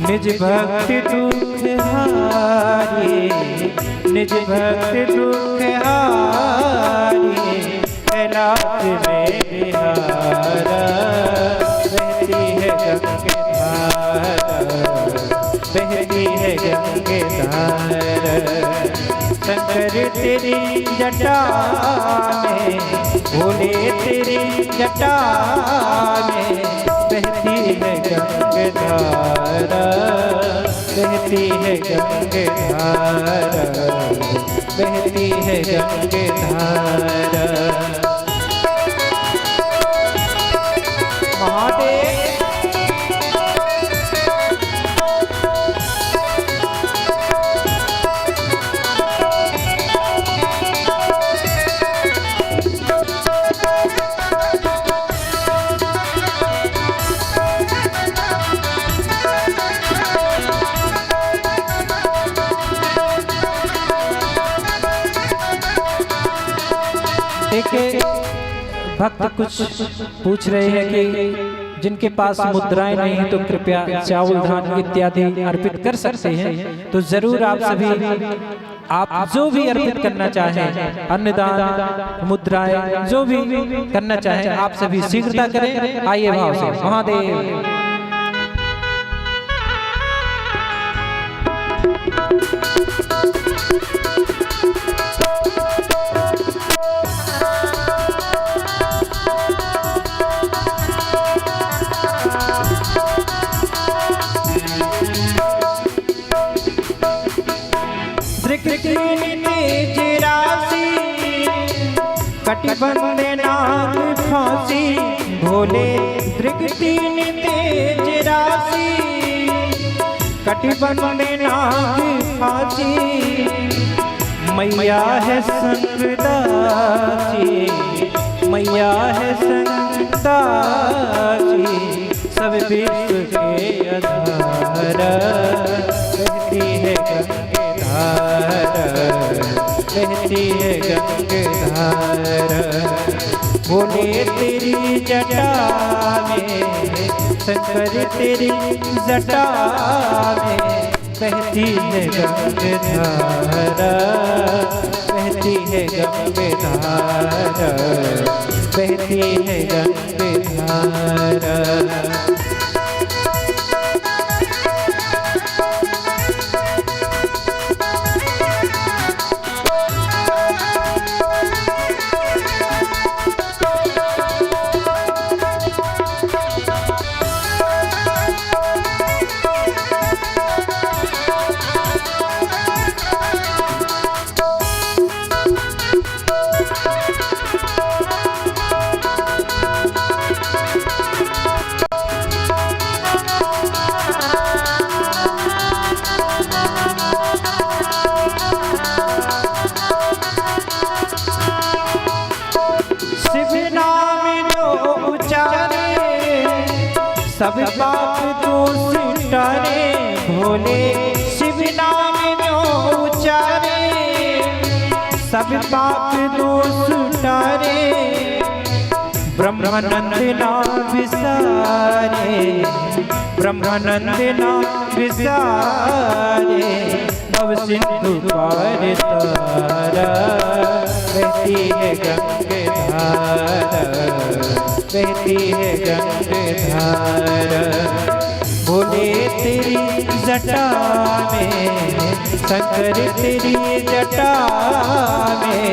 निज भक्त दुख हारी, निज भक्त दुख हारी, कैलाश में बिहारा, बहती है गंगाधारा, बहती है गंगाधारा। शंकर तेरी जटा में, भोले तेरी जटा में बहती है गंगाधारा, बहती है गंगाधारा, बहती है गंगाधारा। महादेव भक्त कुछ पूछ रहे हैं कि जिनके पास मुद्राएं नहीं है तो कृपया चावल धान इत्यादि अर्पित कर सकते हैं। तो जरूर आप सभी, आप जो भी अर्पित करना चाहें, अन्नदान, मुद्राएं, जो भी करना चाहें, आप सभी शीघ्रता करें। आइए भाव से। महादेव कटिबंध नाग फांसी, भोले दृग तीन तेज राशि कटिबंध नाग फांसी मैया है संगदासी मैया है संगदासी सब विश्व के आधार बहती है गंगे धार बहती है गंगे धार भोले तेरी जटा में शंकर तेरी जटा में बहती है गंगे धारा बहती है गंगे धारा बहती है गंगे धारा सब पाप दोष टारे भोले शिव नाम जो उचारे सब पाप दोष टारे ब्रह्मानंद नाम विसारे ब्रह्मानंद नाम विसारे नव सिंधु पार तारा बहती है गंगे धारा बहती है गंगे धारा भोले तेरी जटा में शंकर तेरी जटा में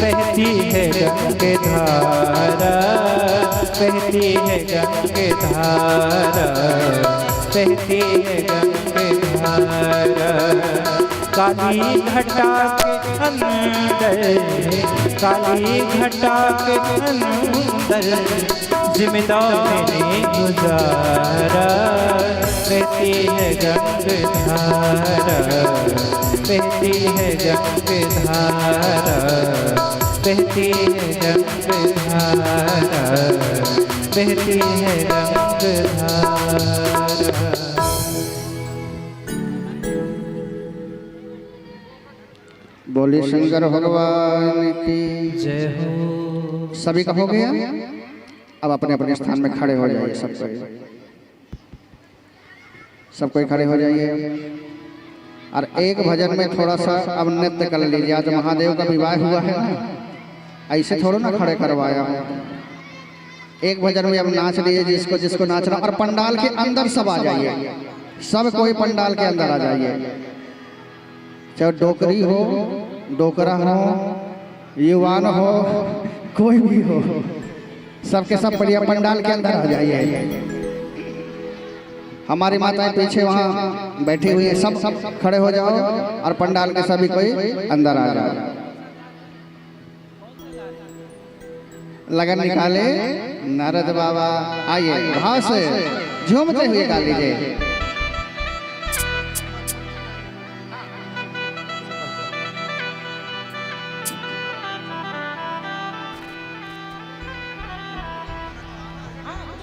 बहती है गंगे धारा बहती है गंगे धारा बहती है गंगे धारा काली घटा के अंदर काली घटा के अंदर जिम्मेदारी गुजारा बहती है गंगे धारा बहती है गंगे धारा बहती है गंगे धारा बहती है गंगे धारा बोले शंकर भगवान की जय हो सभी का हो गया। अब अपने अपने स्थान में खड़े हो जाइए सब कोई खड़े हो जाइए और एक भजन में थोड़ा सा अब नृत्य कर लीजिए। आज महादेव का विवाह हुआ है ना, ऐसे थोड़ा ना खड़े करवाया। एक भजन में अब नाच लीजिए जिसको जिसको नाचना, और पंडाल के अंदर सब आ जाइए, सब कोई पंडाल के अंदर आ जाइए, चाहे डोकरी हो डोकरा हो युवान हो कोई भी हो, सबके सब बढ़िया पंडाल के अंदर आ जाइए। हमारी माताएं पीछे वहाँ बैठी हुई है, सब खड़े हो जाओ और पंडाल के सभी कोई अंदर आ जाओ। लगन निकाले नारद बाबा, आइए भाव से झूमते हुए गा लीजिए।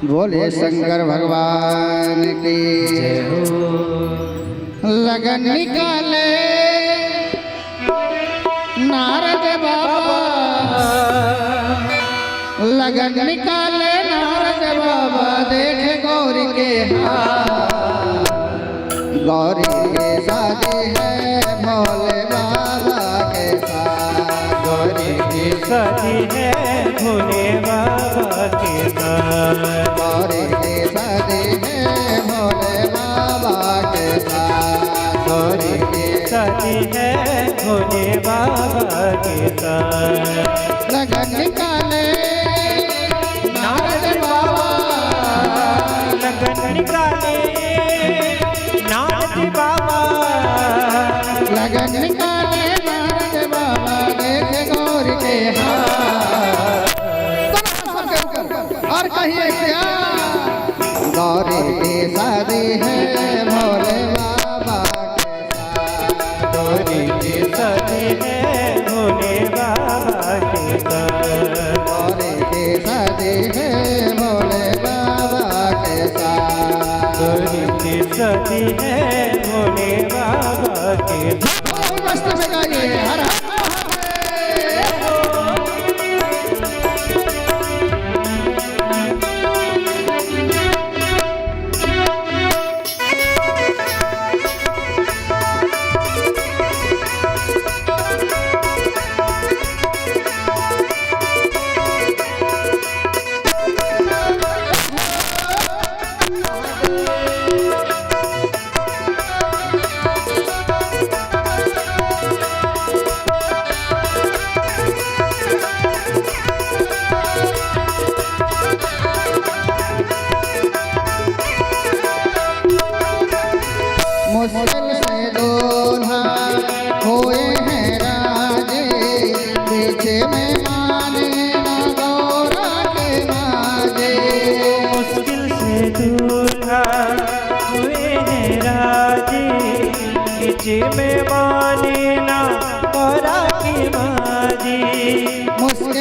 बोले शंकर भगवान की जय हो। लगन निकाले नारद बाबा, लगन निकाले नारद बाबा, देखे गौरी के हाथ, गौरी के शादी है भोले बाबा के साथ, गौरी की शादी है भोले बाबा के साथ, गौरी की शादी है भोले बाबा के साथ, गौरी की शादी है भोले बाबा के साथ। लगन निकाले नारद बाबा, लगन निकाले नारद बाबा, लगन निकाले नारद बाबा, देखे गौर के हाथ। और कहिए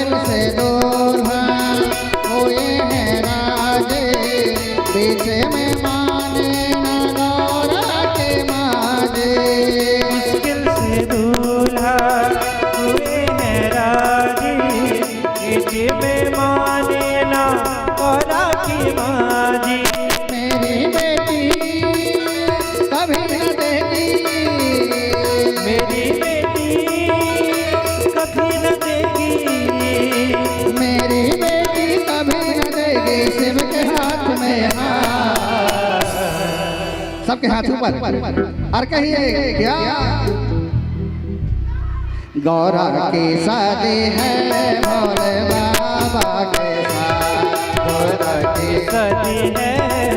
मुश्किल से दूल्हा हुए हैं राजे, बीच में माने ना गौरा के माजे। मुश्किल से दूल्हा हुए हैं राजी, बीच में माने ना गौरा की माजी। मेरी बेटी कभी न देगी, मेरी बेटी कभी न देगी, मेरी बेटी कभी न देगी। शिव के हाथ में हाथ, सबके हाथ ऊपर और कहिए क्या। गौरा की शादी है भोले बाबा के साथ, गौरा की शादी है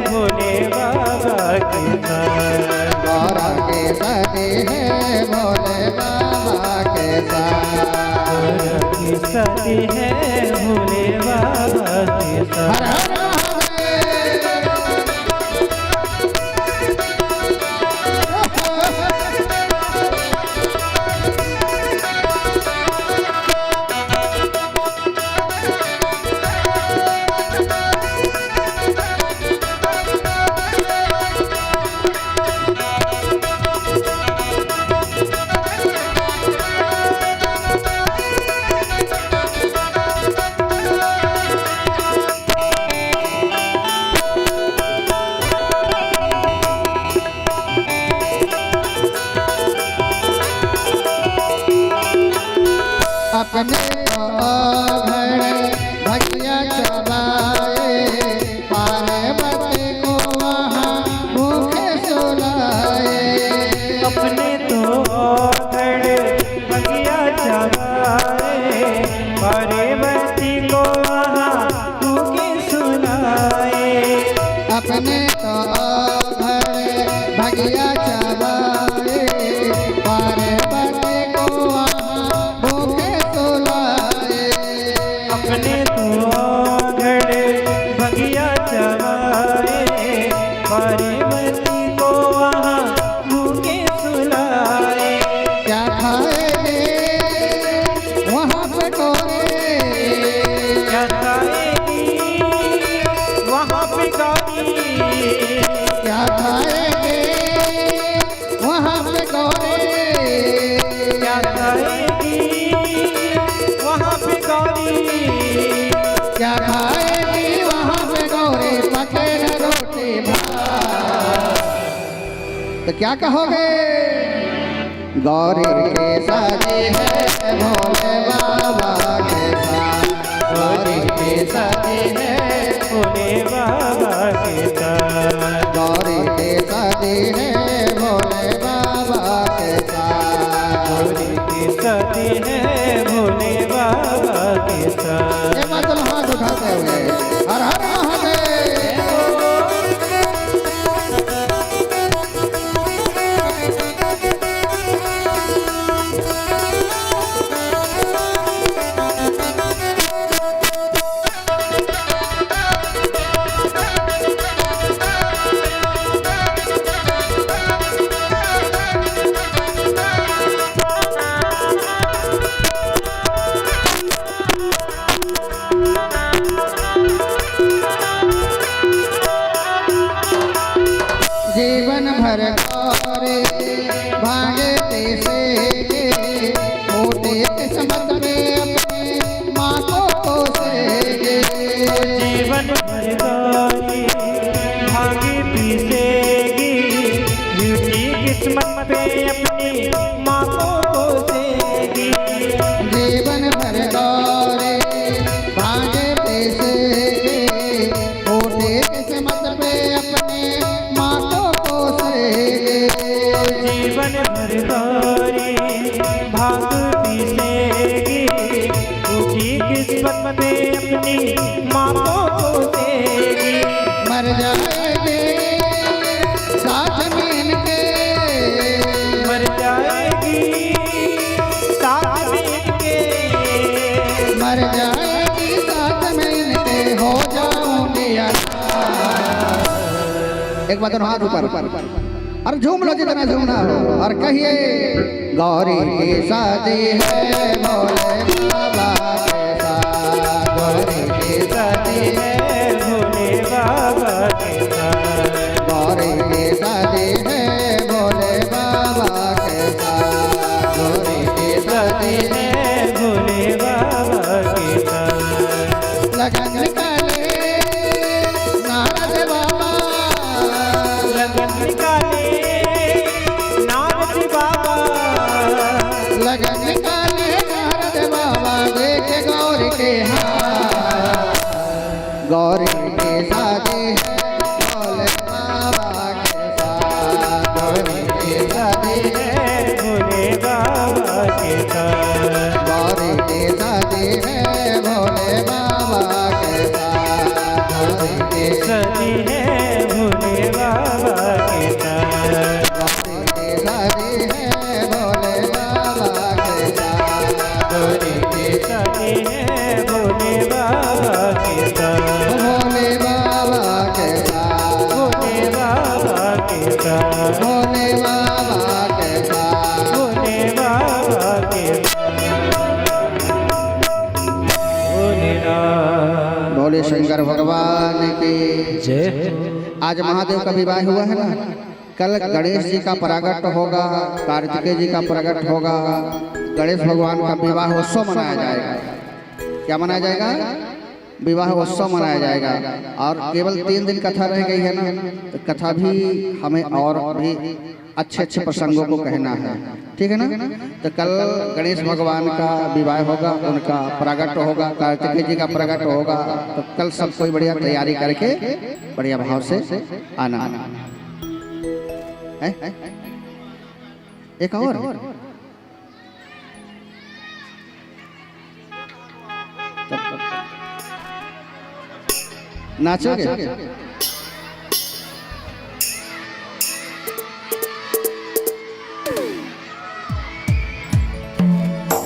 भोले बाबा के साथ, गौरा की शादी है भोले बाबा के साथ, गौरा की शादी है भोले बाबा के साथ। हर हर अपने घर भगिया चबाए, पार्वती को वहाँ भूखे सुलाए। अपने तो घर बगिया चबाए, पार्वती को वहाँ भूखे सुलाए। अपने तो घर भगिया चबाए, पार्वती को वहाँ भूखे सुलाए। अपने तो घर बगिया चबाए, पार्वती को वहाँ भूखे सुलाए। क्या खाएंगे वहाँ पे गोरे, क्या खाएगी वहाँ पे गाड़ी, क्या खाएंगे वहाँ पे गोरे, क्या खाएगी वहाँ पे गाड़ी। क्या खाएगी वहाँ पे गोरे, पके न रोटी भात। तो क्या कहोगे। गौरी के शादी है भोले बाबा के साथ, गौरी के शादी है भोले बाबा के साथ, गौरी के शादी है भोले बाबा के साथ। गौरी की शादी है भोले बाबा के साथ। ये मतलब हाथ उठाते हुए हर हर महादेव। जीवन भर गौरे भागे पीसेगे, मोटे किस्मत में अपनी माँ को पोसेगे। जीवन भर गौरी भागी पीसेगी, झूठी किस्मत पे अपनी माँ को पोसेगी। जीवन भर गौरे भागे पीसेगे, मोटे किस्मत पे अपनी माँ को पोसेगे। जीवन भर गौरी भाग पीसेगी, झूठी किस्मत पे अपनी माँ को पोसेगी। मर जाएंगे साथ में इनके, मर जाएगी साथ में इनके, मर जाएगी साथ में इनके, हो जाऊंगी एक बात हाथ ऊपर और झूम लो जितना झूमना हो और कहिए। गौरी की शादी है भोले बाबा के साथ, शादी है भोले बाबा के साथ। लगन निकाले नारद बाबा, लगन निकाले नारद बाबा, लगन निकाले नारद बाबा, देखे गौरी के हाथ, गौरी के शादी है भोले बाबा के साथ, गौरी के शादी है भोले बाबा के साथ। गौरी के शादी है भोले बाबा के साथ, गौरी के शादी है भोले बाबा के साथ। गौरी के शादी है भोले बाबा के साथ, गौरी के शादी है भोले बाबा के साथ। भोले बाबा के साथ, भोले बाबा के साथ। भोले बाबा के साथ, भोले बाबा के भोलेनाथ। भोले शंकर भगवान की जय। आज महादेव का विवाह हुआ है ना, कल गणेश जी का प्रागट होगा, कार्तिकेय जी का प्रागट होगा, गणेश भगवान का विवाह उत्सव मनाया जाएगा। क्या मनाया जाएगा? विवाह उत्सव मनाया जाएगा। और केवल 3 दिन कथा रह गई है ना, तो कथा भी हमें और भी अच्छे अच्छे प्रसंगों को कहना है, ठीक है ना। तो कल गणेश भगवान का विवाह होगा, उनका प्रागट होगा, कार्तिकेय जी का प्रागट होगा। तो कल सब कोई बढ़िया तैयारी करके बढ़िया भाव से आना है। एक और नाचोगे?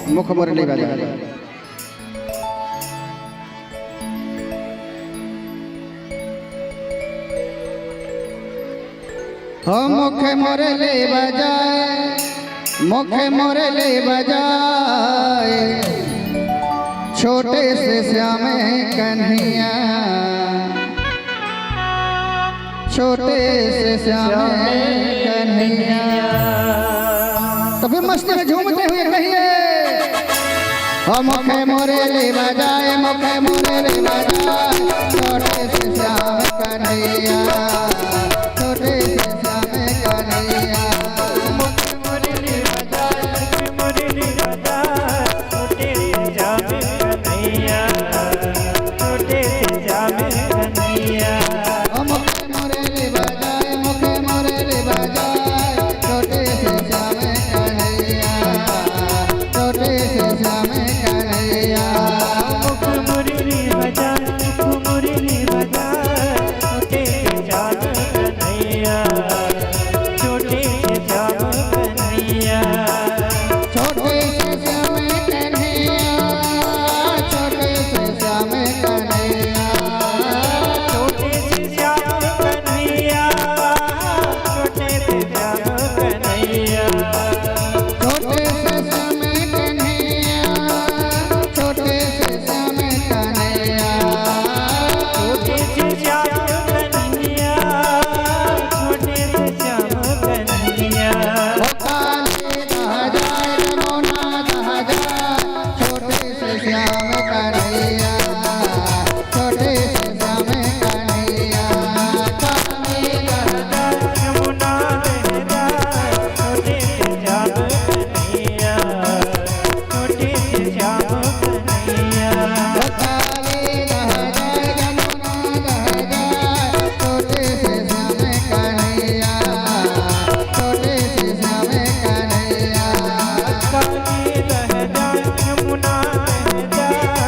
मुख मुरली बजा हो, मुख मुरली बजाए, मुख मुरली बजाए, छोटे से श्याम कन्हैया, छोटे से श्याम कन्हैया। तभी मस्ती में झूमते हुए कहिए, हो मुखे मुरली बजाए, मुखे मुरली बजाए, छोटे से श्याम कन्हैया, छोटे से श्याम कन्हैया। मुख मुरली बजाए, मुरली बजाए, छोटे से श्याम कन्हैया, छोटे से श्याम कन्हैया। मुखे मुरली बजाए, मुखे मुरली बजाए, छोटे से श्याम कन्हैया, छोटे से श्याम कन्हैया। मुख मुरली बजाए, मुख मुरली बजाए, छोटे से श्याम कन्हैया, छोटे से श्याम कन्हैया। छोटे से श्याम कन्हैया, छोटे से श्याम कन्हैया, छोटे से श्याम कन्हैया, छोटे से श्याम कन्हैया। छोटे से श्याम कन्हैया, छोटे से श्याम कन्हैया। छोटे से श्याम कन्हैया, छोटे से श्याम कन्हैया। काले रह जाए रमोना रह जाए, छोटे से श्याम कन्हैया, छोटे से श्याम कन्हैया। काले रह जाए यमुना बह जाए, छोटे से श्याम कन्हैया, छोटे से श्याम कन्हैया। काले रह जाए रमोना रह जाए, छोटे से श्याम कन्हैया, छोटे से श्याम कन्हैया। काली रह जाए, यमुना बह जाए,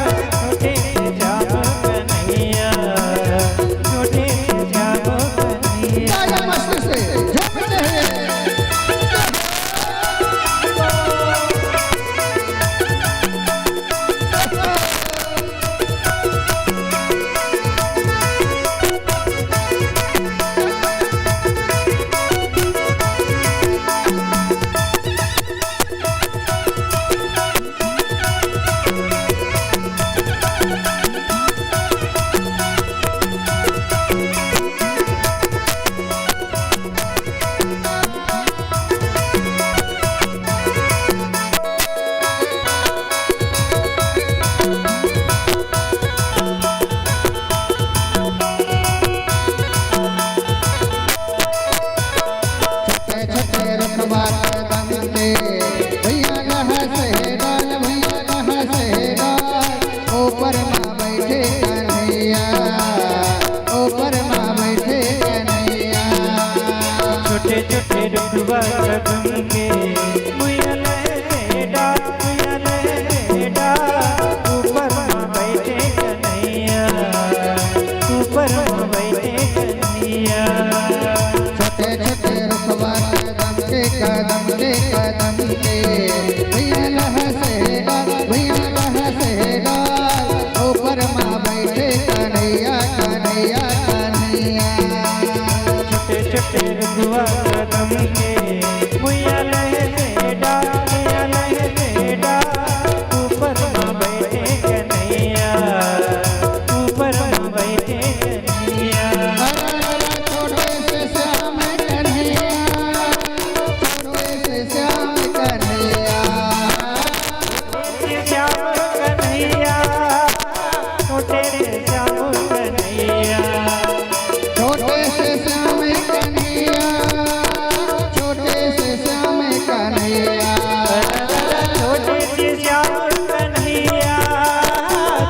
श्याम कन्हैया,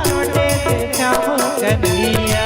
छोटे से श्याम कन्हैया।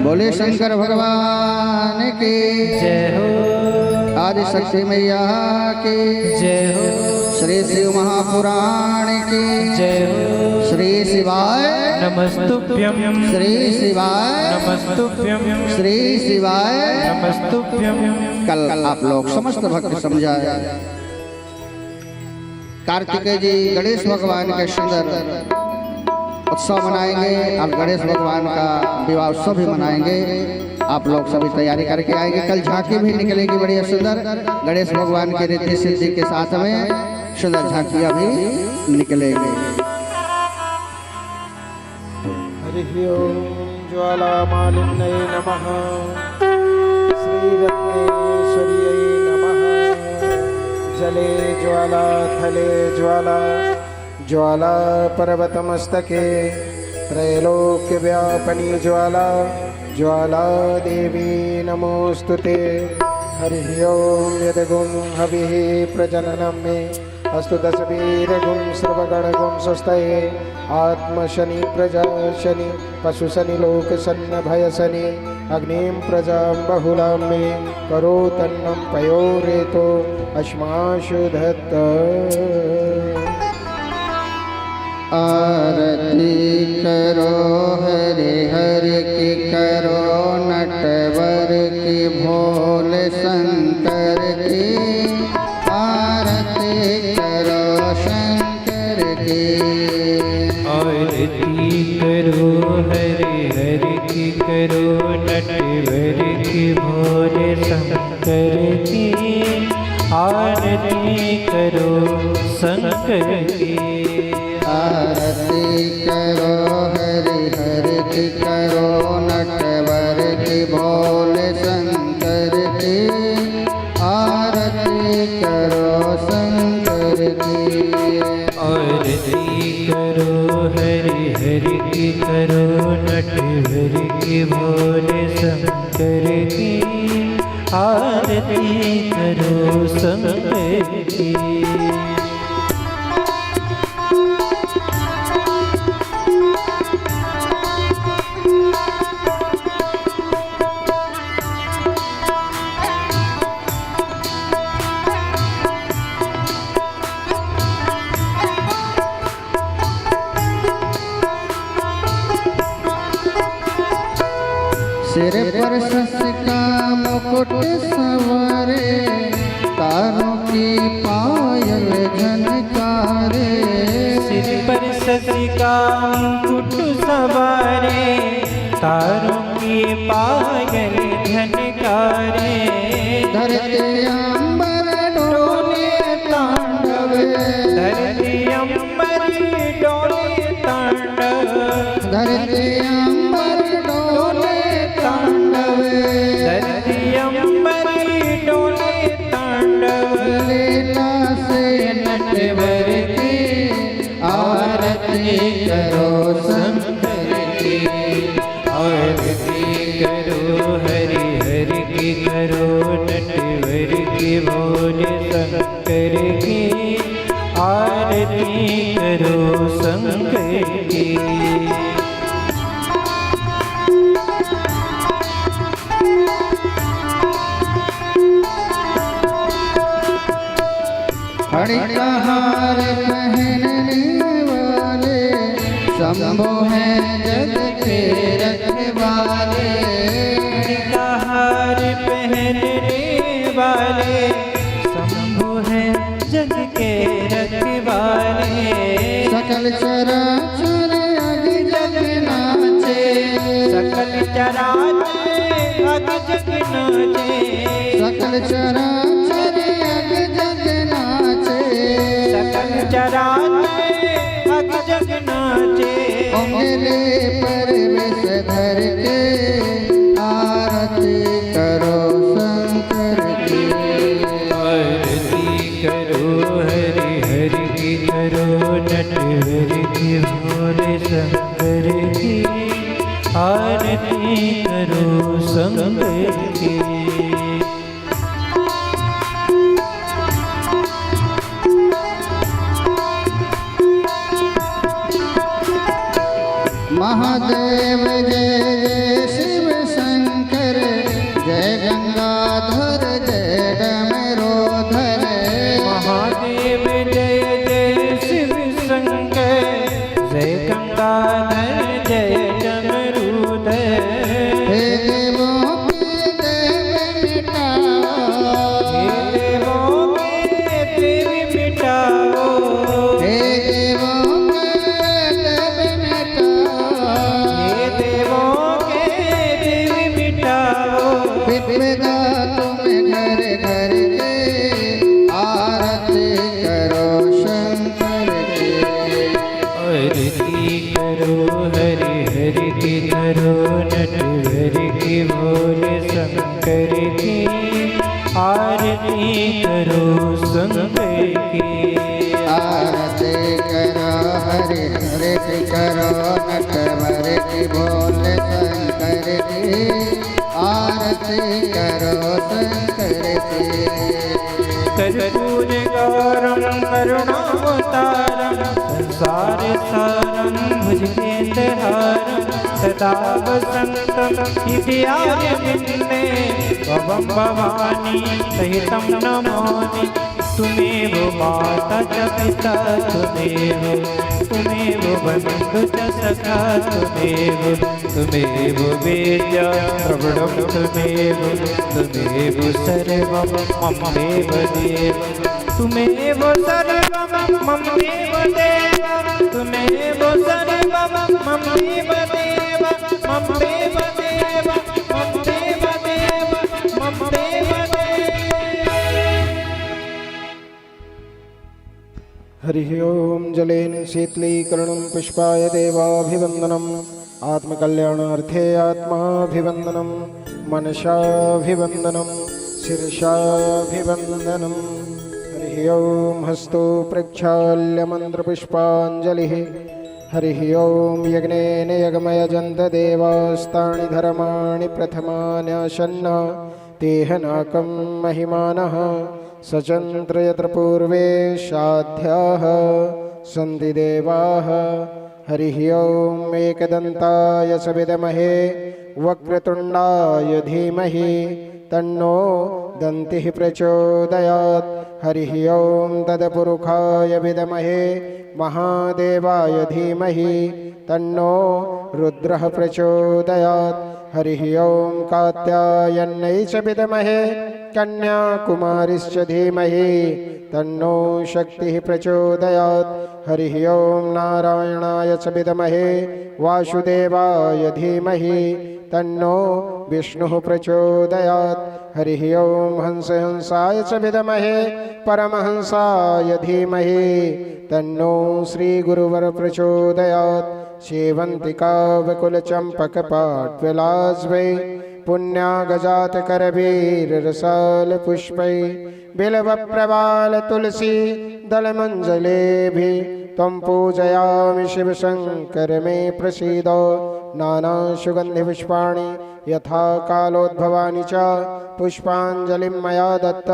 बोले शंकर भगवान की जय हो। आदि शक्ति मैया की जय हो। श्री शिव महापुराण की जय हो। श्री शिवाय नमस्तुभ्यं। श्री शिवाय नमस्तुभ्यं। श्री शिवाय नमस्तुभ्यं। कल आप लोग समस्त भक्त समझाए कार्तिकेय जी गणेश भगवान के सुंदर उत्सव मनाएंगे। अब गणेश भगवान का विवाह उत्सव भी मनाएंगे। आप लोग सभी तैयारी करके आएंगे। कल झांकी भी निकलेगी बढ़िया सुंदर। गणेश भगवान के रिद्धि सिद्धि के साथ में सुंदर झांकियां भी निकलेंगी। हरि ओम ज्वाला मालिन्यै नमः। श्री रत्नेश्वर्यै नमः। जले ज्वाला थले ज्वाला ज्वाला पर्वतमस्तके त्रैलोक्यव्यापिनी ज्वाला ज्वाला देवी नमोस्तुते। हरि ओम यद्गुं हविः प्रजननं मे अस्तु दशवीरगुं सर्वगणगुं स्वस्तये। आत्मशनि प्रजाशनि पशुशनि लोकशनि भयशनि अग्निं प्रजां बहुलां मे करोतन्नं पयोरेतो अस्माशु धत्त। आरती करो हरे हरि की करो नटवर की भोले शंकर की। आरती करो शंकर की। आरती करो हरे हरि की करो नटवर की भोले शंकर की। आरती करो शंकर की। आरती करो हरि हरि की करो नटवर की भोले शंकर की। आरती करो शंकर की। आरती करो हरि हरि की करो नटवर की भोले शंकर की। आरती करो शंकर की। सिर पर शश का मुकुट सवारे तारों की पायल झनकारे। सिर पर शशि का मुकुट सवारे तारों की पायल झनकारे। धरती अंबर डोले तांडव। धरती अंबर डोले तांडव। धरती अंबर डोले तांडव। धरती अंबर डोले तांडव। लीला से नटवर की आरती करो शंकर की। आरती करो हरि हरि की करो नटवर की भोले शंकर की। आरती करो शंकर की। हरि का हार पहनने वाले शंभु हैं जग के रखवाले। हरि का हार पहनने वाले शंभु हैं जग के रखवाले। सकल चराचर अग जग नाचे। सकल चराचर अग जग नाचे। सकल चराचर अग जग नाचे। सकल चराचर अग जग नाचे। उंगली पर विष धर के आरती करो शंकर की। आरती करो हरि हरि की करो नटवर की भोले शंकर की। आरती करो शंकर की। महादेव जय जय शिव शंकर जय गंगाधर जय डमरोधर। महादेव जय जय शिव शंकर जय गंगाधर जय डमरूधर। हे देवों के देव मिटाओ। हे देवों के देव मिटाओ। हे देवों के देव मिटाओ। हे देवों के देव मिटाओ। विपदा तुम घर घर के आरती करो शंकर की। आरती करो हरि हरि की करो नटवर की भोले शंकर की। आरती करो शंकर की। आरती करो हरि हरि की करो नटवर की भोले शंकर की। आरती करो शंकर की। कर्पूर गौरम करुणावतारम संसार सारम भुजगेन्द्रहारम सदा वसंतम हृदयारविन्दे भवं भवानी सहितं नमामि। तुमेव माता च पिता तुमेव बन्धु च सखा तुमेव वेद्या प्रवणं तुमेव सर्वं मम देव तुमेव सर्वं मम देव तुमेव सर्वं मम देव मम देव मम देव मम देव हरिः ओं जलेन शीतलीकरणं पुष्पाय देवाभिवन्दनम् आत्मकल्याणार्थे आत्माभिवन्दनं मनसाभिवन्दनं शिरसाभिवन्दनम् हरिः ओं हस्तो प्रक्षाल्य मन्त्रपुष्पाञ्जलिः हरिः ओं यज्ञेन यज्ञमयजन्त देवास्तानि धर्माणि प्रथमान्यासन्न तेहनाकं महिमानः सचन्द्र यत्र पूर्वे साध्याः सन्ति देवाः हरिः ओं एकदन्ताय च विद्महे वक्रतुण्डाय धीमहि तन्नो दन्तिः प्रचोदयात् हरिः ओं तत्पुरुषाय विद्महे महादेवाय धीमहि तन्नो रुद्रः प्रचोदयात् हरिः ओं कात्यायन्यै च विद्महे कन्याकुमारीश्च धीमहि तन्नो शक्तिः प्रचोदयात् हरिः ओं नारायणाय च विद्महे वासुदेवाय धीमहि तन्नो विष्णुः प्रचोदयात् हरिः ओं हंसाय च विद्महे परमहंसाय धीमहि तन्नो श्रीगुरुवर प्रचोदयात् शेवन्तिका वकुलचम्पकपाट्विलास्वै पुण्यागजातकरवीररसालपुष्पै बिल्वप्रवालतुलसी दलमञ्जलेभिः त्वं पूजयामि शिवशङ्कर मे प्रसीद नानासुगन्धिपुष्पाणि यथा कालोद्भवानि च पुष्पाञ्जलिं मया दत्त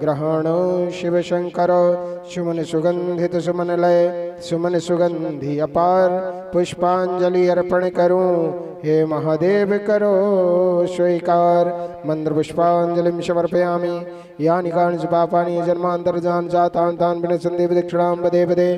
ग्रहण शिवशङ्कर सुमन सुगन्धित सुमनलय सुमन सुगंधि अपार पुष्पांजलि अर्पण करूं हे महादेव करो स्वीकार मंत्र पुष्पांजलिं समर्पयामि यानि कानि च पापानि जन्मांतर्जान जातां तान् विनश्यन्ति दक्षिणां पदे पदे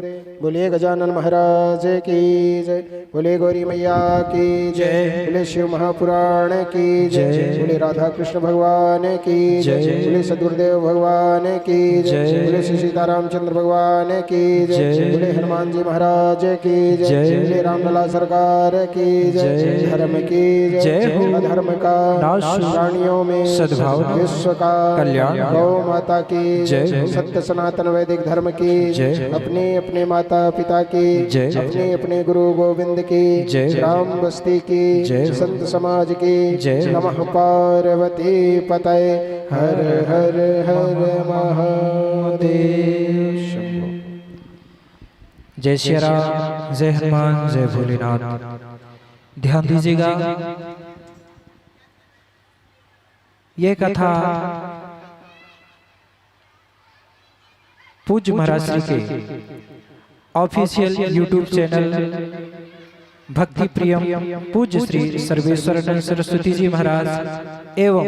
बोलिए गजानन महाराज की जय बोले गौरी मैया की जय बोले शिव महापुराण की जय बोले राधा कृष्ण भगवान की जय बोले सदगुरुदेव भगवान की जय बोले श्री सीतारामचंद्र भगवान की जय बोले हनुमान जी महाराज की जय बोले रामलला सरकार की जय धर्म की जय अधर्म का नाश प्राणियों में सद्भाव विश्व का कल्याण गौ माता की जय सत्य सनातन वैदिक धर्म की जय अपने अपने माता पिता की जय अपने अपने गुरु गोविंद की जय राम बस्ती की जय संत समाज की जय नमः पार्वती पतये हर हर हर महादेव शंभो। जय श्री राम, जय हनुमान, जय भोलेनाथ। ध्यान दीजिएगा, यह कथा पूज्य महाराज श्री के ऑफिशियल यूट्यूब चैनल भक्ति प्रियम पूज्य श्री सर्वेश्वरानंद सरस्वती जी महाराज एवं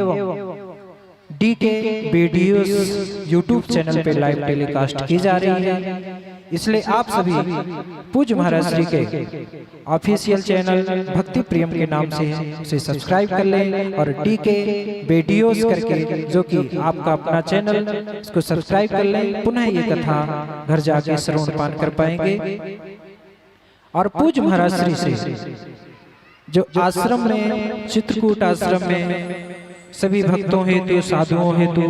डीके वीडियोस यूट्यूब चैनल पे लाइव टेलीकास्ट की जा रही है। इसलिए आप सभी पूज्य महाराज श्री के ऑफिशियल चैनल भक्ति प्रियम के नाम से उसे सब्सक्राइब कर लें और डीके वीडियोस करके जो कि आपका अपना चैनल इसको सब्सक्राइब कर लें। पुनः ये कथा घर जाके श्रवण पान कर पाएंगे। और पूज्य महाराज श्री से जो आश्रम में चित्रकूट आश्रम में सभी भक्तों हेतु साधुओं हेतु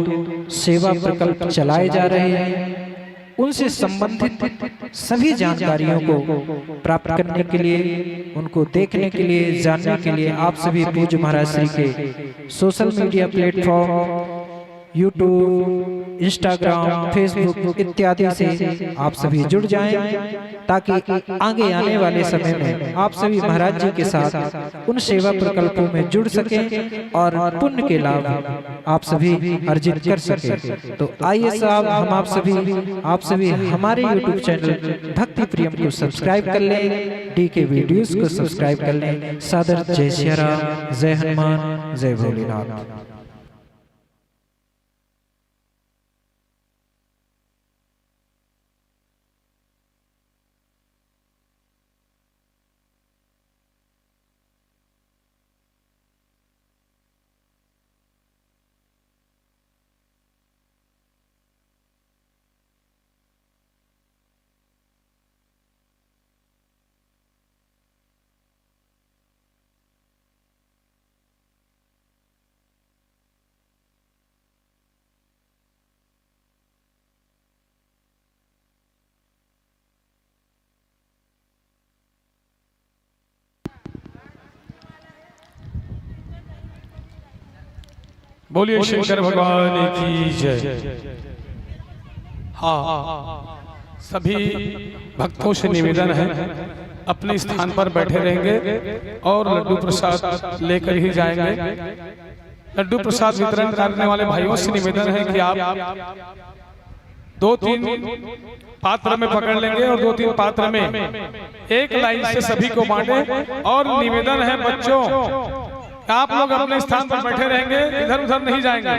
सेवा प्रकल्प चलाए जा रहे हैं, उनसे संबंधित सभी जानकारियों को प्राप्त करने के लिए, उनको देखने के लिए, जानने के लिए आप सभी पूज्य महाराज श्री के social media platform YouTube, Instagram, Facebook इत्यादि से आप सभी जुड़ जाएं, ताकि आगे आने वाले समय में आप सभी महाराज जी के साथ उन सेवा प्रकल्पों में जुड़ सकें और पुण्य के लाभ आप सभी अर्जित कर सकें। तो आइए साहब, हम आप सभी हमारे यूट्यूब चैनल भक्ति प्रियम को सब्सक्राइब कर लें, डी के वीडियोस को सब्सक्राइब कर लें। सादर जय श्री राम, जय हनुमान, जय भोलेनाथ। बोलिए शंकर भगवान की जय। हाँ, सभी भक्तों से निवेदन है अपने स्थान पर बैठे रहेंगे और लड्डू प्रसाद लेकर ही जाएंगे। लड्डू प्रसाद वितरण करने वाले भाइयों से निवेदन है कि आप 2-3 पात्र में पकड़ लेंगे और 2-3 पात्र में एक लाइन से सभी को बांटे। और निवेदन है बच्चों, आप लोग अपने स्थान पर बैठे रहेंगे, इधर उधर नहीं जाएंगे।